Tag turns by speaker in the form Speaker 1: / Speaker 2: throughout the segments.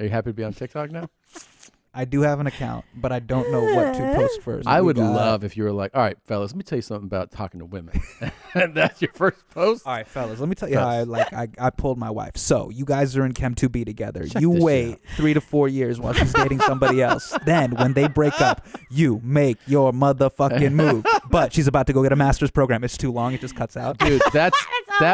Speaker 1: Are you happy to be on TikTok now?
Speaker 2: I do have an account, but I don't know what to post first.
Speaker 1: I would love if you were like, all right, fellas, let me tell you something about talking to women. And that's your first post?
Speaker 2: All right, fellas, let me tell you how I pulled my wife. So you guys are in Chem 2B together.
Speaker 1: Check
Speaker 2: you
Speaker 1: this
Speaker 2: wait 3 to 4 years while she's dating somebody else. Then when they break up, you make your motherfucking move. But she's about to go get a master's program. It's too long. It just cuts out.
Speaker 1: Dude, that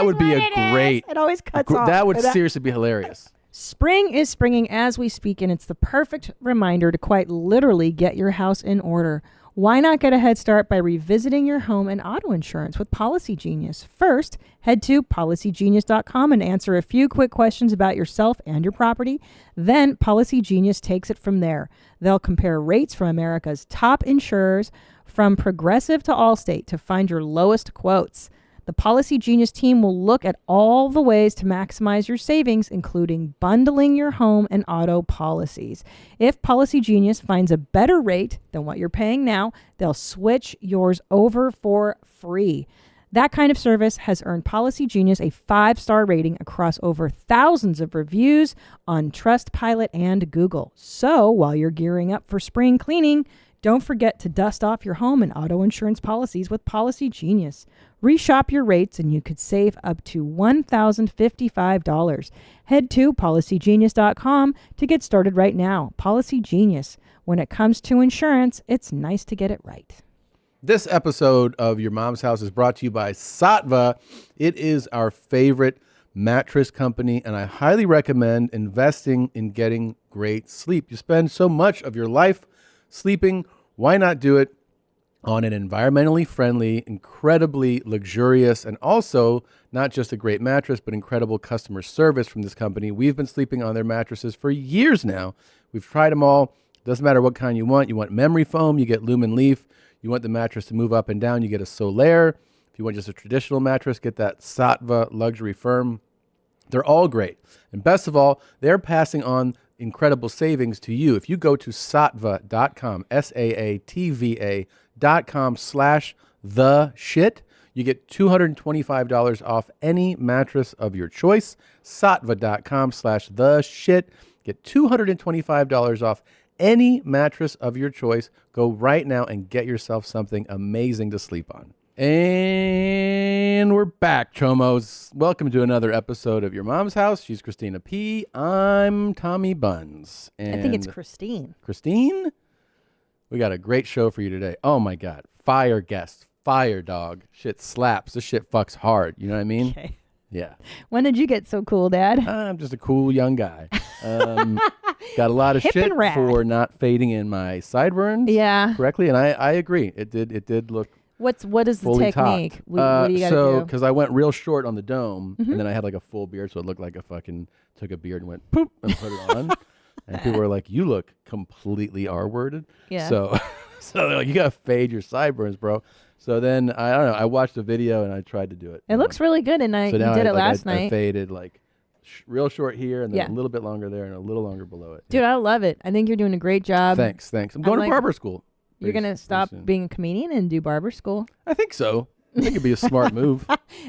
Speaker 1: would be a great.
Speaker 3: It always cuts off.
Speaker 1: That would seriously be hilarious.
Speaker 3: Spring is springing as we speak, and it's the perfect reminder to quite literally get your house in order. Why not get a head start by revisiting your home and auto insurance with Policy Genius? First, head to policygenius.com and answer a few quick questions about yourself and your property. Then Policy Genius takes it from there. They'll compare rates from America's top insurers, from Progressive to Allstate, to find your lowest quotes. The Policy Genius team will look at all the ways to maximize your savings, including bundling your home and auto policies. If Policy Genius finds a better rate than what you're paying now, they'll switch yours over for free. That kind of service has earned Policy Genius a 5-star rating across over thousands of reviews on Trustpilot and Google. So while you're gearing up for spring cleaning, don't forget to dust off your home and auto insurance policies with Policy Genius. Reshop your rates and you could save up to $1,055. Head to policygenius.com to get started right now. Policy Genius. When it comes to insurance, it's nice to get it right.
Speaker 1: This episode of Your Mom's House is brought to you by Sattva. It is our favorite mattress company, and I highly recommend investing in getting great sleep. You spend so much of your life sleeping. Why not do it on an environmentally friendly, incredibly luxurious, and also not just a great mattress, but incredible customer service from this company? We've been sleeping on their mattresses for years now. We've tried them all. Doesn't matter what kind you want. You want memory foam, you get Lumen Leaf. You want the mattress to move up and down, you get a Solaire. If you want just a traditional mattress, get that Sattva luxury firm. They're all great. And best of all, they're passing on incredible savings to you. If you go to sattva.com, saatva.com/theshit, you get $225 off any mattress of your choice. Sattva.com/theshit. Get $225 off any mattress of your choice. Go right now and get yourself something amazing to sleep on. And we're back, Chomos. Welcome to another episode of Your Mom's House. She's Christina P. I'm Tommy Buns. And
Speaker 3: I think it's Christine.
Speaker 1: Christine? We got a great show for you today. Oh, my God. Fire guest. Fire dog. Shit slaps. This shit fucks hard. You know what I mean?
Speaker 3: Okay.
Speaker 1: Yeah.
Speaker 3: When did you get so cool, Dad?
Speaker 1: I'm just a cool young guy. Got a lot of
Speaker 3: Hip
Speaker 1: shit
Speaker 3: and rad.
Speaker 1: for not fading in my sideburns correctly. And I agree. It did look
Speaker 3: What is the
Speaker 1: fully
Speaker 3: technique?
Speaker 1: topped.
Speaker 3: What do you got to do?
Speaker 1: Because I went real short on the dome, and then I had like a full beard, so it looked like I fucking took a beard and went poop and put it on. And people were like, "You look completely R-worded."
Speaker 3: Yeah.
Speaker 1: So they're like, "You gotta fade your sideburns, bro." So then I don't know. I watched the video and I tried to do it.
Speaker 3: It looks really good, and you did it last night.
Speaker 1: I faded like real short here, and then a little bit longer there, and a little longer below it.
Speaker 3: Dude, I love it. I think you're doing a great job.
Speaker 1: Thanks. I'm going to barber school.
Speaker 3: You're going to stop being a comedian and do barber school?
Speaker 1: I think so. I think it'd be a smart move.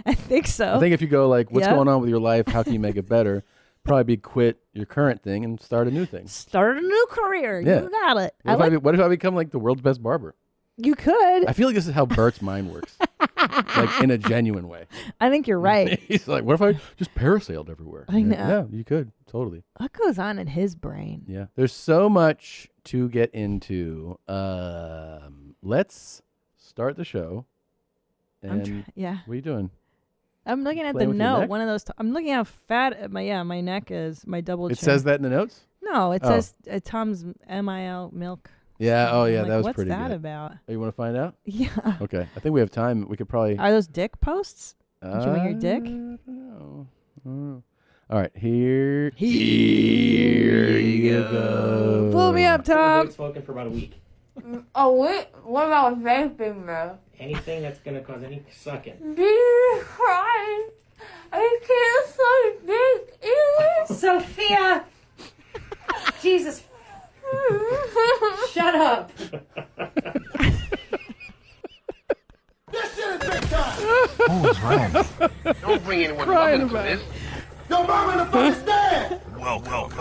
Speaker 3: I think so.
Speaker 1: I think if you go like, what's going on with your life? How can you make it better? Probably be quit your current thing and start a new thing.
Speaker 3: Start a new career.
Speaker 1: Yeah.
Speaker 3: You got it.
Speaker 1: What if I become like the world's best barber?
Speaker 3: You could.
Speaker 1: I feel like this is how Bert's mind works. Like in a genuine way.
Speaker 3: I think you're right.
Speaker 1: He's like, what if I just parasailed everywhere?
Speaker 3: I know.
Speaker 1: Yeah, you could. Totally.
Speaker 3: What goes on in his brain?
Speaker 1: Yeah. There's so much to get into. Let's start the show. And what are you doing?
Speaker 3: I'm looking at the
Speaker 1: Playing with your
Speaker 3: note.
Speaker 1: neck?
Speaker 3: One of those. I'm looking how fat my neck is. My double chin.
Speaker 1: It says that in the notes?
Speaker 3: No, it says Tom's MIL milk.
Speaker 1: Yeah. Oh, yeah.
Speaker 3: I'm
Speaker 1: that was
Speaker 3: what's
Speaker 1: pretty
Speaker 3: that
Speaker 1: good.
Speaker 3: about?
Speaker 1: Oh, you want to find out?
Speaker 3: Yeah.
Speaker 1: Okay. I think we have time. We could probably.
Speaker 3: Are those dick posts? Showing your dick?
Speaker 1: No. All right. Here you go.
Speaker 3: Pull me up,
Speaker 4: I've
Speaker 3: Tom.
Speaker 4: been smoking for about a week.
Speaker 5: Oh, wait. What about vaping, though?
Speaker 4: Anything that's going to cause any sucking.
Speaker 5: Jesus Christ. I can't suck dick either.
Speaker 6: Sophia! Jesus. Shut up.
Speaker 7: This shit is big time.
Speaker 8: Who's Ryan?
Speaker 7: Don't bring anyone into this. Yo, mama in the fucking stand.
Speaker 8: Welcome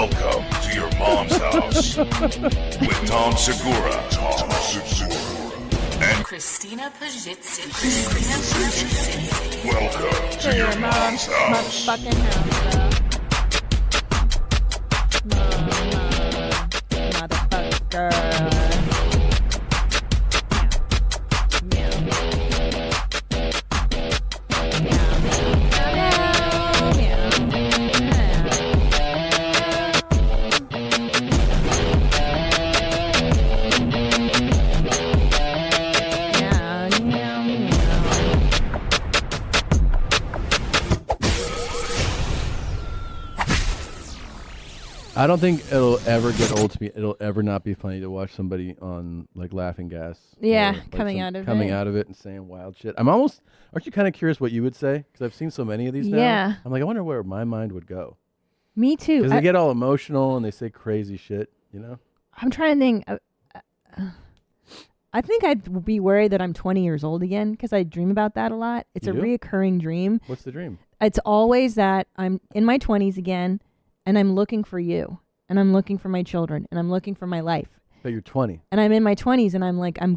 Speaker 8: Welcome to your mom's house with Tom Segura. And
Speaker 9: Christina Pajitsin.
Speaker 8: welcome to your mom's house.
Speaker 3: Motherfucking house, motherfucker.
Speaker 1: I don't think it'll ever get old to me. It'll ever not be funny to watch somebody on like laughing gas.
Speaker 3: Yeah,
Speaker 1: or, like,
Speaker 3: coming out
Speaker 1: of it and saying wild shit. Aren't you kind of curious what you would say? Because I've seen so many of these now.
Speaker 3: Yeah.
Speaker 1: I'm like, I wonder where my mind would go.
Speaker 3: Me too.
Speaker 1: Because they get all emotional and they say crazy shit, you know?
Speaker 3: I'm trying to think. I think I'd be worried that I'm 20 years old again because I dream about that a lot. It's
Speaker 1: You
Speaker 3: a
Speaker 1: do?
Speaker 3: reoccurring dream.
Speaker 1: What's the dream?
Speaker 3: It's always that I'm in my 20s again and I'm looking for you and I'm looking for my children and I'm looking for my life.
Speaker 1: But you're 20.
Speaker 3: And I'm in my 20s and I'm like, I'm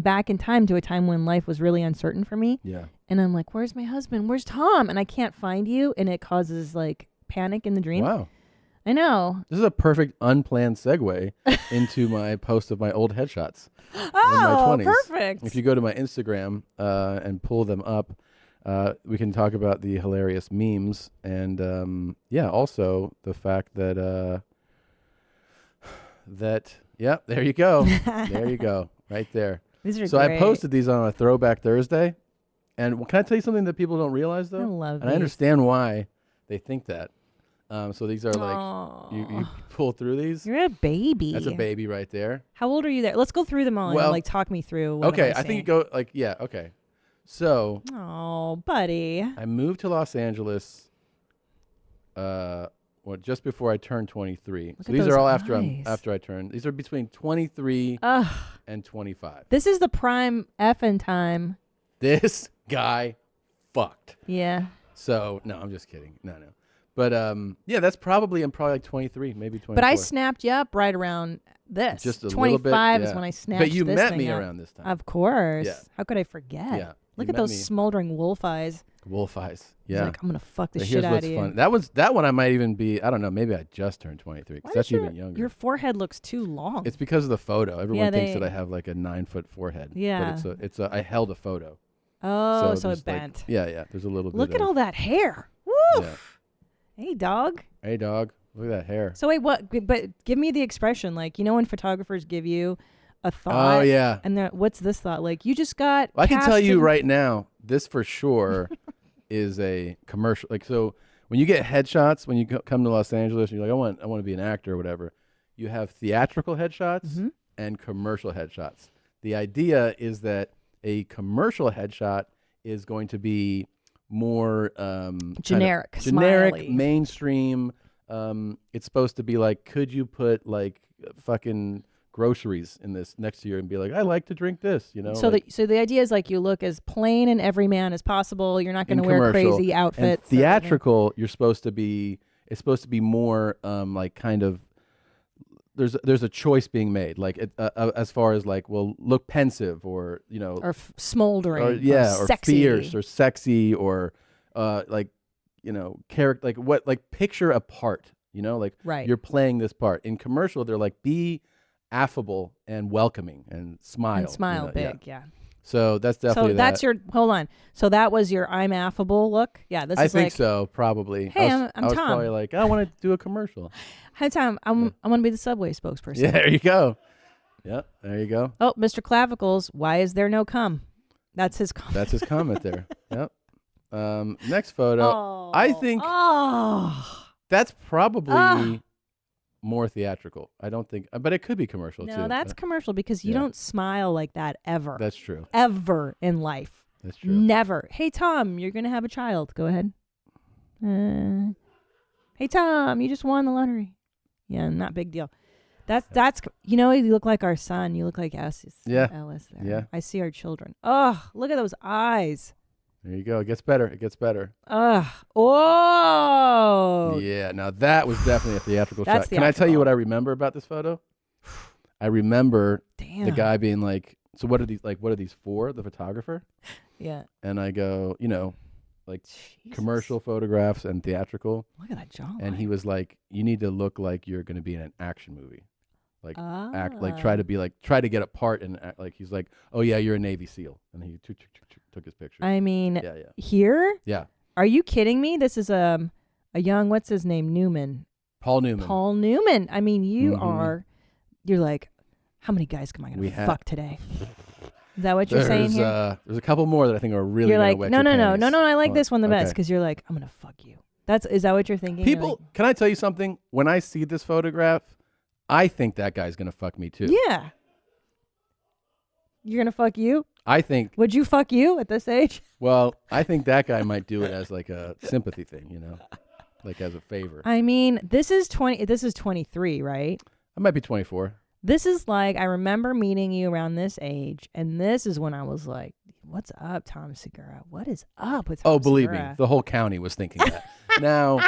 Speaker 3: back in time to a time when life was really uncertain for me.
Speaker 1: Yeah.
Speaker 3: And I'm like, where's my husband? Where's Tom? And I can't find you. And it causes like panic in the dream.
Speaker 1: Wow.
Speaker 3: I know.
Speaker 1: This is a perfect unplanned segue into my post of my old headshots.
Speaker 3: Oh,
Speaker 1: in my 20s.
Speaker 3: perfect.
Speaker 1: If you go to my Instagram and pull them up, we can talk about the hilarious memes and also the fact that there you go. There you go. Right there.
Speaker 3: These are
Speaker 1: so
Speaker 3: great.
Speaker 1: I posted these on a Throwback Thursday. And can I tell you something that people don't realize though?
Speaker 3: I love
Speaker 1: And I
Speaker 3: these.
Speaker 1: understand why they think that. So these are like you pull through these.
Speaker 3: You're a baby.
Speaker 1: That's a baby right there.
Speaker 3: How old are you there? Let's go through them all
Speaker 1: Well,
Speaker 3: and like talk me through. What
Speaker 1: Okay,
Speaker 3: am
Speaker 1: I think you go like okay. So
Speaker 3: Oh, buddy.
Speaker 1: I moved to Los Angeles just before I turned 23.
Speaker 3: Look
Speaker 1: So
Speaker 3: at
Speaker 1: these
Speaker 3: those
Speaker 1: are all
Speaker 3: eyes.
Speaker 1: after I turned. These are between 23
Speaker 3: Ugh.
Speaker 1: and 25.
Speaker 3: This is the prime effing time.
Speaker 1: This guy fucked.
Speaker 3: Yeah.
Speaker 1: So, no, I'm just kidding. No. But that's probably I'm probably like 23, maybe 24.
Speaker 3: But I snapped you up right around this.
Speaker 1: Just a
Speaker 3: 25
Speaker 1: little bit,
Speaker 3: is
Speaker 1: yeah.
Speaker 3: when I snapped
Speaker 1: But you
Speaker 3: this
Speaker 1: met
Speaker 3: thing
Speaker 1: me
Speaker 3: up.
Speaker 1: around this time.
Speaker 3: Of course.
Speaker 1: Yeah.
Speaker 3: How could I forget?
Speaker 1: Yeah.
Speaker 3: Look
Speaker 1: You
Speaker 3: at
Speaker 1: met
Speaker 3: those
Speaker 1: me.
Speaker 3: smoldering wolf eyes.
Speaker 1: Wolf eyes.
Speaker 3: He's
Speaker 1: Yeah.
Speaker 3: like, I'm going to fuck the
Speaker 1: But
Speaker 3: shit
Speaker 1: here's
Speaker 3: out
Speaker 1: what's
Speaker 3: of you.
Speaker 1: fun. That one I might even be, I don't know, maybe I just turned 23 because
Speaker 3: Why
Speaker 1: that's
Speaker 3: does
Speaker 1: even younger.
Speaker 3: Your forehead looks too long.
Speaker 1: It's because of the photo. Everyone thinks
Speaker 3: they-
Speaker 1: that I have like a 9-foot forehead.
Speaker 3: Yeah.
Speaker 1: But I held a photo.
Speaker 3: Oh, so
Speaker 1: there's,
Speaker 3: it
Speaker 1: like-
Speaker 3: bent.
Speaker 1: yeah. There's a little bit
Speaker 3: Look at
Speaker 1: of-
Speaker 3: all that hair. Woo!
Speaker 1: Yeah.
Speaker 3: Hey, dog.
Speaker 1: Hey, dog. Look at that hair.
Speaker 3: So wait, what? But give me the expression. Like, you know when photographers give you a thought?
Speaker 1: Oh, yeah.
Speaker 3: And what's this thought? Like, you just got
Speaker 1: Well, I can tell you
Speaker 3: casted-
Speaker 1: right now, this for sure is a commercial. Like, so when you get headshots, when you come to Los Angeles, you're like, I want to be an actor or whatever. You have theatrical headshots
Speaker 3: Mm-hmm.
Speaker 1: and commercial headshots. The idea is that a commercial headshot is going to be more
Speaker 3: Generic,
Speaker 1: generic,
Speaker 3: smiley.
Speaker 1: mainstream. It's supposed to be like, could you put like fucking groceries in this next to you and be like, I like to drink this, you know?
Speaker 3: So
Speaker 1: like,
Speaker 3: the idea is like you look as plain and everyman as possible. You're not going
Speaker 1: in
Speaker 3: to wear
Speaker 1: commercial.
Speaker 3: crazy
Speaker 1: And
Speaker 3: outfits.
Speaker 1: theatrical, it's supposed to be more like kind of there's a choice being made, like as far as like, well, look pensive or
Speaker 3: or smoldering,
Speaker 1: or
Speaker 3: sexy.
Speaker 1: fierce or sexy or like character, like picture a part, like
Speaker 3: Right.
Speaker 1: you're playing this part. In commercial, they're like, be affable and welcoming and smile.
Speaker 3: And smile big, yeah.
Speaker 1: So that's definitely
Speaker 3: So that's
Speaker 1: that.
Speaker 3: your hold on. So that was your I'm affable look. Yeah, this
Speaker 1: I
Speaker 3: is
Speaker 1: think
Speaker 3: like,
Speaker 1: so, probably.
Speaker 3: Hey,
Speaker 1: I
Speaker 3: I'm
Speaker 1: was
Speaker 3: Tom.
Speaker 1: probably like, I want to do a commercial.
Speaker 3: Hi Tom, I want to be the Subway spokesperson.
Speaker 1: Yeah, there you go. Yep, there you go.
Speaker 3: Oh, Mr. Clavicles, why is there no cum? That's his comment.
Speaker 1: That's his comment there. Yep. Next photo. I think that's probably more theatrical. I don't think, but it could be commercial too.
Speaker 3: No, that's commercial because you
Speaker 1: yeah.
Speaker 3: don't smile like that ever.
Speaker 1: That's true.
Speaker 3: Ever in life.
Speaker 1: That's true.
Speaker 3: Never. Hey Tom, you're gonna have a child. Go ahead. Hey Tom, you just won the lottery. Yeah, not big deal. That's you look like our son. You look like us.
Speaker 1: Yeah.
Speaker 3: Ellis there.
Speaker 1: Yeah.
Speaker 3: I see our children. Oh, look at those eyes.
Speaker 1: There you go. It gets better. It gets better.
Speaker 3: Ugh. Oh.
Speaker 1: Yeah. Now that was definitely a theatrical
Speaker 3: That's
Speaker 1: shot. Can I tell you
Speaker 3: theatrical.
Speaker 1: what I remember about this photo? I remember
Speaker 3: Damn.
Speaker 1: the guy being like, "So what are these? Like, what are these for?" The photographer.
Speaker 3: Yeah.
Speaker 1: And I go, like
Speaker 3: Jesus.
Speaker 1: commercial photographs and theatrical.
Speaker 3: Look at that jawline.
Speaker 1: And he was like, "You need to look like you're going to be in an action movie, like act like try to get a part and act like." He's like, "Oh yeah, you're a Navy SEAL," and he took his picture.
Speaker 3: I mean,
Speaker 1: yeah.
Speaker 3: here?
Speaker 1: Yeah.
Speaker 3: Are you kidding me? This is a young, what's his name? Newman.
Speaker 1: Paul Newman.
Speaker 3: Paul Newman. I mean, you're like, how many guys am I going to fuck today? Is that what you're saying here?
Speaker 1: There's a couple more that I think are really.
Speaker 3: You're like,
Speaker 1: wet
Speaker 3: no.
Speaker 1: your panties.
Speaker 3: I like this one the best
Speaker 1: Okay.
Speaker 3: because you're like, I'm going to fuck you. Is that what you're thinking? You're
Speaker 1: People, can I tell you something? When I see this photograph, I think that guy's going to fuck me too.
Speaker 3: yeah. You're going to fuck you?
Speaker 1: I think,
Speaker 3: Would you fuck you at this age?
Speaker 1: well, I think that guy might do it as like a sympathy thing, like as a favor.
Speaker 3: I mean, this is 23, right?
Speaker 1: I might be 24.
Speaker 3: This is like, I remember meeting you around this age, and this is when I was like, what's up, Tom Segura? What is up with Tom
Speaker 1: Oh, believe me,
Speaker 3: Segura?
Speaker 1: the whole county was thinking that. Now,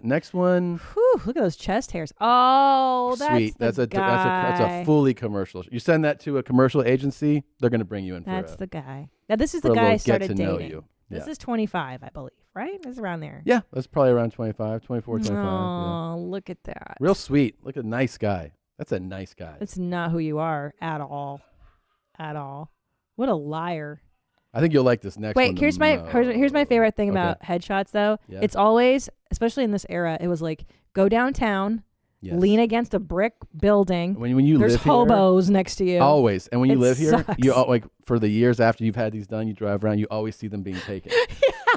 Speaker 1: next one.
Speaker 3: Whew, look at those chest hairs. Oh, that's
Speaker 1: Sweet.
Speaker 3: the
Speaker 1: That's
Speaker 3: guy.
Speaker 1: a fully commercial. You send that to a commercial agency, they're going to bring you in
Speaker 3: That's
Speaker 1: for
Speaker 3: the guy. Now, this is
Speaker 1: for
Speaker 3: the
Speaker 1: a
Speaker 3: guy I
Speaker 1: little
Speaker 3: started
Speaker 1: get to know
Speaker 3: dating.
Speaker 1: you.
Speaker 3: This
Speaker 1: Yeah.
Speaker 3: is 25, I believe, right? It's around there.
Speaker 1: Yeah, that's probably around 25, 24, 25. yeah.
Speaker 3: Oh, look at that.
Speaker 1: Real sweet. Look at a nice guy. That's a nice guy.
Speaker 3: That's not who you are at all. At all. What a liar.
Speaker 1: I think you'll like this next one.
Speaker 3: Wait, here's my favorite thing
Speaker 1: Okay.
Speaker 3: about headshots, though.
Speaker 1: Yeah.
Speaker 3: It's always, especially in this era, it was like, go downtown,
Speaker 1: Yes.
Speaker 3: lean against a brick building.
Speaker 1: When you
Speaker 3: There's
Speaker 1: live here,
Speaker 3: hobos next to you.
Speaker 1: always. And when you
Speaker 3: It
Speaker 1: live here, you
Speaker 3: sucks.
Speaker 1: like for the years after you've had these done, you drive around, you always see them being taken.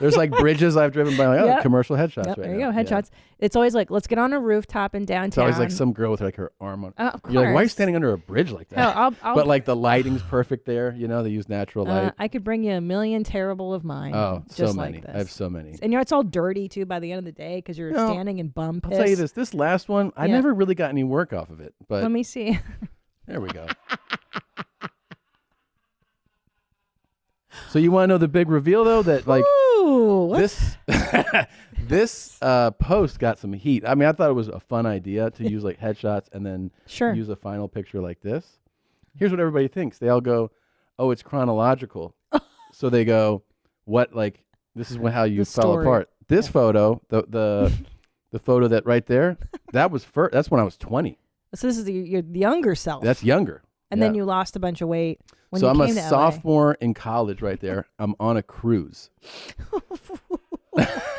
Speaker 1: There's like bridges I've driven by, like,
Speaker 3: Yep.
Speaker 1: commercial headshots
Speaker 3: Yep,
Speaker 1: right
Speaker 3: there you
Speaker 1: now.
Speaker 3: go,
Speaker 1: Yeah.
Speaker 3: headshots. It's always like, let's get on a rooftop in downtown.
Speaker 1: It's always like some girl with like her arm on.
Speaker 3: Of
Speaker 1: You're like, why are you
Speaker 3: course.
Speaker 1: standing under a bridge like that?
Speaker 3: Hell, I'll
Speaker 1: But like the lighting's perfect there. They use natural light.
Speaker 3: I could bring you a million terrible of mine.
Speaker 1: Oh,
Speaker 3: just
Speaker 1: so
Speaker 3: like
Speaker 1: many.
Speaker 3: this.
Speaker 1: I have so many.
Speaker 3: And it's all dirty too by the end of the day because you're
Speaker 1: No,
Speaker 3: standing in bum piss.
Speaker 1: I'll tell you this. This last one, I
Speaker 3: Yeah.
Speaker 1: never really got any work off of it. But
Speaker 3: Let me see.
Speaker 1: there we go. So you want to know the big reveal though? That like
Speaker 3: Ooh,
Speaker 1: this this post got some heat. I mean, I thought it was a fun idea to use like headshots and then
Speaker 3: Sure.
Speaker 1: use a final picture like this. Here's what everybody thinks. They all go, "Oh, it's chronological." So they go, "What? Like this is how you
Speaker 3: The
Speaker 1: fell
Speaker 3: story.
Speaker 1: apart." This photo, the photo that right there, that was first. That's when I was 20.
Speaker 3: So this is your younger self.
Speaker 1: That's younger.
Speaker 3: and then you lost a bunch of weight when
Speaker 1: So
Speaker 3: you
Speaker 1: I'm
Speaker 3: came
Speaker 1: a
Speaker 3: to LA.
Speaker 1: sophomore in college right there. I'm on a cruise.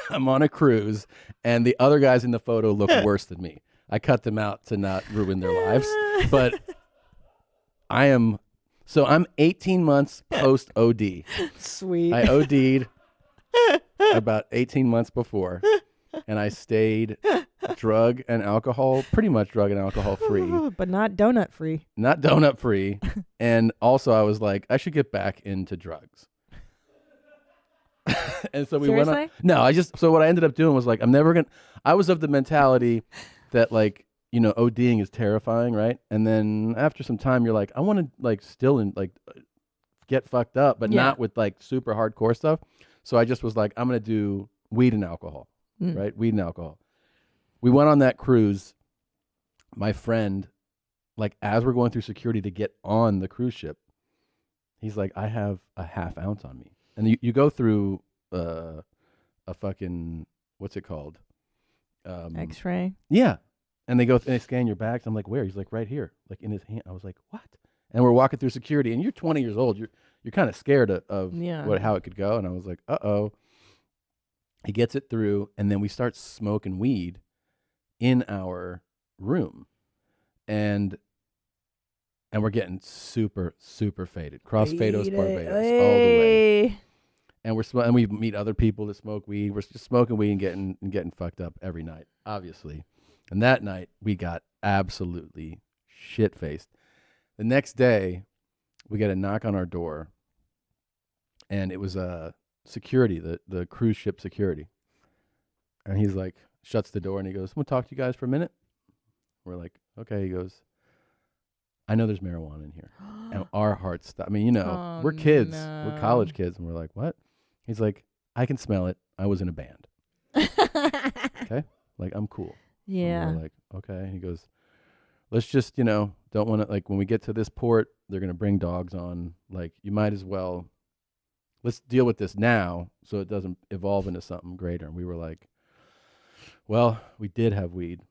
Speaker 1: I'm on a cruise, and the other guys in the photo look worse than me. I cut them out to not ruin their lives, but I'm 18 months post OD.
Speaker 3: Sweet.
Speaker 1: I OD'd about 18 months before, and I stayed pretty much drug and alcohol free.
Speaker 3: But not donut free.
Speaker 1: Not donut free. And also I was like, I should get back into drugs. And so we went on.
Speaker 3: Seriously?
Speaker 1: No, so what I ended up doing was like, I was of the mentality that like, ODing is terrifying, right? And then after some time you're like, I want to like still get fucked up, but
Speaker 3: Yeah.
Speaker 1: not with like super hardcore stuff. So I just was like, I'm going to do weed and alcohol, right? Weed and alcohol. We went on that cruise. My friend, like as we're going through security to get on the cruise ship, he's like, I have a half ounce on me. And you go through a fucking, what's it called?
Speaker 3: X-ray.
Speaker 1: Yeah. And they they scan your bags. I'm like, where? He's like, right here, like in his hand. I was like, what? And we're walking through security, and you're 20 years old. You're kind of scared of
Speaker 3: Yeah.
Speaker 1: how it could go. And I was like, uh-oh. He gets it through, and then we start smoking weed in our room. And we're getting super, super faded. Crossfados, Barbados, all the way. And and we meet other people that smoke weed. We're just smoking weed and getting fucked up every night, obviously. And that night we got absolutely shit faced. The next day, we get a knock on our door, and it was security, the cruise ship security. And he's like, shuts the door, and he goes, "I'm gonna talk to you guys for a minute." We're like, okay. He goes, I know there's marijuana in here. And our hearts stop. I mean, you know,
Speaker 3: Oh,
Speaker 1: we're kids.
Speaker 3: no.
Speaker 1: We're college kids. And we're like, what? He's like, I can smell it. I was in a band. Okay? Like, I'm cool.
Speaker 3: Yeah.
Speaker 1: And we're like, okay. And he goes, let's just, you know, don't want to, like, when we get to this port, they're going to bring dogs on. Like, you might as well, let's deal with this now so it doesn't evolve into something greater. And we were like, well, we did have weed,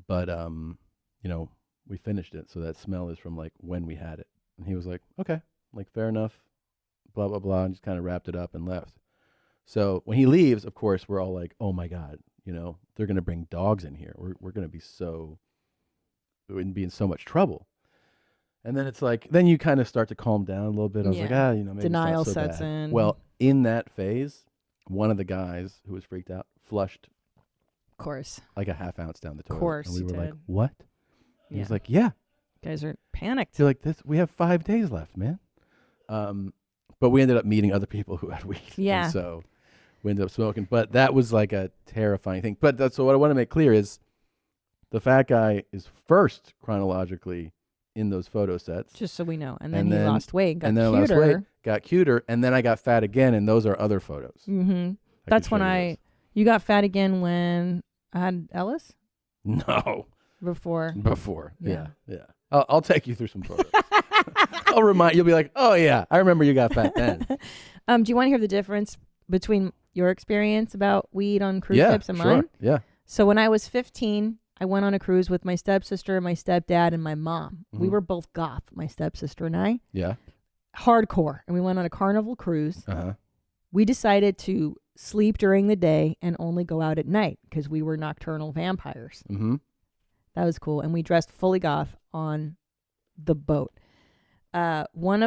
Speaker 1: but, you know, we finished it. So that smell is from, like, when we had it. And he was like, okay, like, fair enough, blah, blah, blah, and just kind of wrapped it up and left. So when he leaves, of course, we're all like, oh, my God, you know, they're going to bring dogs in here. We're going to be we wouldn't be in so much trouble. And then it's like, then you kind of start to calm down a little bit. I was like, you know, maybe
Speaker 3: denial
Speaker 1: it's not so
Speaker 3: sets
Speaker 1: bad.
Speaker 3: in.
Speaker 1: Well, in that phase, one of the guys who was freaked out flushed
Speaker 3: Of course.
Speaker 1: like a half ounce down the toilet.
Speaker 3: Course
Speaker 1: and we
Speaker 3: he
Speaker 1: were like,
Speaker 3: did.
Speaker 1: what? He
Speaker 3: Yeah.
Speaker 1: was like, yeah.
Speaker 3: Guys are panicked.
Speaker 1: They're like, we have 5 days left, man. But we ended up meeting other people who had weed.
Speaker 3: Yeah.
Speaker 1: And so we ended up smoking. But that was like a terrifying thing. But so what I want to make clear is the fat guy is first chronologically in those photo sets.
Speaker 3: Just so we know. And then
Speaker 1: And
Speaker 3: he
Speaker 1: then-
Speaker 3: lost weight, got
Speaker 1: and then I
Speaker 3: cuter.
Speaker 1: lost weight, got cuter, and then I got fat again, and those are other photos.
Speaker 3: Mm-hmm.
Speaker 1: I
Speaker 3: That's
Speaker 1: can
Speaker 3: when
Speaker 1: show you
Speaker 3: you got fat again when I had Ellis?
Speaker 1: those. No.
Speaker 3: Before.
Speaker 1: Yeah. I'll take you through some photos. I'll remind you'll be like, oh yeah, I remember you got fat then.
Speaker 3: Do you want to hear the difference between your experience about weed on cruise
Speaker 1: Yeah,
Speaker 3: ships and
Speaker 1: sure.
Speaker 3: mine?
Speaker 1: Yeah.
Speaker 3: So when I was 15, I went on a cruise with my stepsister, my stepdad, and my mom. We
Speaker 1: Mhm.
Speaker 3: were both goth, my stepsister and I.
Speaker 1: Yeah.
Speaker 3: Hardcore. And we went on a carnival cruise.
Speaker 1: Uh-huh.
Speaker 3: We decided to sleep during the day and only go out at night because we were nocturnal vampires.
Speaker 1: Mm-hmm.
Speaker 3: That was cool. And we dressed fully goth on the boat.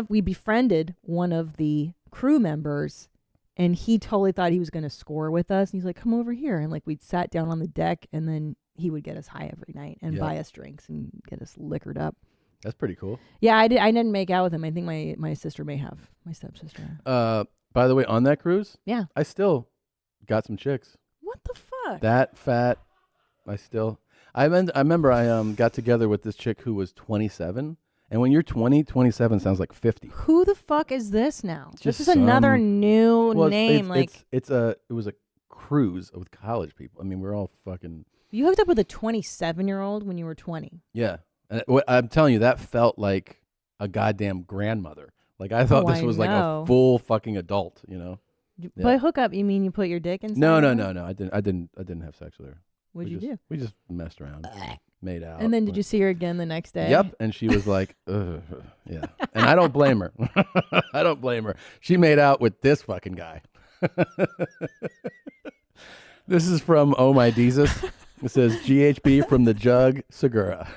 Speaker 3: We befriended one of the crew members, and he totally thought he was going to score with us. And he's like, come over here. And like we'd sat down on the deck, and then he would get us high every night and buy us drinks and get us liquored up.
Speaker 1: That's pretty cool.
Speaker 3: Yeah, I didn't make out with him. I think my sister may have, my stepsister.
Speaker 1: By the way, on that cruise,
Speaker 3: Yeah.
Speaker 1: I still got some chicks.
Speaker 3: What the fuck?
Speaker 1: That fat, I remember I got together with this chick who was 27. And when you're 20, 27 sounds like 50.
Speaker 3: Who the fuck is this now?
Speaker 1: Just
Speaker 3: This is another
Speaker 1: some-
Speaker 3: new
Speaker 1: Well,
Speaker 3: name.
Speaker 1: it was a cruise with college people. I mean, we're all fucking,
Speaker 3: You hooked up with a 27-year-old when you were 20.
Speaker 1: yeah. And I'm telling you, that felt like a goddamn grandmother. Like I thought this
Speaker 3: I
Speaker 1: was like
Speaker 3: know.
Speaker 1: a full fucking adult, you know? Yeah.
Speaker 3: By hook up, you mean you put your dick inside?
Speaker 1: No.
Speaker 3: her?
Speaker 1: I didn't have sex with her.
Speaker 3: What'd you do?
Speaker 1: We just messed around, made out.
Speaker 3: And then did you see her again the next day?
Speaker 1: Yep. And she was like, ugh, yeah. And I don't blame her. I don't blame her. She made out with this fucking guy. This is from Oh My Jesus. It says GHB from the jug, Segura.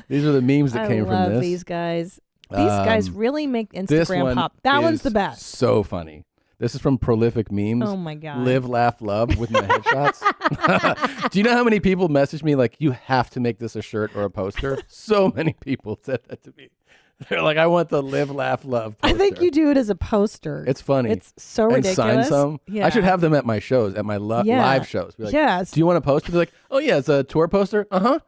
Speaker 1: These are the memes that came
Speaker 3: I
Speaker 1: from
Speaker 3: love
Speaker 1: this.
Speaker 3: these guys. These guys really make
Speaker 1: This
Speaker 3: Instagram
Speaker 1: one
Speaker 3: pop. That one's
Speaker 1: is
Speaker 3: the best.
Speaker 1: So funny. This is from Prolific Memes.
Speaker 3: Oh my God.
Speaker 1: Live, laugh, love with my headshots. Do you know how many people message me like, you have to make this a shirt or a poster? So many people said that to me. They're like, I want the live, laugh, love poster.
Speaker 3: I think you do it as a poster.
Speaker 1: It's funny.
Speaker 3: It's so
Speaker 1: and
Speaker 3: ridiculous.
Speaker 1: sign some.
Speaker 3: Yeah.
Speaker 1: I should have them at my shows, at my
Speaker 3: Yeah.
Speaker 1: live shows. Be like,
Speaker 3: Yes.
Speaker 1: do you want a poster? They're like, oh yeah, it's a tour poster. Uh-huh.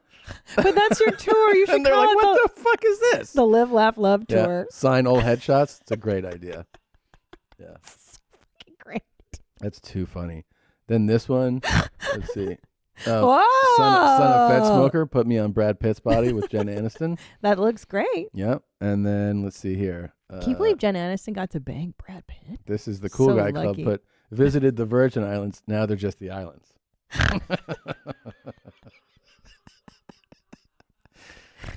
Speaker 3: But that's your tour. You should
Speaker 1: And they're
Speaker 3: call
Speaker 1: like,
Speaker 3: it
Speaker 1: what the fuck is this?
Speaker 3: the Live, Laugh, Love
Speaker 1: Yeah.
Speaker 3: tour.
Speaker 1: Sign old headshots. It's a great idea. Yeah.
Speaker 3: Great.
Speaker 1: That's too funny. Then this one, let's see.
Speaker 3: Whoa.
Speaker 1: Son of Fed Smoker put me on Brad Pitt's body with Jen Aniston.
Speaker 3: That looks great.
Speaker 1: Yep. And then let's see here.
Speaker 3: Can you believe Jen Aniston got to bang Brad Pitt?
Speaker 1: This is the Cool
Speaker 3: So
Speaker 1: Guy
Speaker 3: lucky.
Speaker 1: Club. Put visited the Virgin Islands. Now they're just the islands.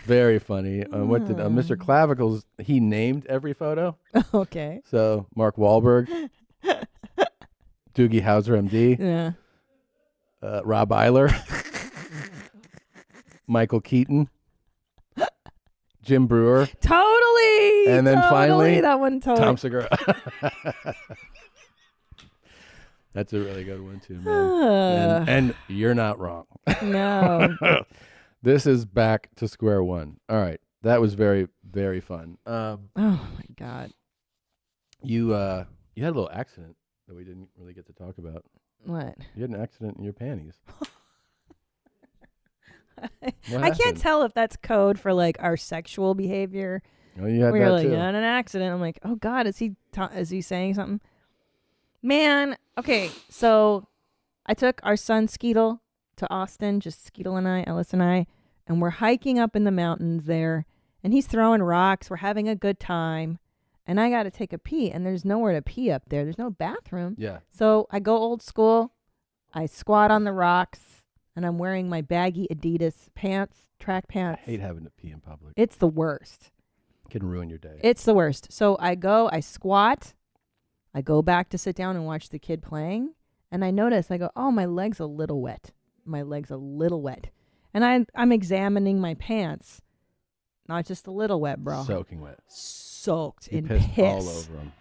Speaker 1: Very funny. What did Mr. Clavicles? He named every photo.
Speaker 3: Okay.
Speaker 1: So Mark Wahlberg, Doogie Howser, MD,
Speaker 3: Yeah.
Speaker 1: Rob Eiler, Michael Keaton, Jim Brewer,
Speaker 3: Totally.
Speaker 1: And then
Speaker 3: totally.
Speaker 1: finally,
Speaker 3: that one totally.
Speaker 1: Tom Segura. That's a really good one too, man. And you're not wrong.
Speaker 3: No.
Speaker 1: This is back to square one. All right, that was very, very fun.
Speaker 3: Oh my God.
Speaker 1: You had a little accident that we didn't really get to talk about.
Speaker 3: What?
Speaker 1: You had an accident in your panties.
Speaker 3: I can't
Speaker 1: happened?
Speaker 3: tell if that's code for like our sexual behavior.
Speaker 1: Oh, you had
Speaker 3: We're
Speaker 1: that
Speaker 3: like,
Speaker 1: too.
Speaker 3: on an accident. I'm like, oh God, is he saying something? Man, okay. So I took our son Skeetle to Austin, just Skeetle and I, Ellis and I, and we're hiking up in the mountains there. And he's throwing rocks. We're having a good time. And I got to take a pee. And there's nowhere to pee up there. There's no bathroom.
Speaker 1: Yeah.
Speaker 3: So I go old school. I squat on the rocks. And I'm wearing my baggy Adidas pants, track
Speaker 1: I
Speaker 3: pants.
Speaker 1: hate having to pee in public.
Speaker 3: It's the worst.
Speaker 1: It can ruin your day.
Speaker 3: It's the worst. So I squat. I go back to sit down and watch the kid playing. And I notice, I go, oh, my leg's a little wet. My leg's a little wet. And I'm examining my pants. Not just a little wet, bro.
Speaker 1: Soaking wet.
Speaker 3: Soaked
Speaker 1: You
Speaker 3: in
Speaker 1: pissed
Speaker 3: piss.
Speaker 1: all over them.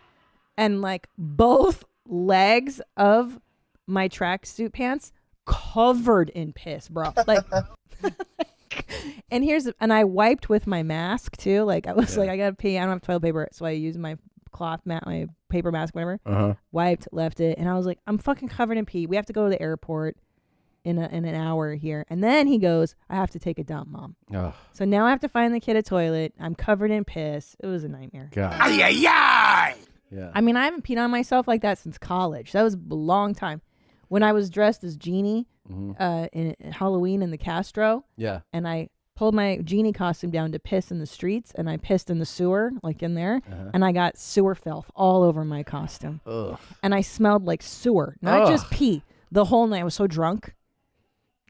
Speaker 3: And like both legs of my tracksuit pants covered in piss, bro. Like, and I wiped with my mask too. Like I was like, I gotta pee. I don't have toilet paper, so I used my cloth mat, my paper mask, whatever. Wiped, left it, and I was like, I'm fucking covered in pee. We have to go to the airport in an hour here. And then he goes, I have to take a dump, Mom.
Speaker 1: Oh,
Speaker 3: So now I have to find the kid a toilet. I'm covered in piss. It was a nightmare.
Speaker 1: God.
Speaker 7: Ay!
Speaker 1: Yeah.
Speaker 3: I mean, I haven't peed on myself like that since college. That was a long time. When I was dressed as Jeannie in Halloween in the Castro,
Speaker 1: Yeah.
Speaker 3: and I pulled my Jeannie costume down to piss in the streets, and I pissed in the sewer, like in there, and I got sewer filth all over my costume.
Speaker 1: Ugh.
Speaker 3: And I smelled like sewer, not just
Speaker 1: Ugh.
Speaker 3: pee. The whole night I was so drunk.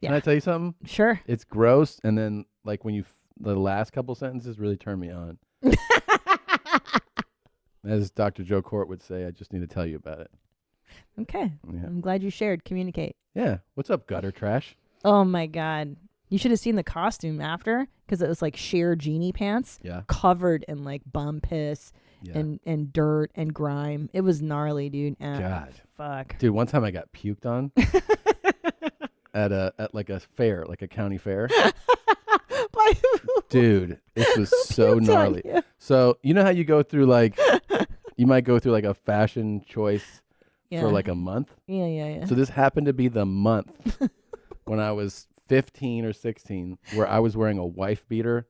Speaker 1: Can I tell you something?
Speaker 3: Sure.
Speaker 1: It's gross, and then like when the last couple sentences really turn me on. As Dr. Joe Court would say, I just need to tell you about it.
Speaker 3: Okay.
Speaker 1: Yeah.
Speaker 3: I'm glad you shared. Communicate.
Speaker 1: Yeah. What's up, gutter trash?
Speaker 3: Oh my God. You should have seen the costume after, because it was like sheer Jeannie pants.
Speaker 1: Yeah.
Speaker 3: Covered in like bum piss
Speaker 1: Yeah.
Speaker 3: and dirt and grime. It was gnarly, dude.
Speaker 1: God.
Speaker 3: Fuck.
Speaker 1: Dude, one time I got puked on at like a fair, like a county fair.
Speaker 3: By who?
Speaker 1: Dude, this was so
Speaker 3: puked on
Speaker 1: gnarly.
Speaker 3: you?
Speaker 1: So you know how you go through like, you might go through like a fashion choice
Speaker 3: Yeah.
Speaker 1: for like a month.
Speaker 3: Yeah.
Speaker 1: So this happened to be the month when I was 15 or 16 where I was wearing a wife beater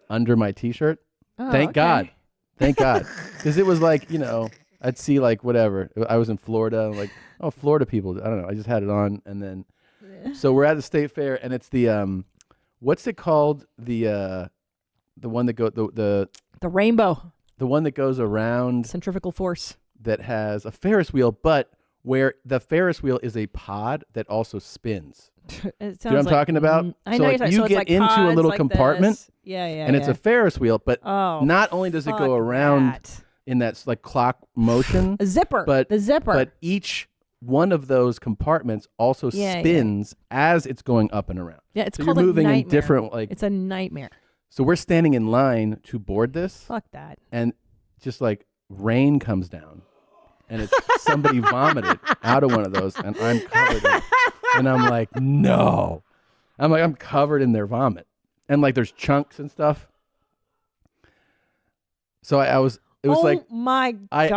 Speaker 1: under my t-shirt.
Speaker 3: Oh,
Speaker 1: Thank
Speaker 3: okay.
Speaker 1: God. Thank God. Because it was like, you know, I'd see like whatever. I was in Florida. I'm like, oh, Florida people. I don't know. I just had it on. And then, so we're at the state fair and it's the, what's it called? The one that the
Speaker 3: rainbow.
Speaker 1: The one that goes around
Speaker 3: Centrifugal force.
Speaker 1: that has a Ferris wheel, but where the Ferris wheel is a pod that also spins.
Speaker 3: It
Speaker 1: Do you know what I'm talking about?
Speaker 3: I
Speaker 1: So,
Speaker 3: know
Speaker 1: like,
Speaker 3: you're talking.
Speaker 1: you
Speaker 3: so it's
Speaker 1: get
Speaker 3: like
Speaker 1: into a
Speaker 3: pods
Speaker 1: little
Speaker 3: like
Speaker 1: compartment,
Speaker 3: this. Yeah.
Speaker 1: And it's a Ferris wheel, but
Speaker 3: Oh,
Speaker 1: not only does it go
Speaker 3: fuck
Speaker 1: around
Speaker 3: that.
Speaker 1: in that like clock motion,
Speaker 3: A zipper.
Speaker 1: but
Speaker 3: the zipper.
Speaker 1: but each one of those compartments also
Speaker 3: Yeah.
Speaker 1: spins as it's going up and around.
Speaker 3: Yeah, it's
Speaker 1: So
Speaker 3: called
Speaker 1: you're
Speaker 3: a
Speaker 1: moving in
Speaker 3: nightmare.
Speaker 1: different like.
Speaker 3: It's a nightmare.
Speaker 1: So we're standing in line to board this,
Speaker 3: Fuck that.
Speaker 1: and just like rain comes down, and it's somebody vomited out of one of those, and I'm covered in it. And I'm like, no. I'm covered in their vomit. And like there's chunks and stuff. So it was like,
Speaker 3: my God.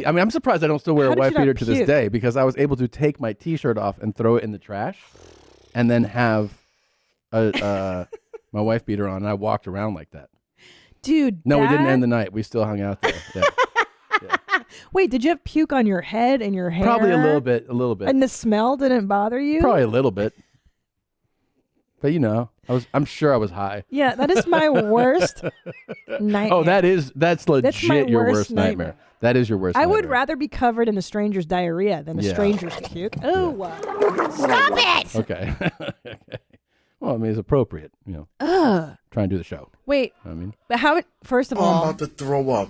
Speaker 1: I'm surprised I don't still wear
Speaker 3: How
Speaker 1: a
Speaker 3: did you
Speaker 1: wife
Speaker 3: not
Speaker 1: beater to this
Speaker 3: puke?
Speaker 1: day, because I was able to take my t-shirt off and throw it in the trash and then have my wife beater on, and I walked around like that.
Speaker 3: Dude.
Speaker 1: No, we didn't
Speaker 3: that-
Speaker 1: end the night. We still hung out there. Yeah.
Speaker 3: Wait, did you have puke on your head and your hair?
Speaker 1: Probably a little bit.
Speaker 3: And the smell didn't bother you?
Speaker 1: Probably a little bit. But you know, I'm sure I was high.
Speaker 3: Yeah, that is my worst nightmare.
Speaker 1: Oh, that's legit
Speaker 3: my
Speaker 1: your
Speaker 3: worst
Speaker 1: worst nightmare. That is your worst
Speaker 3: I
Speaker 1: nightmare.
Speaker 3: would rather be covered in a stranger's diarrhea than a
Speaker 1: Yeah.
Speaker 3: stranger's puke. Oh, stop it!
Speaker 1: Okay. Okay. Well, I mean, it's appropriate, you know.
Speaker 3: Ugh.
Speaker 1: Try and do the show.
Speaker 3: Wait,
Speaker 1: I mean,
Speaker 3: but how? First of all,
Speaker 7: I'm about to throw up.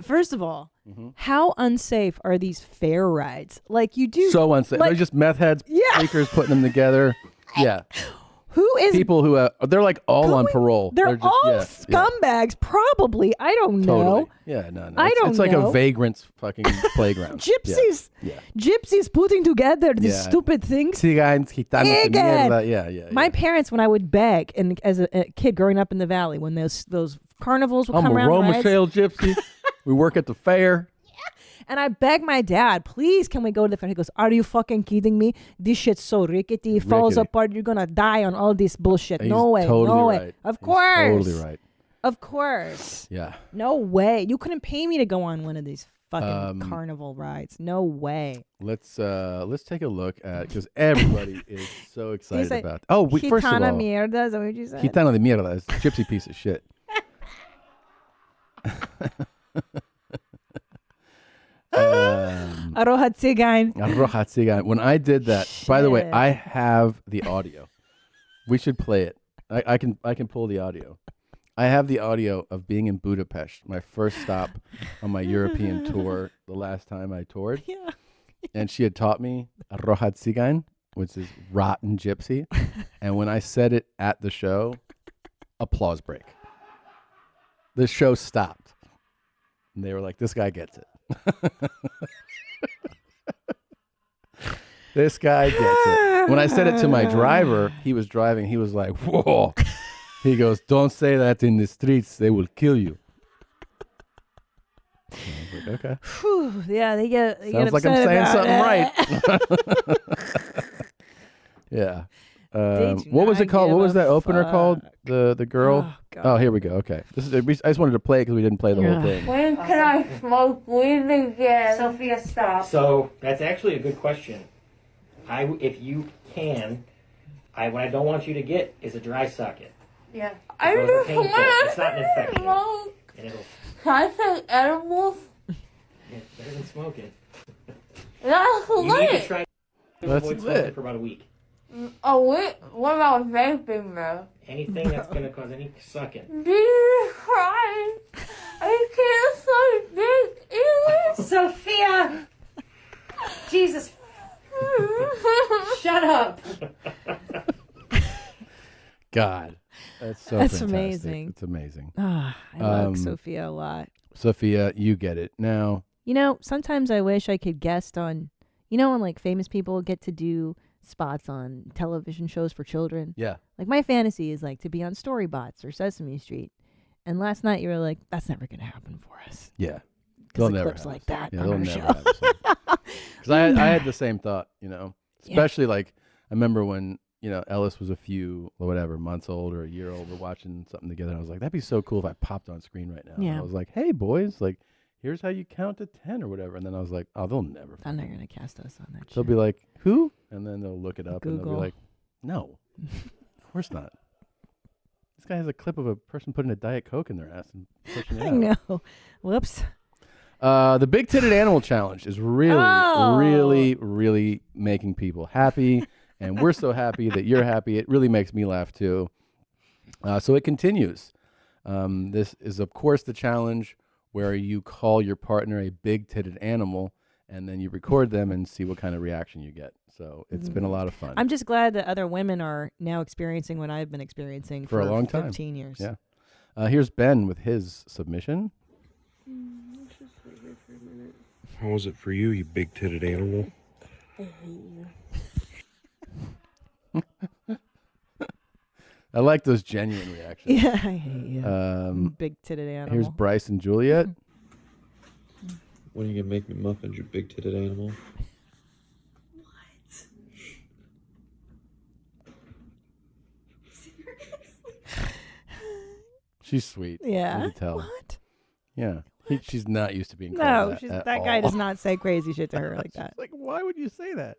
Speaker 3: First of all, how unsafe are these fair rides? Like you do.
Speaker 1: so unsafe.
Speaker 3: like-
Speaker 1: They're just meth heads,
Speaker 3: Yeah.
Speaker 1: freakers putting them together. Yeah.
Speaker 3: Who is?
Speaker 1: People who, they're like all on
Speaker 3: going-
Speaker 1: parole.
Speaker 3: They're
Speaker 1: just,
Speaker 3: all
Speaker 1: yeah,
Speaker 3: scumbags, probably. I don't know.
Speaker 1: Totally. Yeah, no.
Speaker 3: I
Speaker 1: It's
Speaker 3: don't
Speaker 1: like
Speaker 3: know.
Speaker 1: a vagrant's fucking playground.
Speaker 3: Gypsies.
Speaker 1: Yeah.
Speaker 3: Gypsies putting together these
Speaker 1: Yeah.
Speaker 3: stupid things.
Speaker 1: Ciganos, gitanos, and
Speaker 3: Egad.
Speaker 1: mierda. Yeah.
Speaker 3: My parents, when I would beg, and as a kid growing up in the valley, when those carnivals would
Speaker 1: I'm
Speaker 3: come
Speaker 1: a
Speaker 3: around,
Speaker 1: Roma
Speaker 3: rides,
Speaker 1: Shale gypsy. We work at the fair.
Speaker 3: And I begged my dad, please, can we go to the fair? He goes, are you fucking kidding me? This shit's so rickety. It falls
Speaker 1: Rickety.
Speaker 3: apart. You're going to die on all this bullshit.
Speaker 1: He's
Speaker 3: No way.
Speaker 1: totally
Speaker 3: No way.
Speaker 1: right.
Speaker 3: Of
Speaker 1: He's
Speaker 3: course.
Speaker 1: totally right.
Speaker 3: Of course.
Speaker 1: Yeah.
Speaker 3: No way. You couldn't pay me to go on one of these fucking carnival rides. No way.
Speaker 1: Let's take a look at, because everybody is so excited
Speaker 3: like,
Speaker 1: about. Oh, first of all,
Speaker 3: Gitana mierda, is that what you said?
Speaker 1: Gitana de mierda is a gypsy piece of shit.
Speaker 3: Aroha Tsigain.
Speaker 1: Arroja Tsigan. When I did that, by the way,
Speaker 3: Shit.
Speaker 1: I have the audio. We should play it. I can pull the audio. I have the audio of being in Budapest, my first stop on my European tour, the last time I toured.
Speaker 3: Yeah.
Speaker 1: And she had taught me Arroja Tsigan, which is rotten gypsy. And when I said it at the show, applause break. The show stopped. And they were like, this guy gets it. This guy gets it. When I said it to my driver, he was driving. He was like, whoa. He goes, don't say that in the streets. They will kill you. I was like, okay.
Speaker 3: Whew, yeah, they get
Speaker 1: Sounds like I'm saying something right. Yeah.
Speaker 3: do
Speaker 1: What was
Speaker 3: not
Speaker 1: it called?
Speaker 3: give
Speaker 1: What was
Speaker 3: a
Speaker 1: that opener called?
Speaker 3: fuck.
Speaker 1: The girl?
Speaker 3: Oh, God.
Speaker 1: Oh, here we go. Okay. I just wanted to play it because we didn't play the whole thing.
Speaker 5: When can I smoke weed again?
Speaker 6: Sophia, stop.
Speaker 4: So that's actually a good question. If you can, what I don't want you to get is a dry socket.
Speaker 6: Yeah.
Speaker 5: I
Speaker 4: It goes
Speaker 5: just
Speaker 4: painful.
Speaker 5: want
Speaker 4: It's not an
Speaker 5: to
Speaker 4: infection.
Speaker 5: smoke.
Speaker 4: And it'll
Speaker 5: Can I take edibles?
Speaker 4: better than smoking.
Speaker 5: That's
Speaker 4: You need to
Speaker 5: lit.
Speaker 4: try to
Speaker 1: That's
Speaker 4: avoid smoking
Speaker 1: it.
Speaker 4: for about a week.
Speaker 5: Oh, what about vaping though?
Speaker 4: Anything that's going to cause any sucking.
Speaker 5: Jesus Christ. I can't so big either.
Speaker 6: Sophia! Jesus. Shut up.
Speaker 1: God. That's so
Speaker 3: That's
Speaker 1: fantastic.
Speaker 3: amazing.
Speaker 1: It's amazing.
Speaker 3: I like Sophia a lot.
Speaker 1: Sophia, you get it. Now,
Speaker 3: You know, sometimes I wish I could guest on, when like famous people get to do spots on television shows for children.
Speaker 1: yeah.
Speaker 3: Like my fantasy is like to be on Storybots or Sesame Street. And last night you were like, that's never going to happen for us.
Speaker 1: Yeah.
Speaker 3: Because
Speaker 1: They'll
Speaker 3: the
Speaker 1: never
Speaker 3: clips
Speaker 1: have
Speaker 3: like
Speaker 1: us.
Speaker 3: that
Speaker 1: Yeah,
Speaker 3: on
Speaker 1: they'll
Speaker 3: our
Speaker 1: never
Speaker 3: show.
Speaker 1: have us. Because I had the same thought, especially like I remember when, Ellis was a few or whatever months old or a year old. We're watching something together. And I was like, that'd be so cool if I popped on screen right now. And
Speaker 3: Yeah.
Speaker 1: I was like, hey, boys, like, here's how you count to 10 or whatever. And then I was like, oh, they'll never.
Speaker 3: I'm not going to cast us on that show.
Speaker 1: They'll be like, who? And then they'll look it up and they'll
Speaker 3: Google.
Speaker 1: be like, no, of course not. This guy has a clip of a person putting a Diet Coke in their ass and pushing it
Speaker 3: I
Speaker 1: out.
Speaker 3: know. Whoops.
Speaker 1: The Big Titted Animal Challenge is really,
Speaker 3: Oh.
Speaker 1: really, really making people happy. And we're so happy that you're happy. It really makes me laugh too. So it continues. This is, of course, the challenge where you call your partner a big titted animal and then you record them and see what kind of reaction you get. So it's been a lot of fun.
Speaker 3: I'm just glad that other women are now experiencing what I've been experiencing
Speaker 1: For a long time.
Speaker 3: 15 years.
Speaker 1: Yeah. Here's Ben with his submission.
Speaker 7: How was it for you, you big-titted animal?
Speaker 1: I like those genuine reactions.
Speaker 3: Yeah, I hate you. Big titted animal.
Speaker 1: Here's Bryce and Juliet.
Speaker 9: When are you gonna make me muffins, you big-titted animal?
Speaker 1: She's sweet.
Speaker 3: Yeah.
Speaker 1: You can tell.
Speaker 3: What?
Speaker 1: Yeah. She's not used to being called
Speaker 3: No,
Speaker 1: that.
Speaker 3: that
Speaker 1: at
Speaker 3: guy
Speaker 1: all.
Speaker 3: does not say crazy shit to her like that.
Speaker 1: Like, why would you say that?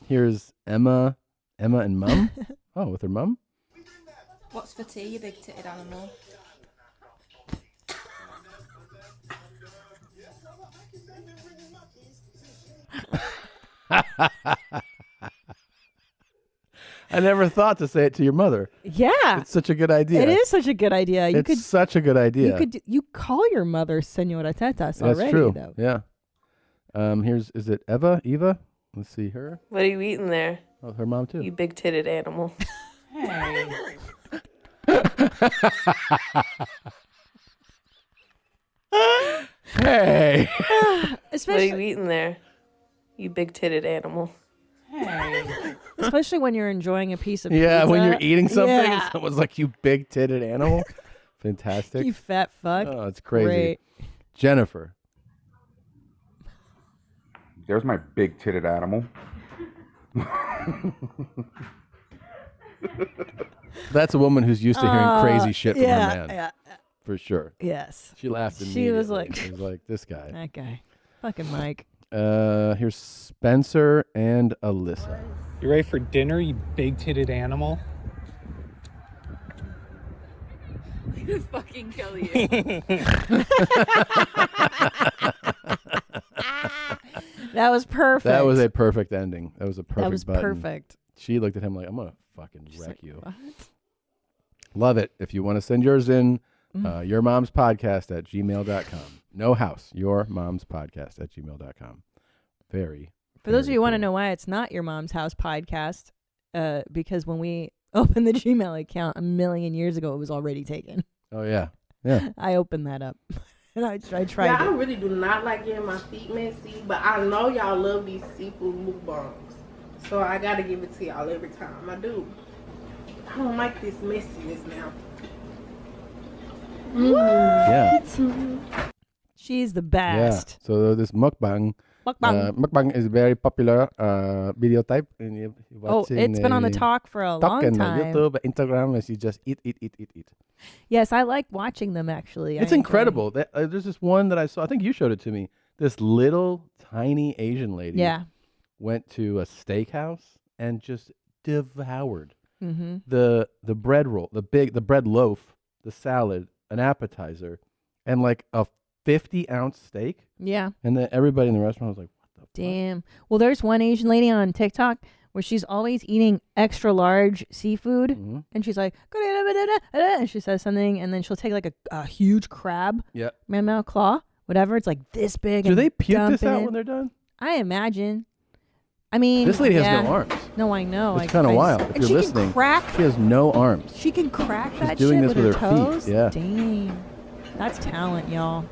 Speaker 1: Here's Emma and Mum. Oh, with her mum?
Speaker 10: What's for tea, you big-titted animal?
Speaker 1: I never thought to say it to your mother.
Speaker 3: Yeah.
Speaker 1: It's such a good idea.
Speaker 3: It is such a good idea. You
Speaker 1: It's
Speaker 3: could
Speaker 1: such a good idea.
Speaker 3: you call your mother Senora Tetas
Speaker 1: That's
Speaker 3: already
Speaker 1: true.
Speaker 3: though.
Speaker 1: Yeah. Is it Eva? Let's see her.
Speaker 11: What are you eating there?
Speaker 1: Oh, her mom too.
Speaker 11: You big-titted animal.
Speaker 1: Hey.
Speaker 11: What are you eating there? You big-titted animal.
Speaker 3: Especially when you're enjoying a piece of pizza.
Speaker 1: Yeah, when you're eating something,
Speaker 3: Yeah.
Speaker 1: someone's like, "You big-titted animal." Fantastic.
Speaker 3: You fat fuck.
Speaker 1: Oh, it's crazy.
Speaker 3: Great.
Speaker 1: Jennifer.
Speaker 12: There's my big-titted animal.
Speaker 1: That's a woman who's used to hearing crazy shit from her man.
Speaker 3: Yeah.
Speaker 1: For sure.
Speaker 3: Yes.
Speaker 1: She laughed
Speaker 3: She
Speaker 1: immediately.
Speaker 3: was like,
Speaker 1: She was like, this guy.
Speaker 3: That guy. Fucking Mike.
Speaker 1: Here's Spencer and Alyssa.
Speaker 13: You ready for dinner, you big-titted animal?
Speaker 10: I'm gonna fucking kill you.
Speaker 3: That was perfect.
Speaker 1: That was a perfect ending. That was a perfect
Speaker 3: That was
Speaker 1: button.
Speaker 3: perfect.
Speaker 1: She looked at him like, I'm going to fucking wreck
Speaker 3: like,
Speaker 1: you.
Speaker 3: what?
Speaker 1: Love it. If you want to send yours in, yourmomspodcast@gmail.com. No house. Yourmomspodcast@gmail.com. Very.
Speaker 3: For those of you who want to know why it's not Your Mom's House podcast, because when we opened the Gmail account a million years ago, it was already taken.
Speaker 1: Oh, yeah. Yeah.
Speaker 3: I opened that up. And I tried
Speaker 14: Yeah, I
Speaker 3: it.
Speaker 14: really do not like getting my feet messy, but I know y'all love these seafood mukbangs. So I gotta give it to y'all every time. I do. I don't like this messiness now.
Speaker 1: Yeah.
Speaker 3: She's the best.
Speaker 1: Yeah. So this mukbang. Mukbang is a very popular video type. And you
Speaker 3: It's been on the talk for a long
Speaker 1: on
Speaker 3: time.
Speaker 1: YouTube, Instagram, as you just eat.
Speaker 3: Yes, I like watching them actually.
Speaker 1: It's incredible. There's this one that I saw. I think you showed it to me. This little tiny Asian lady went to a steakhouse and just devoured the bread roll, the bread loaf, the salad, an appetizer, and like a 50-ounce steak.
Speaker 3: Yeah.
Speaker 1: And then everybody in the restaurant was like, what the
Speaker 3: Damn. Well, there's one Asian lady on TikTok where she's always eating extra large seafood. And she's like, and she says something, and then she'll take like a huge crab, mammal claw, whatever. It's like this big.
Speaker 1: Do
Speaker 3: and
Speaker 1: they puke
Speaker 3: dump
Speaker 1: this
Speaker 3: it
Speaker 1: out
Speaker 3: in.
Speaker 1: when they're done?
Speaker 3: I imagine. I mean,
Speaker 1: This lady has no arms.
Speaker 3: No, I know.
Speaker 1: It's kind of wild. If
Speaker 3: and
Speaker 1: you're
Speaker 3: she
Speaker 1: listening,
Speaker 3: can crack.
Speaker 1: she has no arms.
Speaker 3: She can crack that
Speaker 1: doing
Speaker 3: shit
Speaker 1: this
Speaker 3: with
Speaker 1: with
Speaker 3: her
Speaker 1: her feet,
Speaker 3: toes.
Speaker 1: yeah.
Speaker 3: Damn. That's talent, y'all.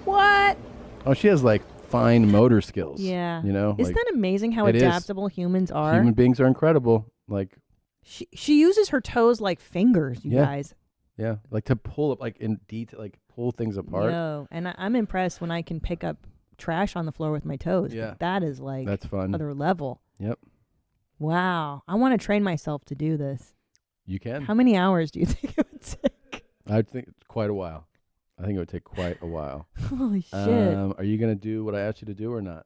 Speaker 3: What?
Speaker 1: Oh, she has like fine motor skills.
Speaker 3: Yeah.
Speaker 1: You know?
Speaker 3: Isn't
Speaker 1: like,
Speaker 3: that amazing how
Speaker 1: it is.
Speaker 3: adaptable humans are?
Speaker 1: Human beings are incredible. Like,
Speaker 3: She uses her toes like fingers, you guys.
Speaker 1: Yeah. Like to pull up, like in detail, like pull things apart.
Speaker 3: Yo, and I'm impressed when I can pick up trash on the floor with my toes.
Speaker 1: Yeah.
Speaker 3: That is like
Speaker 1: That's fun.
Speaker 3: other level.
Speaker 1: Yep.
Speaker 3: Wow. I want to train myself to do this.
Speaker 1: You can.
Speaker 3: How many hours do you think it would take?
Speaker 1: I think it's quite a while. I think it would take quite a while.
Speaker 3: Holy shit.
Speaker 1: Are you going to do what I asked you to do or not?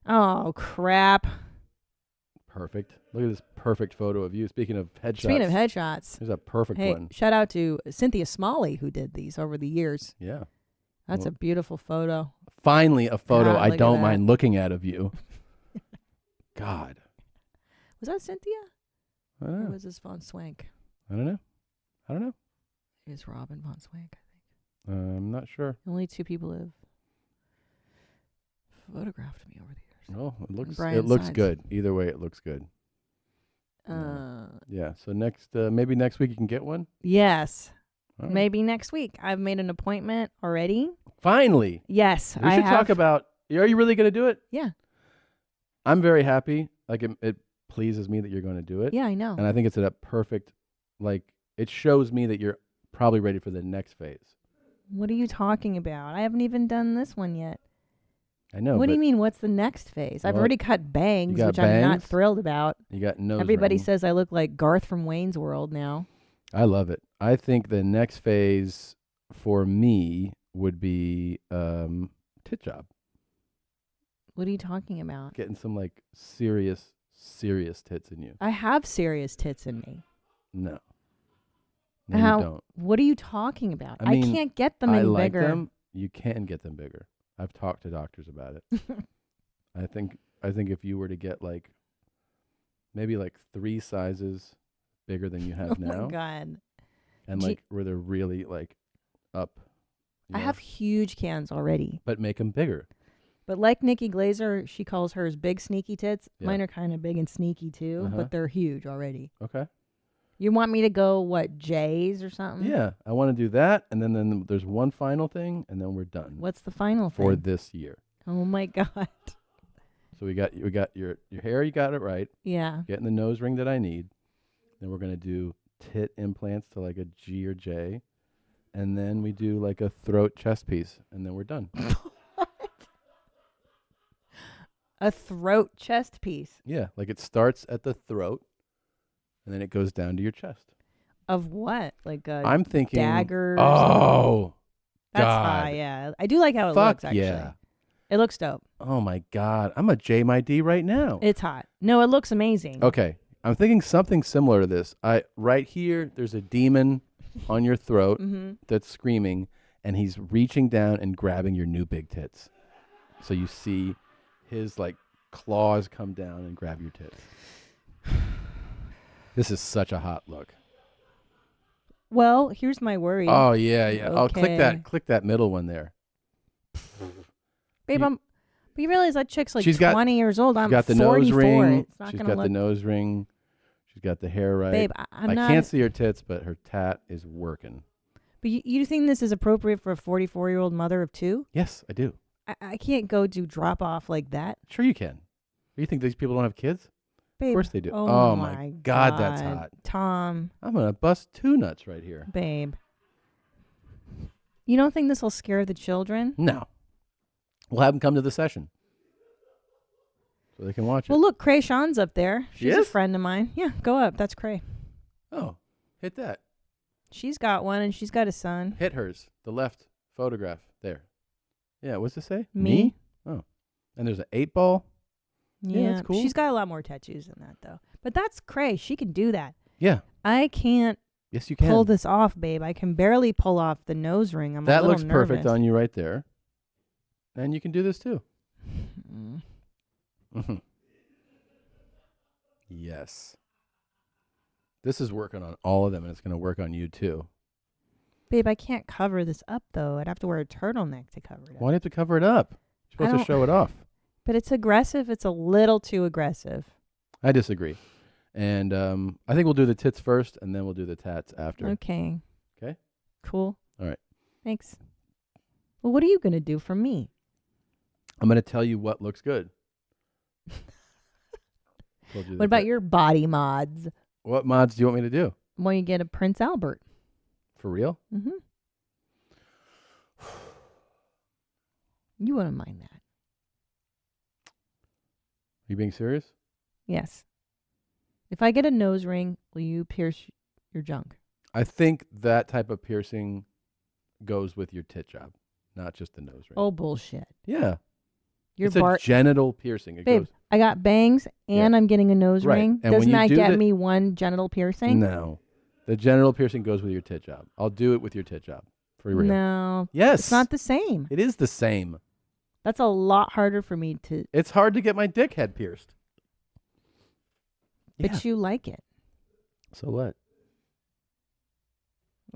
Speaker 3: Oh, crap.
Speaker 1: Perfect. Look at this perfect photo of you. Speaking of headshots.
Speaker 3: Speaking of headshots.
Speaker 1: Here's a perfect
Speaker 3: hey,
Speaker 1: one.
Speaker 3: Shout out to Cynthia Smalley who did these over the years.
Speaker 1: Yeah.
Speaker 3: That's a beautiful photo.
Speaker 1: Finally, a photo
Speaker 3: God,
Speaker 1: I
Speaker 3: look at
Speaker 1: don't
Speaker 3: that.
Speaker 1: mind looking at of you. God.
Speaker 3: Was that Cynthia?
Speaker 1: I don't
Speaker 3: Or
Speaker 1: know.
Speaker 3: was this Von Swank?
Speaker 1: I don't know.
Speaker 3: It's Robin Von Swank, I think.
Speaker 1: I'm not sure.
Speaker 3: Only two people have photographed me over the years.
Speaker 1: Oh, it looks
Speaker 3: Brian
Speaker 1: looks
Speaker 3: Sides.
Speaker 1: good. Either way, it looks good. Yeah. So maybe next week you can get one.
Speaker 3: Yes.
Speaker 1: All right.
Speaker 3: Maybe next week. I've made an appointment already.
Speaker 1: Finally.
Speaker 3: Yes,
Speaker 1: We should talk about. Are you really going to do it?
Speaker 3: Yeah.
Speaker 1: I'm very happy. Like it pleases me that you're going to do it.
Speaker 3: Yeah, I know.
Speaker 1: And I think it's a perfect. Like it shows me that you're probably ready for the next phase.
Speaker 3: What are you talking about? I haven't even done this one yet.
Speaker 1: I know.
Speaker 3: What do you
Speaker 1: but
Speaker 3: mean? What's the next phase? I've
Speaker 1: Well,
Speaker 3: already cut bangs,
Speaker 1: got
Speaker 3: which I'm not
Speaker 1: bangs?
Speaker 3: thrilled about.
Speaker 1: You got nose
Speaker 3: Everybody
Speaker 1: ring.
Speaker 3: says I look like Garth from Wayne's World now.
Speaker 1: I love it. I think the next phase for me would be tit job.
Speaker 3: What are you talking about?
Speaker 1: Getting some like serious tits in you.
Speaker 3: I have serious tits in me.
Speaker 1: No. No, you don't.
Speaker 3: What are you talking about?
Speaker 1: I mean,
Speaker 3: can't get them
Speaker 1: I
Speaker 3: any
Speaker 1: like
Speaker 3: bigger.
Speaker 1: them. You can get them bigger. I've talked to doctors about it. I think if you were to get like maybe like 3 sizes bigger than you have
Speaker 3: Oh
Speaker 1: now.
Speaker 3: my God.
Speaker 1: And like where they're really like up.
Speaker 3: I have huge cans already.
Speaker 1: But make them bigger.
Speaker 3: But like Nikki Glazer, she calls hers big sneaky tits.
Speaker 1: Yeah.
Speaker 3: Mine are kind of big and sneaky too,
Speaker 1: Uh-huh.
Speaker 3: but they're huge already.
Speaker 1: Okay.
Speaker 3: You want me to go, what, J's or something?
Speaker 1: Yeah, I want to do that, and then there's one final thing, and then we're done.
Speaker 3: What's the final
Speaker 1: for
Speaker 3: thing?
Speaker 1: this year?
Speaker 3: Oh my God.
Speaker 1: So we got your hair. You got it right.
Speaker 3: Yeah.
Speaker 1: Getting the nose ring that I need. Then we're gonna do tit implants to like a G or J, and then we do like a throat chest piece, and then we're done.
Speaker 3: A throat chest piece.
Speaker 1: Yeah, like it starts at the throat, and then it goes down to your chest.
Speaker 3: Of what? Like a
Speaker 1: I'm thinking
Speaker 3: dagger.
Speaker 1: Oh,
Speaker 3: that's
Speaker 1: God.
Speaker 3: high. Yeah, I do like how it
Speaker 1: Fuck
Speaker 3: looks. Actually,
Speaker 1: yeah.
Speaker 3: it looks dope.
Speaker 1: Oh my God, I'm a J my D right now.
Speaker 3: It's hot. No, it looks amazing.
Speaker 1: Okay, I'm thinking something similar to this. Right here, there's a demon on your throat that's screaming, and he's reaching down and grabbing your new big tits. So you see his like claws come down and grab your tits. This is such a hot look.
Speaker 3: Well, here's my worry.
Speaker 1: Oh yeah, yeah. Oh,
Speaker 3: Okay.
Speaker 1: click that middle one there.
Speaker 3: Babe, but you realize that chick's like
Speaker 1: She's
Speaker 3: 20 years old. I'm
Speaker 1: She's got the
Speaker 3: 44.
Speaker 1: nose ring.
Speaker 3: It's not
Speaker 1: She's
Speaker 3: gonna
Speaker 1: got
Speaker 3: look.
Speaker 1: the nose ring. She's got the hair right.
Speaker 3: Babe,
Speaker 1: I
Speaker 3: not.
Speaker 1: can't see her tits, but her tat is working.
Speaker 3: But you think this is appropriate for a 44-year-old mother of two?
Speaker 1: Yes, I do.
Speaker 3: I can't go do drop off like that.
Speaker 1: Sure you can. You think these people don't have kids?
Speaker 3: Babe,
Speaker 1: Of course they do.
Speaker 3: Oh,
Speaker 1: my God, that's hot.
Speaker 3: Tom.
Speaker 1: I'm going to bust two nuts right here.
Speaker 3: Babe. You don't think this will scare the children?
Speaker 1: No. We'll have them come to the session so they can watch it.
Speaker 3: Well, look, Cray Sean's up there.
Speaker 1: She
Speaker 3: She's a
Speaker 1: is?
Speaker 3: friend of mine. Yeah, go up. That's Cray.
Speaker 1: Oh, hit that.
Speaker 3: She's got one, and she's got a son.
Speaker 1: Hit hers. The left photograph there. Yeah, what's it say?
Speaker 3: Me?
Speaker 1: Oh. And there's an 8-ball.
Speaker 3: Yeah,
Speaker 1: that's cool.
Speaker 3: She's got a lot more tattoos than that, though. But that's Cray. She can do that.
Speaker 1: Yeah.
Speaker 3: I can't
Speaker 1: Yes, you can.
Speaker 3: pull this off, babe. I can barely pull off the nose ring. I'm a
Speaker 1: That
Speaker 3: little
Speaker 1: looks perfect
Speaker 3: nervous.
Speaker 1: on you right there. And you can do this too. Yes. This is working on all of them, and it's going to work on you too.
Speaker 3: Babe, I can't cover this up, though. I'd have to wear a turtleneck to cover it up.
Speaker 1: Why do you have to cover it up? You're supposed to show it off.
Speaker 3: But it's aggressive. It's a little too aggressive.
Speaker 1: I disagree. And I think we'll do the tits first, and then we'll do the tats after.
Speaker 3: Okay.
Speaker 1: Okay?
Speaker 3: Cool.
Speaker 1: All right.
Speaker 3: Thanks. Well, what are you going to do for me?
Speaker 1: I'm going to tell you what looks good.
Speaker 3: What about your body mods?
Speaker 1: What mods do you want me to do?
Speaker 3: Well, you get a Prince Albert.
Speaker 1: For real?
Speaker 3: Mm-hmm. You wouldn't mind that.
Speaker 1: Are you being serious?
Speaker 3: Yes. If I get a nose ring, will you pierce your junk?
Speaker 1: I think that type of piercing goes with your tit job, not just the nose ring.
Speaker 3: Oh, bullshit.
Speaker 1: Yeah.
Speaker 3: Your
Speaker 1: It's a genital piercing. It
Speaker 3: Babe,
Speaker 1: goes.
Speaker 3: I got bangs and I'm getting a nose
Speaker 1: Right.
Speaker 3: ring.
Speaker 1: And when
Speaker 3: Doesn't
Speaker 1: you
Speaker 3: that
Speaker 1: do
Speaker 3: get
Speaker 1: the-
Speaker 3: me one genital piercing?
Speaker 1: No. The genital piercing goes with your tit job. I'll do it with your tit job. For real.
Speaker 3: No.
Speaker 1: Yes.
Speaker 3: It's not the same.
Speaker 1: It is the same.
Speaker 3: That's a lot harder for me to.
Speaker 1: It's hard to get my dick head pierced.
Speaker 3: But you like it.
Speaker 1: So what?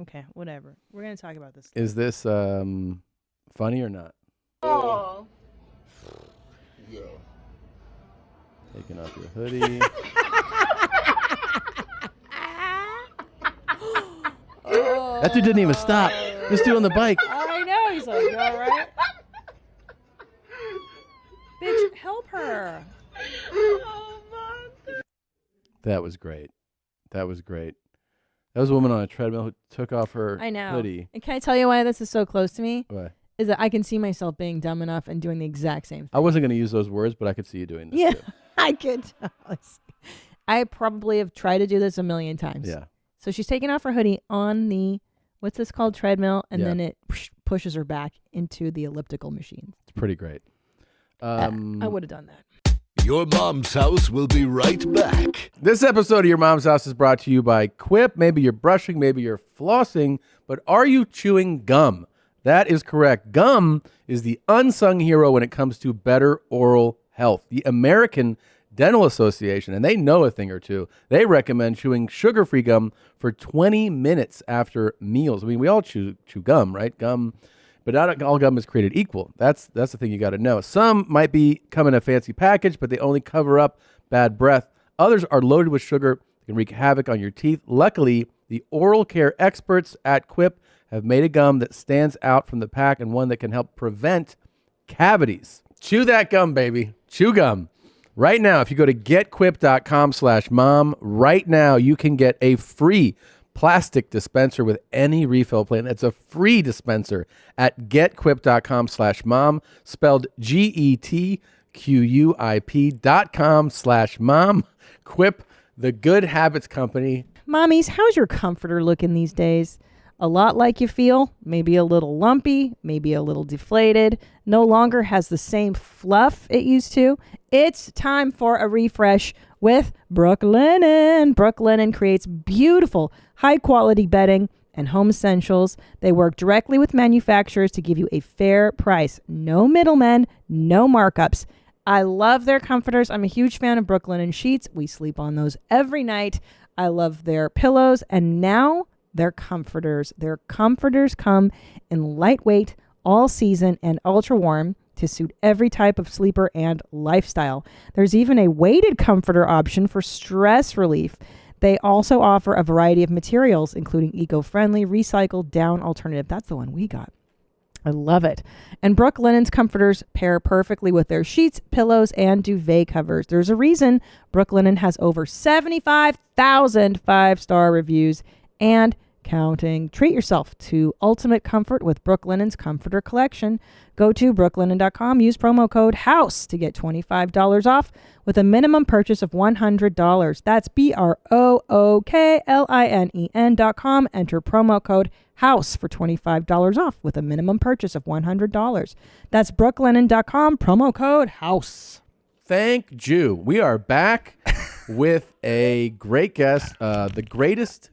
Speaker 3: Okay, whatever. We're going to talk about this.
Speaker 1: Is this funny or not?
Speaker 5: Oh.
Speaker 7: Yeah.
Speaker 1: Taking off your hoodie. That dude didn't even stop. This dude on the bike.
Speaker 3: I know. He's like, you all right? Bitch, help her.
Speaker 1: That was great. That was great. That was a woman on a treadmill who took off her
Speaker 3: I know.
Speaker 1: hoodie.
Speaker 3: And can I tell you why this is so close to me?
Speaker 1: Why?
Speaker 3: Is that I can see myself being dumb enough and doing the exact same thing.
Speaker 1: I wasn't going to use those words, but I could see you doing this.
Speaker 3: Yeah,
Speaker 1: too.
Speaker 3: I could totally see. I probably have tried to do this a million times.
Speaker 1: Yeah.
Speaker 3: So she's taking off her hoodie on the, what's this called, treadmill, and
Speaker 1: Yeah.
Speaker 3: then it pushes her back into the elliptical machine.
Speaker 1: It's pretty great.
Speaker 3: I would have done that.
Speaker 15: Your mom's house will be right back.
Speaker 1: This episode of Your Mom's House is brought to you by Quip. Maybe you're brushing, maybe you're flossing, but are you chewing gum? That is correct. Gum is the unsung hero when it comes to better oral health. The American Dental Association, and they know a thing or two, they recommend chewing sugar-free gum for 20 minutes after meals. I mean, we all chew gum, right? Gum, but not all gum is created equal. That's the thing you got to know. Some might be come in a fancy package, but they only cover up bad breath. Others are loaded with sugar that can wreak havoc on your teeth. Luckily, the oral care experts at Quip have made a gum that stands out from the pack and one that can help prevent cavities. Chew that gum, baby. Chew gum. Right now, if you go to getquip.com/mom, right now you can get a free plastic dispenser with any refill plan. It's a free dispenser at getquip.com/mom, spelled GET. QUIP.com/mom. Quip, the Good Habits Company.
Speaker 3: Mommies, how's your comforter looking these days? A lot like you feel, maybe a little lumpy, maybe a little deflated, no longer has the same fluff it used to. It's time for a refresh with Brooklinen. Brooklinen creates beautiful, high-quality bedding and home essentials. They work directly with manufacturers to give you a fair price. No middlemen, no markups. I love their comforters. I'm a huge fan of Brooklinen sheets. We sleep on those every night. I love their pillows, and now their comforters. Their comforters come in lightweight, all season, and ultra warm to suit every type of sleeper and lifestyle. There's even a weighted comforter option for stress relief. They also offer a variety of materials, including eco-friendly, recycled down alternative. That's the one we got. I love it. And Brooklinen's comforters pair perfectly with their sheets, pillows, and duvet covers. There's a reason Brooklinen has over 75,000 five-star reviews and counting. Treat yourself to ultimate comfort with Brooklinen's Comforter Collection. Go to brooklinen.com. Use promo code HOUSE to get $25 off with a minimum purchase of $100. That's BROOKLINEN.com. Enter promo code HOUSE for $25 off with a minimum purchase of $100. That's brooklinen.com. Promo code HOUSE.
Speaker 1: Thank you. We are back with a great guest, the greatest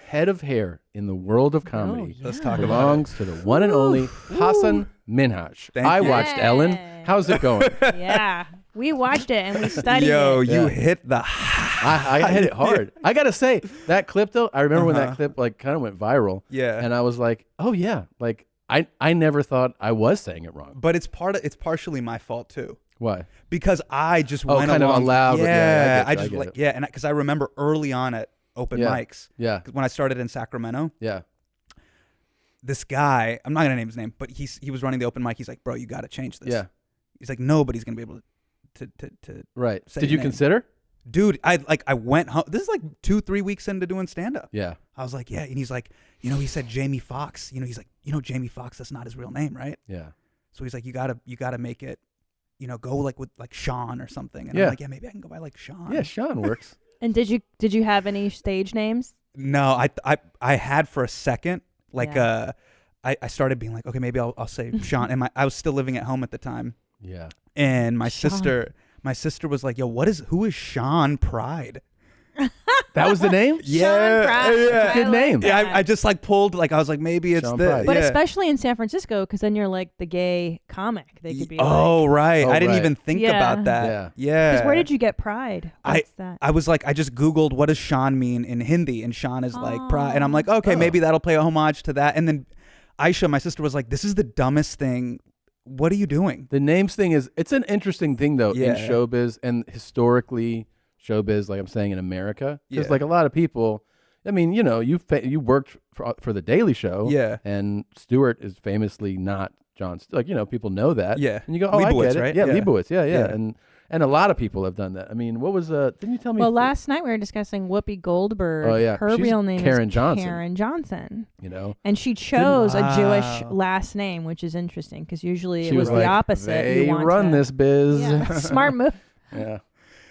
Speaker 1: head of hair in the world of comedy.
Speaker 2: Let's talk
Speaker 1: belongs to the one and only Hasan Minhaj. I watched Ellen. How's it going?
Speaker 3: Yeah. We watched it and we studied
Speaker 2: Yo,
Speaker 3: it.
Speaker 2: you hit the
Speaker 1: I hit it hard. I gotta say, that clip though, I remember when that clip like kind of went viral.
Speaker 2: Yeah.
Speaker 1: And I was like, oh yeah. Like I never thought I was saying it wrong.
Speaker 2: But it's partially my fault too.
Speaker 1: Why?
Speaker 2: Because I just went
Speaker 1: kind
Speaker 2: along.
Speaker 1: of allowed.
Speaker 2: Yeah,
Speaker 1: I get it.
Speaker 2: and because I remember early on at open mics.
Speaker 1: Yeah.
Speaker 2: When I started in Sacramento.
Speaker 1: Yeah.
Speaker 2: This guy, I'm not gonna name his name, but he was running the open mic. He's like, bro, you got to change this.
Speaker 1: Yeah.
Speaker 2: He's like, nobody's gonna be able to
Speaker 1: right.
Speaker 2: say
Speaker 1: Did
Speaker 2: your
Speaker 1: you
Speaker 2: name.
Speaker 1: consider?
Speaker 2: Dude, I went home. This is like 2-3 weeks into doing stand up.
Speaker 1: Yeah.
Speaker 2: I was like, yeah, and he's like, he said Jamie Foxx. He's like, Jamie Foxx, that's not his real name, right?
Speaker 1: Yeah.
Speaker 2: So he's like, you gotta make it, go like with like Sean or something. And
Speaker 1: Yeah.
Speaker 2: I'm like, yeah, maybe I can go by like Sean.
Speaker 1: Yeah, Sean works.
Speaker 3: And did you have any stage names?
Speaker 2: No, I had for a second, like
Speaker 3: Yeah.
Speaker 2: I started being like, okay, maybe I'll say Sean. And I was still living at home at the time.
Speaker 1: Yeah.
Speaker 2: And my
Speaker 3: Sean.
Speaker 2: sister was like, yo, who is Sean Pride?
Speaker 1: That was the name?
Speaker 2: Yeah.
Speaker 3: Pride.
Speaker 2: Yeah.
Speaker 1: That's a good name.
Speaker 2: Yeah, I just like pulled, like, I was like, maybe it's
Speaker 1: Sean
Speaker 2: this.
Speaker 1: Pride.
Speaker 3: But
Speaker 2: Yeah.
Speaker 3: especially in San Francisco, because then you're like the gay comic. They could be
Speaker 2: Oh,
Speaker 3: like,
Speaker 2: right.
Speaker 1: Oh,
Speaker 2: I didn't
Speaker 1: right.
Speaker 2: even think
Speaker 3: Yeah.
Speaker 2: about that. Yeah.
Speaker 3: Because where did you get Pride? What's that?
Speaker 2: I was like, I just Googled what does Sean mean in Hindi, and Sean is like pride. And I'm like, okay,
Speaker 1: Oh.
Speaker 2: maybe that'll play a homage to that. And then Aisha, my sister, was like, this is the dumbest thing. What are you doing?
Speaker 1: The names thing it's an interesting thing though
Speaker 2: Yeah.
Speaker 1: in showbiz and historically showbiz, like I'm saying in America, because
Speaker 2: Yeah.
Speaker 1: like a lot of people, I mean, you worked for the Daily Show,
Speaker 2: Yeah.
Speaker 1: and Stewart is famously not Jon Stewart. Like people know that,
Speaker 2: Yeah.
Speaker 1: and you go, oh,
Speaker 2: Leibowitz,
Speaker 1: I get it,
Speaker 2: right?
Speaker 1: yeah,
Speaker 2: Yeah.
Speaker 1: Leibowitz, yeah,
Speaker 2: Yeah.
Speaker 1: and a lot of people have done that. I mean, what was didn't you tell me?
Speaker 3: Well, last night we were discussing Whoopi Goldberg.
Speaker 1: Oh, yeah.
Speaker 3: Her
Speaker 1: She's
Speaker 3: real name
Speaker 1: Karen
Speaker 3: is
Speaker 1: Johnson.
Speaker 3: Karen Johnson.
Speaker 1: And
Speaker 3: she chose a Jewish
Speaker 2: Wow.
Speaker 3: last name, which is interesting because usually
Speaker 1: she
Speaker 3: it was
Speaker 1: like,
Speaker 3: the opposite.
Speaker 1: They
Speaker 3: You want
Speaker 1: run
Speaker 3: to-
Speaker 1: this biz.
Speaker 3: Yeah, smart move.
Speaker 1: Yeah.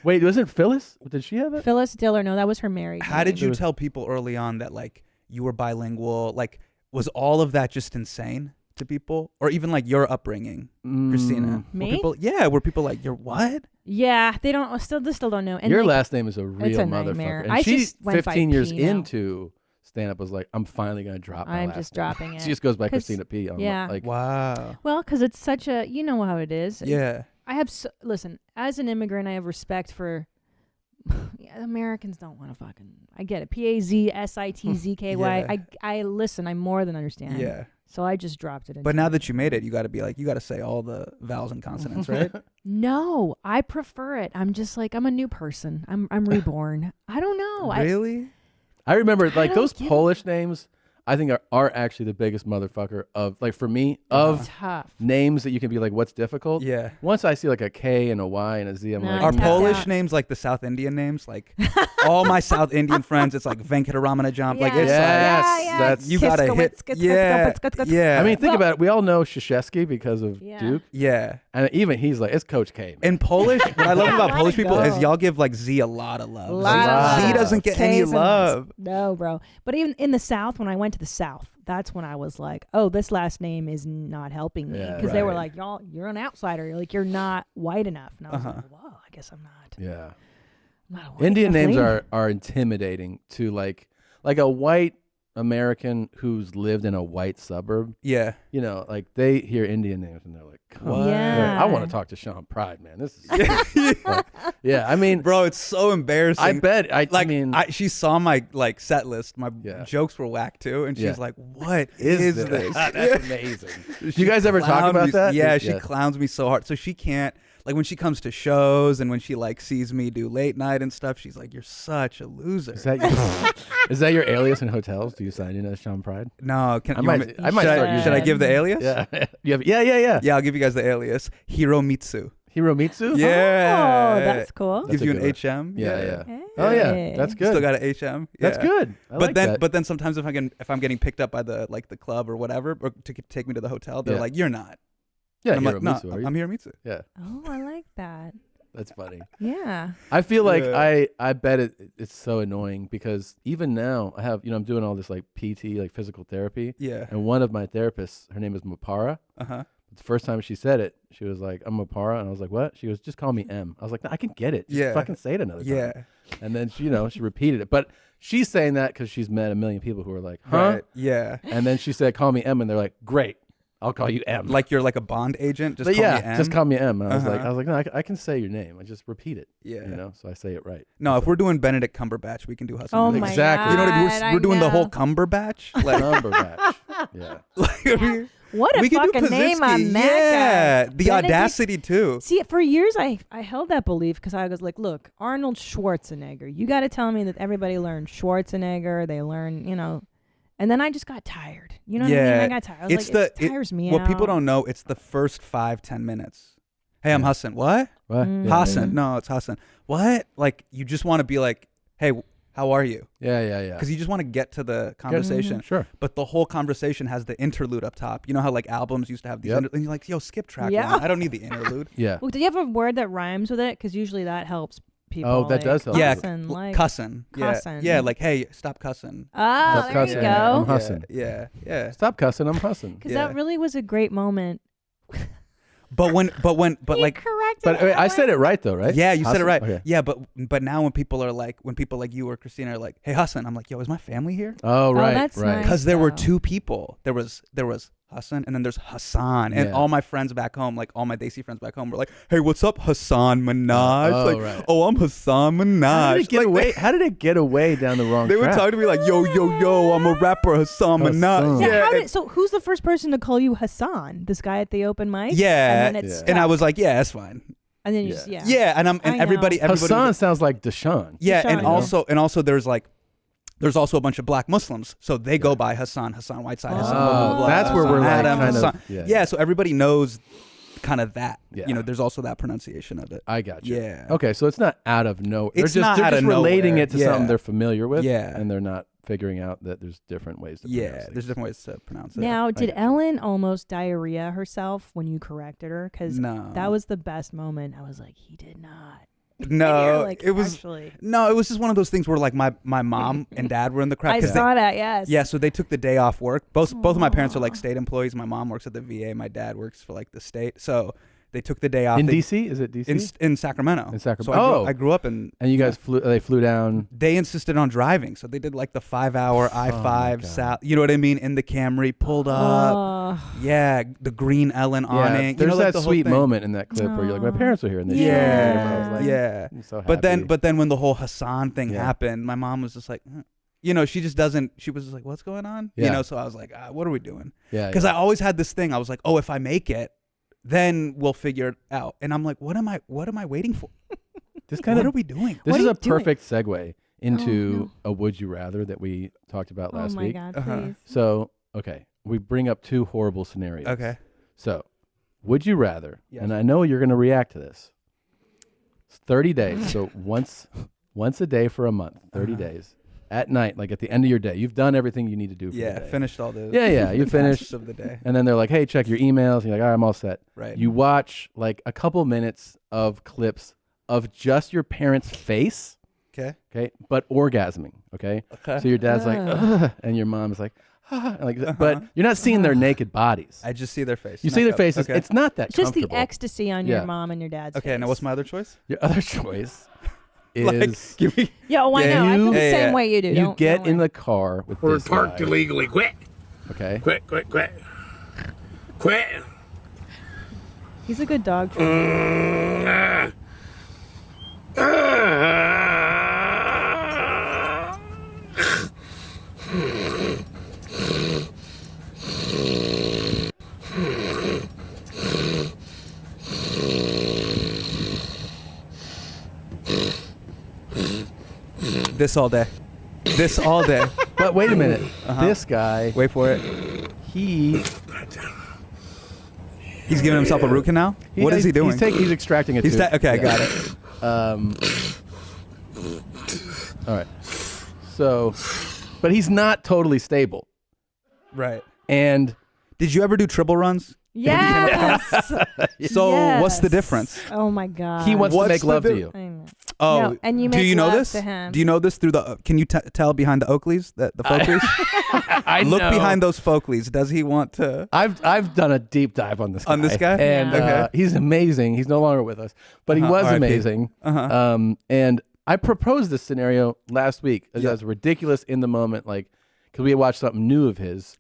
Speaker 1: Wait, wasn't Phyllis? Did she have it?
Speaker 3: Phyllis Diller. No, that was her married.
Speaker 2: How did you
Speaker 1: There was-
Speaker 2: tell people early on that like you were bilingual? Like, was all of that just insane to people, or even like your upbringing, Christina?
Speaker 3: Me?
Speaker 2: Were people like, you're what?
Speaker 3: Yeah, they don't still don't know. And
Speaker 1: Your
Speaker 3: like,
Speaker 1: last name is a real
Speaker 3: a
Speaker 1: motherfucker.
Speaker 3: nightmare.
Speaker 1: And
Speaker 3: I
Speaker 1: she,
Speaker 3: just went by
Speaker 1: 15 years
Speaker 3: P now.
Speaker 1: into stand up, was like, I'm finally going to drop my
Speaker 3: I'm
Speaker 1: last
Speaker 3: just
Speaker 1: name.
Speaker 3: dropping it.
Speaker 1: She just goes by
Speaker 3: 'Cause-
Speaker 1: Christina P. I'm
Speaker 3: yeah.
Speaker 1: Like,
Speaker 2: Wow.
Speaker 3: Well, because it's such a, you know how it is.
Speaker 2: Yeah.
Speaker 3: I have listen, as an immigrant, I have respect for. Yeah, Americans don't want to fucking. I get it. PAZSITZKY.
Speaker 2: Yeah.
Speaker 3: I listen. I more than understand.
Speaker 2: Yeah.
Speaker 3: So I just dropped it.
Speaker 2: But now that you made it, you got to be like, you got to say all the vowels and consonants, right?
Speaker 3: No, I prefer it. I'm just like I'm a new person. I'm reborn. I don't know.
Speaker 2: Really?
Speaker 1: I remember like
Speaker 3: don't
Speaker 1: those
Speaker 3: get it.
Speaker 1: Polish names. I think are actually the biggest motherfucker of, like, for me, of
Speaker 3: Tough.
Speaker 1: names that you can be like, what's difficult?
Speaker 2: Yeah.
Speaker 1: Once I see like a K and a Y and a Z, I'm
Speaker 3: No,
Speaker 1: like,
Speaker 2: Are
Speaker 3: tapped
Speaker 2: Polish
Speaker 3: out.
Speaker 2: names like the South Indian names? Like all my South Indian friends, it's like Venkataramana Jump. Like it's
Speaker 1: Yes, that's
Speaker 2: you gotta hit. Yeah.
Speaker 1: I mean, think about it. We all know Krzyzewski because of Duke.
Speaker 2: Yeah.
Speaker 1: And even he's like, it's Coach K. Man.
Speaker 2: In Polish, what I love about
Speaker 3: Let
Speaker 2: Polish
Speaker 3: it
Speaker 2: people
Speaker 3: go.
Speaker 2: is y'all give like Z a lot of love.
Speaker 3: Lot of
Speaker 2: Z
Speaker 3: love.
Speaker 2: doesn't get any
Speaker 3: K's and
Speaker 2: love.
Speaker 3: I's. No, bro. But even in the South, when I went to the South, that's when I was like, oh, this last name is not helping me.
Speaker 1: Yeah,
Speaker 3: Because they were
Speaker 2: right.
Speaker 3: like, y'all, you're an outsider. You're like, you're not white enough. And I was
Speaker 2: Uh-huh.
Speaker 3: like, whoa, I guess I'm not.
Speaker 1: Yeah.
Speaker 3: I'm not a white
Speaker 1: Indian
Speaker 3: enough
Speaker 1: names
Speaker 3: lady.
Speaker 1: are intimidating to like a white American who's lived in a white suburb.
Speaker 2: Yeah.
Speaker 1: You know, like they hear Indian names and they're like, come on.
Speaker 3: Yeah.
Speaker 1: I want to talk to Sean Pride, man. This is like, yeah, I mean,
Speaker 2: Bro, it's so embarrassing.
Speaker 1: I bet I mean
Speaker 2: she saw my like set list. My
Speaker 1: Yeah.
Speaker 2: jokes were whack too, and she's
Speaker 1: Yeah.
Speaker 2: like, "What
Speaker 1: is
Speaker 2: is this?"
Speaker 1: That's amazing. Do
Speaker 2: She
Speaker 1: you guys ever talk
Speaker 2: clowns
Speaker 1: about
Speaker 2: me-
Speaker 1: that?
Speaker 2: Yeah, she
Speaker 1: Yes.
Speaker 2: clowns me so hard. So she can't, like, when she comes to shows and when she like sees me do late night and stuff, she's like, "You're such a loser."
Speaker 1: Is that your alias in hotels? Do you sign in as Sean Pride?
Speaker 2: No, can
Speaker 1: I
Speaker 2: you
Speaker 1: might
Speaker 2: want me-
Speaker 1: start using
Speaker 2: should I
Speaker 1: it.
Speaker 2: give the alias?
Speaker 1: Yeah. Yeah.
Speaker 2: Yeah, I'll give you guys the alias. Hiromitsu.
Speaker 1: Hiromitsu?
Speaker 2: Yeah.
Speaker 3: Oh, that's cool.
Speaker 1: That's
Speaker 2: Gives
Speaker 1: a
Speaker 2: you an
Speaker 1: good one.
Speaker 2: HM.
Speaker 1: Yeah.
Speaker 3: Hey.
Speaker 1: Oh yeah, that's good.
Speaker 2: Still got an HM.
Speaker 1: That's
Speaker 2: Yeah.
Speaker 1: good. I like that.
Speaker 2: But then sometimes if I'm getting picked up by the club or whatever, or to take me to the hotel, they're
Speaker 1: Yeah.
Speaker 2: like, "You're not."
Speaker 1: Yeah,
Speaker 2: And I'm like, "No,
Speaker 1: Hiromitsu, are you?"
Speaker 2: I'm Hiromitsu."
Speaker 1: Yeah,
Speaker 3: Oh, I like that.
Speaker 1: that's funny.
Speaker 3: Yeah.
Speaker 1: I feel like
Speaker 2: Yeah.
Speaker 1: I bet it's so annoying because even now I have, I'm doing all this like PT, like physical therapy.
Speaker 2: Yeah.
Speaker 1: And one of my therapists, her name is Mapara.
Speaker 2: Uh-huh.
Speaker 1: The first time she said it, she was like, "I'm Mapara," and I was like, "What?" She goes, "Just call me M." I was like, "No, I can get it. Just
Speaker 2: Yeah.
Speaker 1: fucking say it another time."
Speaker 2: Yeah.
Speaker 1: And then she, she repeated it, but she's saying that because she's met a million people who are like, "Huh?"
Speaker 2: Right. Yeah.
Speaker 1: And then she said, "Call me M," and they're like, "Great, I'll call you M."
Speaker 2: Like you're like a Bond agent. Just
Speaker 1: But
Speaker 2: call
Speaker 1: yeah,
Speaker 2: me M.
Speaker 1: just call me M. And I was
Speaker 2: Uh-huh.
Speaker 1: like, no, I can say your name. I just repeat it.
Speaker 2: Yeah.
Speaker 1: So I say it right.
Speaker 2: No, if we're doing Benedict Cumberbatch, we can do Hasan.
Speaker 3: Oh
Speaker 2: Minhaj.
Speaker 3: my
Speaker 1: Exactly.
Speaker 2: You know what I mean?
Speaker 3: God,
Speaker 2: We're doing the whole
Speaker 3: know.
Speaker 2: Cumberbatch. Like,
Speaker 1: Cumberbatch. Yeah.
Speaker 2: like, I mean,
Speaker 3: What a
Speaker 2: we can do
Speaker 3: fucking name on
Speaker 2: Kaczynski.
Speaker 3: that
Speaker 2: Yeah,
Speaker 3: guy.
Speaker 2: the
Speaker 3: Benedict-
Speaker 2: audacity too.
Speaker 3: See, for years I held that belief because I was like, look, Arnold Schwarzenegger. You got to tell me that everybody learned Schwarzenegger. They learn, and then I just got tired. You know what I mean? I got tired. I was
Speaker 2: it's
Speaker 3: like,
Speaker 2: the
Speaker 3: it tires me
Speaker 2: What
Speaker 3: out.
Speaker 2: people don't know, it's the first 5-10 minutes. Hey, I'm Hasan. What?
Speaker 1: What?
Speaker 3: Mm.
Speaker 1: Yeah,
Speaker 2: Hasan. No, it's Hasan. What? Like you just want to be like, hey, how are you?
Speaker 1: Yeah.
Speaker 2: Because you just want to get to the conversation.
Speaker 1: Sure.
Speaker 2: But the whole conversation has the interlude up top. You know how like albums used to have these,
Speaker 1: Yep.
Speaker 2: and you're like, yo, skip track
Speaker 3: Yeah.
Speaker 2: one. I don't need the interlude.
Speaker 1: Yeah.
Speaker 3: Well, do you have a word that rhymes with it? Because usually that helps people.
Speaker 1: Oh, that does help.
Speaker 2: Yeah,
Speaker 3: Cussin', like
Speaker 2: cussing.
Speaker 3: cussin'.
Speaker 2: Yeah, like hey, stop cussing.
Speaker 3: Oh,
Speaker 1: Stop
Speaker 3: there
Speaker 1: cussing.
Speaker 3: you
Speaker 1: I'm
Speaker 3: go.
Speaker 1: Hasan.
Speaker 2: Yeah.
Speaker 1: Stop cussing. I'm Hasan.
Speaker 3: Because
Speaker 2: Yeah.
Speaker 3: that really was a great moment.
Speaker 2: But like.
Speaker 3: Corrected.
Speaker 1: But wait, I said it right though, right?
Speaker 2: Yeah, you said it
Speaker 1: Hasan?
Speaker 2: right.
Speaker 1: Okay.
Speaker 2: Yeah, but now when people like you or Christina are like, "Hey, Hasan," I'm like, "Yo, is my family here?"
Speaker 1: Oh, right.
Speaker 3: that's
Speaker 1: right.
Speaker 3: nice.
Speaker 2: Because there were
Speaker 3: though.
Speaker 2: two people. There was Hasan and then there's Hasan. And
Speaker 1: Yeah.
Speaker 2: all my friends back home, like all my Desi friends back home, were like, "Hey, what's up, Hasan Minhaj?"
Speaker 1: Oh,
Speaker 2: like,
Speaker 1: right.
Speaker 2: "Oh, I'm Hasan Minhaj."
Speaker 1: How did it get
Speaker 2: Like,
Speaker 1: away? How did it get away down the wrong
Speaker 2: They would
Speaker 1: track?
Speaker 2: talk to me like, "Yo, I'm a rapper, Hasan Minhaj."
Speaker 1: Hasan.
Speaker 3: Yeah, how
Speaker 2: and-
Speaker 3: did, so who's the first person to call you Hassan? This guy at the open mic?
Speaker 2: yeah,
Speaker 3: And then it's
Speaker 2: and I was like, "Yeah, that's fine."
Speaker 3: And then you
Speaker 1: Yeah.
Speaker 3: just, yeah.
Speaker 2: Yeah, and
Speaker 3: I know.
Speaker 2: everybody
Speaker 1: Hassan
Speaker 2: was,
Speaker 1: sounds like Deshaun.
Speaker 2: yeah,
Speaker 3: Deshaun,
Speaker 2: and
Speaker 3: yeah.
Speaker 2: also there's also a bunch of black Muslims, so they go by Hassan Whiteside, Hassan.
Speaker 3: Oh,
Speaker 2: blah, blah, blah,
Speaker 1: that's where we're, like,
Speaker 2: Adam,
Speaker 1: kind of-
Speaker 2: Hassan.
Speaker 1: yeah.
Speaker 2: Yeah, so everybody knows kind of that.
Speaker 1: Yeah.
Speaker 2: There's also that pronunciation of it.
Speaker 1: I got you.
Speaker 2: Yeah.
Speaker 1: Okay, so it's not out of nowhere.
Speaker 2: It's
Speaker 1: they're
Speaker 2: not
Speaker 1: just
Speaker 2: out of
Speaker 1: relating
Speaker 2: nowhere.
Speaker 1: it to
Speaker 2: Yeah.
Speaker 1: something they're familiar with.
Speaker 2: Yeah.
Speaker 1: And they're not figuring out that there's different ways to pronounce
Speaker 2: Yeah,
Speaker 1: it.
Speaker 2: there's different ways to pronounce it.
Speaker 3: Now, did
Speaker 1: get you.
Speaker 3: Ellen almost diarrhea herself when you corrected her? Because
Speaker 2: No.
Speaker 3: that was the best moment. I was like, he did not.
Speaker 2: No,
Speaker 3: You're like,
Speaker 2: it was
Speaker 3: actually.
Speaker 2: no, it was just one of those things where like my mom and dad were in the crowd.
Speaker 3: I
Speaker 2: 'cause
Speaker 3: saw that, yes.
Speaker 2: Yeah, so they took the day off work. Both of my parents are like state employees. My mom works at the VA. My dad works for like the state. So they took the day off.
Speaker 1: In
Speaker 2: They-
Speaker 1: DC? Is it DC?
Speaker 2: in Sacramento.
Speaker 1: In Sacramento.
Speaker 2: So
Speaker 1: Oh.
Speaker 2: I grew up in.
Speaker 1: And you guys flew down.
Speaker 2: They insisted on driving, so they did like the 5-hour I-5
Speaker 1: God.
Speaker 2: south. You know what I mean? In the Camry, pulled up.
Speaker 3: Oh.
Speaker 2: Yeah, the green Ellen awning.
Speaker 1: There's
Speaker 2: like
Speaker 1: that
Speaker 2: the whole
Speaker 1: sweet
Speaker 2: thing.
Speaker 1: moment in that clip where you're like, my parents were here. And they showed me.
Speaker 2: Yeah,
Speaker 1: I was like,
Speaker 2: yeah.
Speaker 1: I'm so
Speaker 2: But
Speaker 1: happy.
Speaker 2: then when the whole Hassan thing
Speaker 1: Yeah.
Speaker 2: happened, my mom was just like, she just doesn't. She was just like, "What's going on?"
Speaker 1: Yeah.
Speaker 2: So I was like, "What are we doing?"
Speaker 1: Yeah,
Speaker 2: Because
Speaker 1: yeah.
Speaker 2: I always had this thing. I was like, "Oh, if I make it, then we'll figure it out." And I'm like, "What am I waiting for?
Speaker 1: This kind
Speaker 2: What
Speaker 1: of
Speaker 2: are we doing?"
Speaker 1: This
Speaker 3: What
Speaker 1: is
Speaker 3: are
Speaker 1: a
Speaker 3: you doing?
Speaker 1: perfect segue into a would you rather that we talked about last week.
Speaker 3: Oh my God, please.
Speaker 1: So, okay, we bring up 2 horrible scenarios.
Speaker 2: Okay.
Speaker 1: So, would you rather,
Speaker 2: Yes.
Speaker 1: and I know you're going to react to this, it's 30 days, so once a day for a month, 30 days, at night, like at the end of your day, you've done everything you need to do for the day.
Speaker 2: Finished all the
Speaker 1: you finished
Speaker 2: tasks of the day.
Speaker 1: And then they're like, hey, check your emails. And you're like, all right, I'm all set.
Speaker 2: Right.
Speaker 1: You watch like a couple minutes of clips of just your parents' face. Okay. But orgasming. Okay. So your dad's like, ugh, and your mom's like, like, but you're not seeing their naked bodies.
Speaker 2: I just see their face.
Speaker 1: You see their faces.
Speaker 2: Okay.
Speaker 1: It's not that
Speaker 3: Just the
Speaker 1: comfortable.
Speaker 3: ecstasy on your mom and your dad's face.
Speaker 2: Okay, now what's my other choice?
Speaker 1: Your other choice is
Speaker 2: Like, give me.
Speaker 3: Yeah, oh, I know. I feel the same way you do.
Speaker 1: You get in the car with
Speaker 16: We're
Speaker 1: this
Speaker 16: parked
Speaker 1: guy.
Speaker 16: illegally. Quit.
Speaker 1: Okay.
Speaker 16: Quit. Quit.
Speaker 3: He's a good dog. Trainer.
Speaker 2: This all day. This all day.
Speaker 1: But wait a minute. This guy.
Speaker 2: Wait for it.
Speaker 1: He's
Speaker 2: giving himself a root canal? What is he doing?
Speaker 1: He's extracting a tooth.
Speaker 2: Okay, I got it.
Speaker 1: All right. So, but he's not totally stable.
Speaker 2: Right.
Speaker 1: And
Speaker 2: did you ever do triple runs?
Speaker 3: Yes.
Speaker 2: So what's the difference?
Speaker 3: Oh my God.
Speaker 1: He wants to make love to you.
Speaker 2: Oh,
Speaker 3: No, and you
Speaker 2: do
Speaker 3: make
Speaker 2: you know
Speaker 3: love
Speaker 2: this?
Speaker 3: to him.
Speaker 2: Do you know this through the? Can you tell behind the Oakleys, the Folkleys?
Speaker 1: I
Speaker 2: Look
Speaker 1: know.
Speaker 2: behind those Folkleys. Does he want to?
Speaker 1: I've done a deep dive on this guy.
Speaker 2: On this guy?
Speaker 1: And
Speaker 2: Okay.
Speaker 1: he's amazing. He's no longer with us, but he was
Speaker 2: R.I.P.
Speaker 1: amazing. And I proposed this scenario last week as was ridiculous in the moment, like because we had watched something new of his,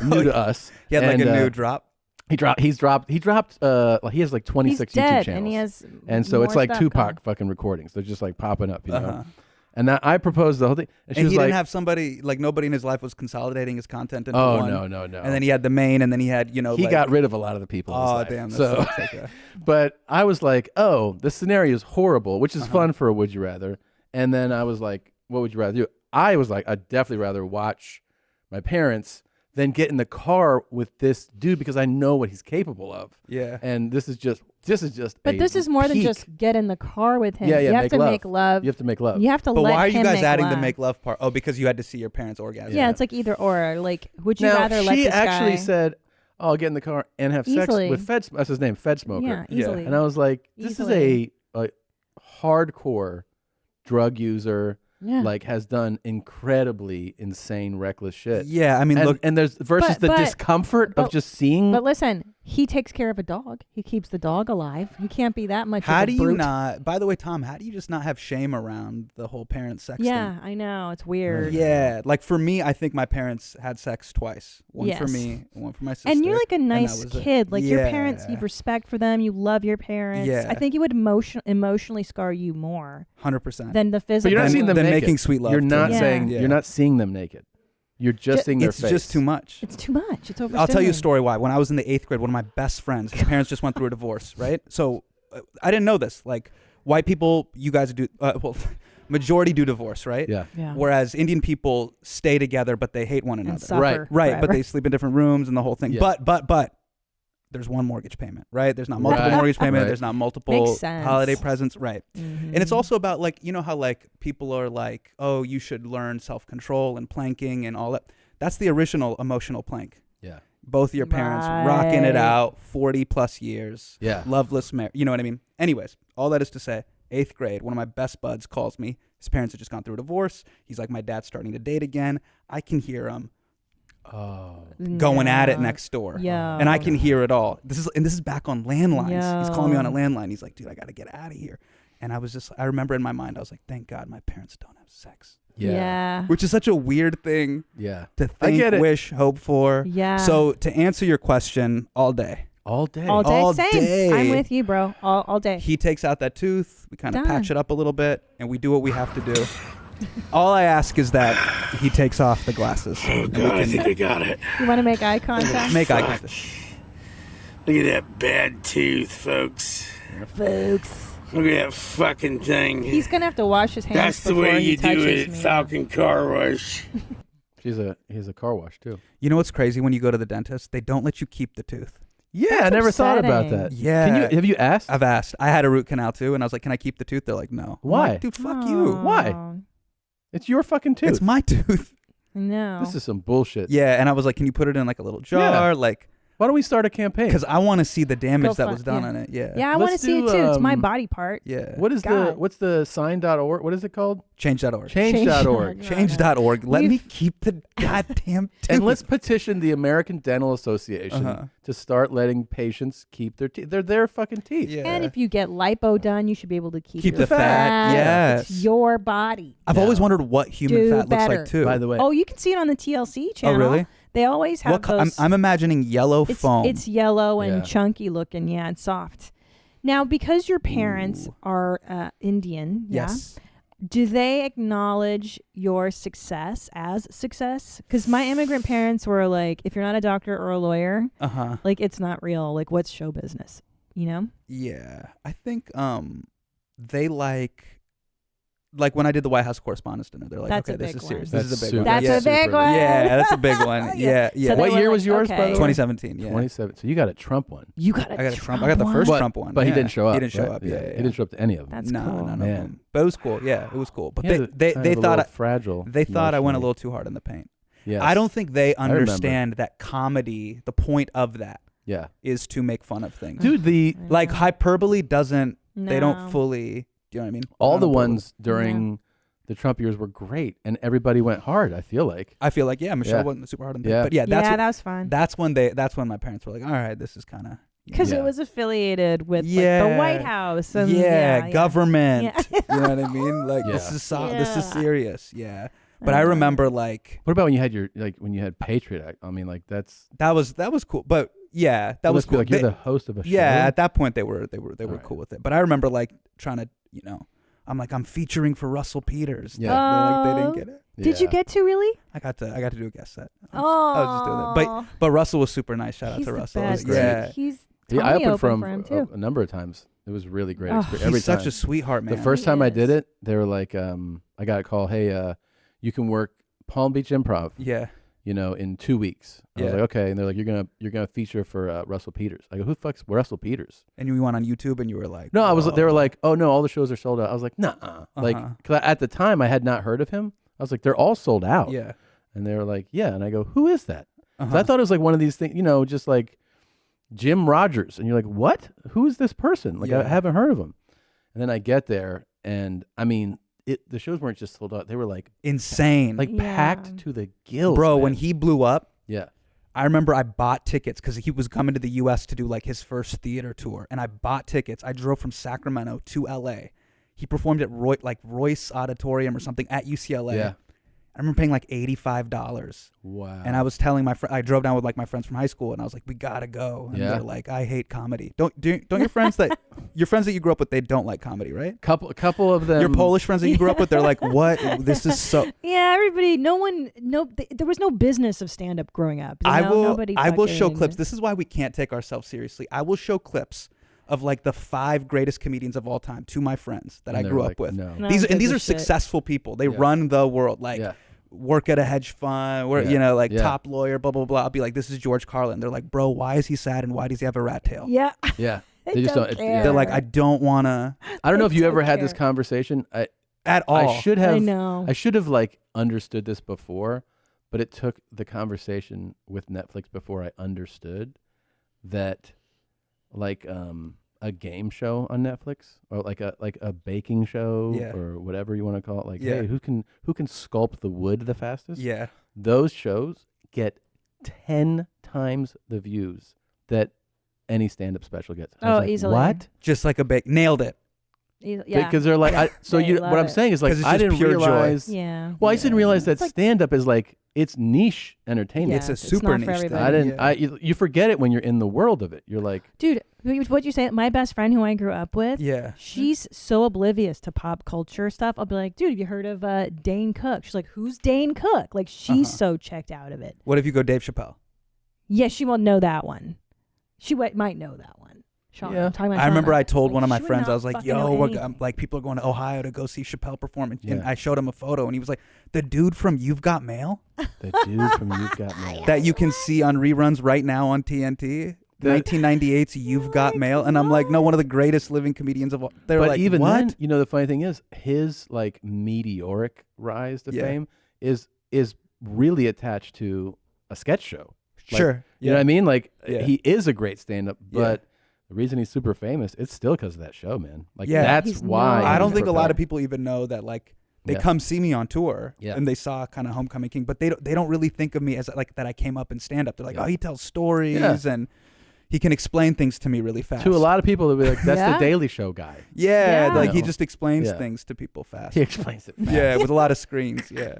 Speaker 1: new to us.
Speaker 2: He had like
Speaker 1: And,
Speaker 2: a new drop.
Speaker 1: He dropped. He has like 26
Speaker 3: He's dead,
Speaker 1: YouTube channels,
Speaker 3: and he has
Speaker 1: and so it's
Speaker 3: more
Speaker 1: like
Speaker 3: stuff
Speaker 1: Tupac
Speaker 3: going.
Speaker 1: fucking recordings. They're just like popping up, you know. And that I proposed the whole thing, and she
Speaker 2: And
Speaker 1: was
Speaker 2: he
Speaker 1: like,
Speaker 2: didn't have somebody like nobody in his life was consolidating his content into
Speaker 1: "Oh
Speaker 2: one.
Speaker 1: no.
Speaker 2: And then he had the main, and then he had
Speaker 1: he
Speaker 2: like,
Speaker 1: got rid of a lot of the people." in his
Speaker 2: Oh
Speaker 1: life.
Speaker 2: damn! That
Speaker 1: So,
Speaker 2: sucks, okay.
Speaker 1: but I was like, "Oh, this scenario is horrible," which is fun for a would you rather. And then I was like, "What would you rather do?" I was like, "I'd definitely rather watch my parents than get in the car with this dude because I know what he's capable of."
Speaker 2: Yeah.
Speaker 1: And this is just.
Speaker 3: But this is more than
Speaker 1: peak.
Speaker 3: just get in the car with him.
Speaker 1: Yeah,
Speaker 3: you have
Speaker 1: make
Speaker 3: to
Speaker 1: love.
Speaker 3: make love.
Speaker 1: You have to make love.
Speaker 3: You have to
Speaker 2: But
Speaker 3: let
Speaker 2: why are you
Speaker 3: him
Speaker 2: guys
Speaker 3: make
Speaker 2: adding
Speaker 3: love.
Speaker 2: the make love part? Oh, because you had to see your parents orgasm.
Speaker 3: Yeah, it's like either or. Like, would you
Speaker 1: Now,
Speaker 3: rather let
Speaker 1: she
Speaker 3: this
Speaker 1: actually
Speaker 3: guy?
Speaker 1: said, "Oh, I'll get in the car and have
Speaker 3: Easily.
Speaker 1: sex with Fed." That's his name, Fed Smoker.
Speaker 3: Yeah, easily.
Speaker 1: And I was like, "This
Speaker 3: Easily.
Speaker 1: is a hardcore drug user.
Speaker 3: Yeah.
Speaker 1: Like has done incredibly insane, reckless shit."
Speaker 2: Yeah, I mean,
Speaker 1: and,
Speaker 2: look,
Speaker 1: and there's versus the discomfort of just seeing.
Speaker 3: But listen, he takes care of a dog. He keeps the dog alive. He can't be that much.
Speaker 2: how
Speaker 3: of a
Speaker 2: do you
Speaker 3: brute.
Speaker 2: not? By the way, Tom, how do you just not have shame around the whole parent sex thing?
Speaker 3: Yeah, I know it's weird.
Speaker 2: Yeah, like for me, I think my parents had sex twice. One for
Speaker 3: Yes.
Speaker 2: me, and one for my sister.
Speaker 3: And you're like a
Speaker 2: and that
Speaker 3: nice
Speaker 2: was it.
Speaker 3: kid. Like your
Speaker 2: Yeah.
Speaker 3: parents, you have respect for them. You love your parents.
Speaker 2: Yeah.
Speaker 3: I think it would emotionally scar you more
Speaker 2: 100%.
Speaker 3: than the
Speaker 1: But
Speaker 3: physical.
Speaker 1: you're not seeing them
Speaker 2: than
Speaker 1: naked.
Speaker 2: making sweet love
Speaker 1: You're
Speaker 2: to
Speaker 1: not
Speaker 3: them.
Speaker 1: saying
Speaker 3: Yeah.
Speaker 1: you're not seeing them naked. You're just seeing their
Speaker 2: It's
Speaker 1: face.
Speaker 2: just too much.
Speaker 3: It's too much. It's over.
Speaker 2: I'll tell you a story why. When I was in the 8th grade, one of my best friends, his parents just went through a divorce, right? So I didn't know this. Like white people, you guys do, well, majority do divorce, right?
Speaker 1: Yeah.
Speaker 2: Whereas Indian people stay together, but they hate one another.
Speaker 3: suffer
Speaker 1: Right.
Speaker 2: Right. But
Speaker 3: forever.
Speaker 2: they sleep in different rooms and the whole thing.
Speaker 1: Yeah.
Speaker 2: But there's one mortgage payment, right? There's not multiple
Speaker 1: Right.
Speaker 2: mortgage payment.
Speaker 1: Right.
Speaker 2: There's not multiple
Speaker 3: Makes sense.
Speaker 2: holiday presents. Right.
Speaker 3: Mhm.
Speaker 2: And it's also about like, you know how like people are like, oh, you should learn self-control and planking and all that. That's the original emotional plank.
Speaker 1: Yeah.
Speaker 2: Both your parents rocking it
Speaker 3: Right.
Speaker 2: out 40 plus years.
Speaker 1: Yeah.
Speaker 2: Loveless marriage. You know what I mean? Anyways, all that is to say, 8th grade, one of my best buds calls me. His parents had just gone through a divorce. He's like, my dad's starting to date again. I can hear him going at it next door.
Speaker 3: Yeah.
Speaker 2: And I can hear it all. This is back on landlines. He's calling me on a
Speaker 3: Yo.
Speaker 2: landline. He's like, dude, I got to get out of here. And I remember in my mind, I was like, thank God my parents don't have sex.
Speaker 3: Yeah.
Speaker 2: Which is such a weird thing
Speaker 1: Yeah.
Speaker 2: to
Speaker 1: I
Speaker 2: think,
Speaker 1: get it.
Speaker 2: wish, hope for.
Speaker 3: Yeah.
Speaker 2: So to answer your question, all day.
Speaker 1: All day.
Speaker 3: All day.
Speaker 2: All
Speaker 3: Same.
Speaker 2: day.
Speaker 3: I'm with you, bro. All day.
Speaker 2: He takes out that tooth. We kind of
Speaker 3: Done.
Speaker 2: patch it up a little bit, and we do what we have to do. All I ask is that he takes off the glasses.
Speaker 16: Oh, God, I think I got it.
Speaker 3: You want to make eye contact?
Speaker 2: Make eye contact.
Speaker 16: Look at that bad tooth, folks.
Speaker 3: Folks.
Speaker 16: Look at that fucking thing.
Speaker 3: He's gonna have to wash his hands.
Speaker 16: That's the
Speaker 3: before
Speaker 16: way
Speaker 3: he
Speaker 16: you do
Speaker 3: touches
Speaker 16: it at
Speaker 3: me.
Speaker 16: Falcon Car Wash.
Speaker 1: He has a car wash too.
Speaker 2: You know what's crazy? When you go to the dentist, they don't let you keep the tooth.
Speaker 1: Yeah,
Speaker 3: That's
Speaker 1: I never thought about
Speaker 3: upsetting.
Speaker 1: that.
Speaker 2: Yeah.
Speaker 1: Have you asked?
Speaker 2: I've asked. I had a root canal too, and I was like, "Can I keep the tooth?" They're like, "No." I'm
Speaker 1: Why?
Speaker 2: like, dude, fuck you.
Speaker 1: Why? It's your fucking tooth.
Speaker 2: It's my tooth.
Speaker 3: No.
Speaker 1: This is some bullshit.
Speaker 2: Yeah, and I was like, "Can you put it in like a little jar?"
Speaker 1: Yeah.
Speaker 2: Like,
Speaker 1: why don't we start a campaign?
Speaker 2: because I want to see the damage
Speaker 3: Go
Speaker 2: that
Speaker 3: fun-
Speaker 2: was done
Speaker 3: yeah.
Speaker 2: on it. Yeah.
Speaker 3: Yeah, I want to
Speaker 1: Let's
Speaker 3: see it
Speaker 1: do,
Speaker 3: too. It's my
Speaker 1: um,
Speaker 3: body part.
Speaker 2: Yeah.
Speaker 1: What's
Speaker 3: God.
Speaker 1: the sign.org? What is it called?
Speaker 2: Change.org.
Speaker 1: Change.org.
Speaker 2: Change.org. Let me keep the goddamn tooth.
Speaker 1: And let's petition the American Dental Association
Speaker 2: Uh-huh.
Speaker 1: to start letting patients keep their teeth. They're their fucking teeth.
Speaker 2: Yeah.
Speaker 3: And if you get lipo done, you should be able to keep
Speaker 2: Keep
Speaker 3: your
Speaker 2: the fat, yes.
Speaker 3: It's your body.
Speaker 2: I've always wondered what human
Speaker 3: Do
Speaker 2: fat looks
Speaker 3: better.
Speaker 2: like too.
Speaker 1: By the way.
Speaker 3: Oh, you can see it on the TLC channel.
Speaker 2: really?
Speaker 3: They always have
Speaker 2: What
Speaker 3: those.
Speaker 2: I'm imagining yellow
Speaker 3: it's,
Speaker 2: foam.
Speaker 3: It's yellow and
Speaker 1: Yeah.
Speaker 3: chunky looking, yeah, and soft. Now, because your parents are Indian,
Speaker 2: yes.
Speaker 3: do they acknowledge your success as success? Because my immigrant parents were like, if you're not a doctor or a lawyer,
Speaker 2: Uh-huh.
Speaker 3: like it's not real. Like, what's show business? You know?
Speaker 2: Yeah. I think they like when I did the White House Correspondents' Dinner, they're like,
Speaker 3: That's
Speaker 2: okay,
Speaker 3: a
Speaker 2: this
Speaker 3: big
Speaker 2: is serious.
Speaker 3: one.
Speaker 2: This is a big
Speaker 1: Super-
Speaker 2: one.
Speaker 3: That's
Speaker 2: yeah.
Speaker 3: a big
Speaker 1: super
Speaker 3: one.
Speaker 2: Yeah, that's a big one. Yeah, yeah.
Speaker 3: So they
Speaker 1: What
Speaker 3: were
Speaker 1: year
Speaker 3: like,
Speaker 1: was yours, by the
Speaker 3: okay.
Speaker 1: way?
Speaker 2: 2017. Yeah.
Speaker 1: 27. So you got a Trump one.
Speaker 3: You got a
Speaker 2: I got a
Speaker 3: Trump
Speaker 2: I got the first
Speaker 1: But-
Speaker 2: Trump one.
Speaker 1: But he
Speaker 2: yeah.
Speaker 1: didn't show up.
Speaker 2: He didn't show
Speaker 1: right?
Speaker 2: up. Yeah,
Speaker 1: He didn't show up to any of them.
Speaker 3: That's
Speaker 2: no,
Speaker 3: cool.
Speaker 2: no,
Speaker 1: Man.
Speaker 2: But it was cool. Yeah, it was cool. But
Speaker 1: He has
Speaker 2: they
Speaker 1: kind of a
Speaker 2: thought
Speaker 1: little fragile.
Speaker 2: they thought I went a
Speaker 1: emotionally.
Speaker 2: little too hard in the paint.
Speaker 1: Yes.
Speaker 2: I don't think they
Speaker 1: remember.
Speaker 2: understand that comedy. The point of that
Speaker 1: Yeah.
Speaker 2: is to make fun of things.
Speaker 1: Dude,
Speaker 2: like hyperbole doesn't. They don't
Speaker 3: No.
Speaker 2: fully. Do you know what I mean?
Speaker 1: all the
Speaker 2: Hyperbole.
Speaker 1: ones during the Trump years were great, and everybody went hard. I feel like.
Speaker 2: I feel like Michelle
Speaker 1: Yeah.
Speaker 2: wasn't super hard on the
Speaker 1: Yeah.
Speaker 2: paint. But yeah, that's
Speaker 3: Yeah,
Speaker 2: what-
Speaker 3: that was fun.
Speaker 2: That's when my parents were like, all right, this is kind of.
Speaker 3: Because
Speaker 1: Yeah.
Speaker 3: it was affiliated with like,
Speaker 2: Yeah.
Speaker 3: the White House. And,
Speaker 2: yeah, government.
Speaker 3: Yeah.
Speaker 2: You know what I mean? Like this
Speaker 1: Yeah.
Speaker 2: is this is
Speaker 3: Yeah.
Speaker 2: serious. Yeah. But I remember like
Speaker 1: What about when you had when you had Patriot Act? I mean, like that's
Speaker 2: that was cool. But yeah, that
Speaker 1: you
Speaker 2: was
Speaker 1: must be
Speaker 2: cool.
Speaker 1: like you're
Speaker 2: They-
Speaker 1: the host of a show.
Speaker 2: yeah, at that point they were
Speaker 1: right.
Speaker 2: cool with it. But I remember like trying to, I'm like I'm featuring for Russell Peters.
Speaker 1: Yeah.
Speaker 2: They didn't get it.
Speaker 3: Did you get to really?
Speaker 2: I got to do a guest set. I
Speaker 3: Oh,
Speaker 2: was just doing that. But Russell was super nice. Shout out
Speaker 3: He's
Speaker 2: to
Speaker 3: the
Speaker 2: Russell.
Speaker 3: best.
Speaker 2: Yeah.
Speaker 3: He's
Speaker 1: Yeah, I
Speaker 3: Tommy
Speaker 1: opened for
Speaker 3: opened
Speaker 1: him,
Speaker 3: for him, too.
Speaker 1: a number of times. It was really great
Speaker 3: Oh,
Speaker 1: experience.
Speaker 2: He's
Speaker 1: Every
Speaker 2: such
Speaker 1: time.
Speaker 2: a sweetheart, man.
Speaker 1: The first
Speaker 3: He
Speaker 1: time I did
Speaker 3: is.
Speaker 1: it, they were like, I got a call. Hey, you can work Palm Beach Improv.
Speaker 2: Yeah.
Speaker 1: In 2 weeks. I was
Speaker 2: Yeah.
Speaker 1: like, okay. And they're like, you're gonna feature for Russell Peters. I go, who the fuck's Russell Peters?
Speaker 2: And you went on YouTube and you were like,
Speaker 1: No, they were
Speaker 2: "Whoa."
Speaker 1: like, oh no, all the shows are sold out. I was like, nah. Like,
Speaker 2: Uh-huh.
Speaker 1: cause at the time I had not heard of him. I was like, they're all sold out.
Speaker 2: Yeah.
Speaker 1: And they were like, yeah. And I go, who is that? 'Cause
Speaker 2: Uh-huh.
Speaker 1: I thought it was like one of these things, just like Jim Rogers. And you're like, what? Who is this person? Like, I
Speaker 2: Yeah.
Speaker 1: haven't heard of him. And then I get there, and I mean, the shows weren't just sold out; they were like
Speaker 2: insane,
Speaker 1: like packed to the gills.
Speaker 2: Bro,
Speaker 1: man.
Speaker 2: when he blew up,
Speaker 1: yeah,
Speaker 2: I remember I bought tickets because he was coming to the U.S. to do like his first theater tour, and I bought tickets. I drove from Sacramento to L.A. He performed at Royce Auditorium or something at UCLA.
Speaker 1: Yeah.
Speaker 2: I remember paying like $85.
Speaker 1: Wow.
Speaker 2: And I was telling my friend, I drove down with like my friends from high school, and I was like, we gotta go. And
Speaker 1: Yeah.
Speaker 2: they're like, I hate comedy. Don't your friends that your friends that you grew up with, they don't like comedy, right?
Speaker 1: Couple of them.
Speaker 2: Your Polish friends that you grew up with, they're like, what? This is so.
Speaker 3: Yeah, everybody. There was no business of stand up growing up.
Speaker 2: I will show
Speaker 3: fucking-
Speaker 2: clips. This is why we can't take ourselves seriously. I will show clips of like the 5 greatest comedians of all time to my friends that
Speaker 1: And
Speaker 2: I
Speaker 1: they're
Speaker 2: grew
Speaker 1: like,
Speaker 2: up with.
Speaker 1: no.
Speaker 3: No,
Speaker 2: These
Speaker 3: gives
Speaker 2: are
Speaker 3: a shit.
Speaker 2: successful people. They
Speaker 1: Yeah.
Speaker 2: run the world. Like
Speaker 1: Yeah.
Speaker 2: work at a hedge fund, or
Speaker 1: Yeah. Yeah.
Speaker 2: top lawyer, blah blah blah. I'll be like, this is George Carlin. They're like, bro, why is he sad and why does he have a rat tail?
Speaker 3: Yeah.
Speaker 1: Yeah.
Speaker 3: They
Speaker 1: They just
Speaker 3: don't
Speaker 1: don't.
Speaker 3: care.
Speaker 2: They're like, I don't want to
Speaker 1: I don't know if you
Speaker 3: don't
Speaker 1: ever had this
Speaker 3: care.
Speaker 1: conversation.
Speaker 2: at all.
Speaker 1: I should have.
Speaker 3: I know.
Speaker 1: I should have like understood this before, but it took the conversation with Netflix before I understood that, like a game show on Netflix or like a baking show
Speaker 2: Yeah.
Speaker 1: or whatever you want to call it. Like,
Speaker 2: Yeah.
Speaker 1: hey, who can sculpt the wood the fastest?
Speaker 2: Yeah.
Speaker 1: Those shows get 10 times the views that any stand-up special gets. I was
Speaker 3: Oh,
Speaker 1: like,
Speaker 3: easily.
Speaker 1: What?
Speaker 2: Just like a bake. Nailed it.
Speaker 3: Yeah.
Speaker 1: Because they're like,
Speaker 3: They
Speaker 1: what
Speaker 3: love
Speaker 1: I'm
Speaker 3: it.
Speaker 1: saying is like,
Speaker 2: 'Cause it's
Speaker 1: I
Speaker 2: just
Speaker 1: didn't
Speaker 2: pure joy.
Speaker 1: realize.
Speaker 3: Yeah.
Speaker 1: Well, I just didn't realize that
Speaker 3: It's like-
Speaker 1: stand-up is like it's niche entertainment.
Speaker 3: Yeah,
Speaker 2: It's a
Speaker 3: it's
Speaker 2: super
Speaker 3: not
Speaker 2: niche
Speaker 3: for
Speaker 2: thing.
Speaker 3: everybody.
Speaker 1: I didn't. You forget it when you're in the world of it. You're like,
Speaker 3: Dude, what you say? My best friend who I grew up with.
Speaker 2: Yeah.
Speaker 3: She's so oblivious to pop culture stuff. I'll be like, dude, have you heard of Dane Cook? She's like, who's Dane Cook? Like, she's so checked out of it.
Speaker 2: What if you go Dave Chappelle?
Speaker 3: Yeah, she won't know that one. She might know that one. Sean,
Speaker 1: Yeah.
Speaker 3: I'm talking about
Speaker 2: I remember
Speaker 3: Shauna.
Speaker 2: I told
Speaker 3: Like,
Speaker 2: one of my
Speaker 3: she would
Speaker 2: friends,
Speaker 3: not
Speaker 2: I was like,
Speaker 3: fucking
Speaker 2: yo,
Speaker 3: know
Speaker 2: we're
Speaker 3: anything.
Speaker 2: like people are going to Ohio to go see Chappelle perform. And
Speaker 1: Yeah.
Speaker 2: I showed him a photo and he was like, the dude from You've Got Mail
Speaker 1: The dude from You've Got Mail.
Speaker 2: that you can see on reruns right now on TNT. 1998's You've Got Mail. And I'm like, no, one of the greatest living comedians of all. They're
Speaker 1: But
Speaker 2: like,
Speaker 1: even
Speaker 2: what?
Speaker 1: then, you know, the funny thing is, his like meteoric rise to
Speaker 2: Yeah.
Speaker 1: fame is really attached to a sketch show. Like,
Speaker 2: Sure.
Speaker 1: You know what I mean? Like
Speaker 2: Yeah.
Speaker 1: he is a great stand-up,
Speaker 2: Yeah.
Speaker 1: but the reason he's super famous, it's still because of that show, man. Like
Speaker 2: Yeah.
Speaker 1: that's
Speaker 3: He's
Speaker 1: why.
Speaker 3: known.
Speaker 2: I don't
Speaker 1: he's
Speaker 2: think a lot of
Speaker 1: propelled.
Speaker 2: people even know that like they
Speaker 1: Yeah.
Speaker 2: come see me on tour
Speaker 1: Yeah.
Speaker 2: and they saw kind of Homecoming King, but they don't really think of me as like that I came up in stand up. They're like,
Speaker 1: Yeah.
Speaker 2: oh, he tells stories
Speaker 1: Yeah.
Speaker 2: and he can explain things to me really fast.
Speaker 1: To a lot of people, they'll be like, "That's
Speaker 3: Yeah.
Speaker 1: the Daily Show guy."
Speaker 2: Yeah,
Speaker 3: Yeah.
Speaker 2: like he
Speaker 1: No.
Speaker 2: just explains
Speaker 1: Yeah.
Speaker 2: things to people fast.
Speaker 1: He explains it. Fast.
Speaker 2: Yeah, with a lot of screens. Yeah.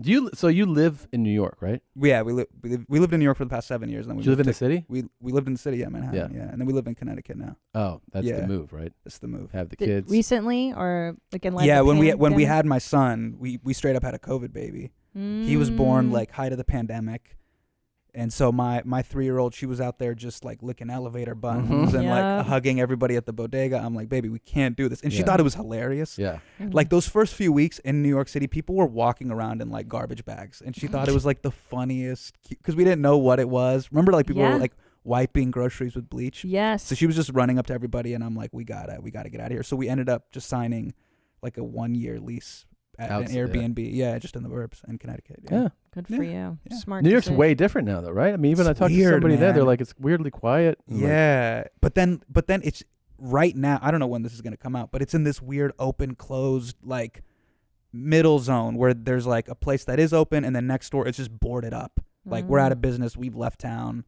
Speaker 1: Do you? So you live in New York, right?
Speaker 2: Yeah, we lived in New York for the past 7 years. And then we
Speaker 1: Did you live in
Speaker 2: moved
Speaker 1: the city?
Speaker 2: We lived in the city, yeah, Manhattan. Yeah, and then we live in Connecticut now.
Speaker 1: Oh, that's
Speaker 2: Yeah.
Speaker 1: the move, right?
Speaker 2: That's the move.
Speaker 1: Have the
Speaker 3: Did-
Speaker 1: kids.
Speaker 3: recently or like in like
Speaker 2: Yeah,
Speaker 3: the
Speaker 2: when we
Speaker 3: pandemic?
Speaker 2: had my son, we straight up had a COVID baby. He was born like height of the pandemic. And so my 3-year-old, she was out there just like licking elevator buttons and
Speaker 3: Yeah.
Speaker 2: like hugging everybody at the bodega. I'm like, baby, we can't do this. And she
Speaker 1: Yeah.
Speaker 2: thought it was hilarious.
Speaker 1: Yeah.
Speaker 2: Like those first few weeks in New York City, people were walking around in like garbage bags. And she thought it was like the funniest, because we didn't know what it was. Remember like people
Speaker 3: Yeah.
Speaker 2: were like wiping groceries with bleach?
Speaker 3: Yes.
Speaker 2: So she was just running up to everybody and I'm like, we gotta get out of here. So we ended up just signing like a 1-year lease at an
Speaker 1: Outside, yeah.
Speaker 2: Airbnb. Yeah, just in the burbs in Connecticut.
Speaker 1: Yeah.
Speaker 3: Good for you.
Speaker 2: Yeah.
Speaker 3: Smart.
Speaker 1: New York's
Speaker 3: decision.
Speaker 1: way different now, though, right? I mean, even
Speaker 2: It's
Speaker 1: I talked to
Speaker 2: weird,
Speaker 1: somebody there. They're
Speaker 2: man.
Speaker 1: like, it's weirdly quiet. I'm like,
Speaker 2: Yeah, but then it's right now. I don't know when this is gonna come out, but it's in this weird open closed like middle zone where there's like a place that is open and then next door it's just boarded up. Like we're out of business. We've left town.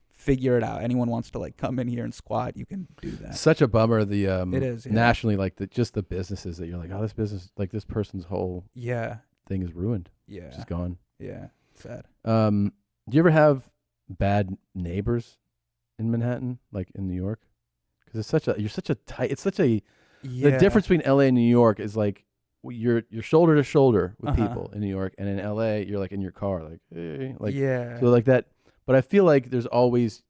Speaker 2: Figure it out. Anyone wants to like come in here and squat, you can do that.
Speaker 1: Such a bummer. The
Speaker 2: It is, yeah.
Speaker 1: nationally, like just the businesses that you're like, oh, this business, like this person's whole
Speaker 2: Yeah,
Speaker 1: thing is ruined.
Speaker 2: yeah,
Speaker 1: She's gone.
Speaker 2: yeah. Sad.
Speaker 1: Do you ever have bad neighbors in Manhattan, like in New York? Because you're such a tight. It's such a
Speaker 2: Yeah.
Speaker 1: the difference between LA and New York is like you're shoulder to shoulder with
Speaker 2: Uh-huh.
Speaker 1: people in New York, and in LA you're like in your car, like hey, like
Speaker 2: Yeah.
Speaker 1: so like that. But I feel like there's always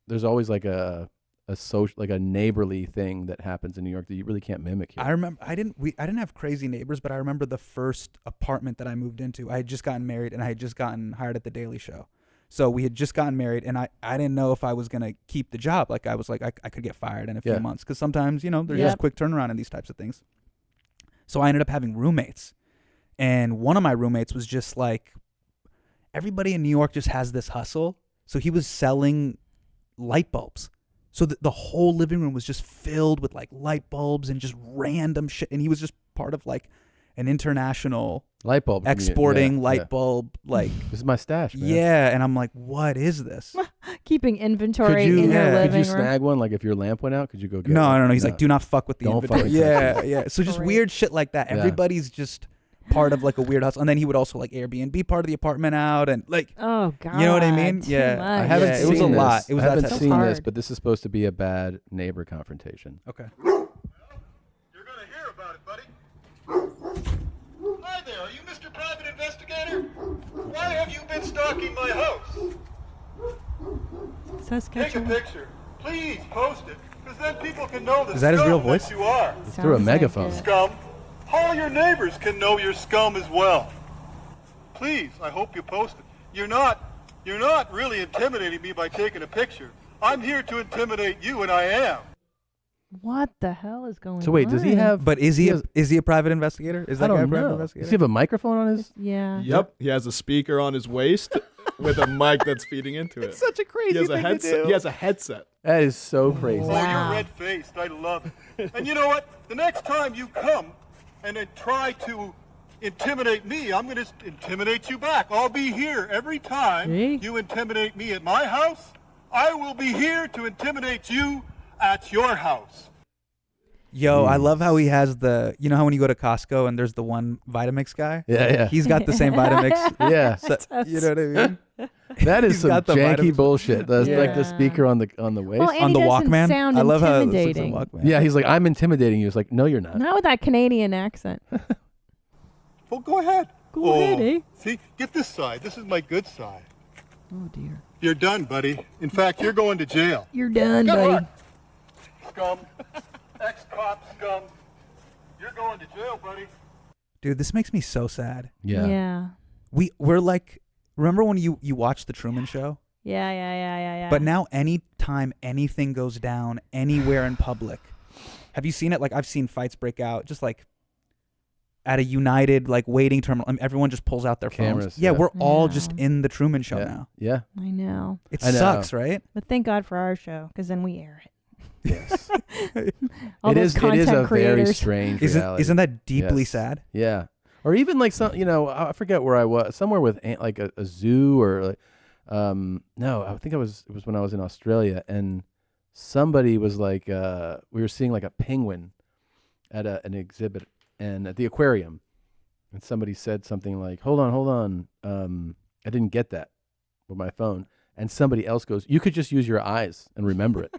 Speaker 1: like a social, like a neighborly thing that happens in New York that you really can't mimic here.
Speaker 2: I remember I didn't have crazy neighbors, but I remember the first apartment that I moved into. I had just gotten married and I had just gotten hired at the Daily Show. So we had just gotten married and I didn't know if I was going to keep the job. Like I was like, I could get fired in a few
Speaker 1: Yeah.
Speaker 2: months because sometimes, there's
Speaker 3: Yep.
Speaker 2: just quick turnaround in these types of things. So I ended up having roommates. And one of my roommates was just like, everybody in New York just has this hustle. So he was selling light bulbs. So the whole living room was just filled with like light bulbs and just random shit. And he was just part of like an international
Speaker 1: light bulb
Speaker 2: exporting light bulb. Like
Speaker 1: this is my stash, man.
Speaker 2: Yeah. And I'm like, what is this?
Speaker 3: Keeping inventory
Speaker 1: Could you,
Speaker 3: in your living
Speaker 1: could you
Speaker 3: room.
Speaker 1: snag one? Like if your lamp went out, could you go get
Speaker 2: No,
Speaker 1: one?
Speaker 2: I don't know. He's like, do not fuck with the
Speaker 1: Don't
Speaker 2: inventory.
Speaker 1: fucking touch
Speaker 2: Yeah,
Speaker 1: it.
Speaker 2: yeah. So just
Speaker 3: Great.
Speaker 2: weird shit like that.
Speaker 1: Yeah.
Speaker 2: Everybody's just part of like a weird hustle. And then he would also like Airbnb part of the apartment out and like,
Speaker 3: Oh God.
Speaker 2: you know what I mean?
Speaker 3: too
Speaker 2: Yeah.
Speaker 3: much.
Speaker 1: I haven't
Speaker 2: Yeah,
Speaker 1: seen
Speaker 2: it was a
Speaker 1: this.
Speaker 2: lot. It was
Speaker 1: I
Speaker 2: that
Speaker 1: haven't
Speaker 2: type of
Speaker 1: seen
Speaker 3: stuff.
Speaker 1: this, but this is supposed to be a bad neighbor confrontation.
Speaker 2: Okay.
Speaker 17: Hi there, are you Mr. Private Investigator? Why have you been stalking my house?
Speaker 3: So
Speaker 17: Take a
Speaker 3: sketchy.
Speaker 17: picture. Please post it, because then people can know the
Speaker 2: Is that his
Speaker 17: scum
Speaker 2: real voice?
Speaker 17: that you are.
Speaker 1: It's through a
Speaker 3: Sounds like
Speaker 1: megaphone.
Speaker 3: it.
Speaker 17: Scum. All your neighbors can know you're scum as well. Please, I hope you post it. You're not really intimidating me by taking a picture. I'm here to intimidate you, and I am.
Speaker 3: What the hell is going on?
Speaker 1: So wait, does he have?
Speaker 2: But is he
Speaker 1: has-
Speaker 2: is he a private investigator? Is
Speaker 1: I
Speaker 2: that guy a
Speaker 1: don't
Speaker 2: private
Speaker 1: know.
Speaker 2: investigator?
Speaker 1: Does he have a microphone on his?
Speaker 3: Yeah.
Speaker 18: Yep, he has a speaker on his waist with a mic that's feeding into it.
Speaker 2: It's such a crazy
Speaker 18: He has a
Speaker 2: thing to
Speaker 18: headset.
Speaker 2: do.
Speaker 18: He has a headset.
Speaker 1: That is so crazy.
Speaker 17: Oh,
Speaker 3: Wow.
Speaker 17: you're red-faced. I love it. And you know what? The next time you come and then try to intimidate me, I'm going to intimidate you back. I'll be here every time
Speaker 3: See?
Speaker 17: you intimidate me at my house. I will be here to intimidate you at your house.
Speaker 2: Yo, I love how he has the, you know how when you go to Costco and there's the one Vitamix guy?
Speaker 1: Yeah, yeah.
Speaker 2: He's got the same Vitamix.
Speaker 1: Yeah.
Speaker 2: So- you know what I mean?
Speaker 1: That is
Speaker 2: He's
Speaker 1: some
Speaker 2: got the
Speaker 1: janky
Speaker 2: Vitamix.
Speaker 1: bullshit. That's like the
Speaker 3: Yeah.
Speaker 1: speaker on the waist.
Speaker 3: Well, and
Speaker 2: On
Speaker 3: he
Speaker 2: the
Speaker 3: doesn't
Speaker 2: Walkman?
Speaker 3: sound
Speaker 2: I love how this looks like
Speaker 3: intimidating.
Speaker 2: Walkman.
Speaker 1: Yeah, he's like, I'm intimidating you. It's like, no, you're not.
Speaker 3: Not with that Canadian accent.
Speaker 17: Well, go ahead.
Speaker 3: Go ahead, eh?
Speaker 17: See, get this side. This is my good side.
Speaker 3: Oh dear.
Speaker 17: You're done, buddy. In fact, you're going to jail.
Speaker 3: You're done,
Speaker 17: Good
Speaker 3: buddy.
Speaker 17: luck. scum. Ex-cop scum. You're going to jail, buddy.
Speaker 2: Dude, this makes me so sad.
Speaker 1: Yeah.
Speaker 3: Yeah.
Speaker 2: We're like, remember when you watched the Truman Show?
Speaker 3: Yeah.
Speaker 2: But now anytime anything goes down anywhere in public, have you seen it? Like, I've seen fights break out just like at a United like waiting terminal. I mean, everyone just pulls out their
Speaker 1: Cameras,
Speaker 2: phones. Yeah,
Speaker 1: yeah.
Speaker 2: we're all just in the Truman Show now.
Speaker 1: Yeah.
Speaker 3: I know.
Speaker 2: It
Speaker 1: I know.
Speaker 2: sucks, right?
Speaker 3: But thank God for our show, because then we air it.
Speaker 1: Yes.
Speaker 3: All
Speaker 1: It
Speaker 3: those
Speaker 1: is a
Speaker 3: content
Speaker 1: very
Speaker 3: creators.
Speaker 1: strange
Speaker 2: Isn't
Speaker 1: reality.
Speaker 2: that deeply
Speaker 1: Yes.
Speaker 2: sad?
Speaker 1: Yeah. Or even like some, I forget where I was, somewhere with like a zoo or like, no, I think it was when I was in Australia, and somebody was like, we were seeing like a penguin at an exhibit and at the aquarium, and somebody said something like, hold on, I didn't get that with my phone. And somebody else goes, you could just use your eyes and remember it.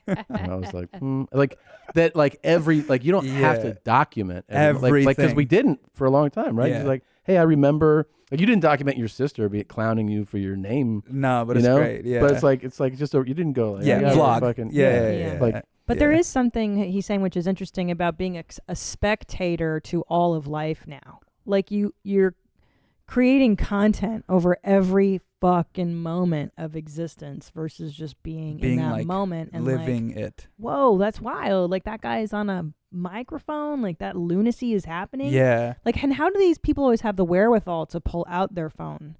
Speaker 1: And I was like, like that, like you don't have to document everything. Like, because we didn't for a long time, right?
Speaker 2: Yeah.
Speaker 1: It's like, hey, I remember, like you didn't document your sister be clowning you for your name.
Speaker 2: No, but
Speaker 1: you
Speaker 2: it's
Speaker 1: know?
Speaker 2: great. Yeah.
Speaker 1: But it's like just you didn't go like,
Speaker 2: Yeah,
Speaker 1: I gotta
Speaker 2: vlog.
Speaker 1: fucking,
Speaker 2: Yeah.
Speaker 1: Like,
Speaker 3: But there is something he's saying which is interesting about being a spectator to all of life now. Like you're creating content over every fucking moment of existence versus just being in that
Speaker 2: like
Speaker 3: moment and
Speaker 2: living
Speaker 3: like,
Speaker 2: it.
Speaker 3: whoa, that's wild. Like that guy is on a microphone. Like that lunacy is happening.
Speaker 2: Yeah.
Speaker 3: Like, and how do these people always have the wherewithal to pull out their phone?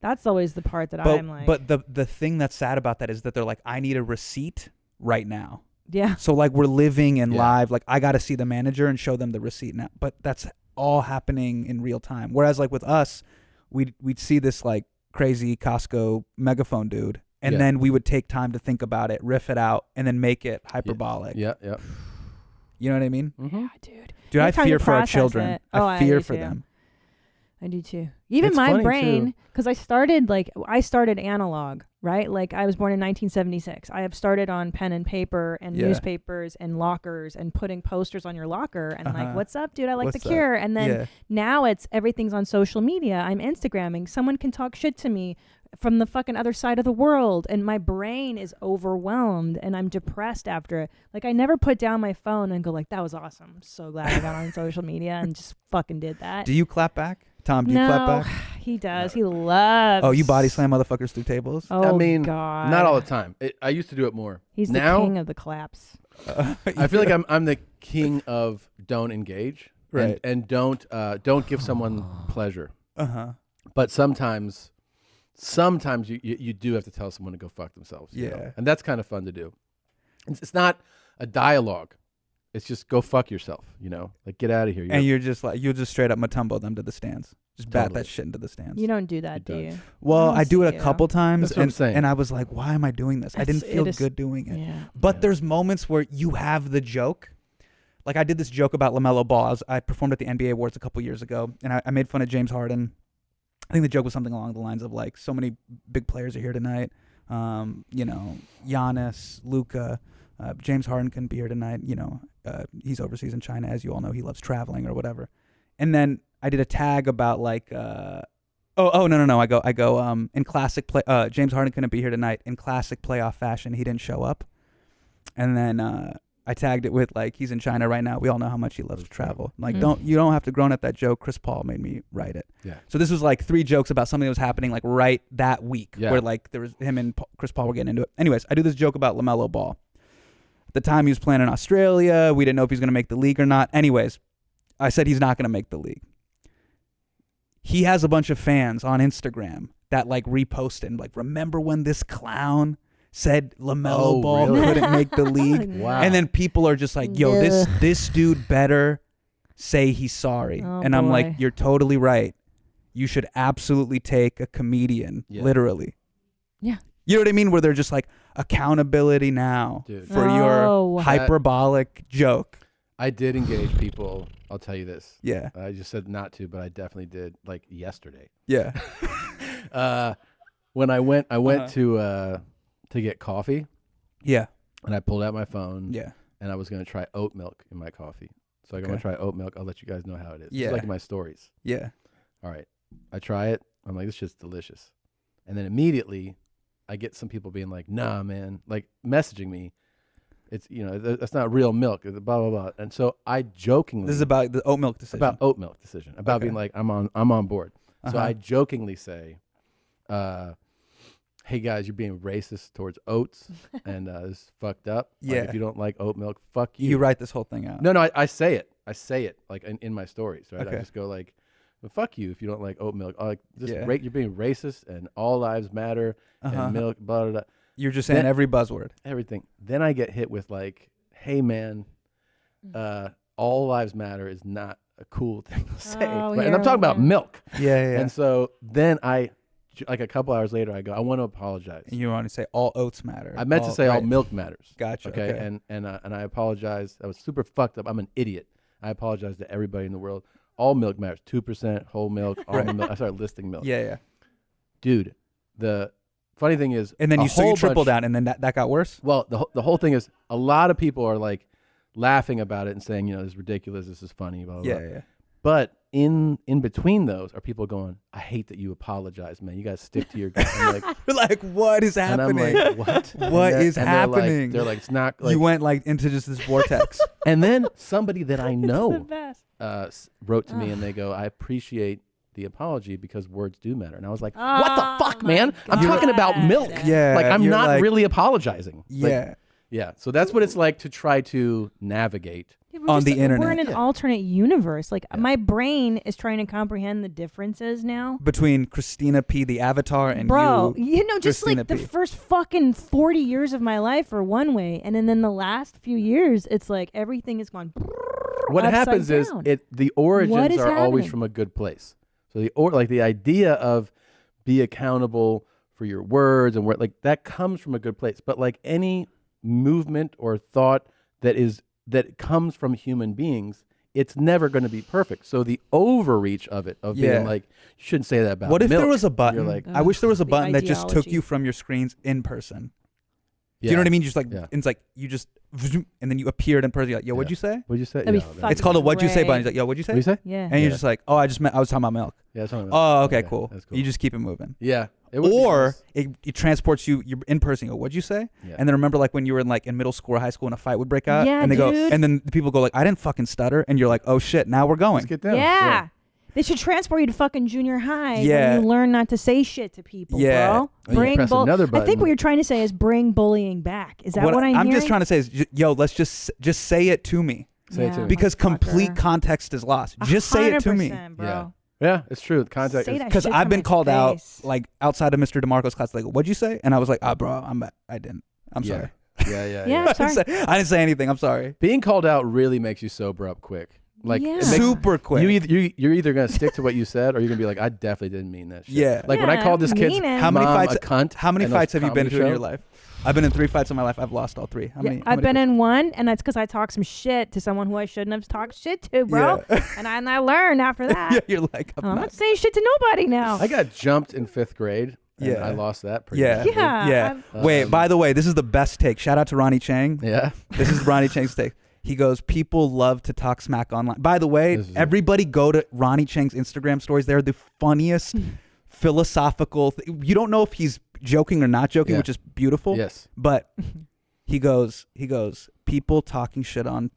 Speaker 3: That's always the part that I'm like.
Speaker 2: But the thing that's sad about that is that they're like, I need a receipt right now.
Speaker 3: Yeah.
Speaker 2: So like we're living and live. Like I got to see the manager and show them the receipt now. But that's all happening in real time. Whereas like with us, we'd see this like crazy Costco megaphone dude, and then we would take time to think about it, riff it out, and then make it hyperbolic.
Speaker 1: Yeah.
Speaker 2: You know what I mean?
Speaker 1: Mm-hmm.
Speaker 3: Yeah, dude.
Speaker 2: Dude, I fear for our children.
Speaker 3: It. Oh,
Speaker 2: I fear
Speaker 3: do
Speaker 2: for
Speaker 3: too.
Speaker 2: them.
Speaker 3: I do too. Even
Speaker 1: It's
Speaker 3: my
Speaker 1: funny,
Speaker 3: brain,
Speaker 1: too.
Speaker 3: because I started analog, right? Like I was born in 1976. I have started on pen and paper and newspapers and lockers and putting posters on your locker and like, what's up, dude? I like
Speaker 2: What's
Speaker 3: The
Speaker 2: up?
Speaker 3: Cure. And then
Speaker 2: Yeah.
Speaker 3: now everything's on social media. I'm Instagramming. Someone can talk shit to me from the fucking other side of the world, and my brain is overwhelmed and I'm depressed after it. Like I never put down my phone and go like, that was awesome. I'm so glad I got on social media and just fucking did that.
Speaker 2: Do you clap back? Tom, do you
Speaker 3: no,
Speaker 2: clap back?
Speaker 3: he does. He loves.
Speaker 2: Oh, you body slam motherfuckers through tables?
Speaker 3: Oh,
Speaker 1: I mean,
Speaker 3: God.
Speaker 1: not all the time. I used to do it more.
Speaker 3: He's
Speaker 1: now,
Speaker 3: the king of the claps.
Speaker 1: I feel like I'm the king of don't engage,
Speaker 2: Right.
Speaker 1: And don't give someone pleasure. But sometimes you do have to tell someone to go fuck themselves. you know?
Speaker 2: Yeah.
Speaker 1: And that's kind of fun to do. It's not a dialogue. It's just go fuck yourself. Like get out of here.
Speaker 2: And you're just like, you'll just straight up Matumbo them to the stands. Just bat
Speaker 1: Totally.
Speaker 2: that shit into the stands.
Speaker 3: You don't do that, do you?
Speaker 2: Well,
Speaker 3: don't
Speaker 2: I do
Speaker 3: see
Speaker 2: it a
Speaker 3: you.
Speaker 2: couple times,
Speaker 1: That's what I'm saying.
Speaker 2: and I was like, "Why am I doing this? I didn't feel good doing it."
Speaker 3: Yeah.
Speaker 2: But there's moments where you have the joke. Like I did this joke about LaMelo Ball. I performed at the NBA Awards a couple years ago, and I made fun of James Harden. I think the joke was something along the lines of like, "So many big players are here tonight. Giannis, Luka, James Harden couldn't be here tonight. He's overseas in China, as you all know. He loves traveling or whatever." And then I did a tag about like, no. I go in classic play. James Harden couldn't be here tonight. In classic playoff fashion, he didn't show up. And then I tagged it with like, he's in China right now. We all know how much he loves to travel. Like, you don't have to groan at that joke. Chris Paul made me write it.
Speaker 1: Yeah.
Speaker 2: So this was like 3 jokes about something that was happening like right that week,
Speaker 1: Yeah.
Speaker 2: where like there was him and Chris Paul were getting into it. Anyways, I do this joke about LaMelo Ball. At the time he was playing in Australia. We didn't know if he was going to make the league or not. Anyways, I said he's not going to make the league. He has a bunch of fans on Instagram that like reposted and like, remember when this clown said LaMelo Ball
Speaker 1: really?
Speaker 2: couldn't make the league?
Speaker 1: Wow.
Speaker 2: And then people are just like, yo, this dude better say he's sorry.
Speaker 3: Oh,
Speaker 2: and I'm
Speaker 3: boy.
Speaker 2: like, you're totally right. You should absolutely take a comedian literally.
Speaker 3: Yeah.
Speaker 2: You know what I mean? Where they're just like, accountability now
Speaker 1: Dude.
Speaker 2: for
Speaker 3: Oh.
Speaker 2: your hyperbolic joke.
Speaker 1: I did engage people. I'll tell you this.
Speaker 2: Yeah.
Speaker 1: I just said not to, but I definitely did. Like yesterday.
Speaker 2: Yeah.
Speaker 1: When I went to get coffee.
Speaker 2: Yeah.
Speaker 1: And I pulled out my phone.
Speaker 2: Yeah.
Speaker 1: And I was going to try oat milk in my coffee. So I'm going to try oat milk. I'll let you guys know how it is.
Speaker 2: Yeah.
Speaker 1: It's like in my stories.
Speaker 2: Yeah.
Speaker 1: All right. I try it. I'm like, this shit's delicious. And then immediately I get some people being like, nah, man, like messaging me. It's that's not real milk. Blah blah blah. And so I jokingly
Speaker 2: This is about the oat milk decision.
Speaker 1: about oat milk decision about
Speaker 2: Okay.
Speaker 1: being like I'm on board. So
Speaker 2: Uh-huh.
Speaker 1: I jokingly say, "Hey guys, you're being racist towards oats, and this is fucked up. Like,
Speaker 2: Yeah.
Speaker 1: if you don't like oat milk, fuck you."
Speaker 2: You write this whole thing out.
Speaker 1: No, I say it. I say it like in my stories. Right?
Speaker 2: Okay.
Speaker 1: I just go like, well, "Fuck you if you don't like oat milk. Like just
Speaker 2: Yeah.
Speaker 1: you're being racist, and all lives matter,
Speaker 2: Uh-huh.
Speaker 1: and milk, blah blah blah."
Speaker 2: You're just saying every buzzword.
Speaker 1: Everything. Then I get hit with like, "Hey man, all lives matter is not a cool thing to say."
Speaker 3: Oh,
Speaker 1: right? And I'm talking about milk.
Speaker 2: Yeah.
Speaker 1: And so then like a couple hours later, I go, "I want to apologize."
Speaker 2: And you want to say all oats matter.
Speaker 1: I meant to say all
Speaker 2: right.
Speaker 1: milk matters.
Speaker 2: Gotcha.
Speaker 1: Okay.
Speaker 2: Okay.
Speaker 1: And I apologize. I was super fucked up. I'm an idiot. I apologize to everybody in the world. All milk matters. 2% whole milk. Almond milk. I started listing milk.
Speaker 2: Yeah.
Speaker 1: Dude, the funny thing is,
Speaker 2: And then you
Speaker 1: whole
Speaker 2: triple
Speaker 1: bunch-
Speaker 2: down, and then that got worse.
Speaker 1: Well, the whole thing is a lot of people are like laughing about it and saying, this is ridiculous. This is funny. Blah blah.
Speaker 2: Yeah,
Speaker 1: blah.
Speaker 2: yeah.
Speaker 1: But in between those are people going, "I hate that you apologize, man. You guys stick to your gut." I'm like,
Speaker 2: You're like, what is happening?
Speaker 1: And I'm like, what?
Speaker 2: What
Speaker 1: And
Speaker 2: is
Speaker 1: they're
Speaker 2: happening?
Speaker 1: They're like, it's not like.
Speaker 2: You went like into just this vortex.
Speaker 1: And then somebody that I know
Speaker 3: best.
Speaker 1: wrote to me and they go, "I appreciate the apology because words do matter." And I was like, what the fuck, man? I'm talking about milk.
Speaker 2: Yeah,
Speaker 1: Like, I'm
Speaker 2: you're
Speaker 1: not
Speaker 2: like-
Speaker 1: really apologizing. Like,
Speaker 2: Yeah.
Speaker 1: yeah. So that's what it's like to try to navigate.
Speaker 3: Yeah, we're
Speaker 2: On the internet.
Speaker 3: We're in an alternate universe. Like my brain is trying to comprehend the differences now.
Speaker 2: Between Christina P, the avatar, and
Speaker 3: Bro,
Speaker 2: you,
Speaker 3: just
Speaker 2: Christina
Speaker 3: like the
Speaker 2: P.
Speaker 3: first fucking 40 years of my life are one way, and then the last few years, it's like everything is gone.
Speaker 1: What
Speaker 3: upside
Speaker 1: happens is
Speaker 3: down.
Speaker 1: the
Speaker 3: What
Speaker 1: origins
Speaker 3: is
Speaker 1: are always
Speaker 3: happening?
Speaker 1: from a good place. So the idea of be accountable for your words and like that comes from a good place. But like any movement or thought that comes from human beings, it's never going to be perfect. So the overreach of it, of
Speaker 2: Yeah.
Speaker 1: being like, you shouldn't say that about
Speaker 2: What if
Speaker 1: milk.
Speaker 2: there was a
Speaker 1: You're
Speaker 2: button?
Speaker 1: like,
Speaker 2: I wish there was a
Speaker 3: the
Speaker 2: button that just took
Speaker 3: ideology.
Speaker 2: you from your screens in person. Do
Speaker 1: yeah.
Speaker 2: you know what I mean? Just like
Speaker 1: Yeah.
Speaker 2: it's like you just and then you appeared in person. You're like, yo, what'd you say?
Speaker 1: What'd you say?
Speaker 3: That'd be
Speaker 1: Yeah,
Speaker 3: fucking
Speaker 2: It's called a what'd you say
Speaker 3: great.
Speaker 2: button. He's like, yo, what'd you say?
Speaker 1: What'd you say?
Speaker 3: Yeah.
Speaker 2: And you're
Speaker 1: Yeah.
Speaker 2: just like, oh, I was talking about milk.
Speaker 1: Yeah, that's what I meant.
Speaker 2: Oh, okay,
Speaker 1: Okay,
Speaker 2: cool.
Speaker 1: that's cool.
Speaker 2: You just keep it moving.
Speaker 1: Yeah. It would be
Speaker 2: Or
Speaker 1: nice.
Speaker 2: it transports you. You're in person. You go, what'd you say?
Speaker 1: Yeah.
Speaker 2: And then remember, like when you were in middle school or high school, and a fight would break out,
Speaker 3: Yeah,
Speaker 2: and they go,
Speaker 3: dude.
Speaker 2: and then the people go like, I didn't fucking stutter, and you're like, oh shit, now we're going.
Speaker 1: Let's get down.
Speaker 3: Yeah. They should transport you to fucking junior high
Speaker 2: Yeah.
Speaker 3: when you learn not to say shit to people,
Speaker 2: Yeah.
Speaker 3: bro.
Speaker 1: Oh, you
Speaker 3: Bring
Speaker 1: press another
Speaker 3: I think
Speaker 1: button.
Speaker 3: what you're trying to say is bring bullying back. Is that what I'm
Speaker 2: I'm
Speaker 3: hearing?
Speaker 2: just trying to say is, yo, let's just say it to me,
Speaker 1: Say it to me.
Speaker 2: because complete
Speaker 3: motherfucker.
Speaker 2: context is lost. Just say it to me.
Speaker 3: 100%, bro.
Speaker 1: Yeah. Yeah, it's true. The context
Speaker 3: Say
Speaker 1: is
Speaker 3: that
Speaker 2: Because
Speaker 3: shit
Speaker 2: I've
Speaker 3: to
Speaker 2: been
Speaker 3: my
Speaker 2: called out
Speaker 3: face.
Speaker 2: like outside of Mr. DeMarco's class, like, what'd you say? And I was like, bro, I didn't. I'm
Speaker 1: Yeah.
Speaker 2: sorry.
Speaker 1: Yeah.
Speaker 3: Yeah, I'm sorry.
Speaker 2: I didn't say anything. I'm sorry.
Speaker 1: Being called out really makes you sober up quick. Like
Speaker 3: Yeah.
Speaker 1: it makes-
Speaker 2: Super quick.
Speaker 1: You're either gonna stick to what you said, or you're gonna be like, I definitely didn't mean that shit.
Speaker 2: Yeah.
Speaker 1: Like when I
Speaker 3: Yeah,
Speaker 1: called this kid's
Speaker 3: mean it.
Speaker 2: How many
Speaker 1: mom
Speaker 2: fights?
Speaker 1: a cunt.
Speaker 2: How many
Speaker 1: in a
Speaker 2: fights have you been
Speaker 1: comedy
Speaker 2: to in
Speaker 1: show.
Speaker 2: your life? I've been in 3 fights in my life. I've lost all 3. How
Speaker 3: Yeah,
Speaker 2: many?
Speaker 3: I've been in one, and that's because I talked some shit to someone who I shouldn't have talked shit to, bro.
Speaker 2: Yeah.
Speaker 3: and I learned after that.
Speaker 2: Yeah, you're like,
Speaker 3: I'm not saying shit to nobody now.
Speaker 1: I got jumped in 5th grade. And
Speaker 2: Yeah.
Speaker 1: I lost that pretty
Speaker 2: Yeah.
Speaker 1: badly.
Speaker 3: Yeah.
Speaker 2: Wait, by the way, this is the best take. Shout out to Ronnie Chang.
Speaker 1: Yeah.
Speaker 2: This is Ronnie Chang's take. He goes, people love to talk smack online. By the way,
Speaker 1: This is it.
Speaker 2: everybody go to Ronnie Chang's Instagram stories. They're the funniest philosophical. You don't know if he's joking or not joking,
Speaker 1: Yeah.
Speaker 2: which is beautiful.
Speaker 1: Yes.
Speaker 2: But he goes, people talking shit on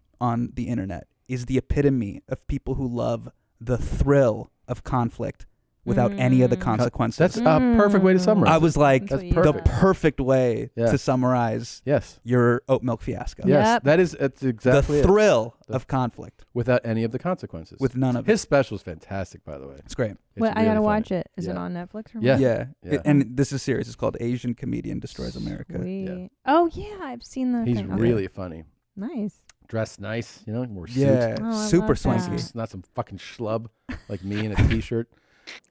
Speaker 2: the internet is the epitome of people who love the thrill of conflict without any of the consequences.
Speaker 1: That's a perfect way to summarize.
Speaker 2: I was like,
Speaker 1: That's
Speaker 3: what you
Speaker 2: the
Speaker 3: said.
Speaker 2: perfect way
Speaker 1: Yeah.
Speaker 2: to summarize
Speaker 1: yes.
Speaker 2: your oat milk fiasco.
Speaker 1: Yes.
Speaker 3: Yep.
Speaker 1: That's exactly
Speaker 2: The
Speaker 1: it.
Speaker 2: thrill of conflict
Speaker 1: Without any of the consequences.
Speaker 2: with none of
Speaker 1: His
Speaker 2: it.
Speaker 1: special is fantastic, by the way.
Speaker 2: It's great.
Speaker 1: It's
Speaker 3: Wait, I
Speaker 1: really
Speaker 3: gotta
Speaker 1: funny.
Speaker 3: watch it. Is it
Speaker 1: Yeah.
Speaker 3: on Netflix or
Speaker 1: Yeah.
Speaker 3: what?
Speaker 2: Yeah.
Speaker 1: Yeah.
Speaker 2: And this is serious. It's called Asian Comedian Destroys America.
Speaker 3: Sweet. Oh yeah, I've seen that.
Speaker 1: He's
Speaker 3: thing. Okay.
Speaker 1: really funny.
Speaker 3: Nice.
Speaker 1: Dressed nice, more suit.
Speaker 2: Yeah.
Speaker 3: Oh, I
Speaker 2: Super
Speaker 3: love
Speaker 2: swanky.
Speaker 3: that.
Speaker 1: Not some fucking schlub like me in a t-shirt.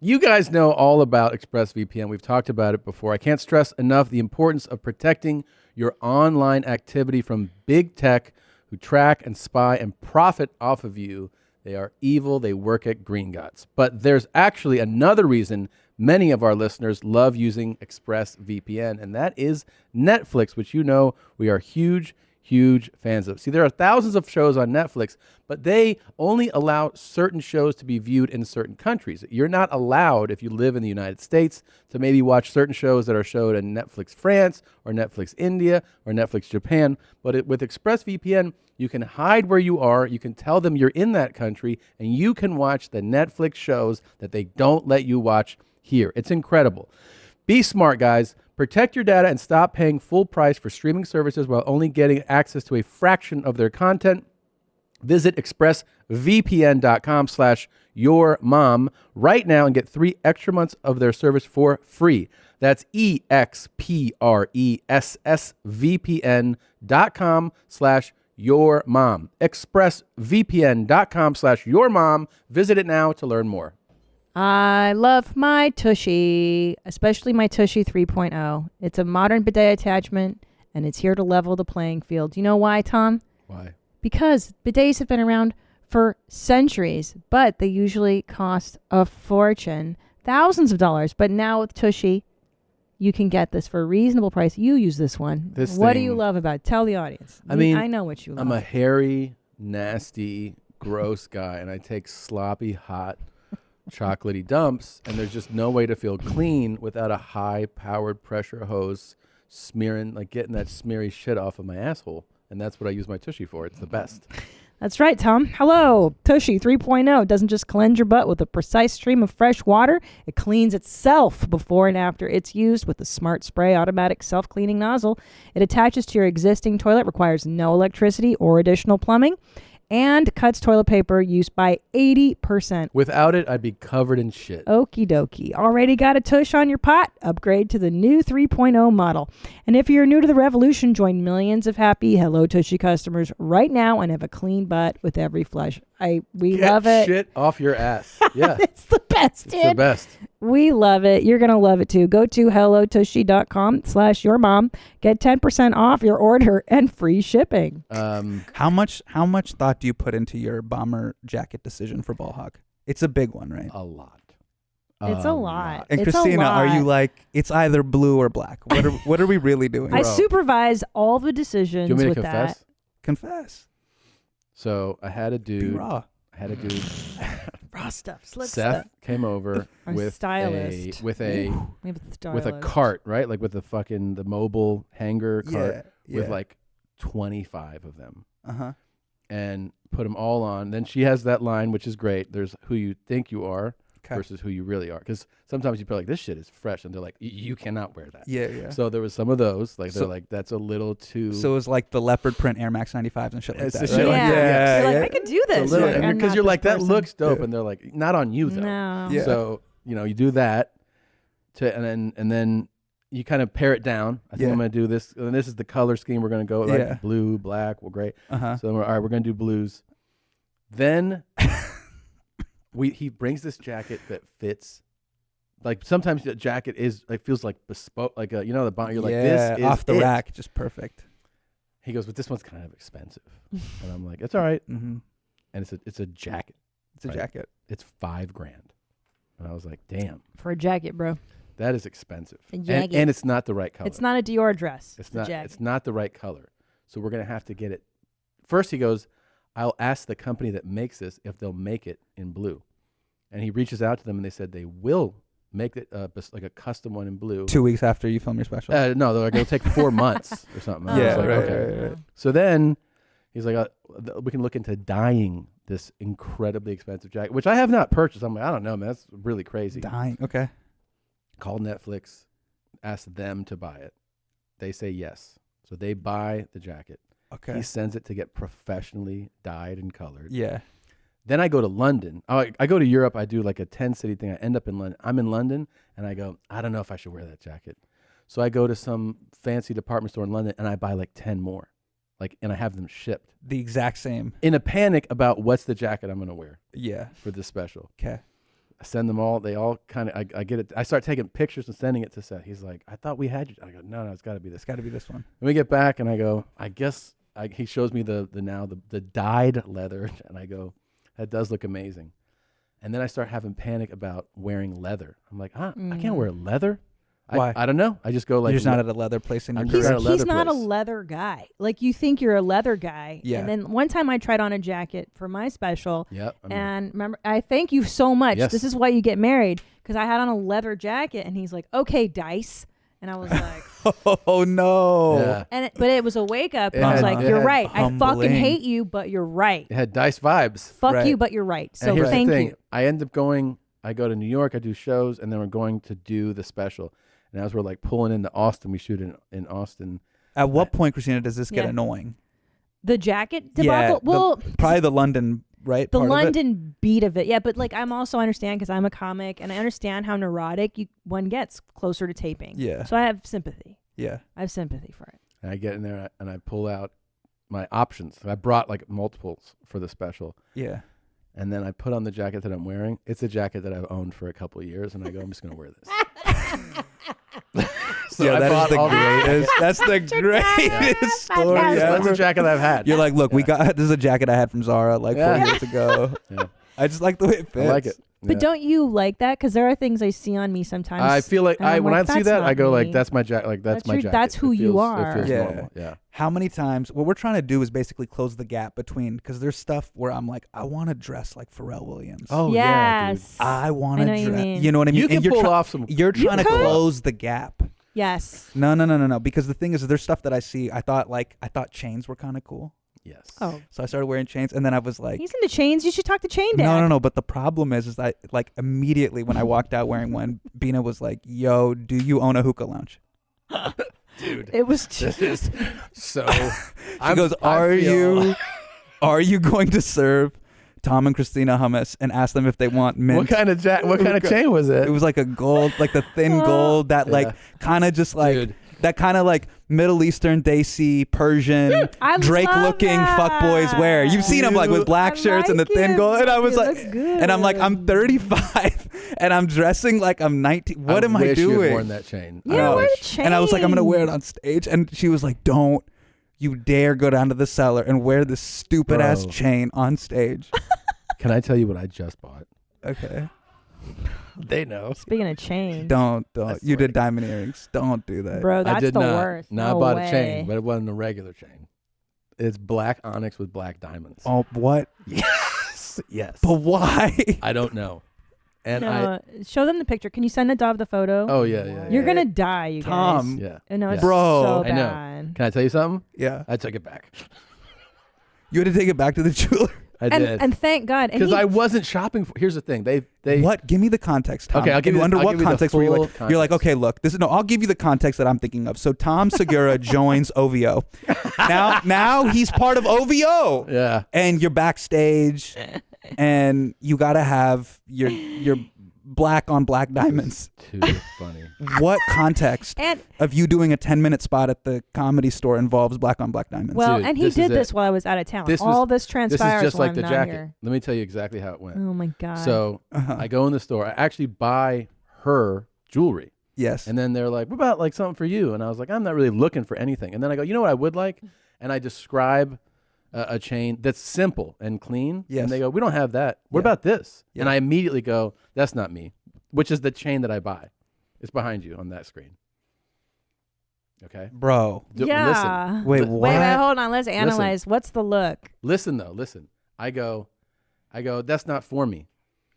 Speaker 1: You guys know all about ExpressVPN. We've talked about it before. I can't stress enough the importance of protecting your online activity from big tech who track and spy and profit off of you. They are evil. They work at Gringotts. But there's actually another reason many of our listeners love using ExpressVPN, and that is Netflix, which we are huge huge fans of. See, there are thousands of shows on Netflix, but they only allow certain shows to be viewed in certain countries. You're not allowed, if you live in the United States, to maybe watch certain shows that are showed in Netflix France or Netflix India or Netflix Japan. But with ExpressVPN, you can hide where you are. You can tell them you're in that country, and you can watch the Netflix shows that they don't let you watch here. It's incredible. Be smart, guys. Protect your data and stop paying full price for streaming services while only getting access to a fraction of their content. Visit expressvpn.com/yourmom right now and get 3 extra months of their service for free. That's expressvpn.com/yourmom. expressvpn.com/yourmom. Visit it now to learn more.
Speaker 3: I love my Tushy, especially my Tushy 3.0. It's a modern bidet attachment, and it's here to level the playing field. You know why, Tom?
Speaker 1: Why?
Speaker 3: Because bidets have been around for centuries, but they usually cost a fortune, thousands of dollars. But now with Tushy, you can get this for a reasonable price. You use this one. What do you love about it? Tell the audience. I know what you love.
Speaker 1: I'm a hairy, nasty, gross guy, and I take sloppy, hot, chocolatey dumps, and there's just no way to feel clean without a high-powered pressure hose smearing, like getting that smeary shit off of my asshole. And that's what I use my Tushy for. It's the best.
Speaker 3: That's right, Tom. Hello. Tushy 3.0 doesn't just cleanse your butt with a precise stream of fresh water. It cleans itself before and after it's used with the Smart Spray automatic self-cleaning nozzle. It attaches to your existing toilet, requires no electricity or additional plumbing, and cuts toilet paper use by 80%.
Speaker 1: Without it, I'd be covered in shit.
Speaker 3: Okie dokie. Already got a tush on your pot? Upgrade to the new 3.0 model. And if you're new to the revolution, join millions of happy Hello Tushy customers right now and have a clean butt with every flush. We
Speaker 1: Get
Speaker 3: love it.
Speaker 1: Shit off your ass. Yeah.
Speaker 3: It's the best, dude.
Speaker 1: It's the best.
Speaker 3: We love it. You're going to love it too. Go to hellotushy.com/yourmom. Get 10% off your order and free shipping.
Speaker 2: How much thought do you put into your bomber jacket decision for ball hog? It's a big one, right?
Speaker 1: A lot.
Speaker 3: It's a lot.
Speaker 2: And
Speaker 3: It's a
Speaker 2: Christina, are you
Speaker 3: lot.
Speaker 2: like, it's either blue or black? What are we really doing?
Speaker 3: I supervise all the decisions
Speaker 1: Do you want me to
Speaker 3: with
Speaker 1: confess?
Speaker 3: that.
Speaker 2: Confess.
Speaker 1: So I had a dude.
Speaker 2: raw.
Speaker 1: I had a dude.
Speaker 3: Raw stuff. Slick
Speaker 1: Seth
Speaker 3: stuff.
Speaker 1: came over
Speaker 3: Our
Speaker 1: with
Speaker 3: stylist.
Speaker 1: with a
Speaker 3: We have a
Speaker 1: with a
Speaker 3: stylist.
Speaker 1: cart, right? Like with the mobile hanger cart with
Speaker 2: yeah.
Speaker 1: like 25 of them.
Speaker 2: Uh-huh.
Speaker 1: And put them all on. Then she has that line, which is great. There's who you think you are versus who you really are. Because sometimes you feel like, this shit is fresh. And they're like, you cannot wear that.
Speaker 2: Yeah, yeah.
Speaker 1: So there was some of those. Like,
Speaker 2: So-
Speaker 1: they're like, that's a little too.
Speaker 2: So it was like the leopard print Air Max 95s and shit like
Speaker 1: It's
Speaker 2: that.
Speaker 1: the
Speaker 2: right?
Speaker 1: shit like that.
Speaker 3: You're like, I could do this.
Speaker 1: Because you're like, that looks dope. And they're like, not on you, though.
Speaker 3: No.
Speaker 2: Yeah.
Speaker 1: So, you do that. And then you kind of pare it down. I think I'm going to do this. And this is the color scheme we're going to go. Right?
Speaker 2: Yeah.
Speaker 1: Blue, black, well, great.
Speaker 2: Uh-huh.
Speaker 1: So, all right, we're going to do blues. Then he brings this jacket that fits. Like sometimes the jacket feels like bespoke, like the you're like, this is
Speaker 2: off the
Speaker 1: it.
Speaker 2: rack, just perfect.
Speaker 1: He goes, but this one's kind of expensive, and I'm like, it's all right.
Speaker 2: Mm-hmm.
Speaker 1: And it's a jacket.
Speaker 2: It's a jacket.
Speaker 1: It's $5,000, and I was like, damn,
Speaker 3: For a jacket, bro.
Speaker 1: that is expensive.
Speaker 3: A jacket.
Speaker 1: And it's not the right color.
Speaker 3: It's not a Dior dress.
Speaker 1: It's
Speaker 3: a
Speaker 1: not.
Speaker 3: jacket.
Speaker 1: It's not the right color. So we're gonna have to get it. First, he goes, I'll ask the company that makes this if they'll make it in blue, and he reaches out to them, and they said they will make it like a custom one in blue.
Speaker 2: 2 weeks after you film your special.
Speaker 1: No, they're like, it'll take 4 months or something. I
Speaker 2: Yeah,
Speaker 1: was like,
Speaker 2: right,
Speaker 1: okay.
Speaker 2: right.
Speaker 1: So then he's like, we can look into dyeing this incredibly expensive jacket, which I have not purchased. I'm like, I don't know, man. That's really crazy.
Speaker 2: Dying. Okay.
Speaker 1: Call Netflix, ask them to buy it. They say yes. So they buy the jacket.
Speaker 2: Okay.
Speaker 1: He sends it to get professionally dyed and colored.
Speaker 2: Yeah.
Speaker 1: Then I go to London. I go to Europe. I do like a 10-city thing. I end up in London. I'm in London, and I go, I don't know if I should wear that jacket. So I go to some fancy department store in London, and I buy like 10 more. And I have them shipped.
Speaker 2: The exact same.
Speaker 1: In a panic about what's the jacket I'm going to wear.
Speaker 2: Yeah.
Speaker 1: For this special.
Speaker 2: Okay.
Speaker 1: I send them all. They all kind of, I get it. I start taking pictures and sending it to Seth. He's like, I thought we had you. I go, no, it's got to be this.
Speaker 2: It's got to be this one.
Speaker 1: And we get back, and I go, I guess, he shows me the dyed leather, and I go, that does look amazing. And then I start having panic about wearing leather. I'm like, I can't wear leather.
Speaker 2: Why?
Speaker 1: I don't know. I just go like.
Speaker 2: You're just not at a leather place in your
Speaker 1: I'm
Speaker 2: career.
Speaker 1: just at a leather
Speaker 3: He's not a
Speaker 1: place.
Speaker 3: leather guy. Like you think you're a leather guy.
Speaker 2: Yeah.
Speaker 3: And then one time I tried on a jacket for my special.
Speaker 1: Yep.
Speaker 3: And remember, I thank you so much.
Speaker 1: Yes.
Speaker 3: This is why you get married. Because I had on a leather jacket, and he's like, "Okay, Dice," and I was like,
Speaker 2: "Oh no!"
Speaker 1: Yeah.
Speaker 3: But it was a wake up. And
Speaker 1: It
Speaker 3: I was
Speaker 1: had-
Speaker 3: like,
Speaker 1: it
Speaker 3: "You're
Speaker 1: had
Speaker 3: right. I fucking
Speaker 2: humbling.
Speaker 3: hate you, but you're right.
Speaker 1: It had Dice vibes.
Speaker 3: Fuck
Speaker 2: Right.
Speaker 3: you, but you're right." So
Speaker 1: And here's
Speaker 3: thank
Speaker 1: the thing.
Speaker 3: you.
Speaker 1: I end up going. I go to New York. I do shows, and then we're going to do the special. And as we're like pulling into Austin, we shoot in Austin.
Speaker 2: At what point, Christina, does this get
Speaker 3: Yeah.
Speaker 2: annoying?
Speaker 3: The jacket debacle. Well,
Speaker 2: probably the London, right?
Speaker 3: the
Speaker 2: part of it?
Speaker 3: London beat of it, yeah. But like, I'm also understand because I'm a comic, and I understand how neurotic one gets closer to taping.
Speaker 2: Yeah.
Speaker 3: So I have sympathy.
Speaker 2: Yeah.
Speaker 3: I have sympathy for it.
Speaker 1: And I get in there and I pull out my options. I brought like multiples for the special.
Speaker 2: Yeah.
Speaker 1: And then I put on the jacket that I'm wearing. It's a jacket that I've owned for a couple of years, and I go, I'm just going to wear this. So
Speaker 2: yeah,
Speaker 1: I
Speaker 2: that
Speaker 1: bought
Speaker 2: is
Speaker 1: all
Speaker 2: the greatest. That's the greatest story
Speaker 1: That's
Speaker 2: ever.
Speaker 1: a jacket I've had.
Speaker 2: You're like, look, we got this is a jacket I had from Zara like 4
Speaker 1: Yeah.
Speaker 2: years ago.
Speaker 1: Yeah.
Speaker 2: I just like the way it fits.
Speaker 1: I like it.
Speaker 3: But don't you like that? Because there are things I see on me sometimes.
Speaker 1: I feel like
Speaker 3: and I'm
Speaker 1: when I
Speaker 3: like,
Speaker 1: see
Speaker 3: "That's
Speaker 1: that,
Speaker 3: not
Speaker 1: I go
Speaker 3: me."
Speaker 1: like, that's my jacket. Like that's my
Speaker 3: your-
Speaker 1: jacket.
Speaker 3: that's who
Speaker 1: It
Speaker 3: you
Speaker 1: feels-
Speaker 3: are.
Speaker 1: It feels
Speaker 2: Yeah.
Speaker 1: normal. Yeah.
Speaker 2: How many times? What we're trying to do is basically close the gap between, because there's stuff where I'm like, I want to dress like Pharrell Williams.
Speaker 1: Oh yeah, dude.
Speaker 3: Yes.
Speaker 2: I want
Speaker 3: I
Speaker 2: to
Speaker 3: know you
Speaker 2: dress.
Speaker 3: mean.
Speaker 2: You know what I mean?
Speaker 1: You can
Speaker 2: And you're
Speaker 1: pull off some.
Speaker 2: You're trying to
Speaker 3: could.
Speaker 2: close the gap.
Speaker 3: Yes.
Speaker 2: No. Because the thing is, there's stuff that I see. I thought chains were kind of cool.
Speaker 1: Yes.
Speaker 3: Oh,
Speaker 2: So I started wearing chains, and then I was like,
Speaker 3: he's into chains. You should talk to Chain Dad.
Speaker 2: no. But the problem is that like immediately when I walked out wearing one, Bina was like, "Yo, do you own a hookah lounge?"
Speaker 1: Dude,
Speaker 3: It was.
Speaker 1: this is so.
Speaker 2: She goes, "Are you going to serve Tom and Christina hummus and ask them if they want mint?"
Speaker 1: What kind of What kind of chain was it?
Speaker 2: It was like a gold, like the thin gold that like kind of just like
Speaker 1: Dude.
Speaker 2: that kind of like Middle Eastern, Desi, Persian,
Speaker 3: I
Speaker 2: Drake-looking
Speaker 3: love
Speaker 2: fuckboys
Speaker 3: that.
Speaker 2: wear. You've seen them like with black
Speaker 3: I
Speaker 2: shirts and the
Speaker 3: like
Speaker 2: thin
Speaker 3: it.
Speaker 2: gold, and I was
Speaker 3: It
Speaker 2: like,
Speaker 3: looks good.
Speaker 2: and I'm like, I'm 35 and I'm dressing like I'm 19. What am I
Speaker 1: wish you had
Speaker 2: doing?
Speaker 1: worn that chain. I
Speaker 3: Yeah,
Speaker 1: wish.
Speaker 3: wear the chain.
Speaker 2: And I was like, I'm gonna wear it on stage, and she was like, "Don't you dare go down to the cellar and wear this stupid ass
Speaker 1: Bro.
Speaker 2: chain on stage."
Speaker 1: Can I tell you what I just bought?
Speaker 2: Okay.
Speaker 1: They know.
Speaker 3: Speaking of chains,
Speaker 2: Don't.
Speaker 1: swear
Speaker 2: You
Speaker 1: to
Speaker 2: did diamond earrings. Don't do that.
Speaker 3: bro,
Speaker 1: I
Speaker 3: that's
Speaker 1: did
Speaker 3: the
Speaker 1: not.
Speaker 3: worst.
Speaker 1: No,
Speaker 3: No
Speaker 1: I bought
Speaker 3: way.
Speaker 1: a chain, but it wasn't a regular chain. It's black onyx with black diamonds.
Speaker 2: Oh, what?
Speaker 1: Yes. Yes.
Speaker 2: But why?
Speaker 1: I don't know. And
Speaker 3: No, show them the picture. Can you send Dov the photo?
Speaker 1: Oh yeah.
Speaker 3: You're gonna die, you
Speaker 2: Tom.
Speaker 3: guys.
Speaker 1: Yeah.
Speaker 3: I know it's
Speaker 2: Bro.
Speaker 3: so
Speaker 1: I know.
Speaker 3: bad.
Speaker 1: Can I tell you something?
Speaker 2: Yeah.
Speaker 1: I took it back.
Speaker 2: You had to take it back to the jeweler.
Speaker 1: I did.
Speaker 3: And thank God. And
Speaker 1: Because
Speaker 3: he-
Speaker 1: I wasn't shopping for. Here's the thing. They.
Speaker 2: What? Give me the context, Tom.
Speaker 1: Okay, I'll give you the-
Speaker 2: Under
Speaker 1: I'll
Speaker 2: what
Speaker 1: give you the
Speaker 2: context were you
Speaker 1: full
Speaker 2: like? You're like,
Speaker 1: context.
Speaker 2: okay, look, I'll give you the context that I'm thinking of. So Tom Segura joins OVO. Now he's part of OVO.
Speaker 1: Yeah.
Speaker 2: And you're backstage, and you gotta have your black on black diamonds.
Speaker 1: Too funny.
Speaker 2: What context
Speaker 3: And
Speaker 2: of you doing a 10-minute spot at the Comedy Store involves black on black diamonds?
Speaker 3: well,
Speaker 1: Dude,
Speaker 3: and he
Speaker 1: this is
Speaker 3: did
Speaker 1: it.
Speaker 3: this while I was out of town.
Speaker 1: This
Speaker 3: All
Speaker 1: was-
Speaker 3: this transpires
Speaker 1: This is just
Speaker 3: while
Speaker 1: like the
Speaker 3: I'm
Speaker 1: jacket.
Speaker 3: not here.
Speaker 1: Let me tell you exactly how it went.
Speaker 3: Oh my God.
Speaker 1: So I go in the store. I actually buy her jewelry.
Speaker 2: Yes.
Speaker 1: And then they're like, what about like something for you? And I was like, I'm not really looking for anything. And then I go, you know what I would like? And I describe a chain that's simple and clean.
Speaker 2: Yes.
Speaker 1: And they go, we don't have that. What
Speaker 2: Yeah.
Speaker 1: about this?
Speaker 2: Yeah.
Speaker 1: And I immediately go, that's not me, which is the chain that I buy. It's behind you on that screen. Okay.
Speaker 2: Bro.
Speaker 3: Yeah.
Speaker 1: Listen.
Speaker 2: Wait,
Speaker 1: Li-
Speaker 2: what?
Speaker 3: Wait, hold on. Let's analyze. What's the look?
Speaker 1: Listen though. Listen. I go, that's not for me.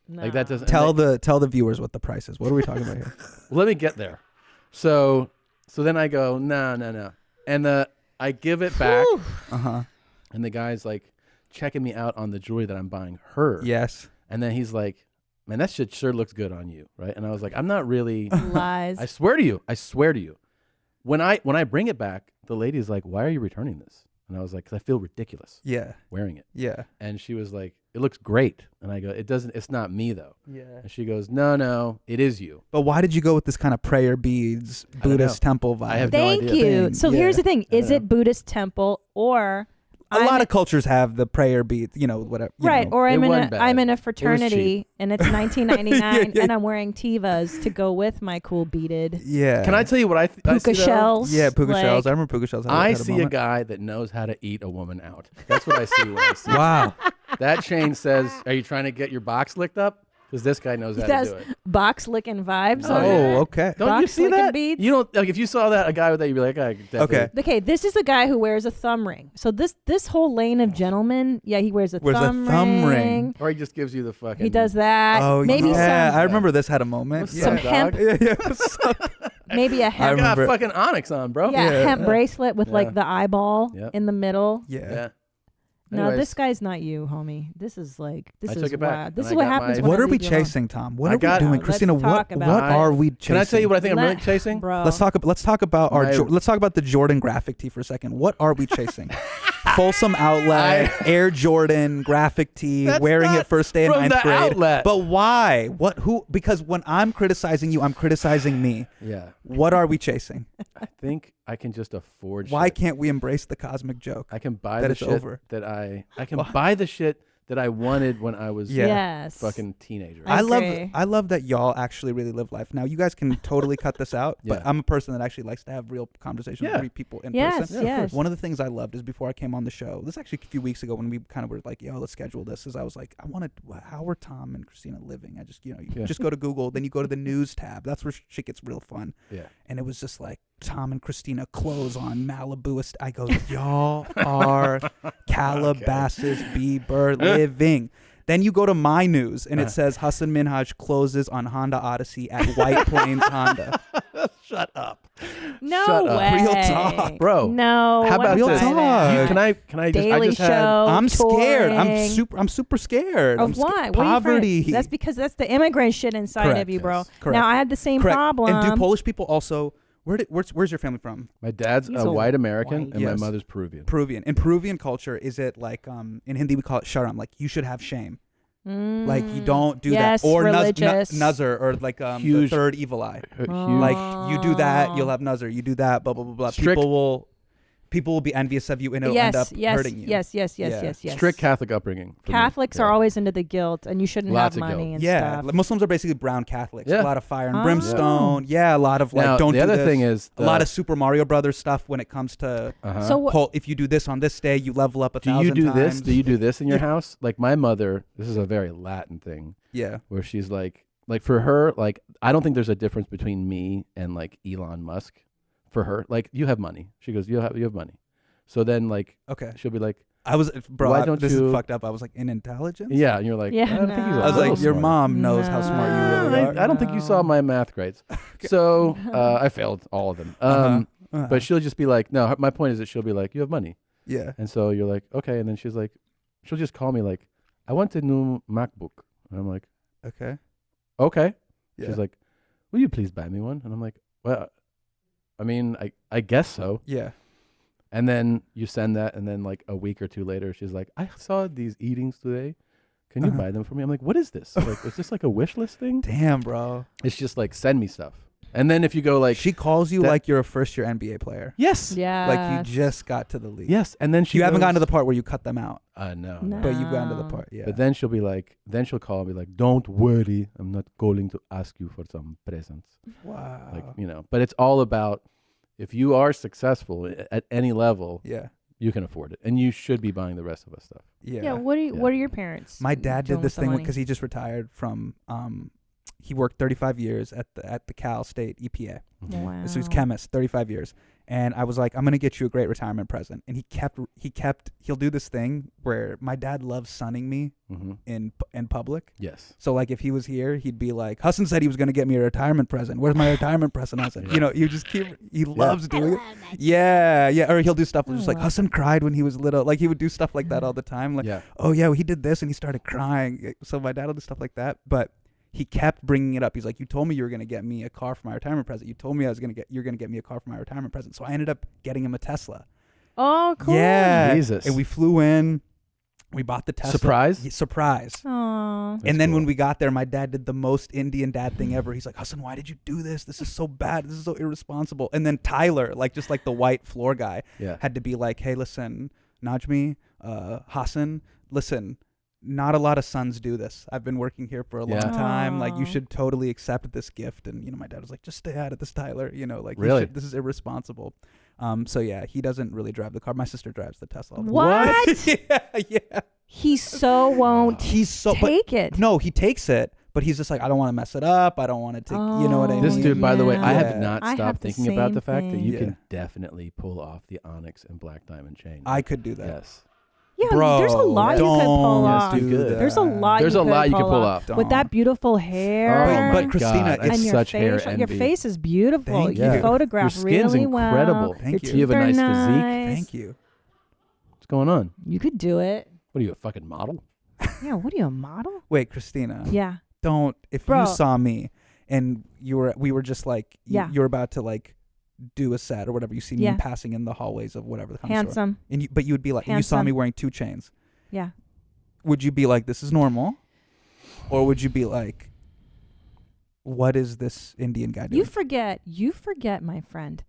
Speaker 1: Like that doesn't
Speaker 2: Tell the viewers what the price is. What are we talking about here?
Speaker 1: Let me get there. So then I go, no. And I give it back.
Speaker 2: Uh-huh.
Speaker 1: And the guy's like checking me out on the jewelry that I'm buying her.
Speaker 2: Yes.
Speaker 1: And then he's like, man, that shit sure looks good on you, right? And I was like, I'm not really.
Speaker 3: Lies.
Speaker 1: I swear to you. When I bring it back, the lady's like, why are you returning this? And I was like, because I feel ridiculous
Speaker 2: Yeah.
Speaker 1: wearing it.
Speaker 2: Yeah.
Speaker 1: And she was like, it looks great. And I go, it's not me though.
Speaker 2: Yeah.
Speaker 1: And she goes, no, it is you.
Speaker 2: But why did you go with this kind of prayer beads,
Speaker 1: don't
Speaker 2: Buddhist
Speaker 1: know.
Speaker 2: temple vibe?
Speaker 1: I have no
Speaker 3: Thank
Speaker 1: idea.
Speaker 3: you.
Speaker 2: Thing.
Speaker 3: So
Speaker 2: Yeah.
Speaker 3: here's the thing:
Speaker 1: I
Speaker 3: is
Speaker 1: don't know.
Speaker 3: it Buddhist temple or
Speaker 2: A lot of cultures have the prayer beads, whatever.
Speaker 3: right? Or
Speaker 1: It
Speaker 3: I'm
Speaker 1: wasn't bad.
Speaker 3: in a
Speaker 1: cheap.
Speaker 3: fraternity and it's $19.99
Speaker 2: Yeah.
Speaker 3: and I'm wearing Tivas to go with my cool beaded
Speaker 2: Yeah.
Speaker 1: Can I tell you what I see,
Speaker 3: puka
Speaker 1: though?
Speaker 3: shells.
Speaker 2: Yeah, puka
Speaker 3: like-
Speaker 2: shells. I remember puka shells.
Speaker 1: I
Speaker 2: had a
Speaker 1: see a
Speaker 2: moment.
Speaker 1: guy that knows how to eat a woman out. That's what I see when I see
Speaker 2: Wow.
Speaker 1: that chain says, are you trying to get your box licked up? Because this guy knows
Speaker 3: He
Speaker 1: how
Speaker 3: does
Speaker 1: to do it.
Speaker 3: box licking vibes.
Speaker 2: Oh,
Speaker 3: on it.
Speaker 2: okay.
Speaker 1: Don't you
Speaker 3: Box
Speaker 1: see
Speaker 3: licking
Speaker 1: that?
Speaker 3: beats.
Speaker 1: You don't like if you saw that a guy with that, you'd be like, I definitely.
Speaker 2: Okay.
Speaker 3: Okay, this is a guy who wears a thumb ring. So this whole lane of gentlemen, yeah, he wears a thumb ring.
Speaker 1: Or he just gives you the fucking.
Speaker 3: He does that.
Speaker 2: Oh,
Speaker 3: maybe
Speaker 2: yeah.
Speaker 3: some
Speaker 2: I remember this had a moment.
Speaker 3: some
Speaker 2: Yeah.
Speaker 3: hemp. Maybe a
Speaker 1: I
Speaker 3: hemp.
Speaker 1: got fucking onyx on, bro.
Speaker 3: Yeah, hemp bracelet with
Speaker 1: Yeah.
Speaker 3: like the eyeball
Speaker 1: Yep.
Speaker 3: in the middle.
Speaker 2: Yeah.
Speaker 3: No,
Speaker 1: Anyways.
Speaker 3: this guy's not you, homie. This is like
Speaker 1: I
Speaker 3: is
Speaker 1: took it back,
Speaker 3: wild. This
Speaker 1: and
Speaker 3: is
Speaker 1: I
Speaker 3: what
Speaker 1: got
Speaker 3: happens.
Speaker 1: my-
Speaker 3: when
Speaker 2: What
Speaker 3: I
Speaker 2: are we
Speaker 3: leave you alone.
Speaker 2: chasing, Tom? What
Speaker 1: I
Speaker 2: are we
Speaker 1: got-
Speaker 2: doing,
Speaker 3: Let's
Speaker 2: Christina?
Speaker 3: talk
Speaker 2: What
Speaker 3: about
Speaker 2: are we chasing?
Speaker 1: Can I tell you what I think I'm really chasing?
Speaker 3: Bro.
Speaker 2: Let's talk about our
Speaker 1: My-
Speaker 2: let's talk about the Jordan graphic tee for a second. What are we chasing? Folsom Outlet, Air Jordan graphic tee,
Speaker 1: That's
Speaker 2: wearing
Speaker 1: not
Speaker 2: it first day in
Speaker 1: from
Speaker 2: 9th
Speaker 1: the
Speaker 2: grade.
Speaker 1: outlet.
Speaker 2: But why? What? Who? Because when I'm criticizing you, I'm criticizing me.
Speaker 1: Yeah.
Speaker 2: What are we chasing?
Speaker 1: I think I can just afford.
Speaker 2: Why
Speaker 1: shit.
Speaker 2: can't we embrace the cosmic joke?
Speaker 1: I can buy
Speaker 2: that
Speaker 1: the
Speaker 2: it's
Speaker 1: shit
Speaker 2: over?
Speaker 1: that I can buy the shit that I wanted when I was
Speaker 3: Yes.
Speaker 1: fucking teenager.
Speaker 3: I
Speaker 2: love
Speaker 3: agree.
Speaker 2: I love that y'all actually really live life. Now you guys can totally cut this out, but
Speaker 1: Yeah.
Speaker 2: I'm a person that actually likes to have real conversations
Speaker 1: Yeah.
Speaker 2: with real people in
Speaker 3: Yes,
Speaker 2: person.
Speaker 3: yes.
Speaker 2: One of the things I loved is before I came on the show. This is actually a few weeks ago when we kind of were like, "Yo, let's schedule this." Is I was like, "I wanted how are Tom and Christina living?" I just you
Speaker 1: Yeah.
Speaker 2: just go to Google, then you go to the news tab. That's where shit gets real fun.
Speaker 1: Yeah.
Speaker 2: And it was just like Tom and Christina clothes on Malibu. I go, y'all are Calabasas Bieber living. Then you go to My News, and it says Hasan Minhaj closes on Honda Odyssey at White Plains Honda.
Speaker 1: Shut up.
Speaker 3: No
Speaker 1: Shut up.
Speaker 3: way.
Speaker 2: Real talk,
Speaker 1: bro.
Speaker 3: No.
Speaker 1: How about
Speaker 2: Real
Speaker 1: this?
Speaker 2: talk.
Speaker 1: Can I just I
Speaker 3: Daily
Speaker 1: just
Speaker 3: Show.
Speaker 1: had
Speaker 2: I'm scared.
Speaker 3: touring.
Speaker 2: I'm super scared.
Speaker 3: Of
Speaker 2: I'm
Speaker 3: why?
Speaker 2: scared.
Speaker 3: What are you afraid-
Speaker 2: Poverty.
Speaker 3: That's because that's the immigrant shit inside
Speaker 2: Correct,
Speaker 3: of you, bro.
Speaker 2: yes. Correct.
Speaker 3: Now I had the same
Speaker 2: Correct.
Speaker 3: problem.
Speaker 2: And do Polish people also? Where's your family from?
Speaker 1: my dad's
Speaker 3: He's
Speaker 1: a
Speaker 3: a
Speaker 1: white American
Speaker 3: white-
Speaker 1: and
Speaker 2: Yes.
Speaker 1: my mother's Peruvian.
Speaker 2: Peruvian. In Peruvian culture, is it like in Hindi we call it sharam? Like you should have shame. Like you don't do
Speaker 3: Yes,
Speaker 2: that, or
Speaker 3: religious.
Speaker 2: nazar, or like the
Speaker 1: Huge-
Speaker 2: third evil eye.
Speaker 1: Huge.
Speaker 2: Like you do that, you'll have nazar. You do that, blah blah blah blah.
Speaker 1: Strict-
Speaker 2: People will be envious of you, and it'll end up hurting you.
Speaker 3: Yes.
Speaker 2: Yeah.
Speaker 1: Strict Catholic upbringing. for me.
Speaker 3: Catholics
Speaker 1: Yeah.
Speaker 3: are always into the guilt, and you shouldn't
Speaker 1: Lots
Speaker 3: have
Speaker 1: of
Speaker 3: money
Speaker 1: guilt.
Speaker 3: and
Speaker 2: Yeah,
Speaker 3: stuff.
Speaker 2: like Muslims are basically brown Catholics.
Speaker 1: Yeah.
Speaker 2: A lot of fire and
Speaker 3: Oh.
Speaker 2: brimstone. Yeah, a lot of like
Speaker 1: Now,
Speaker 2: don't
Speaker 1: the
Speaker 2: do
Speaker 1: other
Speaker 2: this.
Speaker 1: thing is
Speaker 2: a lot
Speaker 1: the-
Speaker 2: of Super Mario Brothers stuff when it comes to
Speaker 3: So wh-
Speaker 2: if you do this on this day, you level up a
Speaker 1: Do you
Speaker 2: thousand
Speaker 1: do
Speaker 2: times.
Speaker 1: this? Do you do this in your
Speaker 2: Yeah.
Speaker 1: house? Like my mother, this is a very Latin thing.
Speaker 2: Yeah.
Speaker 1: Where she's like for her, like I don't think there's a difference between me and like Elon Musk. For her, like you have money. She goes, you have money. So then like
Speaker 2: Okay.
Speaker 1: she'll be like,
Speaker 2: I was, bro.
Speaker 1: Why don't
Speaker 2: this
Speaker 1: you-
Speaker 2: is fucked up. I was like, in intelligence.
Speaker 1: yeah, and you're like,
Speaker 3: Yeah,
Speaker 1: I don't think he's a
Speaker 2: I was like,
Speaker 1: little
Speaker 2: your
Speaker 1: smart.
Speaker 2: mom knows how smart you really are.
Speaker 1: I don't think you saw my math grades. So I failed all of them. But she'll just be like, no, my point is that she'll be like, you have money.
Speaker 2: Yeah.
Speaker 1: And so you're like, okay. And then she's like, she'll just call me like, I want a new MacBook. And I'm like,
Speaker 2: Okay.
Speaker 1: okay.
Speaker 2: Yeah.
Speaker 1: She's like, will you please buy me one? And I'm like, well, I mean, I guess so.
Speaker 2: Yeah.
Speaker 1: And then you send that, and then like a week or two later, she's like, I saw these eatings today. Can you buy them for me? I'm like, what is this? Like, is this like a wish list thing?
Speaker 2: Damn, bro.
Speaker 1: It's just like, send me stuff. And then if you go like,
Speaker 2: She calls you
Speaker 1: that-
Speaker 2: like you're a first-year NBA player.
Speaker 1: yes,
Speaker 3: yeah.
Speaker 2: Like you just got to the league.
Speaker 1: yes. And then she
Speaker 2: You haven't
Speaker 1: goes,
Speaker 2: gotten to the part where you cut them out,
Speaker 1: no.
Speaker 2: but you've gotten to the
Speaker 3: No.
Speaker 2: part. Yeah.
Speaker 1: But then she'll be like, then she'll call me like, don't worry, I'm not going to ask you for some presents.
Speaker 2: Wow.
Speaker 1: Like, you know, but it's all about if you are successful at any level,
Speaker 2: Yeah.
Speaker 1: you can afford it, and you should be buying the rest of us stuff.
Speaker 2: Yeah.
Speaker 3: Yeah. What are your parents?
Speaker 2: My dad
Speaker 3: doing
Speaker 2: did this
Speaker 3: with the
Speaker 2: thing
Speaker 3: money?
Speaker 2: because he just retired from. He worked 35 years at the Cal State EPA.
Speaker 3: Wow.
Speaker 2: So he's chemist, 35 years. And I was like, I'm gonna get you a great retirement present. And he'll do this thing where my dad loves sunning me in public.
Speaker 1: Yes.
Speaker 2: So like if he was here, he'd be like, Hasan said he was gonna get me a retirement present. Where's my retirement present, Hasan?
Speaker 1: Yeah.
Speaker 2: You know, you just he loves doing it. Yeah. Or he'll do stuff just like Hasan cried when he was little. Like he would do stuff like that all the time. Like,
Speaker 1: Yeah.
Speaker 2: oh yeah, well, he did this and he started crying. So my dad will do stuff like that. But he kept bringing it up. He's like, you told me you were going to get me a car for my retirement present. You told me you're going to get me a car for my retirement present. So I ended up getting him a Tesla.
Speaker 3: Oh, cool.
Speaker 2: Yeah.
Speaker 1: Jesus.
Speaker 2: And we flew in. We bought the Tesla.
Speaker 1: Surprise?
Speaker 2: Yeah, surprise.
Speaker 3: Aww.
Speaker 2: And then when we got there, my dad did the most Indian dad thing ever. He's like, Hasan, why did you do this? This is so bad. This is so irresponsible. And then Tyler, like just like the white floor guy, had to be like, hey, listen, Najmi, Hasan, listen, not a lot of sons do this. I've been working here for a long time. Like, you should totally accept this gift. And, you know, my dad was like, just stay out of this, Tyler. You know, like,
Speaker 1: really?
Speaker 2: this is irresponsible. So, yeah, he doesn't really drive the car. My sister drives the Tesla. All the
Speaker 3: What?
Speaker 2: time. Yeah.
Speaker 3: He so won't
Speaker 2: He's so
Speaker 3: take it.
Speaker 2: No, he takes it. but he's just like, I don't want to mess it up. I don't want it to, you know what I mean?
Speaker 1: This dude, by the way, I have
Speaker 3: Yeah.
Speaker 1: not
Speaker 3: I
Speaker 1: stopped
Speaker 3: have the
Speaker 1: thinking about
Speaker 3: same
Speaker 1: the fact that you
Speaker 2: thing.
Speaker 1: can definitely pull off the onyx and black diamond chain.
Speaker 2: I could do that.
Speaker 1: Yes.
Speaker 3: Yeah,
Speaker 2: Bro,
Speaker 3: there's a lot you could pull
Speaker 2: don't
Speaker 3: off.
Speaker 2: do that.
Speaker 3: There's a lot.
Speaker 1: There's
Speaker 3: you
Speaker 1: a
Speaker 3: could
Speaker 1: lot you
Speaker 3: pull
Speaker 1: can pull
Speaker 3: off
Speaker 1: off.
Speaker 3: with that beautiful hair.
Speaker 2: But Christina,
Speaker 1: God, I have
Speaker 3: and your
Speaker 1: such hair
Speaker 3: facial, your
Speaker 1: envy.
Speaker 3: face is beautiful.
Speaker 2: Thank
Speaker 3: You
Speaker 2: you.
Speaker 3: photograph
Speaker 1: Your skin's
Speaker 3: really
Speaker 1: incredible.
Speaker 3: well.
Speaker 2: Thank
Speaker 3: Your
Speaker 2: you.
Speaker 1: You have a
Speaker 3: teeth
Speaker 1: nice
Speaker 3: are
Speaker 1: physique.
Speaker 3: nice.
Speaker 2: Thank you.
Speaker 1: What's going on?
Speaker 3: You could do it.
Speaker 1: What are you, a fucking model?
Speaker 3: Yeah. What are you, a model?
Speaker 2: Wait, Christina.
Speaker 3: Yeah.
Speaker 2: Don't. If
Speaker 3: Bro.
Speaker 2: you saw me and we were just like, you're about to like do a set or whatever. You see me
Speaker 3: Yeah.
Speaker 2: passing in the hallways of whatever the comic store.
Speaker 3: Handsome.
Speaker 2: And but you would be like, and you saw
Speaker 3: Handsome.
Speaker 2: me wearing 2 chains.
Speaker 3: Yeah.
Speaker 2: Would you be like, this is normal? Or would you be like, what is this Indian guy doing?
Speaker 3: You forget, my friend,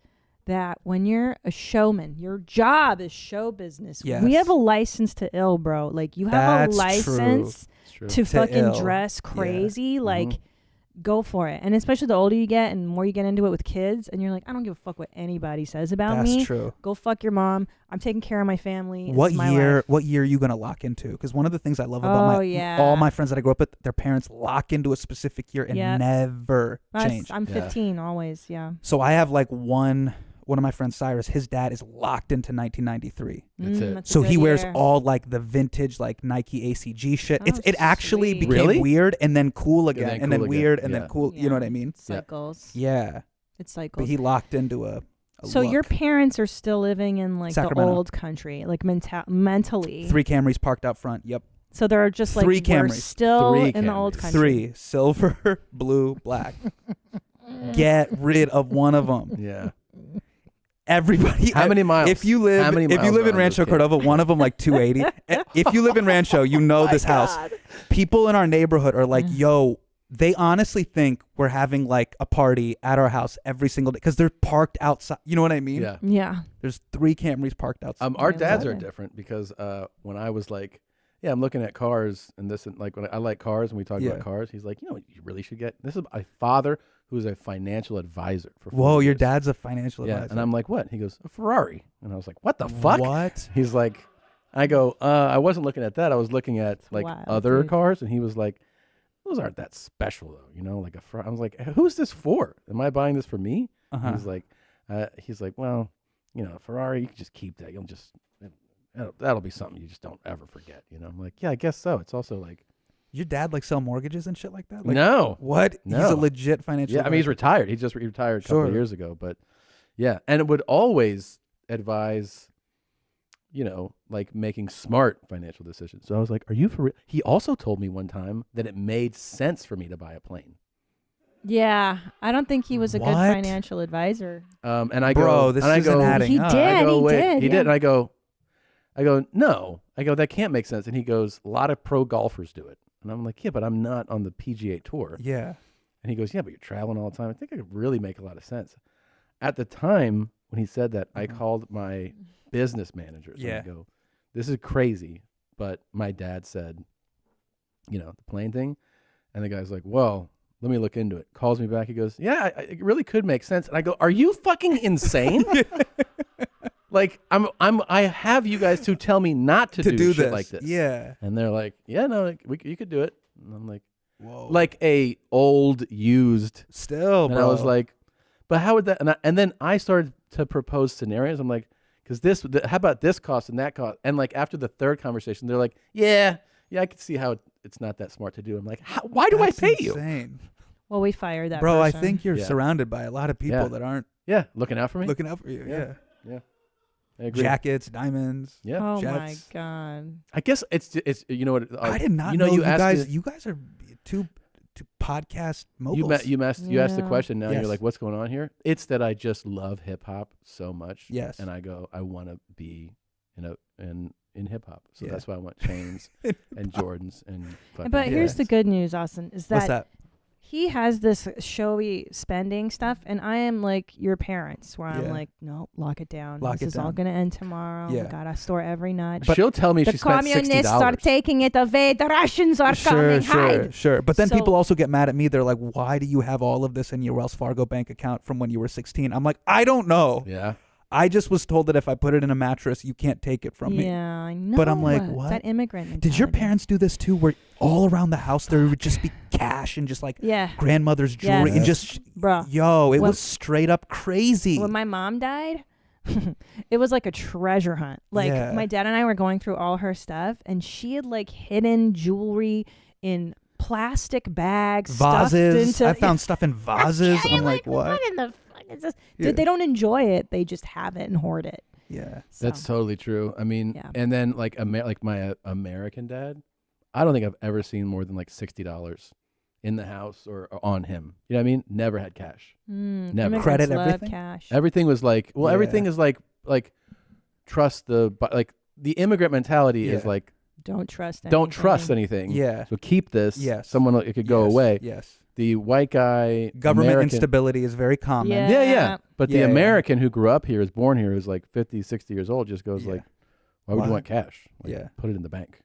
Speaker 3: that when you're a showman, your job is show business.
Speaker 2: Yes.
Speaker 3: We have a license to ill, bro. Like you have
Speaker 2: That's
Speaker 3: a license
Speaker 1: true.
Speaker 3: to
Speaker 2: To
Speaker 3: fucking
Speaker 2: ill.
Speaker 3: dress crazy. Like
Speaker 1: Mhm.
Speaker 3: go for it. And especially the older you get and more you get into it with kids and you're like, I don't give a fuck what anybody says about
Speaker 2: That's
Speaker 3: me.
Speaker 2: true.
Speaker 3: Go fuck your mom. I'm taking care of my family. This
Speaker 2: What
Speaker 3: is my
Speaker 2: year?
Speaker 3: life.
Speaker 2: What year are you gonna lock into? Because one of the things I love about
Speaker 3: Oh, yeah.
Speaker 2: all my friends that I grew up with, their parents lock into a specific year and
Speaker 3: Yep.
Speaker 2: never change.
Speaker 3: I'm 15 always, yeah.
Speaker 2: So I have like one of my friends, Cyrus. His dad is locked into 1993.
Speaker 1: That's it.
Speaker 3: That's a
Speaker 2: So he
Speaker 3: good
Speaker 2: wears
Speaker 3: year.
Speaker 2: all like the vintage like Nike ACG shit.
Speaker 3: Oh,
Speaker 2: It actually
Speaker 3: sweet.
Speaker 2: became
Speaker 1: Really?
Speaker 2: weird and then cool again,
Speaker 1: then
Speaker 2: and then
Speaker 1: cool again.
Speaker 2: weird and
Speaker 1: Yeah.
Speaker 2: then cool. You know what I mean?
Speaker 3: Cycles.
Speaker 2: Yeah.
Speaker 3: It cycles.
Speaker 2: But he locked into a
Speaker 3: So your
Speaker 2: look.
Speaker 3: parents are still living in like
Speaker 2: Sacramento.
Speaker 3: the old country, like mentally.
Speaker 2: 3 Camrys parked out front. Yep.
Speaker 3: So they're just like
Speaker 2: 3
Speaker 3: we're
Speaker 2: Camrys.
Speaker 3: still
Speaker 1: 3
Speaker 3: in the old
Speaker 1: Camrys.
Speaker 3: country.
Speaker 2: 3 silver, blue, black. Get rid of one of them.
Speaker 1: Yeah.
Speaker 2: Everybody.
Speaker 1: How many miles?
Speaker 2: If you live,
Speaker 1: How many
Speaker 2: if you
Speaker 1: miles
Speaker 2: live
Speaker 1: are
Speaker 2: in
Speaker 1: on
Speaker 2: Rancho
Speaker 1: those kids?
Speaker 2: Cordova, one of them like 280. If you live in Rancho, you know this house. People in our neighborhood are like, "Yo." They honestly think we're having like a party at our house every single day because they're parked outside. You know what I mean?
Speaker 1: Yeah.
Speaker 3: Yeah.
Speaker 2: There's 3 Camrys parked outside.
Speaker 1: Our
Speaker 3: Yeah,
Speaker 1: dads
Speaker 3: love
Speaker 1: are
Speaker 3: it.
Speaker 1: different because when I was like, yeah, I'm looking at cars and this, and like when I like cars and we talk
Speaker 2: Yeah.
Speaker 1: about cars, he's like, you know what you really should get? This is a father who is a financial advisor for 40
Speaker 2: Whoa, your
Speaker 1: years.
Speaker 2: dad's a financial
Speaker 1: Yeah.
Speaker 2: advisor.
Speaker 1: And I'm like, what? He goes, a Ferrari. And I was like, what the fuck?
Speaker 2: What?
Speaker 1: He's like, I go, I wasn't looking at that. I was looking at like
Speaker 3: wild,
Speaker 1: other
Speaker 3: dude.
Speaker 1: cars. And he was like, those aren't that special though. You know, like a Ferrari. I was like, who's this for? Am I buying this for me?
Speaker 2: Uh-huh.
Speaker 1: He's like, well, you know, Ferrari, you can just keep that. You'll just, that'll be something you just don't ever forget. You know, I'm like, yeah, I guess so. It's also like,
Speaker 2: Your dad like sell mortgages and shit like that? Like,
Speaker 1: no.
Speaker 2: What? He's
Speaker 1: No.
Speaker 2: a legit financial
Speaker 1: Yeah, I mean, he's
Speaker 2: advisor.
Speaker 1: retired. He just retired a couple of
Speaker 2: Sure.
Speaker 1: years ago. But yeah, and it would always advise, you know, like making smart financial decisions. So I was like, are you for real? He also told me one time that it made sense for me to buy a plane.
Speaker 3: Yeah, I don't think he was a good
Speaker 2: What?
Speaker 3: financial advisor.
Speaker 1: And I
Speaker 2: Bro,
Speaker 1: go,
Speaker 2: this
Speaker 1: and I
Speaker 2: isn't
Speaker 1: go,
Speaker 2: adding
Speaker 3: He
Speaker 2: up.
Speaker 3: did.
Speaker 1: I go,
Speaker 3: he
Speaker 1: wait,
Speaker 3: did.
Speaker 1: he
Speaker 3: yeah.
Speaker 1: did. And I go, no. I go, that can't make sense. And he goes, a lot of pro golfers do it. And I'm like, yeah, but I'm not on the PGA Tour.
Speaker 2: Yeah.
Speaker 1: And he goes, yeah, but you're traveling all the time. I think it could really make a lot of sense. At the time when he said that, I called my business managers.
Speaker 2: Yeah.
Speaker 1: And I go, this is crazy, but my dad said, you know, the plane thing. And the guy's like, well, let me look into it. Calls me back. He goes, yeah, it really could make sense. And I go, are you fucking insane? Like, I have you guys to tell me not to do shit
Speaker 2: this.
Speaker 1: like this.
Speaker 2: Yeah.
Speaker 1: And they're like, yeah, no, you could do it. And I'm like,
Speaker 2: Whoa.
Speaker 1: like a old used.
Speaker 2: Still,
Speaker 1: And
Speaker 2: bro.
Speaker 1: I was like, but how would that? And then I started to propose scenarios. I'm like, because how about this cost and that cost? And like after the third conversation, they're like, yeah, I can see how it's not that smart to do. I'm like, why do
Speaker 2: That's
Speaker 1: I pay you?
Speaker 2: insane.
Speaker 3: Well, we fired that
Speaker 2: Bro, I
Speaker 3: person.
Speaker 2: think you're
Speaker 1: Yeah.
Speaker 2: surrounded by a lot of people
Speaker 1: Yeah.
Speaker 2: that aren't
Speaker 1: Yeah, looking out for me.
Speaker 2: looking out for you. Yeah.
Speaker 1: Yeah. I agree.
Speaker 2: Jackets, diamonds.
Speaker 1: Yeah.
Speaker 3: Oh
Speaker 2: Jets.
Speaker 3: my god.
Speaker 1: I guess it's you know what?
Speaker 2: I did not
Speaker 1: you
Speaker 2: know you
Speaker 1: asked
Speaker 2: guys.
Speaker 1: me-
Speaker 2: You guys are two podcast moguls.
Speaker 1: You asked the
Speaker 3: Yeah.
Speaker 1: question. Now
Speaker 2: Yes.
Speaker 1: you're like, what's going on here? It's that I just love hip hop so much.
Speaker 2: Yes.
Speaker 1: And I go, I want to be in hip hop. So
Speaker 2: Yeah.
Speaker 1: that's why I want chains and Jordans and. fucking-
Speaker 3: But here's
Speaker 2: Yes.
Speaker 3: the good news, Austin, is
Speaker 2: What's
Speaker 3: that
Speaker 2: that?
Speaker 3: he has this showy spending stuff, and I am like your parents, where I'm
Speaker 2: Yeah.
Speaker 3: like, no, lock it down.
Speaker 2: Lock
Speaker 3: this
Speaker 2: it
Speaker 3: is all
Speaker 2: down.
Speaker 3: gonna end tomorrow.
Speaker 2: Yeah.
Speaker 3: We gotta store every night.
Speaker 1: She'll tell me
Speaker 3: the
Speaker 1: she spent
Speaker 3: communists are
Speaker 1: $60.
Speaker 3: taking it away. The Russians are coming. Hide.
Speaker 2: Sure. But then
Speaker 3: So-
Speaker 2: people also get mad at me. They're like, "Why do you have all of this in your Wells Fargo bank account from when you were 16?" I'm like, "I don't know.
Speaker 1: Yeah.
Speaker 2: I just was told that if I put it in a mattress, you can't take it from me.
Speaker 3: Yeah, I know.
Speaker 2: But I'm like,
Speaker 3: It's
Speaker 2: what?
Speaker 3: that immigrant
Speaker 2: Did your
Speaker 3: mentality.
Speaker 2: parents do this too, where all around the house there would just be cash and just like grandmother's jewelry and just,
Speaker 3: Bruh.
Speaker 2: yo, it
Speaker 3: When-
Speaker 2: was straight up crazy.
Speaker 3: When my mom died, it was like a treasure hunt. Like
Speaker 2: Yeah.
Speaker 3: my dad and I were going through all her stuff, and she had like hidden jewelry in plastic bags,
Speaker 2: Vases.
Speaker 3: stuffed into,
Speaker 2: I found stuff in vases.
Speaker 3: Yeah,
Speaker 2: I'm like, what?
Speaker 3: in the fuck is this?
Speaker 2: Yeah.
Speaker 3: They don't enjoy it. They just have it and hoard it.
Speaker 2: Yeah.
Speaker 1: That's totally true. I mean,
Speaker 3: Yeah.
Speaker 1: and then like like my American dad, I don't think I've ever seen more than like $60 in the house or on him. You know what I mean? Never had cash. Never.
Speaker 3: Immigrants
Speaker 2: Credit
Speaker 3: love
Speaker 2: everything?
Speaker 3: cash.
Speaker 1: Everything was like, well,
Speaker 2: Yeah.
Speaker 1: everything is like trust like the immigrant mentality is
Speaker 2: Yeah.
Speaker 1: like
Speaker 3: Don't trust
Speaker 1: anything.
Speaker 2: Yeah.
Speaker 1: So keep this.
Speaker 2: Yes.
Speaker 1: Someone it could go
Speaker 2: Yes,
Speaker 1: away.
Speaker 2: yes.
Speaker 1: The white guy
Speaker 2: Government
Speaker 1: American,
Speaker 2: instability is very common.
Speaker 1: Yeah. But the
Speaker 2: Yeah, yeah.
Speaker 1: American who grew up here, is born here, is like 50, 60 years old, just goes
Speaker 2: Yeah.
Speaker 1: like, why would you
Speaker 2: Why?
Speaker 1: want cash? Like,
Speaker 2: Yeah.
Speaker 1: Put it in the bank.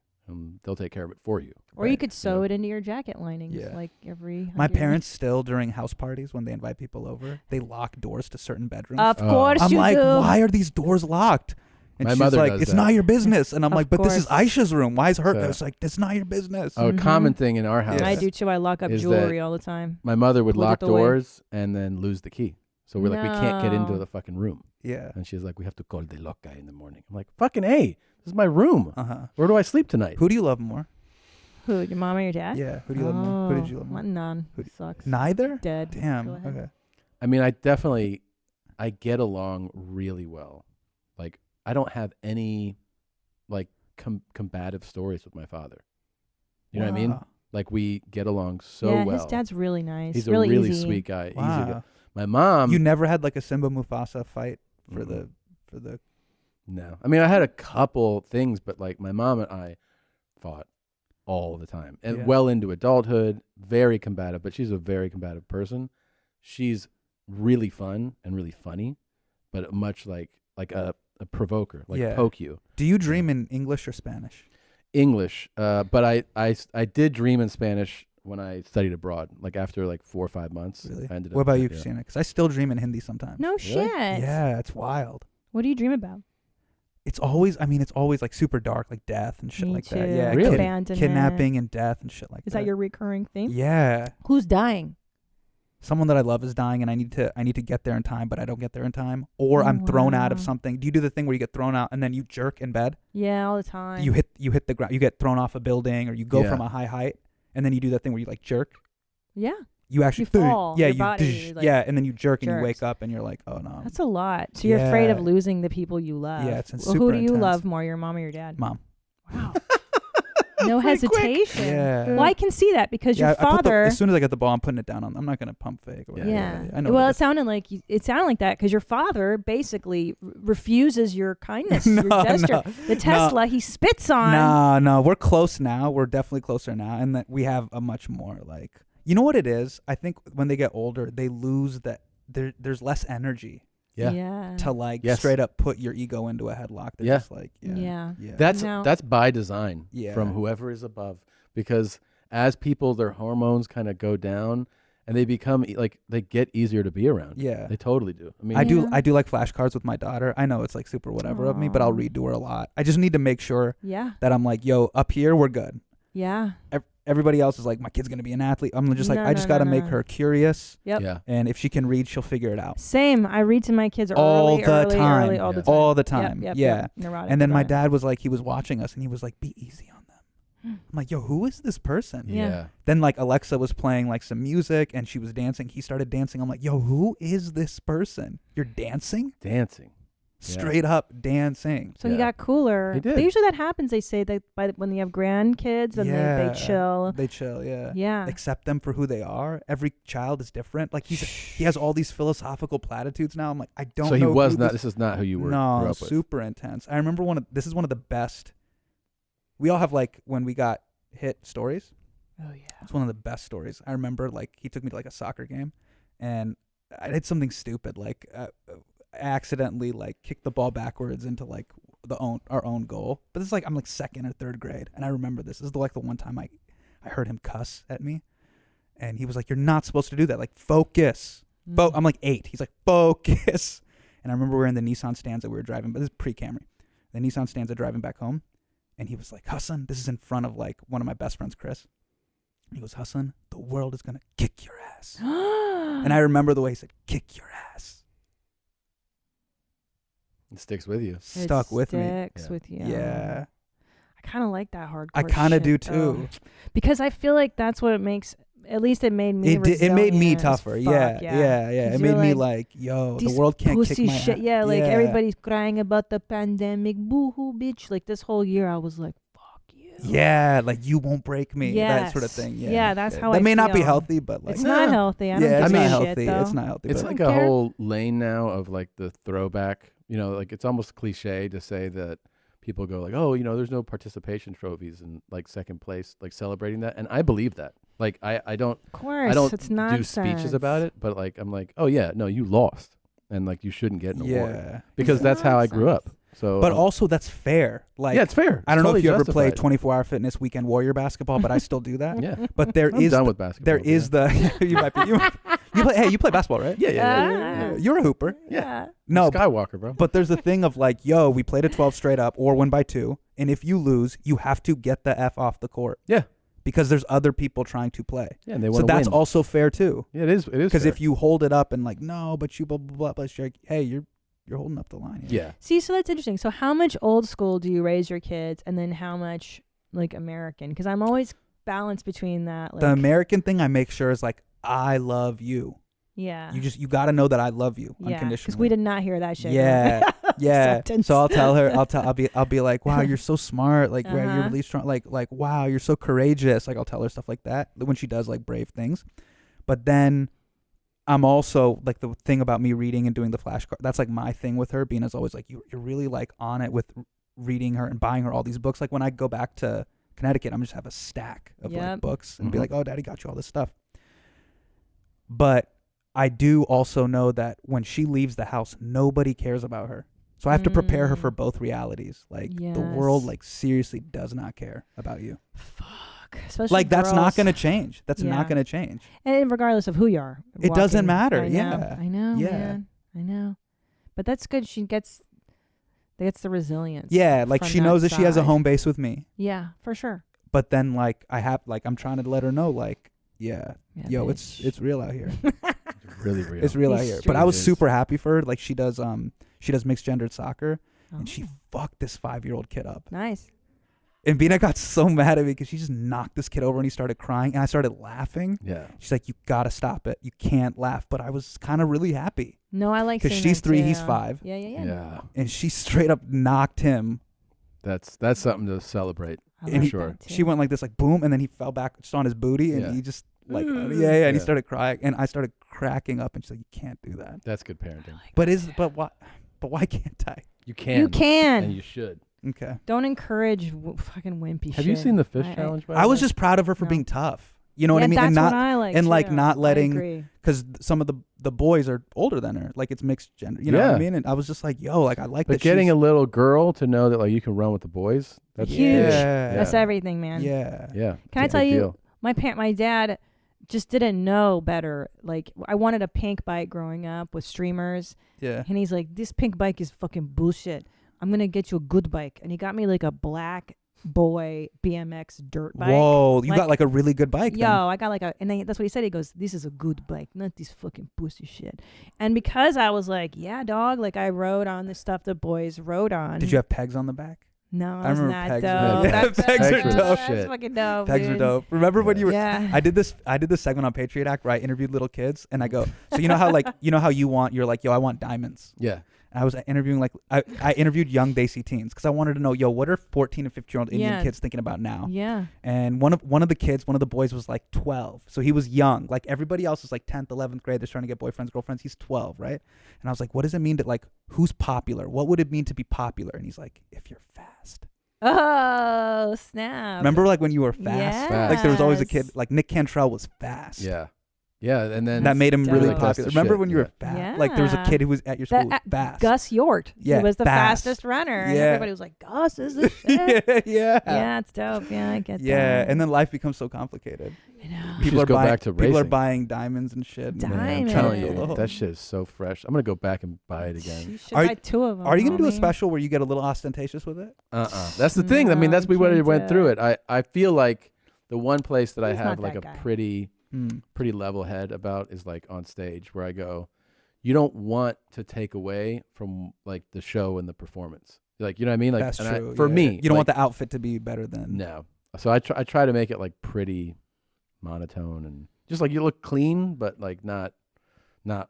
Speaker 1: They'll take care of it for you.
Speaker 3: Or you could sew it into your jacket linings,
Speaker 2: Yeah.
Speaker 3: like every.
Speaker 2: My
Speaker 3: 100
Speaker 2: parents still, during house parties, when they invite people over, they lock doors to certain bedrooms.
Speaker 3: Of course
Speaker 2: I'm
Speaker 3: you
Speaker 2: like,
Speaker 3: do.
Speaker 2: why are these doors locked? And
Speaker 1: My
Speaker 2: she's
Speaker 1: mother
Speaker 2: like,
Speaker 1: does
Speaker 2: it's
Speaker 1: that.
Speaker 2: not your business. And I'm
Speaker 3: Of
Speaker 2: like, but this is
Speaker 3: course.
Speaker 2: Aisha's room. Why is her?
Speaker 1: So-
Speaker 2: It's like, it's not your business.
Speaker 1: A common thing in our house.
Speaker 3: I do too. I lock up
Speaker 1: is
Speaker 3: jewelry
Speaker 1: that
Speaker 3: all the time.
Speaker 1: My mother would
Speaker 3: Put it
Speaker 1: lock
Speaker 3: away.
Speaker 1: doors and then lose the key. So we're like, we can't get into
Speaker 3: No.
Speaker 1: the fucking room.
Speaker 2: Yeah.
Speaker 1: And she's like, we have to call the lock guy in the morning. I'm like, fucking A, this is my room.
Speaker 2: Uh-huh.
Speaker 1: Where do I sleep tonight?
Speaker 2: Who do you love more?
Speaker 3: Who? Your mom or your dad?
Speaker 2: Yeah. Who do you love more? Who did you love more?
Speaker 3: None. Sucks.
Speaker 2: Neither?
Speaker 3: Dead.
Speaker 2: Damn.
Speaker 3: Go ahead.
Speaker 2: Okay.
Speaker 1: I mean, I get along really well. Like, I don't have any like combative stories with my father. You know what I mean?
Speaker 2: Wow.
Speaker 1: Like, we get along so
Speaker 3: yeah,
Speaker 1: well.
Speaker 3: his dad's really nice.
Speaker 1: He's
Speaker 3: really
Speaker 1: a really
Speaker 3: easy.
Speaker 1: sweet guy.
Speaker 2: Wow.
Speaker 1: My mom.
Speaker 2: You never had like a Simba Mufasa fight for the.
Speaker 1: No. I mean, I had a couple things, but like my mom and I fought all the time and
Speaker 2: Yeah.
Speaker 1: well into adulthood, very combative, but she's a very combative person. She's really fun and really funny, but much like a provoker, like
Speaker 2: Yeah.
Speaker 1: poke you.
Speaker 2: Do you dream in English or Spanish?
Speaker 1: English, but I did dream in Spanish when I studied abroad, like after like 4 or 5 months.
Speaker 2: Really?
Speaker 1: I ended
Speaker 2: What
Speaker 1: up,
Speaker 2: about you,
Speaker 1: yeah.
Speaker 2: Christina? Because I still dream in Hindi sometimes.
Speaker 3: No shit.
Speaker 2: Yeah, it's wild.
Speaker 3: What do you dream about?
Speaker 2: It's always like super dark, like death and shit
Speaker 3: Me
Speaker 2: like that.
Speaker 3: too.
Speaker 2: Yeah,
Speaker 1: Really?
Speaker 3: Abandonment.
Speaker 2: kidnapping and death and shit like that.
Speaker 3: Is that your recurring theme?
Speaker 2: Yeah.
Speaker 3: Who's dying?
Speaker 2: Someone that I love is dying, and I need to get there in time, but I don't get there in time, or I'm thrown out of
Speaker 3: wow.
Speaker 2: something. Do you do the thing where you get thrown out and then you jerk in bed?
Speaker 3: Yeah, all the time.
Speaker 2: You hit the ground. You get thrown off a building, or you go
Speaker 1: Yeah.
Speaker 2: from a high height, and then you do that thing where you like jerk.
Speaker 3: Yeah.
Speaker 2: You actually
Speaker 3: fall.
Speaker 2: Yeah,
Speaker 3: Your
Speaker 2: you
Speaker 3: body, like,
Speaker 2: yeah, and then you jerk and you
Speaker 3: jerks.
Speaker 2: wake up and you're like, oh no.
Speaker 3: That's a lot. So you're afraid of
Speaker 2: Yeah.
Speaker 3: losing the people you love.
Speaker 2: Yeah, it's
Speaker 3: Well,
Speaker 2: super
Speaker 3: who do you
Speaker 2: intense.
Speaker 3: love more, your mom or your dad?
Speaker 2: Mom.
Speaker 3: Wow. No hesitation.
Speaker 2: Yeah.
Speaker 3: Well, I can see that because your
Speaker 2: I put
Speaker 3: father.
Speaker 2: as soon as I get the ball, I'm putting it down on. I'm not gonna pump fake. Or whatever.
Speaker 3: Yeah.
Speaker 2: I know.
Speaker 3: Well,
Speaker 2: what
Speaker 3: it sounded like that because your father basically refuses your kindness, your gesture. The Tesla he spits on.
Speaker 2: No, we're close now. We're definitely closer now, and that we have a much more like. You know what it is? I think when they get older, they lose that. There's less energy.
Speaker 1: Yeah.
Speaker 3: Yeah.
Speaker 2: To like
Speaker 1: Yes.
Speaker 2: straight up put your ego into a headlock. They're
Speaker 1: Yeah.
Speaker 2: just like
Speaker 3: Yeah.
Speaker 1: That's by design
Speaker 2: Yeah.
Speaker 1: from whoever is above, because as their hormones kind of go down and they become like they get easier to be around.
Speaker 2: Yeah.
Speaker 1: They totally do. I mean,
Speaker 2: I do like flashcards with my daughter. I know it's like super whatever of me, but I'll read to her a lot. I just need to make sure
Speaker 3: Yeah.
Speaker 2: that I'm like, yo, up here we're good.
Speaker 3: Yeah.
Speaker 2: Everybody else is like, my kid's gonna be an athlete. I'm just like,
Speaker 3: No,
Speaker 2: I just
Speaker 3: no,
Speaker 2: gotta
Speaker 3: no,
Speaker 2: make
Speaker 3: no.
Speaker 2: her curious.
Speaker 3: Yep.
Speaker 1: Yeah.
Speaker 2: And if she can read, she'll figure it out.
Speaker 3: Same. I read to my kids early,
Speaker 2: All the
Speaker 3: early,
Speaker 2: time.
Speaker 3: early, all the time.
Speaker 2: All the time.
Speaker 3: Yep,
Speaker 2: yeah.
Speaker 3: yep. Neurotic
Speaker 2: And then my
Speaker 3: about it.
Speaker 2: dad was like, he was watching us and he was like, be easy on them. I'm like, yo, who is this person?
Speaker 1: Yeah.
Speaker 2: Then like Alexa was playing like some music and she was dancing. He started dancing. I'm like, yo, who is this person? You're dancing?
Speaker 1: Dancing.
Speaker 2: Straight up dancing.
Speaker 3: So he got cooler.
Speaker 1: He did.
Speaker 3: But usually that happens. They say that when they have grandkids, then they chill.
Speaker 2: They chill, yeah.
Speaker 3: Yeah.
Speaker 2: Accept them for who they are. Every child is different. Like he has all these philosophical platitudes now. I'm like, I don't
Speaker 1: So
Speaker 2: know.
Speaker 1: he was
Speaker 2: who
Speaker 1: not. This is not who you were. grew
Speaker 2: No,
Speaker 1: up with.
Speaker 2: super intense. I remember this is one of the best. We all have like when we got hit stories.
Speaker 3: Oh yeah.
Speaker 2: It's one of the best stories. I remember like he took me to like a soccer game and I did something stupid like accidentally like kicked the ball backwards into like our own goal. But this is like I'm like second or third grade, and I remember this. This is the one time I heard him cuss at me, and he was like, "You're not supposed to do that. Like focus." I'm like 8. He's like, "Focus," And I remember we were in the Nissan Stanza. We were driving, but this is pre-Camry. The Nissan Stanza driving back home. And he was like, Hasan, this is in front of like one of my best friends, Chris. He goes, Hasan, the world is going to kick your ass. And I remember the way he said, kick your ass.
Speaker 1: It sticks with you.
Speaker 2: Stuck with me.
Speaker 3: Sticks with you.
Speaker 2: Yeah.
Speaker 3: I kind of like that hardcore
Speaker 2: I kind of
Speaker 3: shit,
Speaker 2: do
Speaker 3: though.
Speaker 2: too.
Speaker 3: Because I feel like that's what it makes. At least it made me.
Speaker 2: It made me
Speaker 3: resilient as
Speaker 2: tougher.
Speaker 3: fuck,
Speaker 2: Yeah. It made me like, yo, the world can't kick
Speaker 3: pussy
Speaker 2: my
Speaker 3: shit.
Speaker 2: ass.
Speaker 3: Yeah, like everybody's crying about the pandemic. Boo hoo, bitch. Like this whole year, I was like, fuck you.
Speaker 2: Yeah, like you won't break me. That sort of
Speaker 3: Yes.
Speaker 2: thing.
Speaker 3: Yeah, that's how
Speaker 2: that
Speaker 3: I
Speaker 2: may not be
Speaker 3: feel.
Speaker 2: healthy, but like
Speaker 3: It's not healthy. I don't
Speaker 2: it's
Speaker 3: give
Speaker 2: not
Speaker 3: a
Speaker 2: healthy.
Speaker 3: shit, though.
Speaker 2: It's not healthy.
Speaker 1: It's
Speaker 2: but
Speaker 1: like
Speaker 3: don't
Speaker 1: a
Speaker 3: care.
Speaker 1: whole lane now of like the throwback. You know, like it's almost cliche to say that people go like, oh, you know, there's no participation trophies and like second place, like celebrating that. And I believe that. Like I don't,
Speaker 3: Of course,
Speaker 1: I don't
Speaker 3: it's
Speaker 1: do
Speaker 3: nonsense.
Speaker 1: speeches about it, but like I'm like, oh yeah, no, you lost, and like you shouldn't get an award
Speaker 2: Yeah.
Speaker 1: because
Speaker 3: It's
Speaker 1: that's how I grew up.
Speaker 3: nonsense.
Speaker 1: So,
Speaker 2: But also that's fair. Like
Speaker 1: yeah, it's fair.
Speaker 2: I don't
Speaker 1: It's
Speaker 2: know if you ever
Speaker 1: totally
Speaker 2: play
Speaker 1: justified.
Speaker 2: 24-hour fitness weekend warrior basketball, but I still do that.
Speaker 1: Yeah.
Speaker 2: But there
Speaker 1: I'm
Speaker 2: is
Speaker 1: done
Speaker 2: the-
Speaker 1: with basketball,
Speaker 2: There
Speaker 1: but
Speaker 2: is the you might be you play hey, you play basketball, right?
Speaker 1: Yeah.
Speaker 2: You're a hooper.
Speaker 3: Yeah.
Speaker 2: No,
Speaker 1: Skywalker, bro.
Speaker 2: But there's a thing of like, yo, we played a 12 straight up or win by 2, and if you lose, you have to get the F off the court.
Speaker 1: Yeah.
Speaker 2: Because there's other people trying to play.
Speaker 1: Yeah, and they
Speaker 2: so
Speaker 1: want to
Speaker 2: that's
Speaker 1: win.
Speaker 2: also fair too.
Speaker 1: Yeah, it is. It is
Speaker 2: Because
Speaker 1: fair.
Speaker 2: if you hold it up and like, no, but you blah blah blah, but you're like, hey, you're holding up the line.
Speaker 1: Yeah.
Speaker 3: See, so that's interesting. So how much old school do you raise your kids, and then how much like American? Because I'm always balanced between that. Like,
Speaker 2: The American thing I make sure is like, I love you.
Speaker 3: yeah.
Speaker 2: You got to know that I love you
Speaker 3: Yeah,
Speaker 2: unconditionally.
Speaker 3: because we did not hear that shit.
Speaker 2: Yeah, yeah.
Speaker 3: Acceptance.
Speaker 2: So I'll tell her. I'll be like, wow, you're so smart. Like, wow, you're
Speaker 3: Uh-huh.
Speaker 2: really strong. Like, wow, you're so courageous. Like, I'll tell her stuff like that when she does like brave things. But then I'm also like the thing about me reading and doing the flashcard. That's like my thing with her. Bina's always like, you're really like on it with reading her and buying her all these books. Like when I go back to Connecticut, I'm just have a stack of like
Speaker 3: Yep.
Speaker 2: books and be like, oh, daddy got you all this stuff. But I do also know that when she leaves the house, nobody cares about her. So I have to prepare her for both realities. Like the world,
Speaker 3: Yes.
Speaker 2: like seriously does not care about you.
Speaker 3: Fuck. Especially
Speaker 2: Like that's not
Speaker 3: girls.
Speaker 2: going to change. That's
Speaker 3: Yeah.
Speaker 2: not going to change.
Speaker 3: And regardless of who you are,
Speaker 2: It doesn't
Speaker 3: walking-
Speaker 2: matter.
Speaker 3: I know,
Speaker 2: Yeah.
Speaker 3: I know.
Speaker 2: Yeah.
Speaker 3: Man. I know. But that's good. She gets the resilience.
Speaker 2: Yeah, like
Speaker 3: from
Speaker 2: she knows that she has a
Speaker 3: side.
Speaker 2: home base with me.
Speaker 3: Yeah, for sure.
Speaker 2: But then like I'm trying to let her know like,
Speaker 3: Yeah,
Speaker 2: yo, it's real out here.
Speaker 1: Really real.
Speaker 2: It's real out
Speaker 3: These
Speaker 2: here. But I was
Speaker 1: streets.
Speaker 2: super happy for her. Like she does mixed gendered soccer, and she fucked this 5-year-old kid up.
Speaker 3: Nice.
Speaker 2: And Bina got so mad at me because she just knocked this kid over and he started crying, and I started laughing.
Speaker 1: Yeah.
Speaker 2: She's like, "You gotta stop it. You can't laugh." But I was kind of really happy
Speaker 3: No, I like
Speaker 2: because
Speaker 3: seeing
Speaker 2: she's
Speaker 3: that
Speaker 2: 3, he's
Speaker 3: too.
Speaker 2: 5.
Speaker 3: Yeah, yeah, yeah.
Speaker 1: Yeah.
Speaker 2: And she straight up knocked him.
Speaker 1: That's something to celebrate.
Speaker 3: I
Speaker 1: For
Speaker 3: like
Speaker 1: sure.
Speaker 3: that too.
Speaker 2: She went like this, like boom, and then he fell back just on his booty, and
Speaker 1: Yeah.
Speaker 2: he just like and he
Speaker 1: Yeah.
Speaker 2: started crying, and I started cracking up, and she's like, "You can't do that."
Speaker 1: That's good parenting.
Speaker 2: But why can't I?
Speaker 1: You can.
Speaker 3: You can.
Speaker 1: And you should.
Speaker 2: Okay.
Speaker 3: Don't encourage fucking wimpy shit.
Speaker 1: Have you seen the fish challenge? By the
Speaker 2: I was
Speaker 1: way?
Speaker 2: just proud of her for being tough. You know what
Speaker 3: Yeah,
Speaker 2: I mean?
Speaker 3: that's
Speaker 2: And not
Speaker 3: what I like,
Speaker 2: and like
Speaker 3: too.
Speaker 2: not
Speaker 3: I
Speaker 2: letting
Speaker 3: agree.
Speaker 2: because some of the boys are older than her. Like it's mixed gender. You know what
Speaker 1: Yeah.
Speaker 2: I mean? And I was just like, yo, like I like
Speaker 1: But
Speaker 2: that.
Speaker 1: getting
Speaker 2: she's-
Speaker 1: a little girl to know that like you can run with the boys, that's
Speaker 3: Huge.
Speaker 1: big.
Speaker 3: That's everything, man.
Speaker 2: Yeah.
Speaker 1: Yeah.
Speaker 3: Can I
Speaker 1: It's a
Speaker 3: tell
Speaker 1: big
Speaker 3: you,
Speaker 1: deal.
Speaker 3: my dad just didn't know better. Like I wanted a pink bike growing up with streamers.
Speaker 2: Yeah.
Speaker 3: And he's like, this pink bike is fucking bullshit. I'm gonna get you a good bike. And he got me like a black boy BMX dirt bike.
Speaker 2: Whoa, you got like a really good bike.
Speaker 3: Yo,
Speaker 2: then.
Speaker 3: I got like and then that's what he said. He goes, this is a good bike, not this fucking pussy shit. And because I was like, yeah, dog, like I rode on the stuff the boys rode on.
Speaker 2: Did you have pegs on the back?
Speaker 3: No,
Speaker 2: I
Speaker 3: it's
Speaker 2: remember
Speaker 3: not
Speaker 2: pegs.
Speaker 3: dope.
Speaker 2: Were
Speaker 3: That's
Speaker 2: pegs are dope.
Speaker 3: That's fucking dope.
Speaker 2: Pegs are
Speaker 3: dude.
Speaker 2: dope. Remember when you were?
Speaker 3: Yeah.
Speaker 2: I did this segment on Patriot Act where I interviewed little kids, and I go, so you know how like you're like, yo, I want diamonds.
Speaker 1: Yeah.
Speaker 2: And I was interviewing like I interviewed young Desi teens because I wanted to know, yo, what are 14 and 15-year-old Indian
Speaker 3: Yeah.
Speaker 2: kids thinking about now?
Speaker 3: Yeah.
Speaker 2: And one of the boys was like 12, so he was young. Like everybody else is like 10th, 11th grade. They're trying to get boyfriends, girlfriends. He's 12, right? And I was like, what does it mean to like who's popular? What would it mean to be popular? And he's like, if you're fast.
Speaker 3: Oh, snap.
Speaker 2: Remember like when you were fast? Like there was always a kid
Speaker 3: Yes.
Speaker 2: like Nick Cantrell was fast.
Speaker 1: Yeah. Yeah, and then
Speaker 2: that made him really
Speaker 1: dope.
Speaker 2: popular. Remember when you were fast?
Speaker 3: Yeah.
Speaker 2: Like there was a kid who was at your school who was fast.
Speaker 3: Gus Yort.
Speaker 2: Yeah,
Speaker 3: he was the
Speaker 2: fast.
Speaker 3: fastest runner, and
Speaker 2: Yeah.
Speaker 3: everybody was like, "Gus is the shit."
Speaker 2: Yeah,
Speaker 3: it's dope. Yeah, I get that.
Speaker 2: Yeah, and then life becomes so complicated.
Speaker 3: I know.
Speaker 1: People are
Speaker 2: buying,
Speaker 1: back to
Speaker 2: people are
Speaker 1: racing.
Speaker 2: buying diamonds and shit.
Speaker 1: Man, I'm telling you, that shit is so fresh. I'm gonna go back and buy it again.
Speaker 3: You should buy 2 of them.
Speaker 2: Are you gonna do a
Speaker 3: homie.
Speaker 2: special where you get a little ostentatious with it?
Speaker 1: That's the thing. I mean, that's we
Speaker 3: can't
Speaker 1: went
Speaker 3: do
Speaker 1: through
Speaker 3: it.
Speaker 1: it. I feel like the one place that I
Speaker 3: He's
Speaker 1: have
Speaker 3: not
Speaker 1: like
Speaker 3: that
Speaker 1: a
Speaker 3: guy.
Speaker 1: pretty level head about is like on stage, where I go, you don't want to take away from like the show and the performance. Like, you know what I mean? Like,
Speaker 2: That's
Speaker 1: and
Speaker 2: true.
Speaker 1: for
Speaker 2: yeah.
Speaker 1: me,
Speaker 2: you don't want
Speaker 1: like,
Speaker 2: the outfit to be better than.
Speaker 1: No. So I try to make it like pretty monotone and just like you look clean, but like not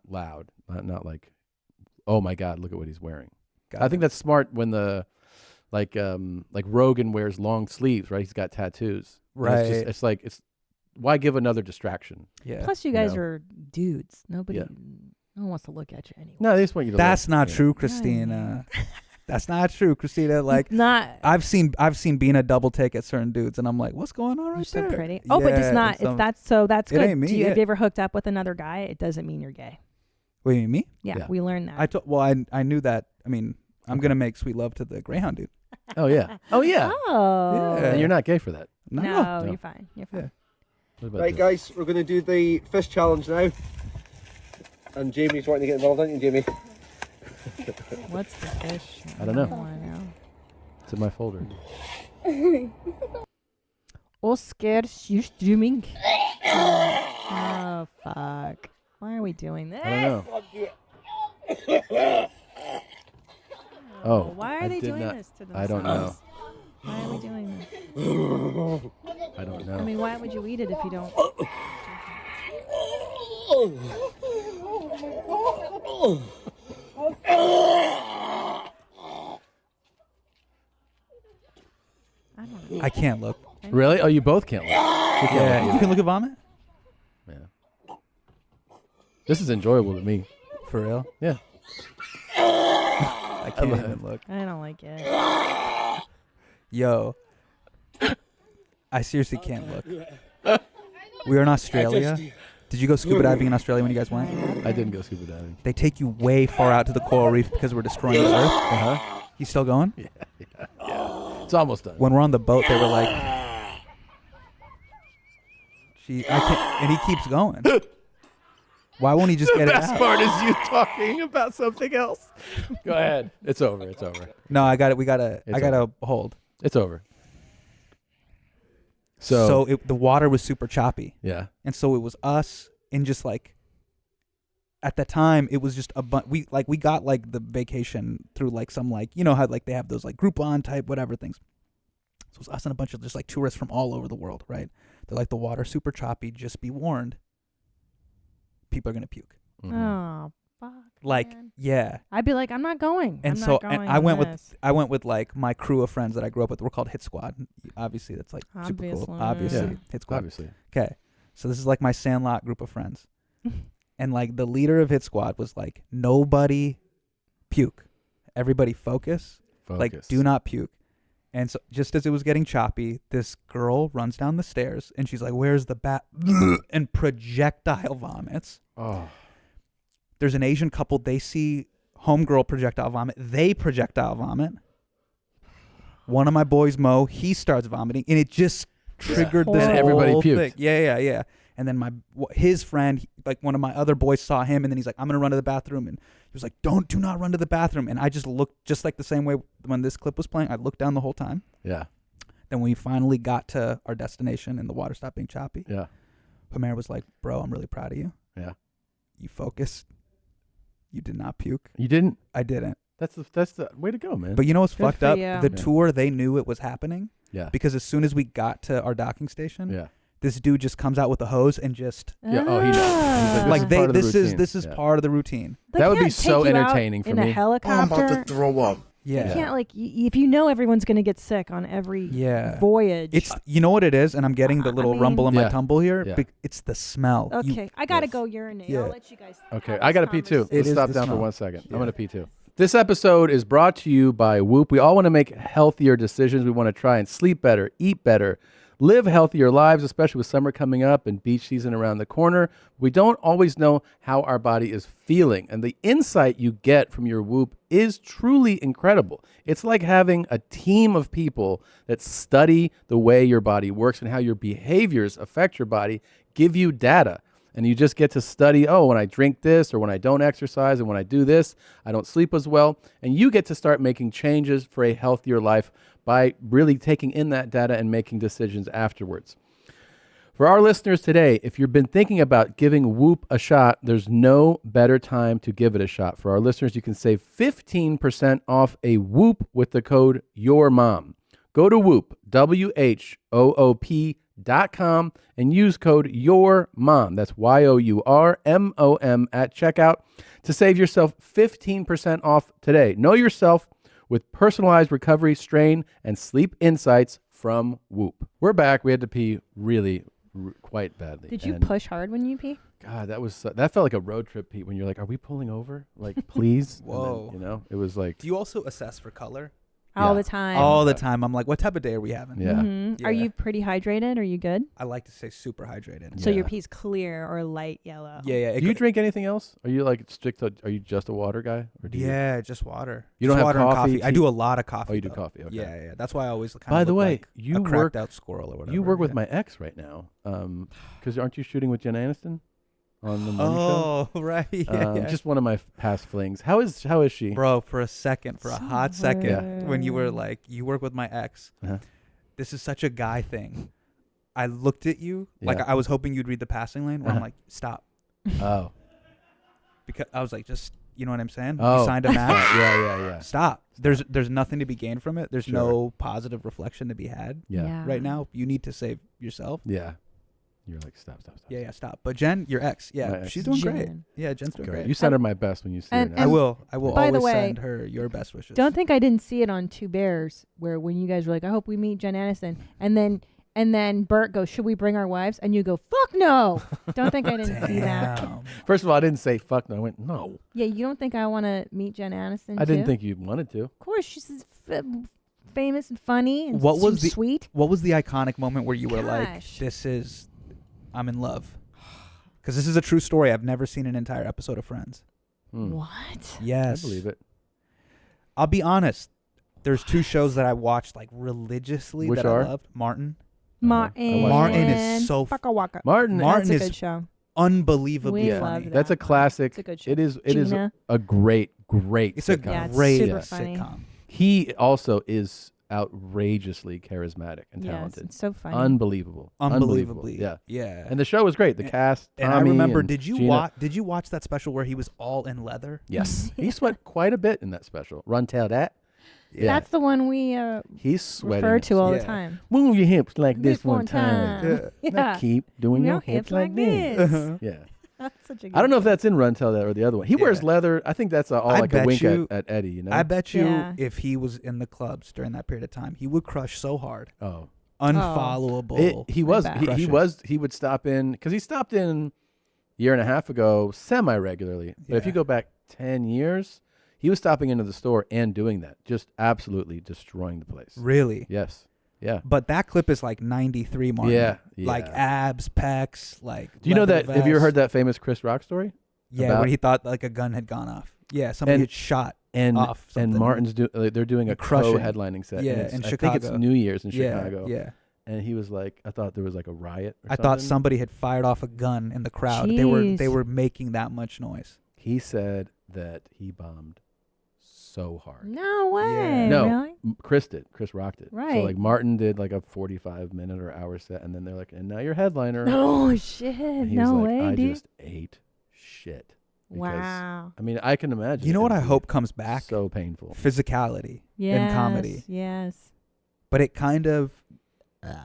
Speaker 1: loud, not like, oh my God, look at what he's wearing. I think that's smart when the like Rogan wears long sleeves, right? He's got tattoos. And
Speaker 2: Right.
Speaker 1: It's like why give another distraction?
Speaker 2: Yeah.
Speaker 3: Plus, you guys
Speaker 1: know?
Speaker 3: are dudes. Nobody,
Speaker 1: Yeah.
Speaker 3: no one wants to look at you anyway.
Speaker 1: No, they just want you to.
Speaker 2: That's
Speaker 1: look,
Speaker 2: not
Speaker 1: yeah.
Speaker 2: true, Christina. That's not true, Christina. Like,
Speaker 3: Not.
Speaker 2: I've seen Bina double take at certain dudes, and I'm like, what's going on right
Speaker 3: So
Speaker 2: there?
Speaker 3: pretty. Oh, but it's not. It's that's so. That's
Speaker 2: It
Speaker 3: good.
Speaker 2: ain't me,
Speaker 3: Do you,
Speaker 2: yeah.
Speaker 3: Have you ever hooked up with another guy? It doesn't mean you're gay.
Speaker 2: Wait, you mean me?
Speaker 3: Yeah, we learned that.
Speaker 2: I knew that. I mean, I'm gonna make sweet love to the Greyhound dude.
Speaker 1: Oh yeah. Oh yeah.
Speaker 3: Oh.
Speaker 2: Yeah.
Speaker 1: And you're not gay for that.
Speaker 3: No, you're fine. You're fine.
Speaker 1: What about
Speaker 19: Right,
Speaker 1: this?
Speaker 19: guys, we're going to do the fish challenge now. And Jamie's wanting to get involved, aren't you, Jamie?
Speaker 3: What's the fish?
Speaker 1: I don't know.
Speaker 3: I know.
Speaker 1: It's in my folder.
Speaker 3: Oscar streaming. Oh fuck! Why are we doing this?
Speaker 1: I don't know. Oh,
Speaker 3: why are
Speaker 1: I
Speaker 3: they
Speaker 1: did
Speaker 3: doing
Speaker 1: not-
Speaker 3: this to
Speaker 1: I don't know.
Speaker 3: themselves? Why are we doing this?
Speaker 1: I don't know.
Speaker 3: I mean, why would you eat it if you don't?
Speaker 2: I can't look.
Speaker 1: Really? Oh, you both can't look.
Speaker 2: Yeah, you can look at vomit.
Speaker 1: Yeah. This is enjoyable to me.
Speaker 2: For real?
Speaker 1: Yeah.
Speaker 2: I can't
Speaker 1: love
Speaker 2: even
Speaker 1: it.
Speaker 2: look.
Speaker 3: I don't like it.
Speaker 2: Yo, I seriously can't look. We were in Australia. Did you go scuba diving in Australia when you guys went?
Speaker 1: I didn't go scuba diving.
Speaker 2: They take you way far out to the coral reef because we're destroying the earth.
Speaker 1: Uh-huh.
Speaker 2: You still going?
Speaker 1: Yeah. It's almost done.
Speaker 2: When we're on the boat, they were like, I can't, and he keeps going. Why won't he just get it out?
Speaker 1: The best part is you talking about something else. Go ahead. It's over. It's over.
Speaker 2: No, I got it. I gotta hold.
Speaker 1: It's over.
Speaker 2: So the water was super choppy.
Speaker 1: Yeah.
Speaker 2: And so it was us and just like, at the time it was just we got like the vacation through like some like, you know how like they have those like Groupon type whatever things. So it was us and a bunch of just like tourists from all over the world, right? They're like, the water's super choppy, just be warned. People are gonna puke.
Speaker 3: Oh fuck.
Speaker 2: Like,
Speaker 3: man.
Speaker 2: yeah.
Speaker 3: I'd be like, I'm not going.
Speaker 2: And
Speaker 3: I'm
Speaker 2: so
Speaker 3: not going
Speaker 2: and I went
Speaker 3: on
Speaker 2: with
Speaker 3: this.
Speaker 2: like my crew of friends that I grew up with. We're called Hit Squad. Obviously, that's like super cool.
Speaker 3: Obviously.
Speaker 2: Obviously,
Speaker 1: Yeah.
Speaker 2: Hit Squad.
Speaker 1: Obviously.
Speaker 2: Okay, so this is like my Sandlot group of friends, and like the leader of Hit Squad was like, nobody puke, everybody focus. Like,
Speaker 1: Focus.
Speaker 2: do not puke. And so just as it was getting choppy, this girl runs down the stairs and she's like, "Where's the bat?" and projectile vomits.
Speaker 1: Oh.
Speaker 2: There's an Asian couple. They see homegirl projectile vomit. They projectile vomit. One of my boys, Mo, he starts vomiting, and it just triggered this
Speaker 1: And everybody
Speaker 2: whole
Speaker 1: puked.
Speaker 2: thing. Yeah. And then his friend, like one of my other boys, saw him, and then he's like, "I'm gonna run to the bathroom," and he was like, do not run to the bathroom." And I just looked just like the same way when this clip was playing. I looked down the whole time.
Speaker 1: Yeah.
Speaker 2: Then when we finally got to our destination and the water stopped being choppy,
Speaker 1: Yeah.
Speaker 2: Homer was like, "Bro, I'm really proud of you.
Speaker 1: Yeah.
Speaker 2: You focused. You did not puke."
Speaker 1: You didn't?
Speaker 2: I didn't.
Speaker 1: That's the way to go, man.
Speaker 2: But you know what's
Speaker 3: Good
Speaker 2: fucked
Speaker 3: for
Speaker 2: up?
Speaker 3: you.
Speaker 2: The tour, they knew it was happening.
Speaker 1: Yeah.
Speaker 2: Because as soon as we got to our docking station,
Speaker 1: Yeah.
Speaker 2: this dude just comes out with a hose and just
Speaker 1: Yeah. Oh, he knows. He's
Speaker 2: like they
Speaker 1: part of the
Speaker 2: this is
Speaker 1: routine.
Speaker 2: this is
Speaker 1: Yeah.
Speaker 2: part of the routine.
Speaker 3: They
Speaker 1: That would be
Speaker 3: can't
Speaker 1: so
Speaker 3: take you out
Speaker 1: entertaining for
Speaker 3: in
Speaker 1: me.
Speaker 3: a helicopter.
Speaker 19: throw up.
Speaker 2: Yeah.
Speaker 3: You can't like if you know everyone's gonna get sick on every
Speaker 2: Yeah.
Speaker 3: voyage.
Speaker 2: It's you know what it is, and I'm getting the little
Speaker 3: mean-
Speaker 2: rumble in my
Speaker 1: Yeah.
Speaker 2: tumble here.
Speaker 1: Yeah.
Speaker 2: It's the smell. You-
Speaker 3: okay. I gotta go urinate.
Speaker 2: Yeah.
Speaker 3: I'll let you guys.
Speaker 1: Okay,
Speaker 3: have
Speaker 1: I
Speaker 3: this
Speaker 1: got to pee too.
Speaker 3: conversation.
Speaker 2: It
Speaker 1: Let's
Speaker 2: is
Speaker 1: stop
Speaker 2: the
Speaker 1: down for
Speaker 2: smell.
Speaker 1: 1 second.
Speaker 2: Yeah.
Speaker 1: I'm going to pee too. This episode is brought to you by Whoop. We all want to make healthier decisions. We want to try and sleep better, eat better, live healthier lives, especially with summer coming up and beach season around the corner. We don't always know how our body is feeling, and the insight you get from your Whoop is truly incredible. It's like having a team of people that study the way your body works and how your behaviors affect your body, give you data. And you just get to study, oh, when I drink this or when I don't exercise and when I do this, I don't sleep as well. And you get to start making changes for a healthier life by really taking in that data and making decisions afterwards. For our listeners today, if you've been thinking about giving Whoop a shot, there's no better time to give it a shot. For our listeners, you can save 15% off a Whoop with the code YOURMOM. Go to Whoop, WHOOP.com, and use code YOURMOM. That's YOURMOM at checkout to save yourself 15% off today. Know yourself with personalized recovery, strain, and sleep insights from Whoop. We're back. We had to pee really quite badly.
Speaker 3: Did you push hard when you pee?
Speaker 1: God, that felt like a road trip pee when you're like, are we pulling over? Like, please?
Speaker 2: Whoa.
Speaker 1: And then, it was like.
Speaker 2: Do you also assess for color?
Speaker 3: All the time.
Speaker 2: All the time. I'm like, what type of day are we having?
Speaker 1: Yeah.
Speaker 3: Mm-hmm. Are you pretty hydrated? Are you good?
Speaker 2: I like to say super hydrated.
Speaker 3: So your pee's clear or light yellow?
Speaker 2: Yeah.
Speaker 1: Do you drink anything else? Are you like strict to, are you just a water guy? Or do
Speaker 2: just water.
Speaker 1: You don't
Speaker 2: just
Speaker 1: have
Speaker 2: water
Speaker 1: coffee?
Speaker 2: and coffee. I do a lot of coffee.
Speaker 1: Oh, you do
Speaker 2: though.
Speaker 1: coffee. Okay.
Speaker 2: Yeah. That's why I always kind
Speaker 1: By
Speaker 2: of
Speaker 1: the
Speaker 2: look
Speaker 1: way,
Speaker 2: like
Speaker 1: you
Speaker 2: a cracked
Speaker 1: work
Speaker 2: out squirrel or whatever.
Speaker 1: You work with my ex right now. Because aren't you shooting with Jen Aniston on the morning show?
Speaker 2: Oh, right. Yeah.
Speaker 1: Just one of my past flings. How is she?
Speaker 2: Bro, for a hot second, when you were like, you work with my ex, this is such a guy thing. I looked at you like I was hoping you'd read the passing lane where I'm like, stop.
Speaker 1: Oh.
Speaker 2: Because I was like, just, you know what I'm saying?
Speaker 1: Oh.
Speaker 2: You signed a match.
Speaker 1: Yeah.
Speaker 2: Stop. There's nothing to be gained from it. There's no positive reflection to be had right now. You need to save yourself.
Speaker 1: Yeah. You're like, stop.
Speaker 2: Yeah, stop. But Jen, your ex, she's doing great. Yeah, Jen's doing great.
Speaker 1: You send her my best when you see her now.
Speaker 2: I will
Speaker 3: by the
Speaker 2: always
Speaker 3: way,
Speaker 2: send her your best wishes.
Speaker 3: Don't think I didn't see it on Two Bears, where when you guys were like, I hope we meet Jen Aniston, and then Bert goes, should we bring our wives? And you go, fuck no. Don't think I didn't see that.
Speaker 1: First of all, I didn't say fuck no. I went, no.
Speaker 3: Yeah, you don't think I want to meet Jen Aniston?
Speaker 1: I didn't think you wanted to.
Speaker 3: Of course, she's famous and funny and sweet.
Speaker 2: What was the iconic moment where you were like, I'm in love? Because this is a true story. I've never seen an entire episode of Friends.
Speaker 3: What?
Speaker 2: Yes.
Speaker 1: I believe it.
Speaker 2: I'll be honest. There's two shows that I watched like religiously
Speaker 1: Which
Speaker 2: that
Speaker 1: are?
Speaker 2: I loved. Martin is so
Speaker 1: Martin
Speaker 3: That's a
Speaker 2: is
Speaker 3: good show.
Speaker 2: unbelievably
Speaker 3: We
Speaker 2: funny.
Speaker 3: love
Speaker 1: That's a classic.
Speaker 3: It's a good show.
Speaker 1: It is
Speaker 3: Gina.
Speaker 1: a great
Speaker 2: It's a
Speaker 1: sitcom.
Speaker 2: great
Speaker 3: super funny.
Speaker 2: sitcom.
Speaker 1: He also is outrageously charismatic and
Speaker 3: Yes,
Speaker 1: talented.
Speaker 3: it's so funny.
Speaker 1: Unbelievable.
Speaker 2: Unbelievably.
Speaker 1: Yeah. And the show was great. The cast,
Speaker 2: And I
Speaker 1: Tommy
Speaker 2: remember,
Speaker 1: and
Speaker 2: did you
Speaker 1: Gina.
Speaker 2: watch that special where he was all in leather?
Speaker 1: Yes. He sweat quite a bit in that special. Run tell that. Yeah.
Speaker 3: That's the one we
Speaker 1: He's sweating.
Speaker 3: refer to all the
Speaker 2: Yeah.
Speaker 3: time.
Speaker 1: Move your hips like this
Speaker 3: This
Speaker 1: one
Speaker 3: one
Speaker 1: time.
Speaker 3: time.
Speaker 1: Now
Speaker 3: Yeah.
Speaker 1: keep doing
Speaker 3: Your
Speaker 1: your hips
Speaker 3: hips
Speaker 1: like
Speaker 3: like
Speaker 1: this.
Speaker 3: this.
Speaker 1: Yeah.
Speaker 3: That's such a good
Speaker 1: I don't know if
Speaker 3: show.
Speaker 1: that's in Run Tell That or the other one. He wears leather. I think that's all
Speaker 2: I
Speaker 1: like a
Speaker 2: bet
Speaker 1: wink
Speaker 2: you-
Speaker 1: at Eddie, you know?
Speaker 2: I bet you
Speaker 3: Yeah.
Speaker 2: if he was in the clubs during that period of time, he would crush so hard.
Speaker 1: Oh.
Speaker 2: Unfollowable.
Speaker 1: He would stop in, because he stopped in a year and a half ago semi-regularly. But if you go back 10 years, he was stopping into the store and doing that, just absolutely destroying the place.
Speaker 2: Really?
Speaker 1: Yes. Yeah.
Speaker 2: But that clip is like 93, Martin.
Speaker 1: Yeah.
Speaker 2: Like abs, pecs, like.
Speaker 1: Do you know
Speaker 2: leather
Speaker 1: that? Have you ever
Speaker 2: vest.
Speaker 1: heard that famous Chris Rock story?
Speaker 2: Yeah,
Speaker 1: About-
Speaker 2: where he thought like a gun had gone off. Yeah, somebody had shot off something.
Speaker 1: And Martin's they're doing a
Speaker 2: crushing.
Speaker 1: co-headlining set.
Speaker 2: Yeah,
Speaker 1: and
Speaker 2: in
Speaker 1: I
Speaker 2: Chicago.
Speaker 1: think it's New Year's in
Speaker 2: Yeah,
Speaker 1: Chicago.
Speaker 2: yeah.
Speaker 1: And he was like, I thought there was like a riot or
Speaker 2: I
Speaker 1: something.
Speaker 2: thought somebody had fired off a gun in the crowd. They
Speaker 3: Jeez.
Speaker 2: were making that much noise.
Speaker 1: He said that he bombed so hard.
Speaker 3: No way.
Speaker 1: No,
Speaker 3: Really?
Speaker 1: Chris did. Chris Rock did. So
Speaker 3: Right.
Speaker 1: like Martin did like a 45-minute or hour set, and then they're like, and now you're headliner.
Speaker 3: Oh shit!
Speaker 1: And he
Speaker 3: No
Speaker 1: was like,
Speaker 3: way,
Speaker 1: I
Speaker 3: dude.
Speaker 1: just ate shit. Because,
Speaker 3: Wow.
Speaker 1: I mean, I can imagine.
Speaker 2: You know what
Speaker 1: It'd
Speaker 2: I
Speaker 1: be
Speaker 2: hope comes back?
Speaker 1: So painful.
Speaker 2: Physicality
Speaker 3: Yes,
Speaker 2: in comedy.
Speaker 3: Yes.
Speaker 2: But it kind of.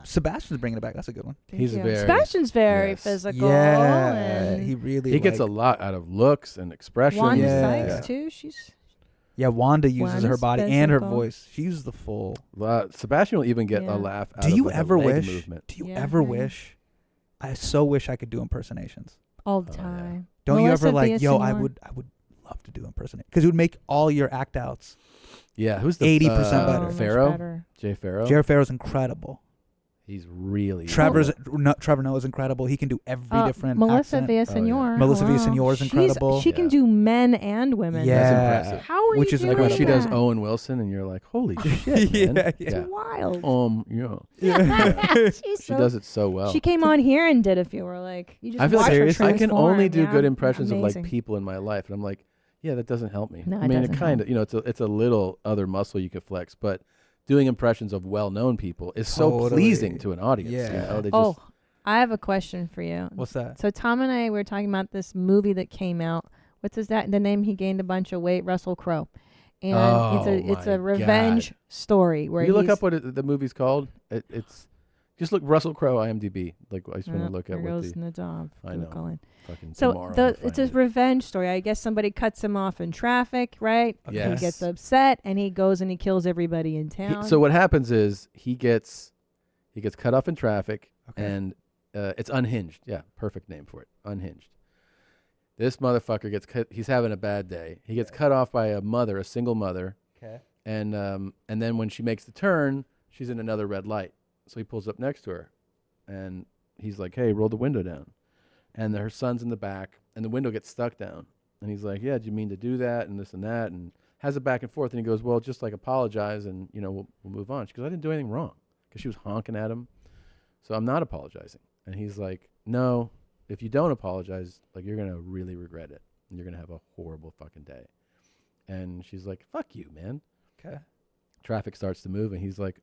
Speaker 2: Sebastian's bringing it back. That's a good one.
Speaker 1: He's
Speaker 3: Yeah.
Speaker 1: very.
Speaker 3: Sebastian's very
Speaker 1: yes.
Speaker 3: physical.
Speaker 2: Yeah,
Speaker 3: and
Speaker 2: he really.
Speaker 1: He gets a
Speaker 2: like-
Speaker 1: lot out of looks and expression.
Speaker 3: Wanda
Speaker 2: Yeah.
Speaker 3: Sykes too. She's
Speaker 2: Yeah, Wanda uses her
Speaker 3: Wanda's
Speaker 2: body and her
Speaker 3: physical.
Speaker 2: voice. She uses the full.
Speaker 1: Sebastian will even get
Speaker 3: Yeah.
Speaker 1: a laugh out
Speaker 2: Do
Speaker 1: of
Speaker 2: you
Speaker 1: like,
Speaker 2: ever
Speaker 1: a leg
Speaker 2: wish?
Speaker 1: movement.
Speaker 2: Do you
Speaker 3: Yeah,
Speaker 2: ever
Speaker 3: yeah.
Speaker 2: wish? I so wish I could do impersonations.
Speaker 3: all the
Speaker 1: Oh, yeah.
Speaker 3: time.
Speaker 2: Don't you
Speaker 3: Melissa
Speaker 2: ever like, yo, I
Speaker 3: Villaseñor.
Speaker 2: would love to do impersonate because it would make all your act outs.
Speaker 1: Yeah, who's the
Speaker 2: 80% better.
Speaker 3: much
Speaker 1: Farrow?
Speaker 3: better.
Speaker 1: Jay Farrow.
Speaker 2: Jared Farrow's incredible.
Speaker 1: He's really
Speaker 2: Trevor Noah's incredible. He can do every different
Speaker 3: Melissa
Speaker 2: accent.
Speaker 3: Villaseñor.
Speaker 2: Melissa
Speaker 3: Wow.
Speaker 2: Villaseñor is incredible.
Speaker 3: She can do men and women.
Speaker 2: Yeah.
Speaker 1: That's impressive.
Speaker 3: How are
Speaker 2: Which
Speaker 3: you
Speaker 2: is
Speaker 3: doing
Speaker 1: Like when she does
Speaker 3: that?
Speaker 1: Owen Wilson, and you're like, holy shit, man.
Speaker 2: Yeah.
Speaker 3: It's wild. She's
Speaker 1: She does it so well.
Speaker 3: She came on here and did a few. We're like, you just
Speaker 1: I feel
Speaker 3: watch
Speaker 1: like
Speaker 3: her
Speaker 1: I can only
Speaker 3: transform,
Speaker 1: do
Speaker 3: yeah?
Speaker 1: good impressions
Speaker 3: Amazing.
Speaker 1: of like people in my life, and I'm like, yeah, that doesn't help me.
Speaker 3: No,
Speaker 1: I
Speaker 3: it
Speaker 1: mean, it
Speaker 3: doesn't
Speaker 1: kind
Speaker 3: help.
Speaker 1: of, it's a little other muscle you could flex, but doing impressions of well-known people is so
Speaker 2: Totally.
Speaker 1: pleasing to an audience.
Speaker 2: Yeah.
Speaker 1: You know? They just,
Speaker 3: I have a question for you.
Speaker 2: What's that?
Speaker 3: So Tom and I were talking about this movie that came out. What's that? The name he gained a bunch of weight. Russell Crowe, and it's
Speaker 1: my
Speaker 3: a revenge
Speaker 1: God.
Speaker 3: story where
Speaker 1: you look
Speaker 3: he's-
Speaker 1: up what the movie's called. It's just look Russell Crowe IMDb. Like I just want to look at
Speaker 3: there
Speaker 1: what
Speaker 3: goes
Speaker 1: the
Speaker 3: Nadav
Speaker 1: I know.
Speaker 3: Googling.
Speaker 1: Fucking
Speaker 3: So
Speaker 1: tomorrow I'll
Speaker 3: it's
Speaker 1: find
Speaker 3: a revenge story. I guess somebody cuts him off in traffic, right?
Speaker 1: Yes.
Speaker 3: He gets upset and he goes and he kills everybody in town.
Speaker 1: So what happens is he gets cut off in traffic, and it's unhinged. Yeah, perfect name for it. Unhinged. This motherfucker gets cut. He's having a bad day. He gets cut off by a single mother.
Speaker 2: Okay.
Speaker 1: And then when she makes the turn, she's in another red light. So he pulls up next to her, and he's like, "Hey, roll the window down." And her son's in the back, and the window gets stuck down. And he's like, "Yeah, do you mean to do that?" And this and that, and has it back and forth. And he goes, "Well, just like apologize, and we'll move on." She goes, "I didn't do anything wrong," because she was honking at him. So I'm not apologizing. And he's like, "No, if you don't apologize, like you're gonna really regret it, and you're gonna have a horrible fucking day." And she's like, "Fuck you, man."
Speaker 2: Okay.
Speaker 1: Traffic starts to move, and he's like,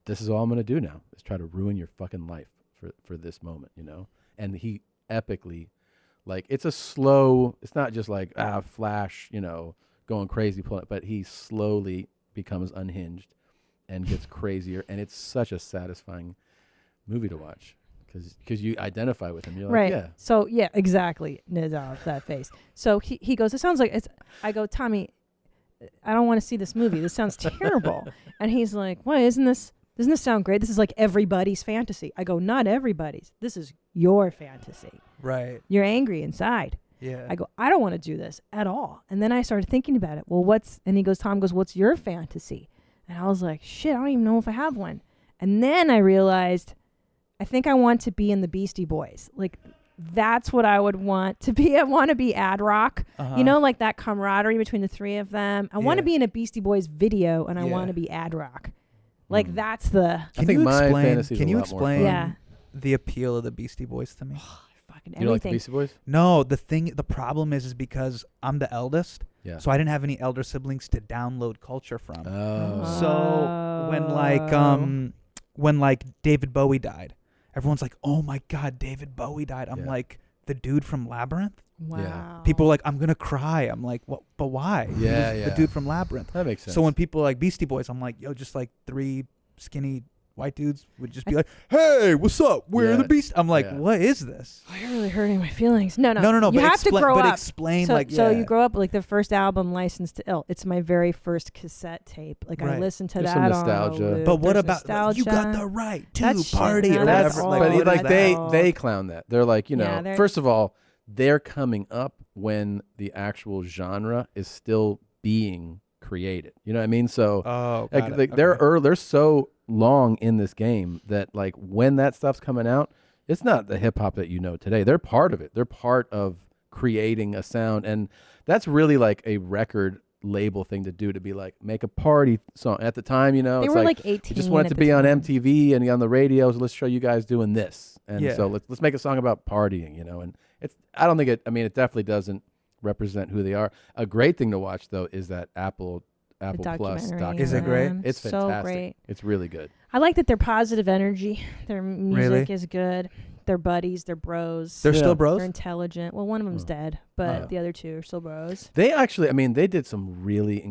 Speaker 1: "This is all I'm gonna do now is try to ruin your fucking life for this moment, And he epically, like, it's not just like flash, going crazy, but he slowly becomes unhinged and gets crazier, and it's such a satisfying movie to watch because you identify with him. You're like,
Speaker 3: right.
Speaker 1: yeah.
Speaker 3: So yeah, exactly. Nadav, that face. So he goes, "It sounds like it's." I go, "Tommy, I don't want to see this movie. This sounds terrible." And he's like, "Why doesn't this sound great? This is like everybody's fantasy." I go, "Not everybody's. This is your fantasy.
Speaker 2: Right.
Speaker 3: You're angry inside."
Speaker 2: Yeah.
Speaker 3: I go, "I don't want to do this at all." And then I started thinking about it. Well, Tom goes, "What's your fantasy?" And I was like, shit, I don't even know if I have one. And then I realized, I think I want to be in the Beastie Boys. Like, that's what I would want to be. I want to be Ad Rock. Like that camaraderie between the three of them. I want to be in a Beastie Boys video, and I want to be Ad Rock. Like, that's the...
Speaker 1: I think my fantasy is
Speaker 2: Can
Speaker 1: a
Speaker 2: you
Speaker 1: lot more fun.
Speaker 2: explain the appeal of the Beastie Boys to me?
Speaker 3: Fucking
Speaker 1: You don't like the Beastie Boys?
Speaker 2: No, the problem is because I'm the eldest.
Speaker 1: Yeah.
Speaker 2: So I didn't have any elder siblings to download culture from.
Speaker 1: Oh.
Speaker 2: So when David Bowie died, everyone's like, "Oh my God, David Bowie died." I'm like, the dude from Labyrinth?
Speaker 3: Wow.
Speaker 1: Yeah.
Speaker 2: People are like, "I'm gonna cry." I'm like, "What? But why?"
Speaker 1: Yeah,
Speaker 2: He's
Speaker 1: yeah.
Speaker 2: the dude from Labyrinth.
Speaker 1: That makes sense.
Speaker 2: So when people are like Beastie Boys, I'm like, "Yo, just like three skinny white dudes would just be like, 'Hey, what's up? We're the Beast.'" I'm like, "What is this?"
Speaker 3: Oh, you're really hurting my feelings. No.
Speaker 2: No.
Speaker 3: You
Speaker 2: But
Speaker 3: have to grow up.
Speaker 2: explain,
Speaker 3: So you grow up, like, the first album, Licensed to Ill. It's my very first cassette tape. Like, I
Speaker 2: Right.
Speaker 3: listened to
Speaker 1: There's
Speaker 3: that
Speaker 1: some
Speaker 3: on
Speaker 1: nostalgia.
Speaker 3: a loop.
Speaker 2: But what
Speaker 3: There's
Speaker 2: about you got
Speaker 3: nostalgia.
Speaker 2: the right to
Speaker 3: That's shit.
Speaker 2: party
Speaker 3: No,
Speaker 2: or
Speaker 3: that's
Speaker 2: whatever?
Speaker 3: all.
Speaker 2: Like,
Speaker 1: But
Speaker 2: what
Speaker 1: like
Speaker 2: is
Speaker 1: they
Speaker 2: that?
Speaker 1: they clown that. They're like,
Speaker 3: Yeah, they're-
Speaker 1: first of all, they're coming up when the actual genre is still being created. You know what I mean? So
Speaker 2: got it.
Speaker 1: they're so long in this game that, like, when that stuff's coming out, it's not the hip hop that you know today. They're part of it. They're part of creating a sound, and that's really like a record label thing to do, to be like, make a party song. At the time,
Speaker 3: They
Speaker 1: it's
Speaker 3: were
Speaker 1: like,
Speaker 3: like 18
Speaker 1: we just want it
Speaker 3: at
Speaker 1: to
Speaker 3: the
Speaker 1: be on
Speaker 3: time.
Speaker 1: MTV and on the radio, so let's show you guys doing this. And
Speaker 2: Yeah.
Speaker 1: so let's make a song about partying, and I don't think it definitely doesn't represent who they are. A great thing to watch, though, is that Apple Plus documentary.
Speaker 2: Is it great?
Speaker 1: It's
Speaker 3: So
Speaker 1: fantastic.
Speaker 3: great.
Speaker 1: It's really good.
Speaker 3: I like that they're positive energy. Their music
Speaker 2: Really?
Speaker 3: is good. They're buddies. They're bros.
Speaker 2: They're still bros?
Speaker 3: They're intelligent. Well, one of them's dead, but the other two are still bros.
Speaker 1: They actually, they did some really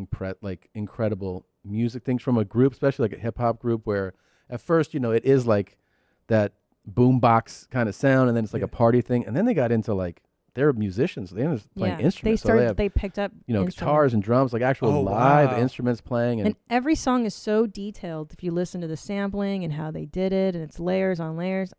Speaker 1: incredible music things from a group, especially like a hip hop group, where at first, it is like that boombox kind of sound, and then it's like a party thing, and then they got into like, they're musicians. They ended up playing instruments.
Speaker 3: They picked up
Speaker 1: guitars and drums, like actual live instruments playing,
Speaker 3: and every song is so detailed. If you listen to the sampling and how they did it, and it's layers on layers.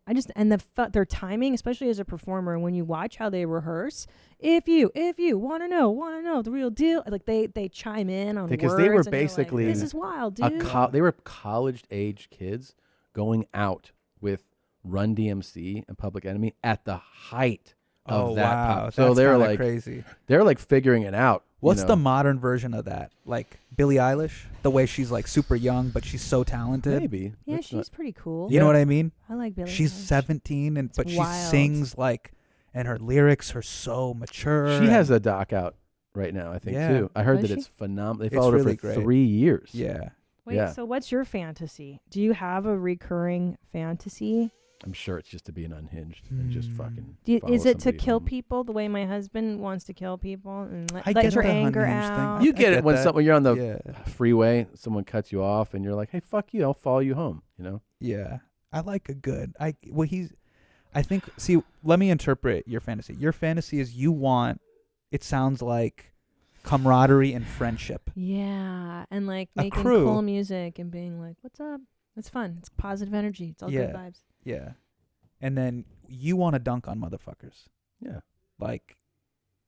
Speaker 3: Their timing, especially as a performer, when you watch how they rehearse. If you want to know the real deal, like they chime in on
Speaker 1: because
Speaker 3: words,
Speaker 1: they were
Speaker 3: and you're like,
Speaker 1: basically
Speaker 3: this is wild, dude.
Speaker 1: they were college age kids going out with Run DMC and Public Enemy at the height of that
Speaker 2: wow.
Speaker 1: pop. So
Speaker 2: That's
Speaker 1: they're
Speaker 2: kinda
Speaker 1: like
Speaker 2: crazy.
Speaker 1: They're like figuring it out.
Speaker 2: What's
Speaker 1: you know?
Speaker 2: the modern version of that? Like Billie Eilish, the way she's like super young, but she's so talented.
Speaker 1: Maybe.
Speaker 3: Yeah, she's pretty cool.
Speaker 2: You know what I mean?
Speaker 3: I like Billie
Speaker 2: She's
Speaker 3: Eilish.
Speaker 2: 17, and but
Speaker 3: wild.
Speaker 2: she sings like, and her lyrics are so mature.
Speaker 1: She has a doc out right now, I think,
Speaker 2: Yeah.
Speaker 1: too. I heard
Speaker 3: Does
Speaker 1: that
Speaker 3: she?
Speaker 1: it's phenomenal. They
Speaker 2: It's
Speaker 1: followed
Speaker 2: really
Speaker 1: her for
Speaker 2: great.
Speaker 1: 3 years.
Speaker 2: Yeah.
Speaker 3: Wait,
Speaker 1: Yeah.
Speaker 3: so what's your fantasy? Do you have a recurring fantasy?
Speaker 1: I'm sure it's just to be an unhinged and just fucking.
Speaker 3: Is
Speaker 1: follow
Speaker 3: it to
Speaker 1: somebody
Speaker 3: kill
Speaker 1: home.
Speaker 3: people the way my husband wants to kill people and
Speaker 2: I
Speaker 3: let
Speaker 2: get
Speaker 3: your
Speaker 2: the
Speaker 3: anger
Speaker 2: unhinged thing.
Speaker 3: out?
Speaker 1: You
Speaker 2: I
Speaker 1: get it
Speaker 2: get
Speaker 1: when
Speaker 2: that.
Speaker 1: you're on the
Speaker 2: Yeah.
Speaker 1: freeway, someone cuts you off, and you're like, "Hey, fuck you! I'll follow you home." You know?
Speaker 2: Yeah. I like a good. I think. See, let me interpret your fantasy. Your fantasy is you want. It sounds like camaraderie and friendship.
Speaker 3: Yeah, and like
Speaker 2: A
Speaker 3: making
Speaker 2: crew.
Speaker 3: cool music and being like, "What's up?" It's fun. It's positive energy. It's all good vibes.
Speaker 2: Yeah. And then you want to dunk on motherfuckers.
Speaker 1: Yeah.
Speaker 2: Like,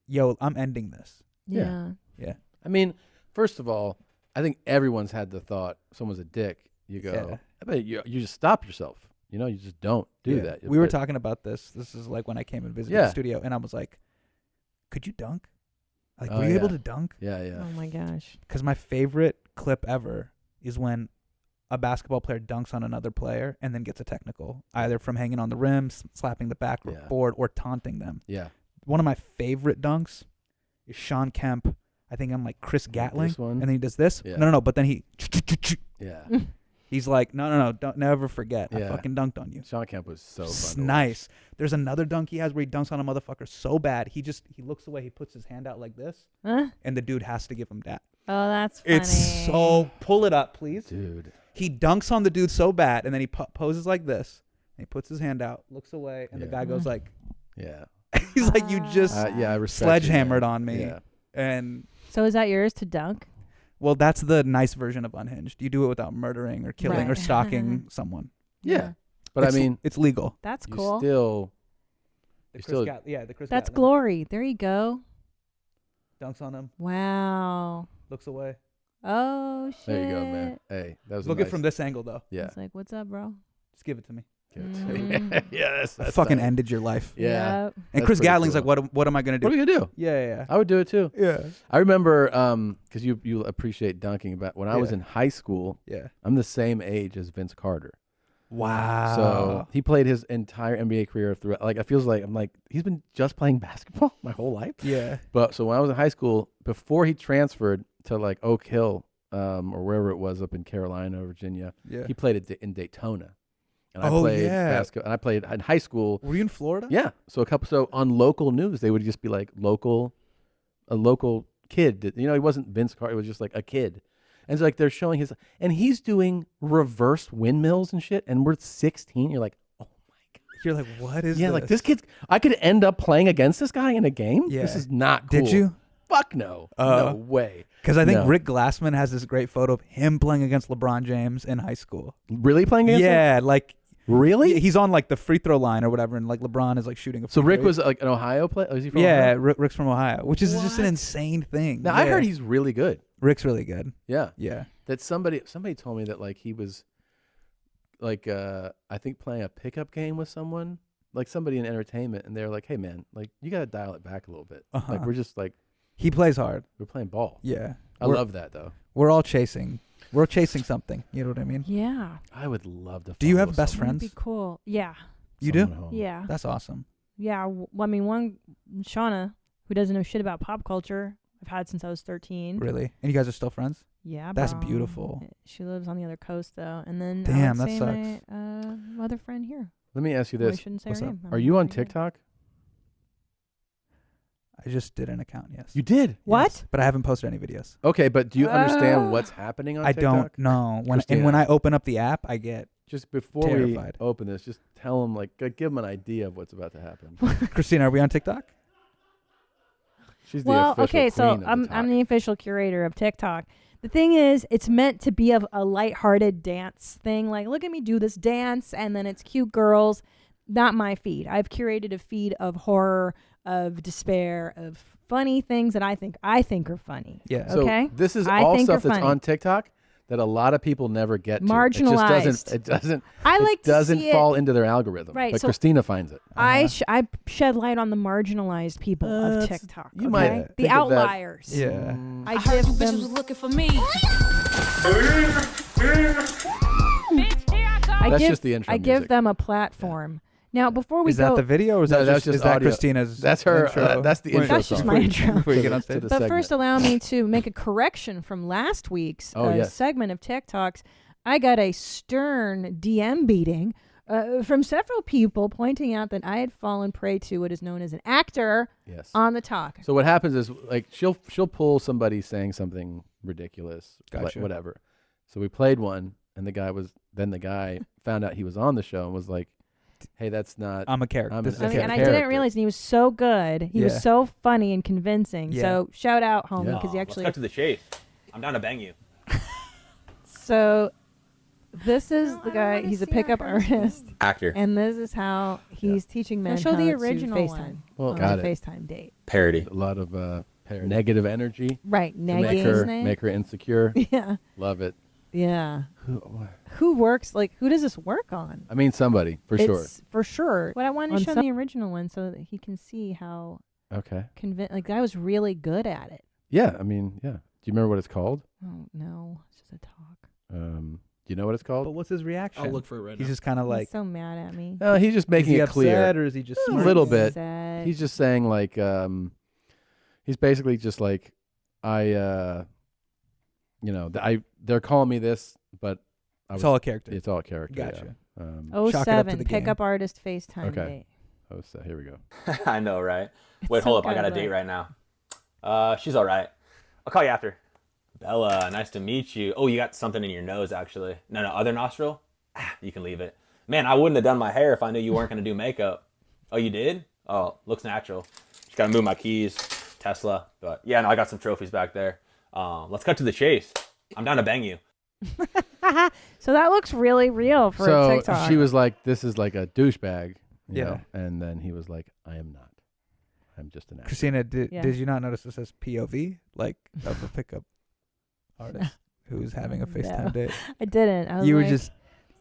Speaker 2: yo, I'm ending this.
Speaker 3: Yeah.
Speaker 2: Yeah.
Speaker 1: I mean, first of all, I think everyone's had the thought someone's a dick. You go,
Speaker 2: Yeah.
Speaker 1: but you just stop yourself. You know, you just don't do
Speaker 2: Yeah.
Speaker 1: that.
Speaker 2: We were
Speaker 1: But-
Speaker 2: talking about this. This is like when I came and visited
Speaker 1: Yeah.
Speaker 2: the studio, and I was like, "Could you dunk? Like,
Speaker 1: Oh,
Speaker 2: were you able
Speaker 1: yeah.
Speaker 2: to dunk?"
Speaker 1: Yeah, yeah.
Speaker 3: Oh my gosh.
Speaker 2: Because my favorite clip ever is when a basketball player dunks on another player and then gets a technical, either from hanging on the rim, slapping the backboard, or taunting them.
Speaker 1: Yeah.
Speaker 2: One of my favorite dunks is Sean Kemp. I think I'm like Chris Gatling,
Speaker 1: this one?
Speaker 2: and then he does this.
Speaker 1: Yeah.
Speaker 2: No. But then he,
Speaker 1: Yeah.
Speaker 2: he's like, no, don't never forget. I
Speaker 1: Yeah.
Speaker 2: fucking dunked on you.
Speaker 1: Sean Kemp was so
Speaker 2: S-
Speaker 1: fun. to
Speaker 2: nice. There's another dunk he has where he dunks on a motherfucker so bad he looks away. He puts his hand out like this,
Speaker 3: Huh?
Speaker 2: and the dude has to give him that.
Speaker 3: Oh, that's funny.
Speaker 2: It's so pull it up, please,
Speaker 1: dude.
Speaker 2: He dunks on the dude so bad, and then he poses like this. And he puts his hand out, looks away, and the guy goes like,
Speaker 1: Yeah.
Speaker 2: he's like, you just
Speaker 1: yeah, I respect you,
Speaker 2: sledgehammered
Speaker 1: man.
Speaker 2: on me.
Speaker 1: Yeah.
Speaker 2: And
Speaker 3: So is that yours to dunk?
Speaker 2: well, that's the nice version of unhinged. You do it without murdering or killing or
Speaker 3: Right.
Speaker 2: stalking someone.
Speaker 1: Yeah. But
Speaker 2: It's-
Speaker 1: I mean,
Speaker 2: it's legal.
Speaker 3: That's
Speaker 1: you
Speaker 3: cool.
Speaker 1: Still,
Speaker 2: The
Speaker 1: you
Speaker 2: Chris
Speaker 1: still,
Speaker 2: the Chris
Speaker 3: That's
Speaker 2: Gatling.
Speaker 3: glory. There you go.
Speaker 2: Dunks on him,
Speaker 3: Wow.
Speaker 2: looks away.
Speaker 3: Oh shit.
Speaker 1: there you go, man. Hey, that was a
Speaker 2: Look
Speaker 1: nice,
Speaker 2: at from this angle though.
Speaker 1: Yeah.
Speaker 3: It's like, what's up, bro?
Speaker 2: Just give it to me.
Speaker 1: Give it to
Speaker 3: Mm.
Speaker 1: me. yeah,
Speaker 2: I
Speaker 1: that's
Speaker 2: fucking
Speaker 1: tight.
Speaker 2: ended your life.
Speaker 1: Yeah.
Speaker 3: Yep.
Speaker 2: And
Speaker 1: That's
Speaker 2: Chris
Speaker 1: pretty
Speaker 2: Gatling's
Speaker 1: cool.
Speaker 2: like, what am I gonna do?
Speaker 1: What are you gonna do?
Speaker 2: Yeah.
Speaker 1: I would do it too.
Speaker 2: Yeah.
Speaker 1: I remember, because you appreciate dunking. About when I was
Speaker 2: Yeah.
Speaker 1: in high school.
Speaker 2: Yeah.
Speaker 1: I'm the same age as Vince Carter.
Speaker 2: Wow.
Speaker 1: So he played his entire NBA career through. Like, it feels like he's been just playing basketball my whole life.
Speaker 2: Yeah.
Speaker 1: But so when I was in high school, before he transferred to like Oak Hill, or wherever it was up in Carolina or Virginia,
Speaker 2: Yeah.
Speaker 1: he played in Daytona. And I
Speaker 2: Oh,
Speaker 1: played
Speaker 2: yeah.
Speaker 1: basketball. And I played in high school.
Speaker 2: Were you in Florida?
Speaker 1: Yeah. So on local news, they would just be like a local kid. You know, he wasn't Vince Carter. He was just like a kid. And it's like they're showing and he's doing reverse windmills and shit. And we're 16. You're like, oh my God.
Speaker 2: You're like, what is
Speaker 1: Yeah,
Speaker 2: this?
Speaker 1: like this kid, I could end up playing against this guy in a game.
Speaker 2: Yeah.
Speaker 1: This is not cool.
Speaker 2: Did you?
Speaker 1: Fuck no. No way.
Speaker 2: Because I think
Speaker 1: No.
Speaker 2: Rick Glassman has this great photo of him playing against LeBron James in high school.
Speaker 1: Really playing against him?
Speaker 2: Yeah, like
Speaker 1: Really?
Speaker 2: he's on like the free throw line or whatever, and like LeBron is like shooting a.
Speaker 1: So
Speaker 2: free
Speaker 1: Rick
Speaker 2: throw.
Speaker 1: was like an Ohio player? Oh, is he from
Speaker 2: Yeah,
Speaker 1: Ohio?
Speaker 2: Rick's from Ohio, which is just an insane thing.
Speaker 1: Now, I
Speaker 2: Yeah.
Speaker 1: heard he's really good.
Speaker 2: Rick's really good.
Speaker 1: Yeah.
Speaker 2: Yeah.
Speaker 1: That somebody told me that like he was like I think playing a pickup game with someone, like somebody in entertainment, and they're like, "Hey man, like you got to dial it back a little bit.
Speaker 2: Uh-huh.
Speaker 1: Like we're just like
Speaker 2: He plays hard.
Speaker 1: we're playing ball."
Speaker 2: Yeah.
Speaker 1: I
Speaker 2: We're-
Speaker 1: love that though.
Speaker 2: We're all chasing. We're chasing something. You know what I mean?
Speaker 3: Yeah.
Speaker 1: I would love to.
Speaker 2: Do you
Speaker 1: follow
Speaker 2: have best
Speaker 1: someone.
Speaker 3: That'd be
Speaker 2: friends?
Speaker 3: cool. Yeah.
Speaker 2: You do?
Speaker 1: Someone home.
Speaker 3: Yeah.
Speaker 2: That's awesome.
Speaker 3: Yeah. I mean, one Shauna, who doesn't know shit about pop culture, I've had since I was 13.
Speaker 2: Really? And you guys are still friends?
Speaker 3: Yeah,
Speaker 2: That's
Speaker 3: bro.
Speaker 2: beautiful.
Speaker 3: She lives on the other coast though, and then
Speaker 2: Damn,
Speaker 3: I would
Speaker 2: that
Speaker 3: say
Speaker 2: sucks.
Speaker 3: my other friend here.
Speaker 1: Let me ask you
Speaker 3: Oh, I
Speaker 1: this:
Speaker 3: shouldn't say
Speaker 2: What's
Speaker 3: her
Speaker 2: up?
Speaker 3: name.
Speaker 1: Are
Speaker 3: I'm
Speaker 1: you
Speaker 3: not
Speaker 1: on
Speaker 3: very good.
Speaker 1: TikTok?
Speaker 2: I just did an account, yes.
Speaker 1: You did.
Speaker 3: What?
Speaker 2: Yes, but I haven't posted any videos.
Speaker 1: Okay, but do you understand what's happening on
Speaker 2: I
Speaker 1: TikTok?
Speaker 2: don't know. When
Speaker 1: Christina.
Speaker 2: I open up the app, I get
Speaker 1: Just before
Speaker 2: terrified.
Speaker 1: we open this, just tell them give them an idea of what's about to happen.
Speaker 2: Christina, are we on TikTok?
Speaker 1: She's the
Speaker 3: Well,
Speaker 1: official
Speaker 3: okay, so
Speaker 1: queen of
Speaker 3: I'm
Speaker 1: TikTok.
Speaker 3: the official curator of TikTok. The thing is, it's meant to be a lighthearted dance thing. Like, look at me do this dance, and then it's cute girls. Not my feed. I've curated a feed of horror, of despair, of funny things that I think are funny.
Speaker 2: Yeah.
Speaker 1: So
Speaker 3: Okay.
Speaker 1: this is
Speaker 3: I
Speaker 1: all
Speaker 3: think
Speaker 1: stuff
Speaker 3: are
Speaker 1: that's
Speaker 3: funny.
Speaker 1: on TikTok that a lot of people never get to.
Speaker 3: Marginalized.
Speaker 1: It doesn't.
Speaker 3: I like to
Speaker 1: doesn't
Speaker 3: see
Speaker 1: fall
Speaker 3: it-
Speaker 1: into their algorithm.
Speaker 3: Right,
Speaker 1: But
Speaker 3: so
Speaker 1: Christina finds it.
Speaker 3: I shed light on the marginalized people of TikTok.
Speaker 1: you
Speaker 3: okay?
Speaker 1: might
Speaker 3: the
Speaker 1: think of that-
Speaker 3: outliers.
Speaker 2: Yeah.
Speaker 3: I give them.
Speaker 10: looking for me.
Speaker 1: That's just the intro
Speaker 3: I give
Speaker 1: music.
Speaker 3: them a platform. Now, before we
Speaker 2: Is
Speaker 3: go,
Speaker 2: that the video, or is
Speaker 1: No,
Speaker 2: that
Speaker 1: that's
Speaker 2: just,
Speaker 1: just
Speaker 2: is that
Speaker 1: audio.
Speaker 2: Christina's?
Speaker 1: That's her.
Speaker 2: Intro?
Speaker 1: That's the
Speaker 2: Wait,
Speaker 1: intro
Speaker 3: That's just
Speaker 1: song.
Speaker 3: my intro.
Speaker 2: Before you get on
Speaker 1: To
Speaker 2: stage.
Speaker 1: the
Speaker 3: but
Speaker 1: segment.
Speaker 3: first, allow me to make a correction from last week's
Speaker 1: Yes.
Speaker 3: segment of TikToks. I got a stern DM beating from several people pointing out that I had fallen prey to what is known as an actor
Speaker 1: Yes.
Speaker 3: on the talk.
Speaker 1: So what happens is like she'll pull somebody saying something ridiculous,
Speaker 2: Gotcha.
Speaker 1: whatever. So we played one, and the guy found out he was on the show and was like, "Hey, that's not.
Speaker 2: I'm a character. This is a
Speaker 3: And I didn't realize, and he was so good. He was
Speaker 2: Yeah.
Speaker 3: so funny and convincing.
Speaker 2: Yeah.
Speaker 3: So shout out, homie, because he
Speaker 20: Let's
Speaker 3: actually.
Speaker 20: cut to the chase. I'm down to bang you.
Speaker 3: So this is the guy. He's a pickup artist.
Speaker 20: Actor.
Speaker 3: And this is how he's teaching men
Speaker 10: show
Speaker 3: how
Speaker 10: the
Speaker 3: to
Speaker 10: original
Speaker 3: FaceTime.
Speaker 10: one.
Speaker 1: Well,
Speaker 3: on
Speaker 1: got
Speaker 3: a
Speaker 1: it.
Speaker 3: FaceTime date.
Speaker 20: Parody.
Speaker 1: A lot of negative energy.
Speaker 3: Right,
Speaker 1: to make
Speaker 3: negative.
Speaker 1: her insecure.
Speaker 3: Yeah.
Speaker 1: Love it.
Speaker 3: Yeah. Who works, who does this work on?
Speaker 1: I mean, somebody for sure.
Speaker 3: For sure. But I wanted to On show some- the original one so that he can see how
Speaker 1: Okay.
Speaker 3: I was really good at it.
Speaker 1: Yeah. I mean, yeah. Do you remember what it's called?
Speaker 3: Oh, no. It's just a talk.
Speaker 1: Do you know what it's called?
Speaker 2: But what's his reaction?
Speaker 18: I'll look for it right
Speaker 2: He's
Speaker 18: now.
Speaker 2: just kind of like.
Speaker 3: He's so mad at me.
Speaker 1: No, he's just making
Speaker 2: he
Speaker 1: it clear.
Speaker 2: upset, or is he just
Speaker 1: A
Speaker 2: smart?
Speaker 1: little bit.
Speaker 3: Upset.
Speaker 1: He's just saying like, he's basically just like, they're calling me this, but
Speaker 2: It's all a character.
Speaker 1: It's all a character.
Speaker 2: Gotcha.
Speaker 1: Yeah.
Speaker 2: Chalk it up to
Speaker 3: 07
Speaker 2: the
Speaker 3: pickup artist FaceTime
Speaker 1: Okay.
Speaker 3: date.
Speaker 1: Oh, so here we go.
Speaker 20: I know, right? Wait,
Speaker 3: It's
Speaker 20: hold
Speaker 3: so
Speaker 20: up. I got a
Speaker 3: good,
Speaker 20: date
Speaker 3: right?
Speaker 20: right now. She's all right. I'll call you after. Bella, nice to meet you. Oh, you got something in your nose, actually. No, other nostril? You can leave it. Man, I wouldn't have done my hair if I knew you weren't going to do makeup. Oh, you did? Oh, looks natural. Just got to move my keys. Tesla. But yeah, no, I got some trophies back there. Let's cut to the chase. I'm down to bang you.
Speaker 3: So that looks really real for a
Speaker 1: So
Speaker 3: TikTok.
Speaker 1: she was like, "This is like a douchebag," you
Speaker 2: Yeah.
Speaker 1: know? And then he was like, "I am not. I'm just an actor."
Speaker 2: Christina, did
Speaker 3: Yeah.
Speaker 2: you not notice this says POV, like of a pickup artist who's having a FaceTime
Speaker 3: No.
Speaker 2: date?
Speaker 3: I didn't. I was
Speaker 2: You were
Speaker 3: like-
Speaker 2: just.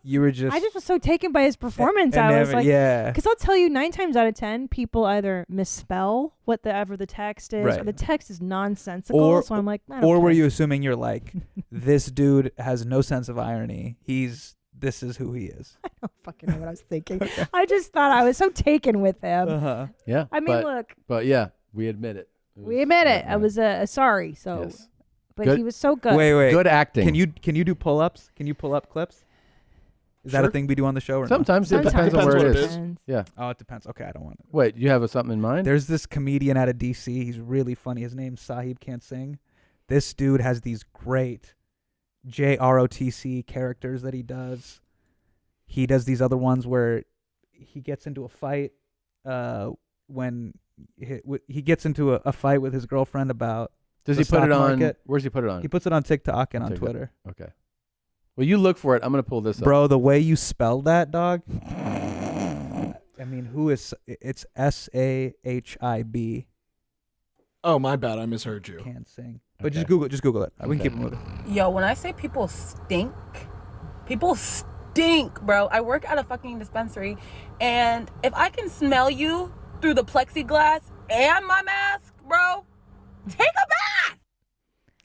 Speaker 3: I just was so taken by his performance.
Speaker 2: and
Speaker 3: I was
Speaker 2: never-
Speaker 3: like,
Speaker 2: yeah.
Speaker 3: because I'll tell you, 9 times out of 10, people either misspell whatever the text is, or
Speaker 2: Right.
Speaker 3: the text is nonsensical. So I'm like, I don't
Speaker 2: or were
Speaker 3: care.
Speaker 2: you assuming you're like, this dude has no sense of irony. This is who he is.
Speaker 3: I don't fucking know what I was thinking. I just thought I was so taken with him.
Speaker 2: Uh-huh.
Speaker 1: Yeah.
Speaker 3: I mean,
Speaker 1: but,
Speaker 3: look.
Speaker 1: But yeah, we admit it.
Speaker 3: We admit it. I was sorry. So,
Speaker 1: Yes.
Speaker 3: but
Speaker 1: Good-
Speaker 3: he was so good.
Speaker 2: Wait.
Speaker 1: Good acting.
Speaker 2: Can you do pull-ups? Can you pull up clips? Is that a
Speaker 1: Sure.
Speaker 2: thing we do on the show or
Speaker 1: Sometimes
Speaker 2: no?
Speaker 1: it depends on where it is.
Speaker 3: Depends.
Speaker 1: Yeah.
Speaker 2: Oh, it depends. Okay, I don't want it.
Speaker 1: Wait, you have something in mind?
Speaker 2: There's this comedian out of DC. He's really funny. His name's Sahib Can't Sing. This dude has these great JROTC characters that he does. He does these other ones where he gets into a fight when he gets into a fight with his girlfriend about
Speaker 1: Does
Speaker 2: the
Speaker 1: he put it
Speaker 2: stock
Speaker 1: on?
Speaker 2: market.
Speaker 1: Where's he put it on?
Speaker 2: He puts it on TikTok and on
Speaker 1: TikTok.
Speaker 2: Twitter.
Speaker 1: Okay. Well, you look for it. I'm gonna pull this up.
Speaker 2: Bro, the way you spelled that, dog. I mean, it's SAHIB.
Speaker 18: Oh, my bad. I misheard you.
Speaker 2: Can't sing. But just Google it. We can keep it moving.
Speaker 10: Yo, when I say people stink, bro. I work at a fucking dispensary, and if I can smell you through the plexiglass and my mask, bro, take a bath.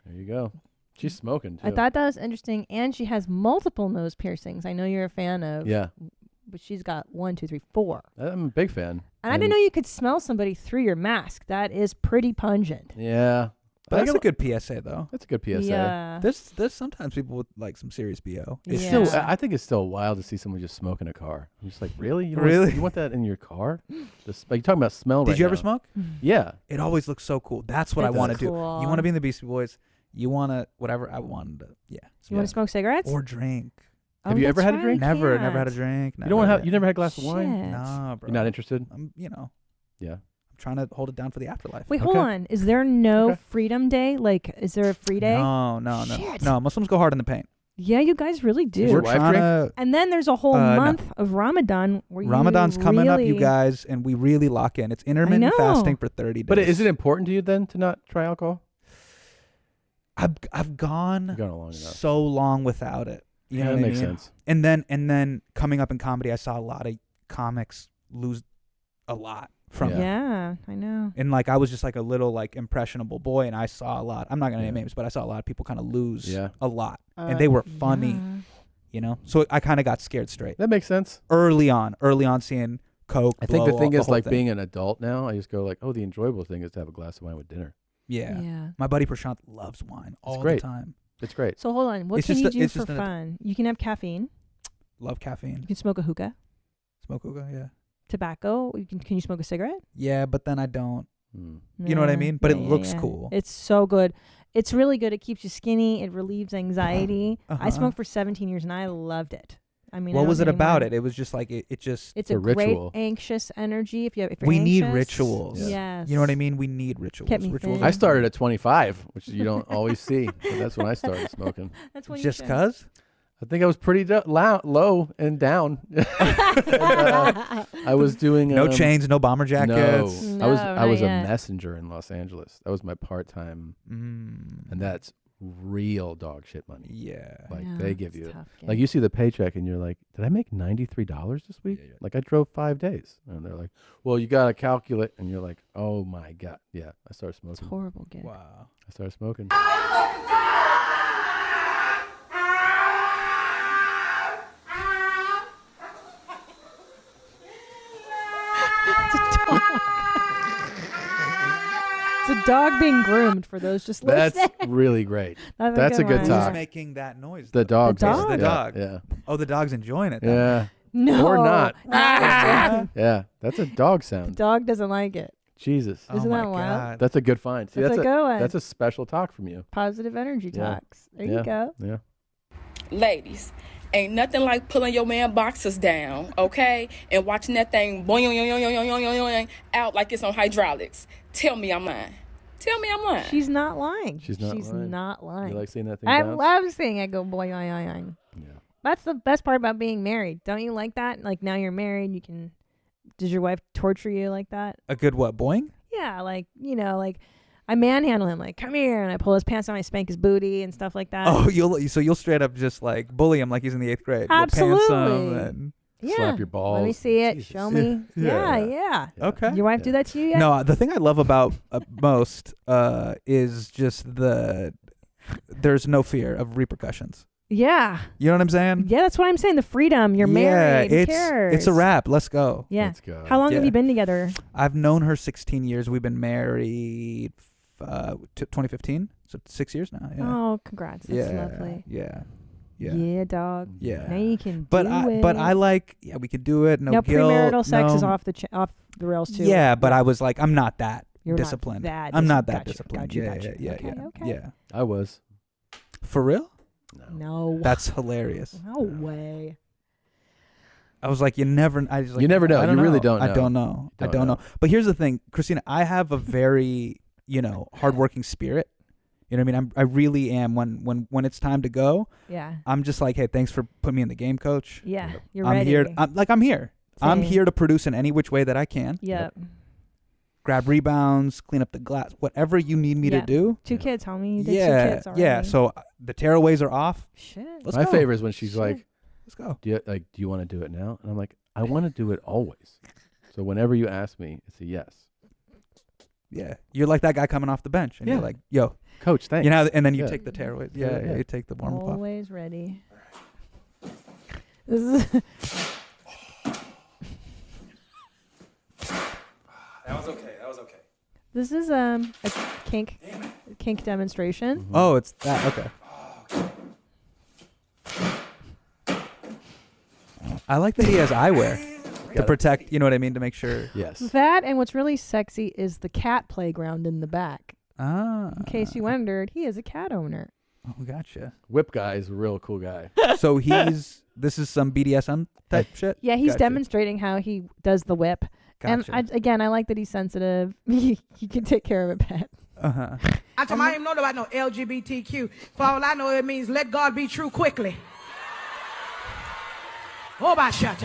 Speaker 1: There you go. She's smoking too.
Speaker 3: I thought that was interesting, and she has multiple nose piercings. I know you're a fan of.
Speaker 1: Yeah.
Speaker 3: But she's got 1, 2, 3, 4.
Speaker 1: I'm a big fan.
Speaker 3: And I didn't know you could smell somebody through your mask. That is pretty pungent.
Speaker 1: Yeah.
Speaker 2: But that's a good PSA, though.
Speaker 1: That's a good PSA.
Speaker 3: Yeah.
Speaker 2: There's sometimes people with like some serious BO.
Speaker 1: It's
Speaker 3: Yeah.
Speaker 1: still. I think it's still wild to see someone just smoke in a car. I'm just like, really? You
Speaker 2: Really?
Speaker 1: You want that in your car? Just like, you're talking about smell.
Speaker 2: Did
Speaker 1: right
Speaker 2: you ever
Speaker 1: now.
Speaker 2: smoke?
Speaker 1: Yeah.
Speaker 2: It always looks so cool. That's what I
Speaker 3: It's
Speaker 2: want to do.
Speaker 3: cool.
Speaker 2: You want to be in the Beastie Boys. You want to whatever I wanted to. Yeah.
Speaker 3: You want to smoke cigarettes?
Speaker 2: Or drink.
Speaker 1: Have you ever had a
Speaker 3: right,
Speaker 1: drink?
Speaker 2: Never
Speaker 3: can't.
Speaker 2: had a drink.
Speaker 1: You don't have. You never had a glass of wine?
Speaker 3: Shit.
Speaker 2: Nah, bro.
Speaker 1: You're not interested?
Speaker 2: I'm,
Speaker 1: Yeah.
Speaker 2: I'm trying to hold it down for the afterlife.
Speaker 3: Wait, hold
Speaker 1: Okay.
Speaker 3: on. Is there no
Speaker 1: Okay.
Speaker 3: freedom day? Like, is there a free day?
Speaker 2: No.
Speaker 3: Shit.
Speaker 2: No, Muslims go hard in the paint.
Speaker 3: Yeah, you guys really do.
Speaker 1: Does your wife
Speaker 2: trying
Speaker 1: drink?
Speaker 2: to.
Speaker 3: And then there's a whole
Speaker 2: No.
Speaker 3: month of Ramadan where
Speaker 2: Ramadan's
Speaker 3: you
Speaker 2: coming up, you
Speaker 3: really-
Speaker 2: guys, and we really lock in. It's intermittent
Speaker 3: know.
Speaker 2: fasting for 30 days.
Speaker 1: But is it important to you then to not try alcohol?
Speaker 2: I've gone
Speaker 1: long enough.
Speaker 2: so long without it. You know
Speaker 1: that
Speaker 2: what
Speaker 1: makes
Speaker 2: I mean?
Speaker 1: sense.
Speaker 2: And then coming up in comedy, I saw a lot of comics lose a lot from it.
Speaker 3: Yeah, I know.
Speaker 2: And like I was just like a little like impressionable boy, and I saw a lot. I'm not gonna name names, but I saw a lot of people kind of lose a lot, and they were funny.
Speaker 3: Yeah.
Speaker 2: You know, so I kind of got scared straight.
Speaker 1: That makes sense.
Speaker 2: Early on seeing Coke.
Speaker 1: I think the
Speaker 2: blow
Speaker 1: thing
Speaker 2: up
Speaker 1: is
Speaker 2: whole
Speaker 1: like
Speaker 2: thing.
Speaker 1: being an adult now. I just go like, oh, the enjoyable thing is to have a glass of wine with dinner.
Speaker 2: Yeah. My buddy Prashant loves wine all
Speaker 1: great.
Speaker 2: the time.
Speaker 1: It's great.
Speaker 3: So hold on. What
Speaker 2: It's
Speaker 3: can
Speaker 2: just
Speaker 3: you
Speaker 2: a-
Speaker 3: do
Speaker 2: it's
Speaker 3: for
Speaker 2: just an-
Speaker 3: fun? You can have caffeine.
Speaker 2: Love caffeine.
Speaker 3: You can smoke a hookah.
Speaker 2: Smoke hookah, yeah.
Speaker 3: Tobacco. Can you smoke a cigarette?
Speaker 2: Yeah, but then I don't. You know what I mean? But it looks cool.
Speaker 3: It's so good. It's really good. It keeps you skinny. It relieves anxiety. I smoked for 17 years and I loved it. I mean,
Speaker 2: what
Speaker 3: I
Speaker 2: was
Speaker 3: don't
Speaker 2: it
Speaker 3: anymore.
Speaker 2: about it? It was just like it just.
Speaker 3: It's a great anxious energy. If you're
Speaker 2: we need
Speaker 3: anxious.
Speaker 2: rituals.
Speaker 3: Yes.
Speaker 2: You know what I mean? We need rituals.
Speaker 3: Kept me
Speaker 2: Rituals.
Speaker 3: thin.
Speaker 1: I started at 25, which you don't always see. But that's when I started smoking.
Speaker 3: That's when
Speaker 2: Just cause?
Speaker 1: I think I was pretty low and down. And, I was doing
Speaker 2: No chains, no bomber jackets.
Speaker 1: No, I was a messenger in Los Angeles. That was my part-time, and that's real dog shit money.
Speaker 2: Yeah,
Speaker 1: like
Speaker 3: Yeah,
Speaker 1: they give
Speaker 3: it's
Speaker 1: you,
Speaker 3: tough
Speaker 1: like you see the paycheck and you're like, did I make $93 this week? Like I drove 5 days, and they're like, well, you gotta calculate, and you're like, oh my god, yeah. I started smoking.
Speaker 3: It's horrible, gig.
Speaker 2: Wow.
Speaker 1: I started smoking.
Speaker 3: It's a dog being groomed for those just
Speaker 1: That's
Speaker 3: listening.
Speaker 1: really great.
Speaker 3: That's a
Speaker 1: That's a
Speaker 3: good
Speaker 1: good
Speaker 3: one.
Speaker 1: talk.
Speaker 2: Who's making that noise?
Speaker 1: The dog.
Speaker 3: The dog?
Speaker 2: The dog.
Speaker 1: Yeah.
Speaker 2: Oh, the dog's enjoying it.
Speaker 1: Yeah.
Speaker 3: No.
Speaker 1: Or not.
Speaker 3: Ah!
Speaker 1: Yeah. That's a dog
Speaker 3: The
Speaker 1: sound.
Speaker 3: dog doesn't like it.
Speaker 1: Jesus.
Speaker 3: Isn't that wild?
Speaker 1: That's a good find. See,
Speaker 3: That's a good one.
Speaker 1: That's a special talk from you.
Speaker 3: Positive energy
Speaker 1: Yeah.
Speaker 3: talks. There you go.
Speaker 1: Yeah.
Speaker 21: Ladies, ain't nothing like pulling your man boxers down, okay? And watching that thing boing out like it's on hydraulics. Tell me I'm lying. Tell me I'm lying.
Speaker 3: She's not lying.
Speaker 1: She's not lying. You like seeing that thing
Speaker 3: I
Speaker 1: bounce?
Speaker 3: love seeing it go boing, boing, boing.
Speaker 1: Yeah.
Speaker 3: That's the best part about being married. Don't you like that? Like now you're married, you can. Does your wife torture you like that?
Speaker 2: A good what? Boing?
Speaker 3: Yeah, like like I manhandle him, like come here, and I pull his pants down, I spank his booty and stuff like that.
Speaker 2: Oh, you'll straight up just like bully him like he's in the 8th grade. You'll pants
Speaker 3: Absolutely.
Speaker 2: him and
Speaker 3: Yeah.
Speaker 1: Slap your balls.
Speaker 3: Let me see it.
Speaker 1: Jesus.
Speaker 3: Show me. Yeah.
Speaker 2: Okay.
Speaker 3: Your wife do that to you yet?
Speaker 2: No, the thing I love about most is just there's no fear of repercussions.
Speaker 3: Yeah.
Speaker 2: You know what I'm saying?
Speaker 3: Yeah, that's what I'm saying. The freedom. You're married. Who cares?
Speaker 2: It's a wrap. Let's go.
Speaker 3: Yeah.
Speaker 1: Let's go.
Speaker 3: How long have
Speaker 2: Yeah.
Speaker 3: you been together?
Speaker 2: I've known her 16 years. We've been married 2015, so 6 years now. Yeah.
Speaker 3: Oh, congrats. That's
Speaker 2: yeah.
Speaker 3: lovely.
Speaker 2: Yeah. Yeah.
Speaker 3: Yeah, dog.
Speaker 2: Yeah.
Speaker 3: Now you can
Speaker 2: But
Speaker 3: do
Speaker 2: I
Speaker 3: it.
Speaker 2: but I like we could do it. No
Speaker 3: Now
Speaker 2: guilt.
Speaker 3: premarital sex is
Speaker 2: no-
Speaker 3: off the rails too.
Speaker 2: Yeah, but I was like, I'm not that
Speaker 3: You're not
Speaker 2: disciplined.
Speaker 3: that
Speaker 2: I'm not that
Speaker 3: gotcha,
Speaker 2: disciplined.
Speaker 3: gotcha,
Speaker 2: yeah,
Speaker 3: gotcha.
Speaker 2: yeah,
Speaker 3: Okay,
Speaker 2: yeah,
Speaker 3: okay.
Speaker 2: yeah.
Speaker 1: I was.
Speaker 2: For real?
Speaker 3: No.
Speaker 2: That's hilarious.
Speaker 3: No way.
Speaker 2: I was like, you never. I just like,
Speaker 1: You never know.
Speaker 2: I don't
Speaker 1: You really
Speaker 2: know.
Speaker 1: don't
Speaker 2: I
Speaker 1: know.
Speaker 2: don't know.
Speaker 1: You
Speaker 2: I don't know. But here's the thing, Christina. I have a very hardworking spirit. You know what I mean? I really am. When it's time to go,
Speaker 3: Yeah.
Speaker 2: I'm just like, hey, thanks for putting me in the game, coach.
Speaker 3: Yeah. You're
Speaker 2: I'm
Speaker 3: ready.
Speaker 2: here. I'm here. I'm
Speaker 3: Same.
Speaker 2: here to produce in any which way that I can.
Speaker 3: Yep.
Speaker 2: Grab rebounds, clean up the glass, whatever you need me to
Speaker 3: Yeah.
Speaker 2: do.
Speaker 3: 2 kids, homie. You did
Speaker 2: Yeah,
Speaker 3: 2 kids already.
Speaker 2: yeah. So the tearaways are off.
Speaker 3: Shit.
Speaker 2: Let's
Speaker 1: My
Speaker 2: go.
Speaker 1: favorite is when she's
Speaker 3: Shit.
Speaker 1: like,
Speaker 2: let's go.
Speaker 1: Do you want to do it now? And I'm like, I want to do it always. So whenever you ask me, it's a yes.
Speaker 2: Yeah, you're like that guy coming off the bench, and
Speaker 1: Yeah.
Speaker 2: you're like, "Yo,
Speaker 1: coach, thanks."
Speaker 2: You know, and then you
Speaker 1: Yeah.
Speaker 2: take the tearaways.
Speaker 1: Yeah,
Speaker 2: Yeah,
Speaker 1: yeah.
Speaker 2: you take the warm up off.
Speaker 3: Always ready. This is
Speaker 18: That was okay. That was okay.
Speaker 3: This is a kink demonstration.
Speaker 2: Oh, it's that. Okay. I like that he has eyewear to protect. You know what I mean? To make sure.
Speaker 1: Yes.
Speaker 3: That and what's really sexy is the cat playground in the back.
Speaker 2: Ah.
Speaker 3: In case you wondered, he is a cat owner.
Speaker 2: Oh, gotcha.
Speaker 1: Whip guy is a real cool guy.
Speaker 2: So this is some BDSM type shit.
Speaker 3: Yeah, he's
Speaker 2: Gotcha.
Speaker 3: demonstrating how he does the whip.
Speaker 2: Gotcha.
Speaker 3: And I like that he's sensitive. He can take care of a pet.
Speaker 2: Uh-huh.
Speaker 22: I don't even know about no LGBTQ. For all I know, it means let God be true quickly. Oh, by shut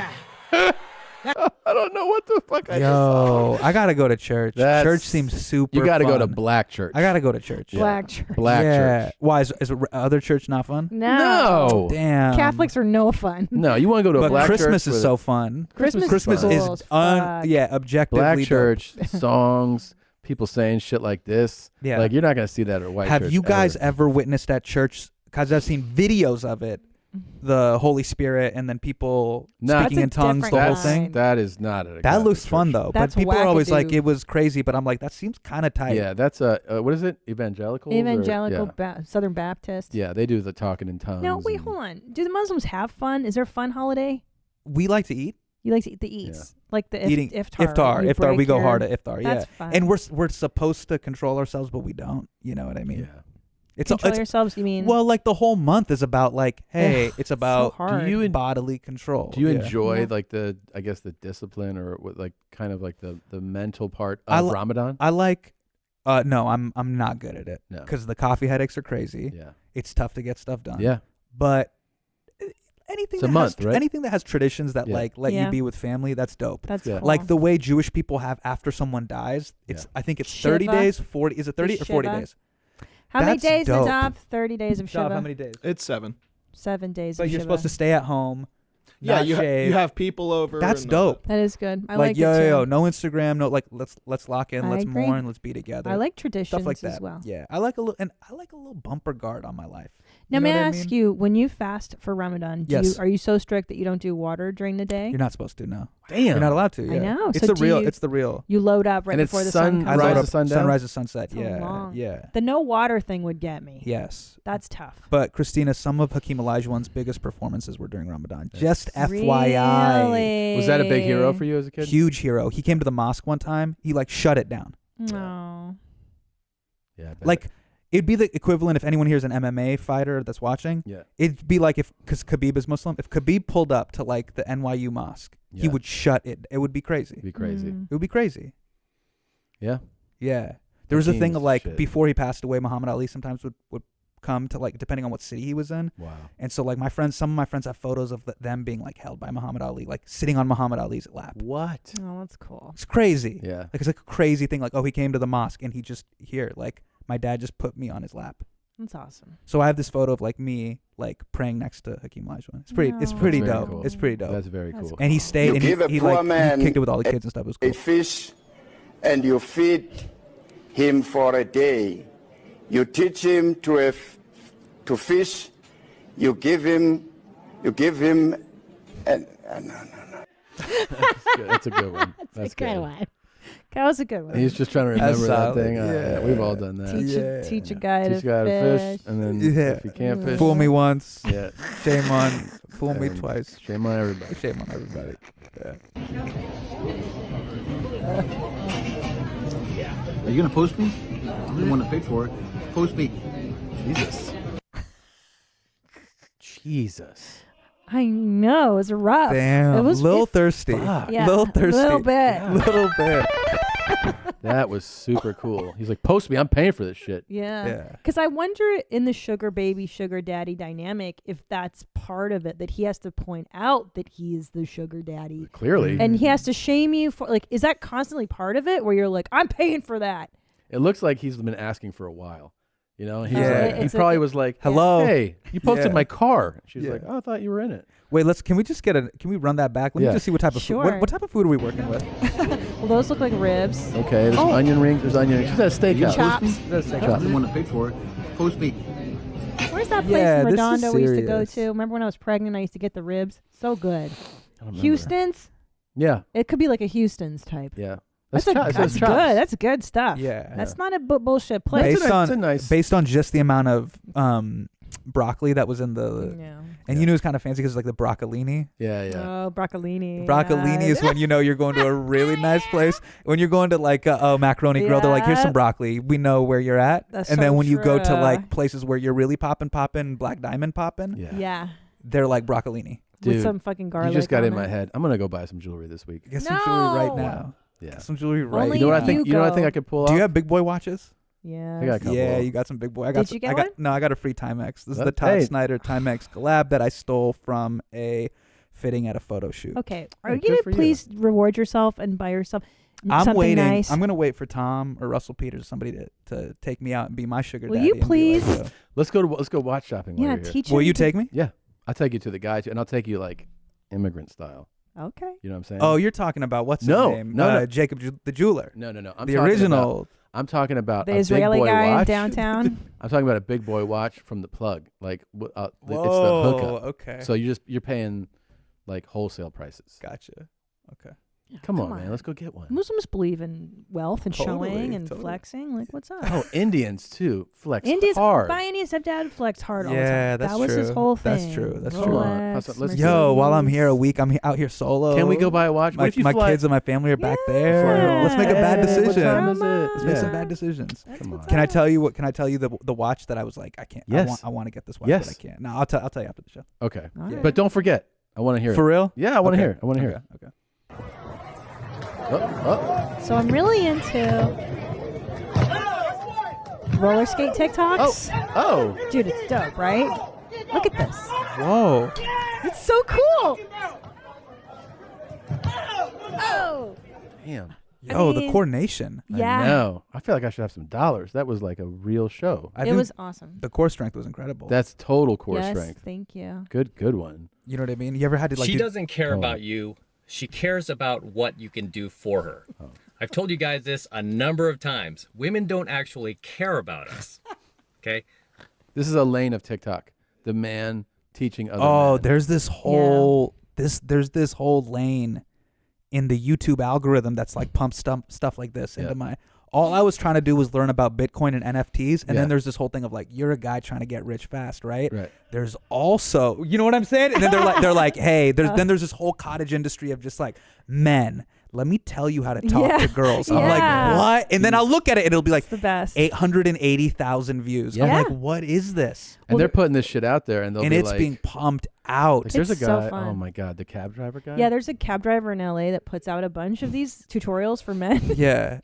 Speaker 1: I don't know what the fuck I just
Speaker 2: Yo, I gotta go to church.
Speaker 1: That's-
Speaker 2: Church seems super.
Speaker 1: You got to go to
Speaker 2: fun.
Speaker 1: black church.
Speaker 2: I gotta go to church.
Speaker 3: Black church.
Speaker 1: Black
Speaker 2: Yeah.
Speaker 1: church.
Speaker 2: Why is other church not fun?
Speaker 3: No.
Speaker 2: Damn.
Speaker 3: Catholics are no fun.
Speaker 1: No, you want to go to a
Speaker 2: But
Speaker 1: black
Speaker 2: Christmas
Speaker 1: church
Speaker 2: is so fun.
Speaker 3: Christmas
Speaker 2: is
Speaker 3: cool as fuck.
Speaker 2: objectively
Speaker 1: black
Speaker 2: dope.
Speaker 1: church songs, people saying shit like this.
Speaker 2: Yeah.
Speaker 1: Like you're not gonna see that at a white church.
Speaker 2: Have you guys ever witnessed at church? Because I've seen videos of it, the Holy Spirit, and then people speaking in tongues, the whole thing.
Speaker 1: That is not a
Speaker 2: That looks fun though.
Speaker 3: That's
Speaker 2: but people are always like,
Speaker 3: wackadoo.
Speaker 2: it was crazy. But I'm like, that seems kind of tight.
Speaker 1: Yeah, that's a what is it? Evangelical.
Speaker 3: Evangelical Southern Baptist.
Speaker 1: Yeah, they do the talking in tongues.
Speaker 3: No, wait, hold on. Do the Muslims have fun? Is there a fun holiday?
Speaker 2: We like to eat.
Speaker 3: You like to eat the eats, like the
Speaker 2: Eating
Speaker 3: iftar. You
Speaker 2: Iftar. We
Speaker 3: break
Speaker 2: go
Speaker 3: your-
Speaker 2: hard at iftar.
Speaker 3: That's
Speaker 2: Yeah,
Speaker 3: fun.
Speaker 2: and we're supposed to control ourselves, but we don't. You know what I mean?
Speaker 1: Yeah.
Speaker 3: Control yourselves. You mean?
Speaker 2: Well, like the whole month is about like, hey, it's
Speaker 3: so
Speaker 2: about
Speaker 3: hard.
Speaker 2: bodily control.
Speaker 1: Do you
Speaker 2: Yeah.
Speaker 1: enjoy like the discipline or what, like kind of like the mental part
Speaker 2: I
Speaker 1: of
Speaker 2: li-
Speaker 1: Ramadan?
Speaker 2: I like. No, I'm not good at it.
Speaker 1: No.
Speaker 2: Because the coffee headaches are crazy.
Speaker 1: Yeah.
Speaker 2: It's tough to get stuff done.
Speaker 1: Yeah.
Speaker 2: But anything
Speaker 1: It's a
Speaker 2: that
Speaker 1: month,
Speaker 2: has,
Speaker 1: right?
Speaker 2: anything that has traditions that
Speaker 1: Yeah.
Speaker 2: like let
Speaker 3: Yeah.
Speaker 2: you be with family, that's dope.
Speaker 3: That's
Speaker 1: Yeah.
Speaker 3: cool.
Speaker 2: Like the way Jewish people have after someone dies. It's I think it's 30
Speaker 3: Shiva?
Speaker 2: days, 40. Is it 30 or 40
Speaker 3: Shiva?
Speaker 2: days?
Speaker 3: How many
Speaker 2: That's
Speaker 3: days,
Speaker 2: dope.
Speaker 3: Nadav? 30 days of
Speaker 2: Dov,
Speaker 3: Shiva.
Speaker 2: how many days?
Speaker 18: It's 7.
Speaker 3: 7 days
Speaker 2: But
Speaker 3: of
Speaker 2: you're
Speaker 3: Shiva.
Speaker 2: supposed to stay at home.
Speaker 18: Yeah,
Speaker 2: not
Speaker 18: you
Speaker 2: shave.
Speaker 18: you have people over.
Speaker 2: That's
Speaker 18: and
Speaker 2: dope.
Speaker 3: That is good. I
Speaker 2: like
Speaker 3: like
Speaker 2: yo,
Speaker 3: it too.
Speaker 2: yo, no Instagram, no like let's lock in,
Speaker 3: I
Speaker 2: let's
Speaker 3: agree.
Speaker 2: mourn, let's be together.
Speaker 3: I like traditions
Speaker 2: stuff like that.
Speaker 3: as well.
Speaker 2: Yeah, I like a little bumper guard on my life.
Speaker 3: Now,
Speaker 2: You know
Speaker 3: may
Speaker 2: what
Speaker 3: I
Speaker 2: I
Speaker 3: ask
Speaker 2: mean?
Speaker 3: you, when you fast for Ramadan,
Speaker 2: Yes.
Speaker 3: are you so strict that you don't do water during the day?
Speaker 2: You're not supposed to. No,
Speaker 1: Damn.
Speaker 2: you're not allowed to.
Speaker 3: I
Speaker 2: Yeah.
Speaker 3: know.
Speaker 2: It's
Speaker 3: So
Speaker 2: the
Speaker 3: do
Speaker 2: real.
Speaker 3: you-
Speaker 2: It's the real.
Speaker 3: You load up right
Speaker 1: And it's
Speaker 3: before the sun
Speaker 1: sun-
Speaker 3: comes
Speaker 1: rise
Speaker 3: up.
Speaker 1: to sundown?
Speaker 2: Sunrise to sunset.
Speaker 3: So
Speaker 2: Yeah,
Speaker 3: long.
Speaker 2: yeah.
Speaker 3: The no water thing would get me.
Speaker 2: Yes.
Speaker 3: That's tough.
Speaker 2: But Christina, some of Hakeem Olajuwon's biggest performances were during Ramadan. Just FYI.
Speaker 3: Really?
Speaker 1: Was that a big hero for you as a kid?
Speaker 2: Huge hero. He came to the mosque one time. He like shut it down.
Speaker 3: No.
Speaker 1: Yeah. I bet.
Speaker 2: Like it'd be the equivalent if anyone here is an MMA fighter that's watching.
Speaker 1: Yeah.
Speaker 2: It'd be like because Khabib is Muslim. If Khabib pulled up to like the NYU mosque, he
Speaker 1: Yeah.
Speaker 2: would shut it. It would be crazy.
Speaker 1: It'd be crazy.
Speaker 3: Mm.
Speaker 2: It would be crazy.
Speaker 1: Yeah.
Speaker 2: Yeah. There was a
Speaker 1: Hakeem
Speaker 2: thing
Speaker 1: was
Speaker 2: of like
Speaker 1: shit.
Speaker 2: before he passed away, Muhammad Ali sometimes would come to like depending on what city he was in.
Speaker 1: Wow.
Speaker 2: And so like some of my friends have photos of them being like held by Muhammad Ali, like sitting on Muhammad Ali's lap.
Speaker 1: What?
Speaker 3: Oh, that's cool.
Speaker 2: It's crazy.
Speaker 1: Yeah.
Speaker 2: Like it's like a crazy thing. Like, oh, he came to the mosque and he just here, like my dad just put me on his lap.
Speaker 3: That's awesome.
Speaker 2: So I have this photo of like me like praying next to Hakeem Olajuwon. It's pretty. It's
Speaker 3: No.
Speaker 2: pretty
Speaker 1: That's very
Speaker 2: dope.
Speaker 1: cool.
Speaker 2: It's pretty dope.
Speaker 1: That's very
Speaker 3: That's
Speaker 1: cool.
Speaker 2: And he stayed
Speaker 4: You
Speaker 2: and
Speaker 4: give a
Speaker 2: he
Speaker 4: poor
Speaker 2: like
Speaker 4: man
Speaker 2: he kicked it with all the kids and stuff. It was cool.
Speaker 4: a fish and you feed him for a day. You teach him to fish. You give him and no.
Speaker 1: That's a good one.
Speaker 3: That's a good one. That was a good one.
Speaker 1: He's just trying to remember that
Speaker 2: solid.
Speaker 1: thing.
Speaker 2: Yeah.
Speaker 1: We've all done that.
Speaker 3: Teach a guy
Speaker 1: Teach
Speaker 3: to
Speaker 1: a guy to fish,
Speaker 3: fish.
Speaker 1: and then
Speaker 2: Yeah.
Speaker 1: if you can't fish,
Speaker 2: Fool me once.
Speaker 1: Yeah.
Speaker 2: Shame on. Fool me
Speaker 1: And
Speaker 2: twice.
Speaker 1: Shame on everybody.
Speaker 2: Shame on everybody. Yeah.
Speaker 8: Are you gonna post me? I'm the one that paid for it. Post me.
Speaker 1: Jesus. Jesus.
Speaker 3: I know. It was rough.
Speaker 2: Damn.
Speaker 3: It was
Speaker 2: little thirsty.
Speaker 1: Fuck.
Speaker 3: Yeah,
Speaker 2: Little thirsty.
Speaker 3: A little bit.
Speaker 2: Little bit.
Speaker 1: That was super cool. He's like, post me. I'm paying for this shit.
Speaker 3: Yeah.
Speaker 2: Yeah.
Speaker 3: Because I wonder in the sugar baby, sugar daddy dynamic, if that's part of it, that he has to point out that he is the sugar daddy.
Speaker 1: Clearly.
Speaker 3: And he has to shame you for, like, is that constantly part of it where you're like, I'm paying for that?
Speaker 1: It looks like he's been asking for a while. You know, he's
Speaker 2: Yeah.
Speaker 1: like, he
Speaker 3: It's
Speaker 1: probably
Speaker 3: like-
Speaker 1: was like,
Speaker 2: Hello.
Speaker 1: Hey, you posted
Speaker 2: Yeah.
Speaker 1: my car. She's
Speaker 2: Yeah.
Speaker 1: like, oh, I thought you were in it.
Speaker 2: Wait, can we just can we run that back? Let me
Speaker 1: Yeah.
Speaker 2: just see what type of food.
Speaker 3: Sure.
Speaker 2: What type of food are we working with?
Speaker 3: Well, those look like ribs.
Speaker 1: Okay, there's
Speaker 3: Oh.
Speaker 1: onion rings. There's onion rings. She's at a steakhouse.
Speaker 3: Chops.
Speaker 2: That's like-
Speaker 8: I'm the one that paid for it. Post me.
Speaker 3: Where's that place
Speaker 2: Yeah,
Speaker 3: in
Speaker 2: this is
Speaker 3: Redondo we used to go
Speaker 2: serious.
Speaker 3: to? Remember when I was pregnant, I used to get the ribs? So good.
Speaker 1: I don't remember.
Speaker 3: Houston's?
Speaker 1: Yeah.
Speaker 3: It could be like a Houston's type.
Speaker 1: Yeah.
Speaker 3: That's,
Speaker 1: That's
Speaker 3: good. That's good stuff.
Speaker 2: Yeah.
Speaker 3: That's not a bullshit place.
Speaker 2: Based on just the amount of broccoli that was in the
Speaker 3: Yeah.
Speaker 2: and you knew it was kind of fancy because like the broccolini.
Speaker 1: Yeah, yeah.
Speaker 3: Oh, broccolini.
Speaker 2: Broccolini is when you know you're going to a really nice place. When you're going to like a macaroni grill, they're like, "Here's some
Speaker 3: Yeah.
Speaker 2: broccoli. We know where you're at."
Speaker 3: That's
Speaker 2: and
Speaker 3: so
Speaker 2: then when you go to
Speaker 3: true.
Speaker 2: like places where you're really popping, Black Diamond popping,
Speaker 3: Yeah.
Speaker 2: they're like broccolini.
Speaker 3: With some fucking garlic.
Speaker 1: You just got
Speaker 3: on
Speaker 1: in my
Speaker 3: it.
Speaker 1: head. I'm gonna go buy some jewelry this week.
Speaker 2: Get some jewelry right
Speaker 3: No.
Speaker 2: now.
Speaker 1: Yeah.
Speaker 2: Get some jewelry right.
Speaker 3: Only
Speaker 1: You know what I
Speaker 3: if
Speaker 1: think?
Speaker 3: you
Speaker 1: You know what I
Speaker 3: go.
Speaker 1: think I could pull
Speaker 2: Do
Speaker 1: off?
Speaker 2: you have big boy watches?
Speaker 3: Yeah.
Speaker 1: I got a couple.
Speaker 2: Yeah, you got some big boy. I got.
Speaker 3: Did
Speaker 2: some,
Speaker 3: you get
Speaker 2: I got,
Speaker 3: one?
Speaker 2: No, I got a free Timex. This is
Speaker 1: That-
Speaker 2: the Todd
Speaker 1: hey.
Speaker 2: Snyder Timex collab that I stole from a fitting at a photo shoot.
Speaker 3: Okay, are
Speaker 1: Hey,
Speaker 3: you
Speaker 1: good
Speaker 3: gonna
Speaker 1: for you.
Speaker 3: please reward yourself and buy yourself
Speaker 2: I'm
Speaker 3: something
Speaker 2: waiting.
Speaker 3: nice?
Speaker 2: I'm gonna wait for Tom or Russell Peters, somebody to take me out and be my sugar
Speaker 3: Will
Speaker 2: daddy.
Speaker 3: you
Speaker 2: and be
Speaker 3: please?
Speaker 2: Like,
Speaker 1: Let's go watch shopping. While
Speaker 3: Yeah,
Speaker 1: you're here.
Speaker 3: teach
Speaker 2: will
Speaker 3: him
Speaker 2: you
Speaker 3: to-
Speaker 2: take me?
Speaker 1: Yeah, I'll take you to the guy too, and I'll take you like immigrant style.
Speaker 3: Okay.
Speaker 1: You know what I'm saying?
Speaker 2: Oh, you're talking about what's
Speaker 1: No,
Speaker 2: his name?
Speaker 1: no.
Speaker 2: Jacob the jeweler.
Speaker 1: No. I'm
Speaker 2: the
Speaker 1: talking
Speaker 2: original.
Speaker 1: About, I'm talking about
Speaker 3: The
Speaker 1: a
Speaker 3: Israeli
Speaker 1: big boy
Speaker 3: guy
Speaker 1: watch.
Speaker 3: in downtown.
Speaker 1: I'm talking about a big boy watch from the plug. Like it's the
Speaker 2: Whoa,
Speaker 1: hookup.
Speaker 2: okay.
Speaker 1: So you're paying like wholesale prices.
Speaker 2: Gotcha. Okay.
Speaker 1: Come on, man. Let's go get one.
Speaker 3: Muslims believe in wealth and
Speaker 2: Totally,
Speaker 3: showing and
Speaker 2: totally.
Speaker 3: flexing. Like, what's up?
Speaker 1: Oh, Indians too flex
Speaker 3: Indians,
Speaker 1: hard.
Speaker 3: my Indian stepdad flexed hard all the time.
Speaker 2: Yeah, that's
Speaker 3: that was his
Speaker 2: true.
Speaker 3: whole thing.
Speaker 2: That's true. That's
Speaker 1: Come
Speaker 2: true.
Speaker 1: on.
Speaker 3: Rolex,
Speaker 1: Let's- let's-
Speaker 2: Yo, while I'm here a
Speaker 3: Mercedes.
Speaker 2: week, I'm out here solo.
Speaker 1: Can we go buy a watch? What
Speaker 2: My,
Speaker 1: if you
Speaker 2: my
Speaker 1: fly?
Speaker 2: kids and my family are back there.
Speaker 3: Yeah.
Speaker 2: Let's make a bad
Speaker 1: What
Speaker 2: decision.
Speaker 1: time is it?
Speaker 2: Let's make
Speaker 1: Yeah.
Speaker 2: some bad decisions.
Speaker 3: That's
Speaker 1: Come
Speaker 3: what's
Speaker 1: on.
Speaker 2: Can I
Speaker 3: up.
Speaker 2: tell you what? Can I tell you the watch that I was like, I can't.
Speaker 1: Yes.
Speaker 2: I want to get this watch,
Speaker 1: Yes.
Speaker 2: but I can't. No, I'll tell you after the show.
Speaker 1: Okay,
Speaker 3: All right.
Speaker 1: but don't forget. I want to hear
Speaker 2: For
Speaker 1: it.
Speaker 2: real?
Speaker 1: Yeah, I want to
Speaker 2: Okay.
Speaker 1: hear it. I want to hear it.
Speaker 2: Okay.
Speaker 1: Oh.
Speaker 3: So I'm really into roller skate TikToks.
Speaker 1: Oh.
Speaker 3: Dude, it's dope, right? Look at this.
Speaker 2: Whoa.
Speaker 3: It's so cool. Oh.
Speaker 1: Damn.
Speaker 2: Yo, the
Speaker 3: mean,
Speaker 2: coordination.
Speaker 3: Yeah.
Speaker 1: I know. I feel like I should have some dollars. That was like a real show.
Speaker 2: I
Speaker 3: It
Speaker 2: think
Speaker 3: was awesome.
Speaker 2: The core strength was incredible.
Speaker 1: That's total core
Speaker 3: Yes,
Speaker 1: strength.
Speaker 3: thank you.
Speaker 1: Good one.
Speaker 2: You know what I mean? You ever had to like?
Speaker 6: She
Speaker 2: do-
Speaker 6: doesn't care
Speaker 1: Oh.
Speaker 6: about you. She cares about what you can do for her.
Speaker 1: Oh.
Speaker 6: I've told you guys this a number of times. Women don't actually care about us. Okay?
Speaker 1: This is a lane of TikTok. The man teaching other
Speaker 2: Oh,
Speaker 1: men.
Speaker 2: there's this whole there's this whole lane in the YouTube algorithm that's like pumps stuff like this into my. All I was trying to do was learn about Bitcoin and NFTs, and
Speaker 1: Yeah.
Speaker 2: then there's this whole thing of like, you're a guy trying to get rich fast, right?
Speaker 1: Right.
Speaker 2: There's also, you know what I'm saying? And then they're like, hey, then there's this whole cottage industry of just like, men, let me tell you how to talk
Speaker 3: Yeah.
Speaker 2: to girls. I'm
Speaker 3: Yeah.
Speaker 2: like, what? And then I'll look at it and it'll be like
Speaker 3: the best.
Speaker 2: 880,000 views. I'm
Speaker 3: Yeah.
Speaker 2: like, what is this?
Speaker 1: And they're putting this shit out there, and they'll
Speaker 2: And
Speaker 1: be
Speaker 2: it's
Speaker 1: like,
Speaker 2: being pumped out.
Speaker 1: like, there's a
Speaker 3: It's so
Speaker 1: guy.
Speaker 3: fun.
Speaker 1: Oh my god, the cab driver guy.
Speaker 3: Yeah, there's a cab driver in LA that puts out a bunch of these tutorials for men.
Speaker 2: Yeah.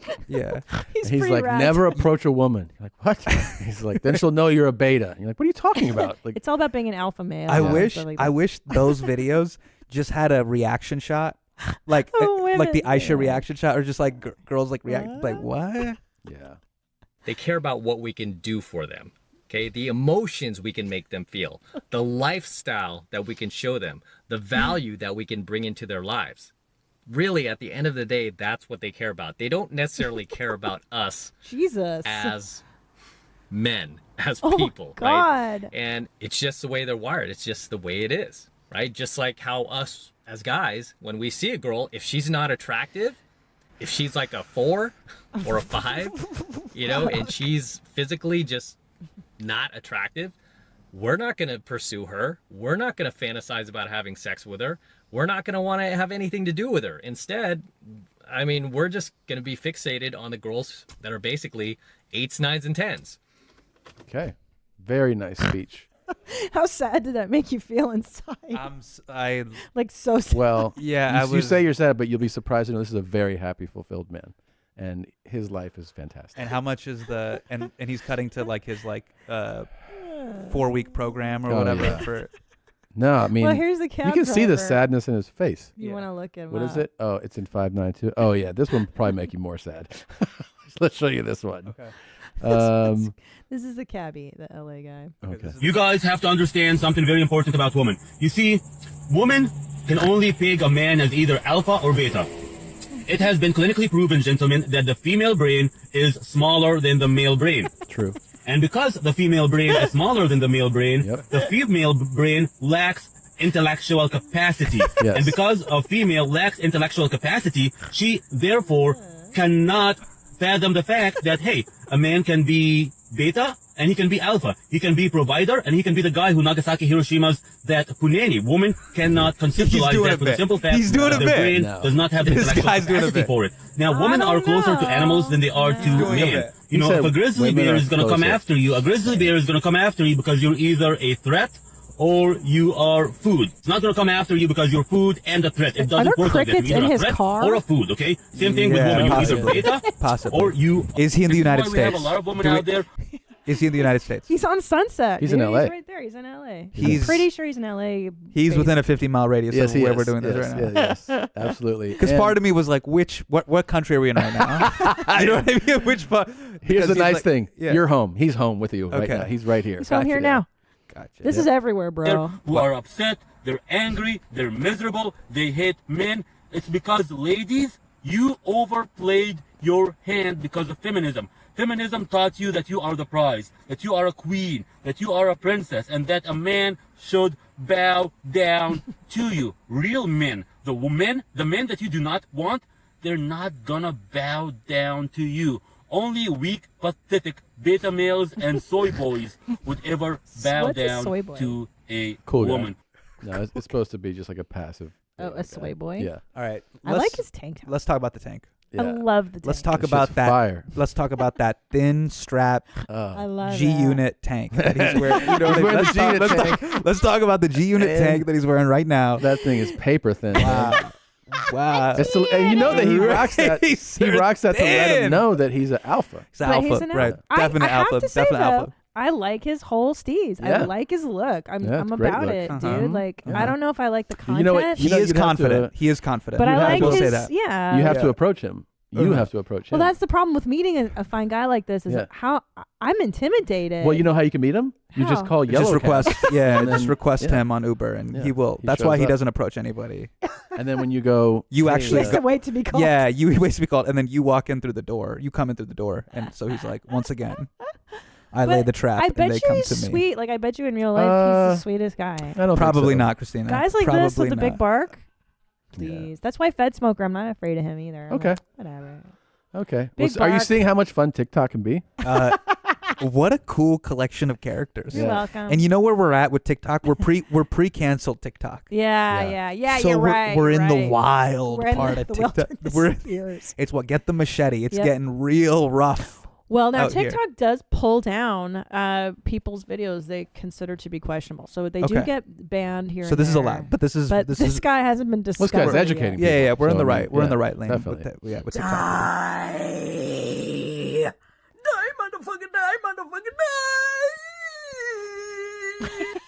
Speaker 1: He's
Speaker 3: pretty
Speaker 1: like,
Speaker 3: rad.
Speaker 1: never approach a woman. You're like, what? He's like, then she'll know you're a beta. You're like, what are you talking about? Like,
Speaker 3: It's all about being an alpha male.
Speaker 2: I
Speaker 3: and
Speaker 2: wish
Speaker 3: stuff like
Speaker 2: I
Speaker 3: that.
Speaker 2: wish those videos just had a reaction shot, like
Speaker 3: Oh,
Speaker 2: like the
Speaker 3: women.
Speaker 2: Aisha reaction shot, or just like girls like react like what?
Speaker 1: yeah.
Speaker 6: They care about what we can do for them. Okay? The emotions we can make them feel, the lifestyle that we can show them, the value that we can bring into their lives. Really, at the end of the day, that's what they care about. They don't necessarily care about us
Speaker 3: Jesus.
Speaker 6: as men, as
Speaker 3: Oh,
Speaker 6: people, right?
Speaker 3: God.
Speaker 6: And it's just the way they're wired. It's just the way it is, right? Just like how us as guys, when we see a girl, if she's not attractive, if she's like a 4 or a 5, you know, and she's physically just not attractive, we're not going to pursue her. We're not going to fantasize about having sex with her. We're not going to want to have anything to do with her. Instead, I mean, we're just going to be fixated on the girls that are basically 8s, 9s, and 10s.
Speaker 1: Okay. Very nice speech.
Speaker 3: How sad did that make you feel inside?
Speaker 2: I
Speaker 3: like so sad.
Speaker 1: Well,
Speaker 2: Yeah,
Speaker 1: you say you're sad, but you'll be surprised to know this is a very happy, fulfilled man, and his life is fantastic.
Speaker 2: And how much is the and he's cutting to like his like 4-week program or
Speaker 1: Oh,
Speaker 2: whatever
Speaker 1: yeah.
Speaker 2: for.
Speaker 1: No, I mean,
Speaker 3: Well, here's the cab
Speaker 1: you can see the
Speaker 3: driver.
Speaker 1: sadness in his face.
Speaker 3: You want to look at
Speaker 1: What is it? Oh, it's in 592. Oh yeah, this one will probably make you more sad. Let's show you this one.
Speaker 2: Okay.
Speaker 3: This is the cabbie, the LA guy.
Speaker 1: Okay.
Speaker 9: You guys have to understand something very important about women. You see, women can only peg a man as either alpha or beta. It has been clinically proven, gentlemen, that the female brain is smaller than the male brain.
Speaker 1: True.
Speaker 9: And because the female brain is smaller than the male brain, the female brain lacks intellectual capacity.
Speaker 1: Yes.
Speaker 9: And because a female lacks intellectual capacity, she therefore cannot fathom the fact that, hey, a man can be beta and he can be alpha. He can be provider and he can be the guy who Nagasaki Hiroshima's that punani. Woman cannot conceptualize
Speaker 2: doing
Speaker 9: that
Speaker 2: a
Speaker 9: for the
Speaker 2: bit.
Speaker 9: simple fact
Speaker 2: He's doing
Speaker 9: that
Speaker 2: a
Speaker 9: their
Speaker 2: bit.
Speaker 9: brain
Speaker 2: No.
Speaker 9: does not have the
Speaker 2: This
Speaker 9: intellectual
Speaker 2: guy's doing a
Speaker 9: capacity
Speaker 2: bit.
Speaker 9: for it. Now, women are closer to animals than they are to
Speaker 2: doing a
Speaker 9: men.
Speaker 2: bit.
Speaker 9: You know,
Speaker 1: He
Speaker 9: if a
Speaker 1: said
Speaker 9: grizzly
Speaker 1: women
Speaker 9: bear
Speaker 1: are
Speaker 9: is going to come
Speaker 1: closer.
Speaker 9: after you, a grizzly bear is going to come after you because you're either a threat or you are food. It's not going to come after you because you're food and a threat. It doesn't
Speaker 3: there
Speaker 9: work like that.
Speaker 3: crickets
Speaker 9: You're either
Speaker 3: in
Speaker 9: a
Speaker 3: his
Speaker 9: threat
Speaker 3: car?
Speaker 9: or a food, okay? Same thing with
Speaker 2: Yeah,
Speaker 9: women. You're
Speaker 2: possibly.
Speaker 9: either beta
Speaker 2: Possibly.
Speaker 9: or you...
Speaker 2: Is he in the
Speaker 9: This is
Speaker 2: United
Speaker 9: why we have a
Speaker 2: States?
Speaker 9: lot of women
Speaker 2: Do we-
Speaker 9: out there
Speaker 2: Is he in the United States?
Speaker 3: He's on Sunset.
Speaker 1: He's in
Speaker 3: dude.
Speaker 1: LA.
Speaker 3: He's right there. He's in LA. I'm
Speaker 2: He's-
Speaker 3: pretty sure he's in LA.
Speaker 2: He's within a 50-mile radius
Speaker 1: Yes,
Speaker 2: of
Speaker 1: he
Speaker 2: where
Speaker 1: is.
Speaker 2: we're doing this
Speaker 1: Yes,
Speaker 2: right now.
Speaker 1: yes, absolutely.
Speaker 2: Because
Speaker 1: And
Speaker 2: part of me was like, what country are we in right now? You know what I mean? Which part?
Speaker 1: here's the
Speaker 2: Because he's
Speaker 1: nice
Speaker 2: like-
Speaker 1: thing.
Speaker 2: Yeah.
Speaker 1: You're home. He's home with you right
Speaker 2: Okay.
Speaker 1: now. He's right here.
Speaker 3: He's home here now.
Speaker 2: Gotcha.
Speaker 3: This is everywhere, bro.
Speaker 9: Who are upset, they're angry, they're miserable, they hate men. It's because, ladies, you overplayed your hand because of feminism. Feminism taught you that you are the prize, that you are a queen, that you are a princess, and that a man should bow down to you. Real men, the men that you do not want, they're not gonna bow down to you. Only weak, pathetic beta males and soy boys would ever bow
Speaker 3: What's a
Speaker 9: down
Speaker 3: soy boy?
Speaker 9: to a
Speaker 1: Cool guy.
Speaker 9: woman.
Speaker 1: No, it's supposed to be just like a passive.
Speaker 3: Oh, a soy boy.
Speaker 1: Yeah.
Speaker 2: All right.
Speaker 3: I like his tank top.
Speaker 2: Let's talk about the tank.
Speaker 3: I love the tank.
Speaker 2: Let's talk
Speaker 1: That
Speaker 2: about
Speaker 1: shit's
Speaker 2: that.
Speaker 1: fire.
Speaker 2: Let's talk about that thin strap
Speaker 3: I love
Speaker 2: G-unit tank that he's wearing. You know
Speaker 1: He's
Speaker 2: what I mean?
Speaker 1: wearing the
Speaker 2: Let's talk-
Speaker 1: G-unit
Speaker 2: let's
Speaker 1: tank.
Speaker 2: let's talk about the G-unit
Speaker 1: And
Speaker 2: tank that he's wearing right now.
Speaker 1: That thing is paper thin. man.
Speaker 2: Wow.
Speaker 1: And you know that he rocks that.
Speaker 2: He's
Speaker 1: He rocks that to let him
Speaker 2: thin.
Speaker 1: know that he's an alpha.
Speaker 2: He's an
Speaker 3: But
Speaker 2: alpha,
Speaker 3: he's an
Speaker 2: right?
Speaker 3: alpha.
Speaker 2: Definite
Speaker 3: I have
Speaker 2: alpha.
Speaker 3: to say,
Speaker 2: Definite
Speaker 3: though,
Speaker 2: alpha.
Speaker 3: I like his whole steez. I
Speaker 1: Yeah.
Speaker 3: like his look. I'm
Speaker 1: Yeah, it's a great
Speaker 3: about
Speaker 1: look.
Speaker 3: it,
Speaker 2: Uh-huh.
Speaker 3: dude. Like,
Speaker 1: Yeah.
Speaker 3: I don't know if I like the content.
Speaker 1: You know what?
Speaker 2: He
Speaker 1: You know,
Speaker 2: is
Speaker 1: you'd have
Speaker 2: confident.
Speaker 1: to-
Speaker 2: He is confident.
Speaker 3: but I
Speaker 1: have
Speaker 3: like
Speaker 1: to
Speaker 3: his.
Speaker 2: say that.
Speaker 3: Yeah.
Speaker 1: You have to
Speaker 2: Yeah.
Speaker 1: approach him. You have to approach him.
Speaker 3: Well, that's the problem with meeting a fine guy like this. Is
Speaker 1: Yeah.
Speaker 3: how I'm intimidated.
Speaker 1: Well, you know how you can meet him? You just
Speaker 3: How?
Speaker 1: call Yellow
Speaker 2: Just request,
Speaker 1: Cab.
Speaker 2: yeah,
Speaker 1: And
Speaker 2: just
Speaker 1: then-
Speaker 2: request
Speaker 1: yeah.
Speaker 2: him on Uber, and
Speaker 1: Yeah.
Speaker 2: he will.
Speaker 1: He
Speaker 2: That's why
Speaker 1: shows
Speaker 2: he
Speaker 1: up.
Speaker 2: doesn't approach anybody.
Speaker 1: And then when you go,
Speaker 2: You
Speaker 1: hey,
Speaker 2: actually
Speaker 3: He has to wait to be called.
Speaker 2: Yeah, he waits to be called, and then you walk in through the door. You come in through the door, and so he's like, once again, I lay
Speaker 3: But
Speaker 2: the trap,
Speaker 3: I
Speaker 2: and
Speaker 3: bet
Speaker 2: they
Speaker 3: you
Speaker 2: come
Speaker 3: he's
Speaker 2: to me.
Speaker 3: sweet. Like I bet you in real life he's the sweetest guy.
Speaker 1: I don't
Speaker 2: Probably
Speaker 1: think so.
Speaker 2: not, Christina.
Speaker 3: Guys like this with
Speaker 2: Probably
Speaker 3: the big
Speaker 2: not.
Speaker 3: bark. Please. That's why Fed Smoker. I'm not afraid of him either. I'm
Speaker 1: Okay.
Speaker 3: like, whatever.
Speaker 1: Okay.
Speaker 3: Big
Speaker 1: Are you
Speaker 3: bark.
Speaker 1: seeing how much fun TikTok can be?
Speaker 2: What a cool collection of characters.
Speaker 3: You're welcome.
Speaker 2: And you know where we're at with TikTok? We're pre-canceled TikTok.
Speaker 3: Yeah.
Speaker 2: So
Speaker 3: you're
Speaker 2: we're,
Speaker 3: right.
Speaker 2: we're
Speaker 3: you're
Speaker 2: in the
Speaker 3: right.
Speaker 2: wild
Speaker 3: We're in
Speaker 2: part
Speaker 3: the
Speaker 2: of TikTok.
Speaker 3: wilderness years.
Speaker 2: It's what get the machete. It's
Speaker 3: Yep.
Speaker 2: getting real rough.
Speaker 3: Well, now
Speaker 2: out here.
Speaker 3: TikTok does pull down people's videos they consider to be questionable, so they do
Speaker 2: Okay.
Speaker 3: get banned here.
Speaker 2: So
Speaker 3: and
Speaker 2: this is
Speaker 3: there.
Speaker 2: allowed, but this is
Speaker 3: But
Speaker 2: this is
Speaker 3: guy hasn't been
Speaker 1: This
Speaker 3: discovered.
Speaker 1: guy's educating
Speaker 3: yet.
Speaker 1: people.
Speaker 2: yeah. We're in
Speaker 1: So,
Speaker 2: the
Speaker 1: I mean,
Speaker 2: right. We're in
Speaker 1: yeah,
Speaker 2: the right lane.
Speaker 1: definitely.
Speaker 2: With TikTok.
Speaker 10: Die, motherfucker, die, motherfucker, die.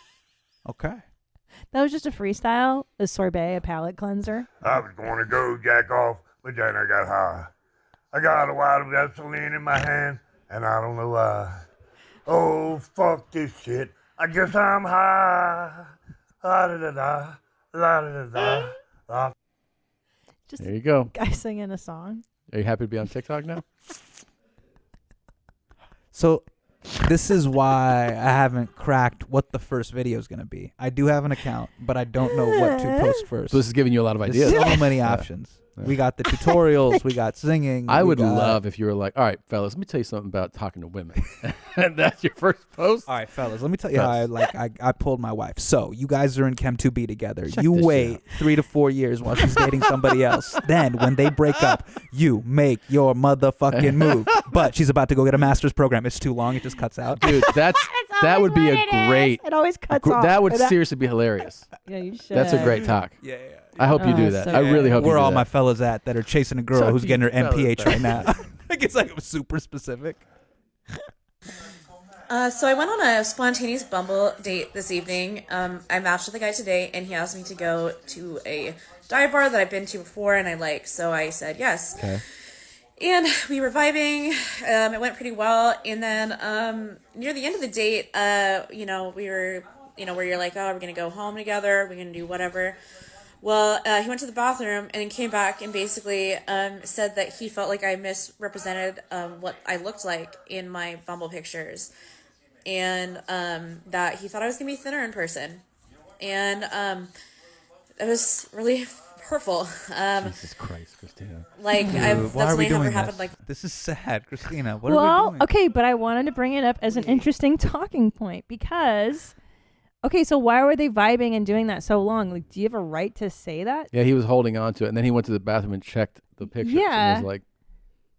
Speaker 2: Okay.
Speaker 3: That was just a freestyle, a sorbet, a palate cleanser.
Speaker 16: I was going to go jack off, but then I got high. I got a lot of gasoline in my hand, and I don't know why. Oh, fuck this shit. I guess I'm high. La-da-da-da, la-da-da-da, la.
Speaker 3: Just
Speaker 1: There you go.
Speaker 3: guy singing a song.
Speaker 1: Are you happy to be on TikTok now?
Speaker 2: So this is why I haven't cracked what the first video is going to be. I do have an account, but I don't know what to post first.
Speaker 1: So this is giving you a lot of
Speaker 2: There's
Speaker 1: ideas.
Speaker 2: so many
Speaker 1: Yeah.
Speaker 2: options. We got the tutorials. We got singing.
Speaker 1: I
Speaker 2: we
Speaker 1: would
Speaker 2: got-
Speaker 1: love if you were like, all right, fellas, let me tell you something about talking to women. And that's your first post?
Speaker 2: All right, fellas, let me tell you how I pulled my wife. So you guys are in Chem 2B together. You
Speaker 1: this
Speaker 2: wait 3 to 4 years while she's dating somebody else. Then when they break up, you make your motherfucking move. But she's about to go get a master's program. It's too long. It just cuts out.
Speaker 1: Dude, that would be a great.
Speaker 3: It always cuts off.
Speaker 1: That would
Speaker 3: And
Speaker 1: seriously be hilarious.
Speaker 3: Yeah, you should.
Speaker 1: That's a great talk.
Speaker 2: Yeah.
Speaker 1: I hope you do that. I really hope you
Speaker 2: Where
Speaker 1: do
Speaker 2: all
Speaker 1: that.
Speaker 2: my fellas at that are chasing a girl
Speaker 1: So
Speaker 2: who's
Speaker 1: you
Speaker 2: getting her
Speaker 1: fellas
Speaker 2: MPH
Speaker 1: there.
Speaker 2: right now. Like it's like super specific.
Speaker 11: So I went on a spontaneous Bumble date this evening. I matched with a guy today, and he asked me to go to a dive bar that I've been to before and I like. So I said yes.
Speaker 1: Okay.
Speaker 11: And we were vibing. It went pretty well. And then near the end of the date, we were, where you're like, oh, we're going to go home together. We're going to do whatever. Well, he went to the bathroom and then came back and basically said that he felt like I misrepresented what I looked like in my Bumble pictures. And that he thought I was going to be thinner in person. And it was really hurtful.
Speaker 1: Jesus Christ, Christina.
Speaker 11: Like, that's
Speaker 2: Why are we
Speaker 11: only ever
Speaker 2: doing
Speaker 11: happened
Speaker 2: this?
Speaker 11: like...
Speaker 2: This is sad, Christina. What are we
Speaker 3: Well,
Speaker 2: doing?
Speaker 3: okay, but I wanted to bring it up as an interesting talking point because, okay, so why were they vibing and doing that so long? Like, do you have a right to say that?
Speaker 1: Yeah, he was holding on to it, and then he went to the bathroom and checked the pictures.
Speaker 3: Yeah.
Speaker 1: And was like,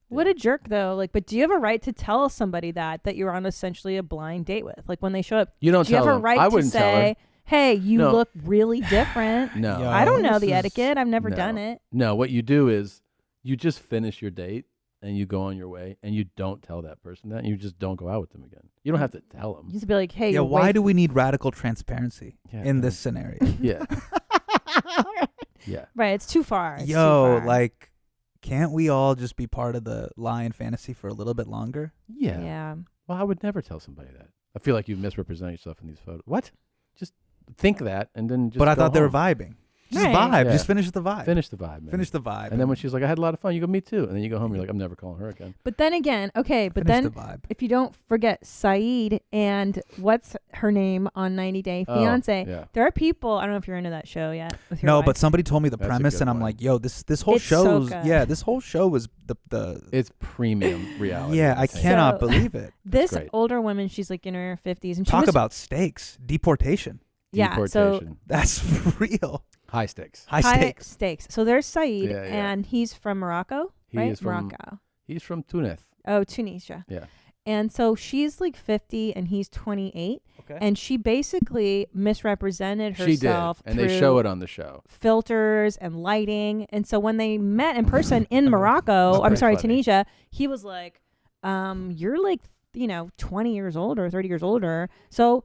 Speaker 3: What a jerk, though. Like, but do you have a right to tell somebody that you're on essentially a blind date with? Like, when they show up,
Speaker 1: You don't
Speaker 3: do you
Speaker 1: tell
Speaker 3: have a
Speaker 1: them.
Speaker 3: right
Speaker 1: I
Speaker 3: to
Speaker 1: wouldn't tell her.
Speaker 3: say, hey, you
Speaker 1: No.
Speaker 3: look really different?
Speaker 1: No.
Speaker 3: I don't know
Speaker 2: this
Speaker 3: the
Speaker 2: is-
Speaker 3: etiquette. I've never
Speaker 1: No.
Speaker 3: done it.
Speaker 1: No, what you do is you just finish your date, and you go on your way and you don't tell that person that, and you just don't go out with them again. You don't have to tell them.
Speaker 3: You just be like, hey,
Speaker 2: Yeah,
Speaker 3: your
Speaker 2: why
Speaker 3: wife-
Speaker 2: do we need radical transparency in this scenario?
Speaker 1: Yeah. Yeah.
Speaker 3: Right, it's too far. It's too
Speaker 2: Yo,
Speaker 3: far.
Speaker 2: like, can't we all just be part of the lion fantasy for a little bit longer?
Speaker 1: Yeah.
Speaker 3: Yeah.
Speaker 1: Well, I would never tell somebody that. I feel like you misrepresent yourself in these photos. What? Just think that and then just
Speaker 2: But I
Speaker 1: go
Speaker 2: thought they were
Speaker 1: home.
Speaker 2: vibing. Just
Speaker 3: Right.
Speaker 2: vibe.
Speaker 1: Yeah.
Speaker 2: Just finish the vibe.
Speaker 1: Finish the vibe, man.
Speaker 2: Finish the vibe.
Speaker 1: And then when she's like, I had a lot of fun, you go, me too. And then you go home, you're like, I'm never calling her again.
Speaker 3: But then again, okay, but
Speaker 2: Finish
Speaker 3: then
Speaker 2: the vibe.
Speaker 3: if you don't forget Saeed and what's her name on 90 Day
Speaker 1: Oh,
Speaker 3: Fiance,
Speaker 1: yeah.
Speaker 3: there are people, I don't know if you're into that show yet. With your
Speaker 2: No,
Speaker 3: wife.
Speaker 2: but somebody told me the
Speaker 1: That's a
Speaker 2: premise,
Speaker 1: good
Speaker 2: and I'm
Speaker 1: one.
Speaker 2: like, yo, this whole
Speaker 3: It's so
Speaker 2: show's
Speaker 3: good.
Speaker 2: yeah, this whole show was the
Speaker 1: It's premium reality.
Speaker 2: yeah, I
Speaker 1: think.
Speaker 2: cannot
Speaker 3: So-
Speaker 2: believe it.
Speaker 3: This
Speaker 1: great.
Speaker 3: older woman, she's like in her 50s. And she
Speaker 2: Talk
Speaker 3: was,
Speaker 2: about stakes, deportation.
Speaker 3: Yeah, so
Speaker 1: Deportation.
Speaker 2: That's real.
Speaker 1: High stakes.
Speaker 2: High stakes.
Speaker 3: So there's Saeed,
Speaker 1: Yeah, yeah.
Speaker 3: and he's from Morocco,
Speaker 1: He
Speaker 3: right?
Speaker 1: is from
Speaker 3: Morocco.
Speaker 1: He's from Tunis.
Speaker 3: Oh, Tunisia.
Speaker 1: Yeah.
Speaker 3: And so she's like 50 and he's 28.
Speaker 2: Okay.
Speaker 3: And she basically misrepresented
Speaker 1: She did.
Speaker 3: herself.
Speaker 1: And they
Speaker 3: through
Speaker 1: show it on the show.
Speaker 3: filters and lighting. And so when they met in person in Morocco, I'm
Speaker 1: pretty
Speaker 3: sorry,
Speaker 1: funny.
Speaker 3: Tunisia, he was like, you're like, 20 years older, 30 years older. So,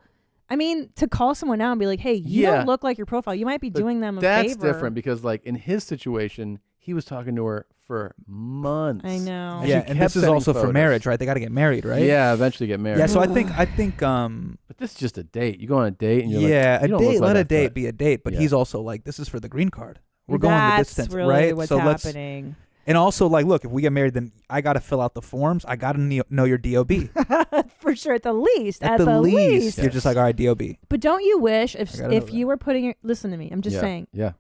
Speaker 3: I mean, to call someone out and be like, hey, you
Speaker 1: Yeah.
Speaker 3: don't look like your profile. You might be
Speaker 1: But
Speaker 3: doing them a
Speaker 1: That's
Speaker 3: favor.
Speaker 1: different because, like, in his situation, he was talking to her for months.
Speaker 3: I know.
Speaker 1: she
Speaker 2: Yeah, and
Speaker 1: kept
Speaker 2: this is
Speaker 1: sending
Speaker 2: also for
Speaker 1: photos.
Speaker 2: marriage, right? They got to get married, right?
Speaker 1: Yeah, eventually get married.
Speaker 2: Yeah, so I think
Speaker 1: But this is just a date. You go on a date and you're like,
Speaker 2: yeah,
Speaker 1: you
Speaker 2: a
Speaker 1: don't look
Speaker 2: date.
Speaker 1: like
Speaker 2: Let
Speaker 1: I
Speaker 2: a date
Speaker 1: thought.
Speaker 2: be a date, but
Speaker 1: Yeah.
Speaker 2: he's also like, this is for the green card. We're going the
Speaker 3: That's
Speaker 2: distance,
Speaker 3: really
Speaker 2: right?
Speaker 3: what's
Speaker 2: so let's.
Speaker 3: happening.
Speaker 2: And also, like, look, if we get married, then I got to fill out the forms. I got to know your DOB.
Speaker 3: For sure, at the least.
Speaker 2: At the least, you're just like, all right, DOB.
Speaker 3: But don't you wish if
Speaker 2: I gotta know
Speaker 3: you were putting your, listen to me, I'm just
Speaker 1: Yeah,
Speaker 3: saying,
Speaker 1: Yeah.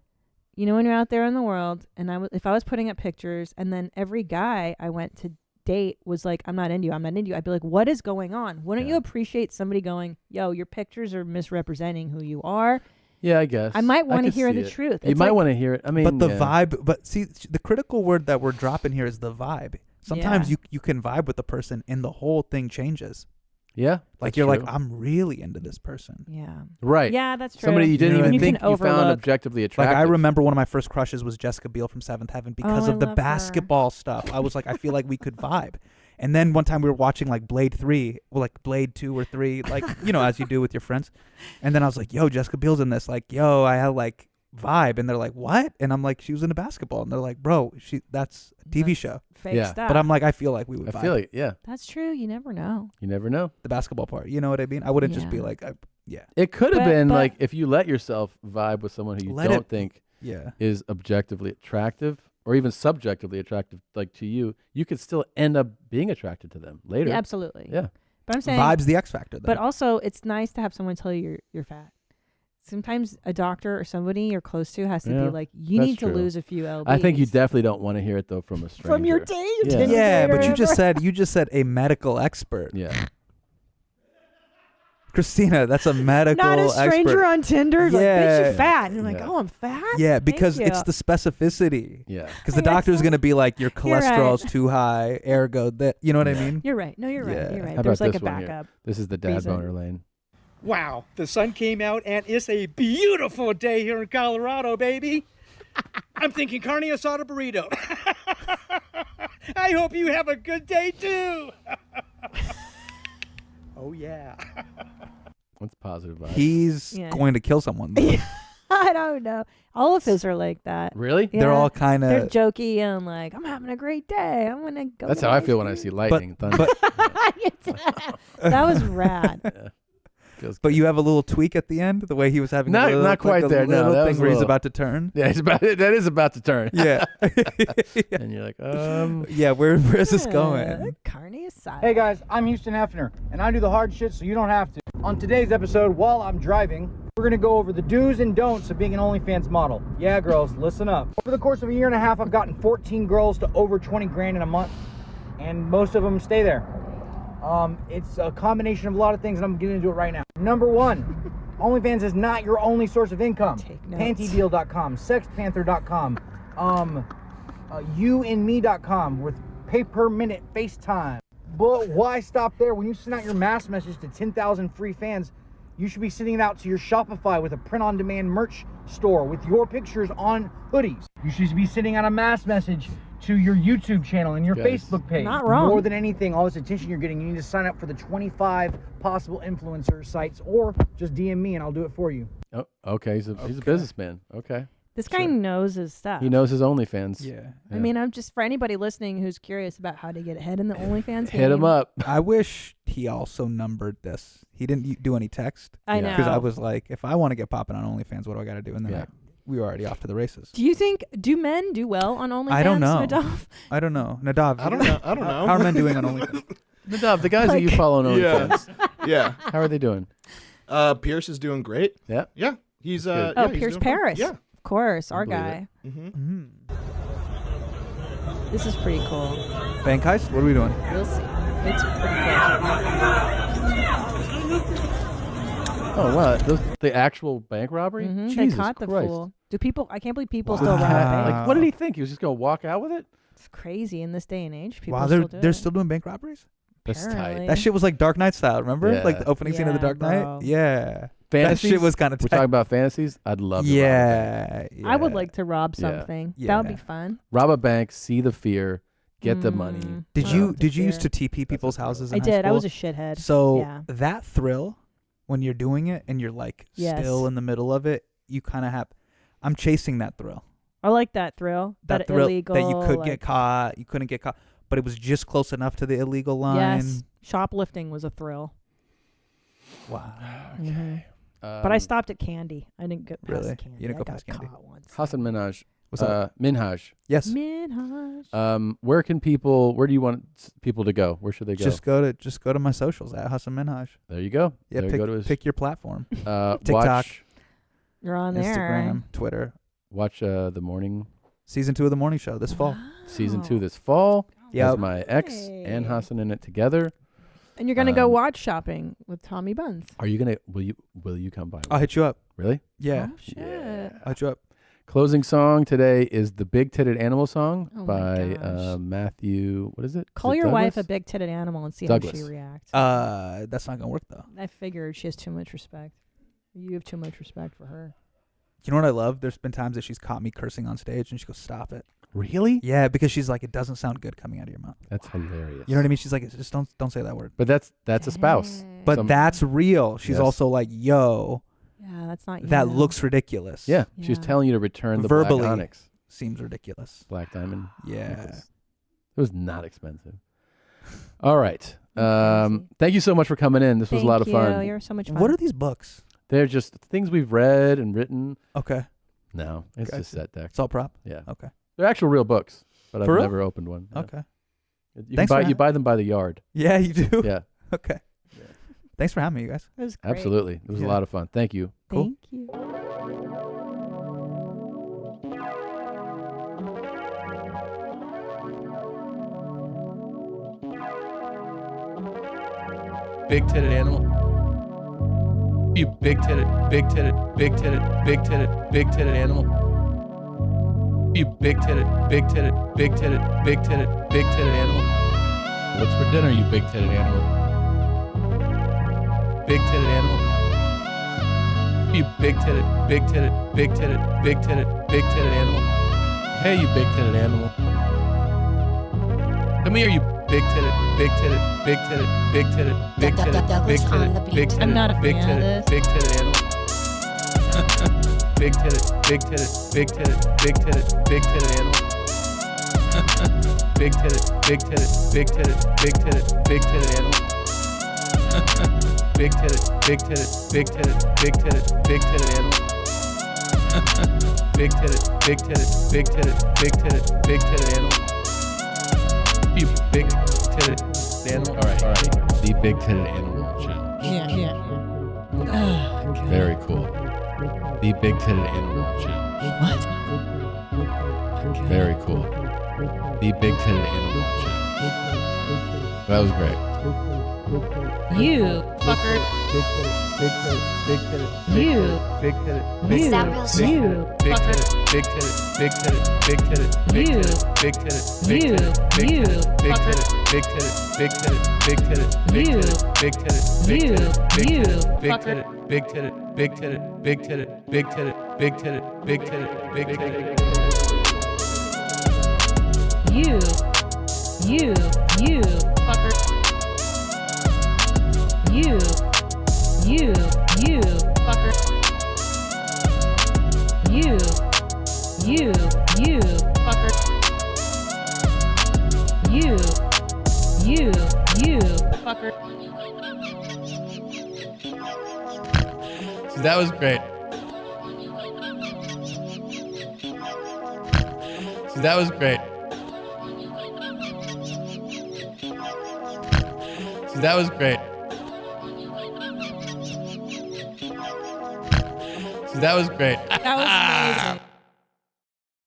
Speaker 3: you know, when you're out there in the world, and if I was putting up pictures, and then every guy I went to date was like, I'm not into you, I'd be like, what is going on? Wouldn't you appreciate somebody going, yo, your pictures are misrepresenting who you are?
Speaker 1: Yeah, I guess.
Speaker 3: I might want to
Speaker 1: could
Speaker 3: hear
Speaker 1: see
Speaker 3: the
Speaker 1: it.
Speaker 3: truth.
Speaker 1: You
Speaker 3: It's
Speaker 1: might
Speaker 3: like-
Speaker 1: want to hear it. I mean,
Speaker 2: But the
Speaker 1: yeah.
Speaker 2: vibe, but see, the critical word that we're dropping here is the vibe. Sometimes
Speaker 3: Yeah.
Speaker 2: you can vibe with the person and the whole thing changes.
Speaker 1: Yeah.
Speaker 2: Like
Speaker 1: that's
Speaker 2: you're
Speaker 1: true.
Speaker 2: like, I'm really into this person.
Speaker 3: Yeah.
Speaker 1: Right.
Speaker 3: Yeah, that's true.
Speaker 1: Somebody you didn't
Speaker 2: You know what I
Speaker 1: even
Speaker 2: mean?
Speaker 1: think
Speaker 3: You can
Speaker 1: you found
Speaker 3: overlook.
Speaker 1: objectively
Speaker 2: Like
Speaker 1: attractive.
Speaker 2: I remember one of my first crushes was Jessica Biel from Seventh Heaven because
Speaker 3: I
Speaker 2: of the
Speaker 3: love her.
Speaker 2: basketball stuff. I was like, I feel like we could vibe. And then one time we were watching like Blade 3, well, like Blade 2 or 3, like, as you do with your friends. And then I was like, yo, Jessica Biel's in this. Like, yo, I had like vibe. And they're like, what? And I'm like, she was into basketball. And they're like, bro, that's a TV show.
Speaker 3: Fake
Speaker 1: Yeah.
Speaker 3: stuff.
Speaker 2: But I'm like, I feel like we would vibe.
Speaker 1: I feel like, yeah.
Speaker 3: That's true. You never know.
Speaker 1: You never know.
Speaker 2: The basketball part. You know what I mean? I wouldn't just be
Speaker 3: Yeah.
Speaker 2: like, yeah.
Speaker 1: It could have
Speaker 3: But-
Speaker 1: been
Speaker 3: but-
Speaker 1: like if you let yourself vibe with someone who you
Speaker 2: Let
Speaker 1: don't
Speaker 2: it-
Speaker 1: think
Speaker 2: Yeah.
Speaker 1: is objectively attractive or even subjectively attractive, like to you, you could still end up being attracted to them later.
Speaker 3: Yeah, absolutely.
Speaker 1: Yeah.
Speaker 3: But I'm saying
Speaker 2: Vibe's the X factor. Then.
Speaker 3: But also, it's nice to have someone tell you you're fat. Sometimes a doctor or somebody you're close to has to
Speaker 1: Yeah,
Speaker 3: be like, you
Speaker 1: that's
Speaker 3: need to
Speaker 1: true.
Speaker 3: lose a few lbs.
Speaker 1: I think you definitely don't want to hear it though from a stranger.
Speaker 3: From your date,
Speaker 1: Yeah.
Speaker 2: Yeah, but you just said a medical expert.
Speaker 1: Yeah.
Speaker 2: Christina, that's a medical
Speaker 3: Not a stranger
Speaker 2: expert.
Speaker 3: on Tinder. Like, bitch,
Speaker 2: Yeah.
Speaker 3: you're fat. And you're like,
Speaker 1: Yeah.
Speaker 3: oh, I'm fat?
Speaker 2: Yeah, because
Speaker 3: Thank
Speaker 2: it's
Speaker 3: you.
Speaker 2: the specificity.
Speaker 1: Yeah.
Speaker 2: Because the doctor's going to be like, your
Speaker 3: You're right.
Speaker 2: cholesterol's too high, ergo that. You know what I mean?
Speaker 3: You're right. No, you're right.
Speaker 2: Yeah.
Speaker 3: You're right.
Speaker 1: How
Speaker 3: There's
Speaker 1: about
Speaker 3: like a
Speaker 1: this one here?
Speaker 3: backup.
Speaker 1: This is the dad
Speaker 3: reason.
Speaker 1: boner lane.
Speaker 12: Wow, the sun came out and it's a beautiful day here in Colorado, baby. I'm thinking carne asada burrito. I hope you have a good day too. Oh yeah.
Speaker 1: What's positive vibes?
Speaker 2: He's
Speaker 3: Yeah.
Speaker 2: going to kill someone. though.
Speaker 3: I don't know. All of his are like that.
Speaker 1: Really?
Speaker 2: They're all kind
Speaker 3: They're
Speaker 2: of.
Speaker 3: jokey and like, I'm having a great day. I'm going to go.
Speaker 1: That's
Speaker 3: get
Speaker 1: how I
Speaker 3: ice
Speaker 1: feel when I
Speaker 3: cream."
Speaker 1: see lightning. and thunder.
Speaker 3: That was rad.
Speaker 1: Yeah. Feels
Speaker 2: But
Speaker 1: good.
Speaker 2: you have a little tweak at the end, the way he was having
Speaker 1: Not-
Speaker 2: a little,
Speaker 1: not quite
Speaker 2: like a
Speaker 1: there, no,
Speaker 2: little
Speaker 1: that
Speaker 2: thing
Speaker 1: was a
Speaker 2: where he's
Speaker 1: little-
Speaker 2: about to turn.
Speaker 1: Yeah, that is about to turn.
Speaker 2: Yeah.
Speaker 1: And you're like,
Speaker 2: Yeah, where's this going?
Speaker 3: Carne asada.
Speaker 13: Hey guys, I'm Houston Hefner, and I do the hard shit so you don't have to. On today's episode, while I'm driving, we're gonna go over the do's and don'ts of being an OnlyFans model. Yeah, girls, listen up. Over the course of a year and a half, I've gotten 14 girls to over 20 grand in a month, and most of them stay there. It's a combination of a lot of things, and I'm getting into it right now. Number one, OnlyFans is not your only source of income.
Speaker 3: notes.
Speaker 13: Pantydeal.com, Sexpanther.com, youandme.com with pay-per-minute FaceTime. But why stop there? When you send out your mass message to 10,000 free fans, you should be sending it out to your Shopify with a print-on-demand merch store with your pictures on hoodies. You should be sending out a mass message to your YouTube channel and your
Speaker 1: Guys.
Speaker 13: Facebook page.
Speaker 3: Not wrong.
Speaker 13: More than anything, all this attention you're getting, you need to sign up for the 25 possible influencer sites, or just DM me and I'll do it for you.
Speaker 1: Oh, okay. He's a businessman. Okay.
Speaker 3: This guy knows his stuff.
Speaker 1: He knows his OnlyFans.
Speaker 2: Yeah.
Speaker 3: I mean, I'm just for anybody listening who's curious about how to get ahead in the OnlyFans
Speaker 1: Hit him
Speaker 3: game.
Speaker 1: up.
Speaker 2: I wish he also numbered this. He didn't do any text.
Speaker 3: I know.
Speaker 2: Because I was like, if I want to get popping on OnlyFans, what do I got to do? And then we were already off to the races.
Speaker 3: Do you think do men do well on OnlyFans?
Speaker 2: I don't know.
Speaker 3: Nadav?
Speaker 2: I don't know. Nadav.
Speaker 18: I don't know.
Speaker 2: How are men doing on OnlyFans?
Speaker 1: Nadav, the guys that you follow on OnlyFans.
Speaker 18: Yeah.
Speaker 1: How are they doing?
Speaker 18: Pierce is doing great.
Speaker 1: Yeah.
Speaker 18: Yeah. He's
Speaker 1: good.
Speaker 3: Oh,
Speaker 18: he's
Speaker 3: Pierce
Speaker 18: doing fine.
Speaker 3: Paris.
Speaker 18: Yeah.
Speaker 3: Of course, our
Speaker 1: believe
Speaker 3: guy.
Speaker 2: Mm-hmm.
Speaker 3: This is pretty cool.
Speaker 2: Bank heist? What are we doing?
Speaker 3: We'll see. It's pretty cool.
Speaker 1: Oh wow, the actual bank robbery?
Speaker 3: They
Speaker 1: Jesus
Speaker 3: caught the
Speaker 1: Christ.
Speaker 3: fool. Do people? I can't believe people
Speaker 1: Wow.
Speaker 3: still rob banks.
Speaker 1: Like, what did he think? He was just gonna walk out with it?
Speaker 3: It's crazy in this day and age. People
Speaker 2: Wow,
Speaker 3: still do
Speaker 2: they're
Speaker 3: it.
Speaker 2: still doing bank robberies?
Speaker 1: That's tight.
Speaker 3: Apparently.
Speaker 2: That shit was like Dark Knight style, remember?
Speaker 1: Yeah.
Speaker 2: Like the opening scene of the
Speaker 3: Yeah,
Speaker 2: Dark
Speaker 3: bro.
Speaker 2: Knight? Yeah.
Speaker 1: Fantasies?
Speaker 2: That shit was kind of
Speaker 1: We're talking about fantasies. I'd love to rob a bank.
Speaker 2: Yeah.
Speaker 3: I would like to rob
Speaker 1: Yeah.
Speaker 3: something.
Speaker 2: Yeah.
Speaker 3: That would be fun.
Speaker 1: Rob a bank, see the fear, get the money.
Speaker 2: Did
Speaker 3: Rob
Speaker 2: you
Speaker 3: the
Speaker 2: used to
Speaker 3: fear.
Speaker 2: TP people's houses in
Speaker 3: I
Speaker 2: high
Speaker 3: did. I
Speaker 2: school?
Speaker 3: was a shithead.
Speaker 2: So
Speaker 3: Yeah.
Speaker 2: that thrill when you're doing it and you're like
Speaker 3: Yes.
Speaker 2: still in the middle of it, you kind of have I'm chasing that thrill.
Speaker 3: I like that thrill.
Speaker 2: That thrill
Speaker 3: illegal.
Speaker 2: that you could
Speaker 3: like,
Speaker 2: get caught, you couldn't get caught, but it was just close enough to the illegal line.
Speaker 3: Yes. Shoplifting was a thrill.
Speaker 2: Wow.
Speaker 3: Mhm. But I stopped at candy. I didn't get past
Speaker 2: Really?
Speaker 3: candy.
Speaker 2: You didn't
Speaker 3: I
Speaker 2: go
Speaker 3: got
Speaker 2: past candy?
Speaker 3: caught once.
Speaker 1: Hasan Minhaj.
Speaker 2: What's up?
Speaker 1: Minhaj.
Speaker 2: Yes.
Speaker 3: Minhaj.
Speaker 1: Where do you want people to go? Where should they go?
Speaker 2: Just go to my socials at Hasan Minhaj.
Speaker 1: There you go.
Speaker 2: Yeah,
Speaker 1: There you go to his,
Speaker 2: pick your platform.
Speaker 1: TikTok,
Speaker 2: Watch,
Speaker 3: You're on there.
Speaker 2: Instagram, Twitter.
Speaker 1: watch the morning
Speaker 2: Season 2 of the morning show this fall.
Speaker 1: season 2 this fall.
Speaker 2: Yep.
Speaker 1: Has my ex and Hasan in it together.
Speaker 3: And you're gonna go watch shopping with Tommy Buns.
Speaker 1: Are you gonna? Will you come by?
Speaker 2: I'll hit you up.
Speaker 1: Really?
Speaker 2: Yeah.
Speaker 3: Oh shit.
Speaker 2: I'll hit you up.
Speaker 1: Closing song today is the Big Titted Animal song
Speaker 3: Oh my
Speaker 1: by
Speaker 3: gosh.
Speaker 1: Matthew. What is it?
Speaker 3: Call
Speaker 1: Is it
Speaker 3: your wife a
Speaker 1: Douglas?
Speaker 3: big-titted animal and see how
Speaker 1: Douglas.
Speaker 3: she reacts.
Speaker 2: That's not gonna work though.
Speaker 3: I figured she has too much respect. You have too much respect for her.
Speaker 2: You know what I love? There's been times that she's caught me cursing on stage and she goes, "Stop it."
Speaker 1: Really?
Speaker 2: Yeah, because she's like, it doesn't sound good coming out of your mouth.
Speaker 1: That's hilarious.
Speaker 2: You know what I mean? She's like, just don't say that word.
Speaker 1: But that's a spouse.
Speaker 2: But that's real. She's
Speaker 1: Yes.
Speaker 2: also like, yo,
Speaker 3: Yeah, that's not.
Speaker 2: that
Speaker 3: you.
Speaker 2: looks ridiculous.
Speaker 1: Yeah, she's telling you to return the
Speaker 2: Verbally
Speaker 1: black onyx,
Speaker 2: seems ridiculous.
Speaker 1: black diamond.
Speaker 2: Yeah.
Speaker 1: necklace. It was not expensive. All right. Thank you so much for coming in. This was a lot of fun.
Speaker 3: You're so much fun.
Speaker 2: What are these books?
Speaker 1: They're just things we've read and written.
Speaker 2: Okay.
Speaker 1: No, it's
Speaker 2: Okay.
Speaker 1: just set deck.
Speaker 2: It's all prop?
Speaker 1: Yeah.
Speaker 2: Okay.
Speaker 1: They're actual real books, but I've
Speaker 2: For real?
Speaker 1: never opened one. Yeah.
Speaker 2: Okay.
Speaker 1: You
Speaker 2: Thanks for
Speaker 1: you buy them by the yard.
Speaker 2: Yeah, you do.
Speaker 1: Yeah.
Speaker 2: Okay. Thanks for having me, you guys.
Speaker 3: It was great.
Speaker 1: Absolutely. It was a
Speaker 2: Yeah.
Speaker 1: lot of fun. Thank you.
Speaker 2: Cool.
Speaker 3: Thank you.
Speaker 1: Big titted animal. You big titted animal. You big titted animal. What's for dinner, you big titted animal? Big titted animal. You big titted animal. Hey, you big titted animal. Come here, you big titted
Speaker 3: I'm not a fan of this.
Speaker 1: big titted animal. Big titted animal. Big titted animal. Big titted animal. Big titted animal. Big titted animal. You big titted animal. All right. The big titted animal challenge.
Speaker 3: Yeah.
Speaker 1: Very cool. The big titted animal challenge.
Speaker 3: What?
Speaker 1: Very cool. The big titted animal challenge. That was great.
Speaker 3: You fucker. You.
Speaker 1: Big titted.
Speaker 3: You. You. Fucker.
Speaker 1: Big titted. Big titted. Big titted.
Speaker 3: You.
Speaker 1: Big titted.
Speaker 3: You. You.
Speaker 1: Big
Speaker 3: Fucker.
Speaker 1: titted. Big titted. Big titted. Big titted.
Speaker 3: You.
Speaker 1: Big titted.
Speaker 3: You. You.
Speaker 1: Big
Speaker 3: Fucker.
Speaker 1: titted. Big titted. Big titted. Big titted. Big titted. Big titted. Big titted. Big titted. Big titted.
Speaker 3: You, fucker. You, fucker. You, fucker. You, fucker.
Speaker 1: So that was great. So that was great. So that was great. So that was great.
Speaker 3: That was amazing.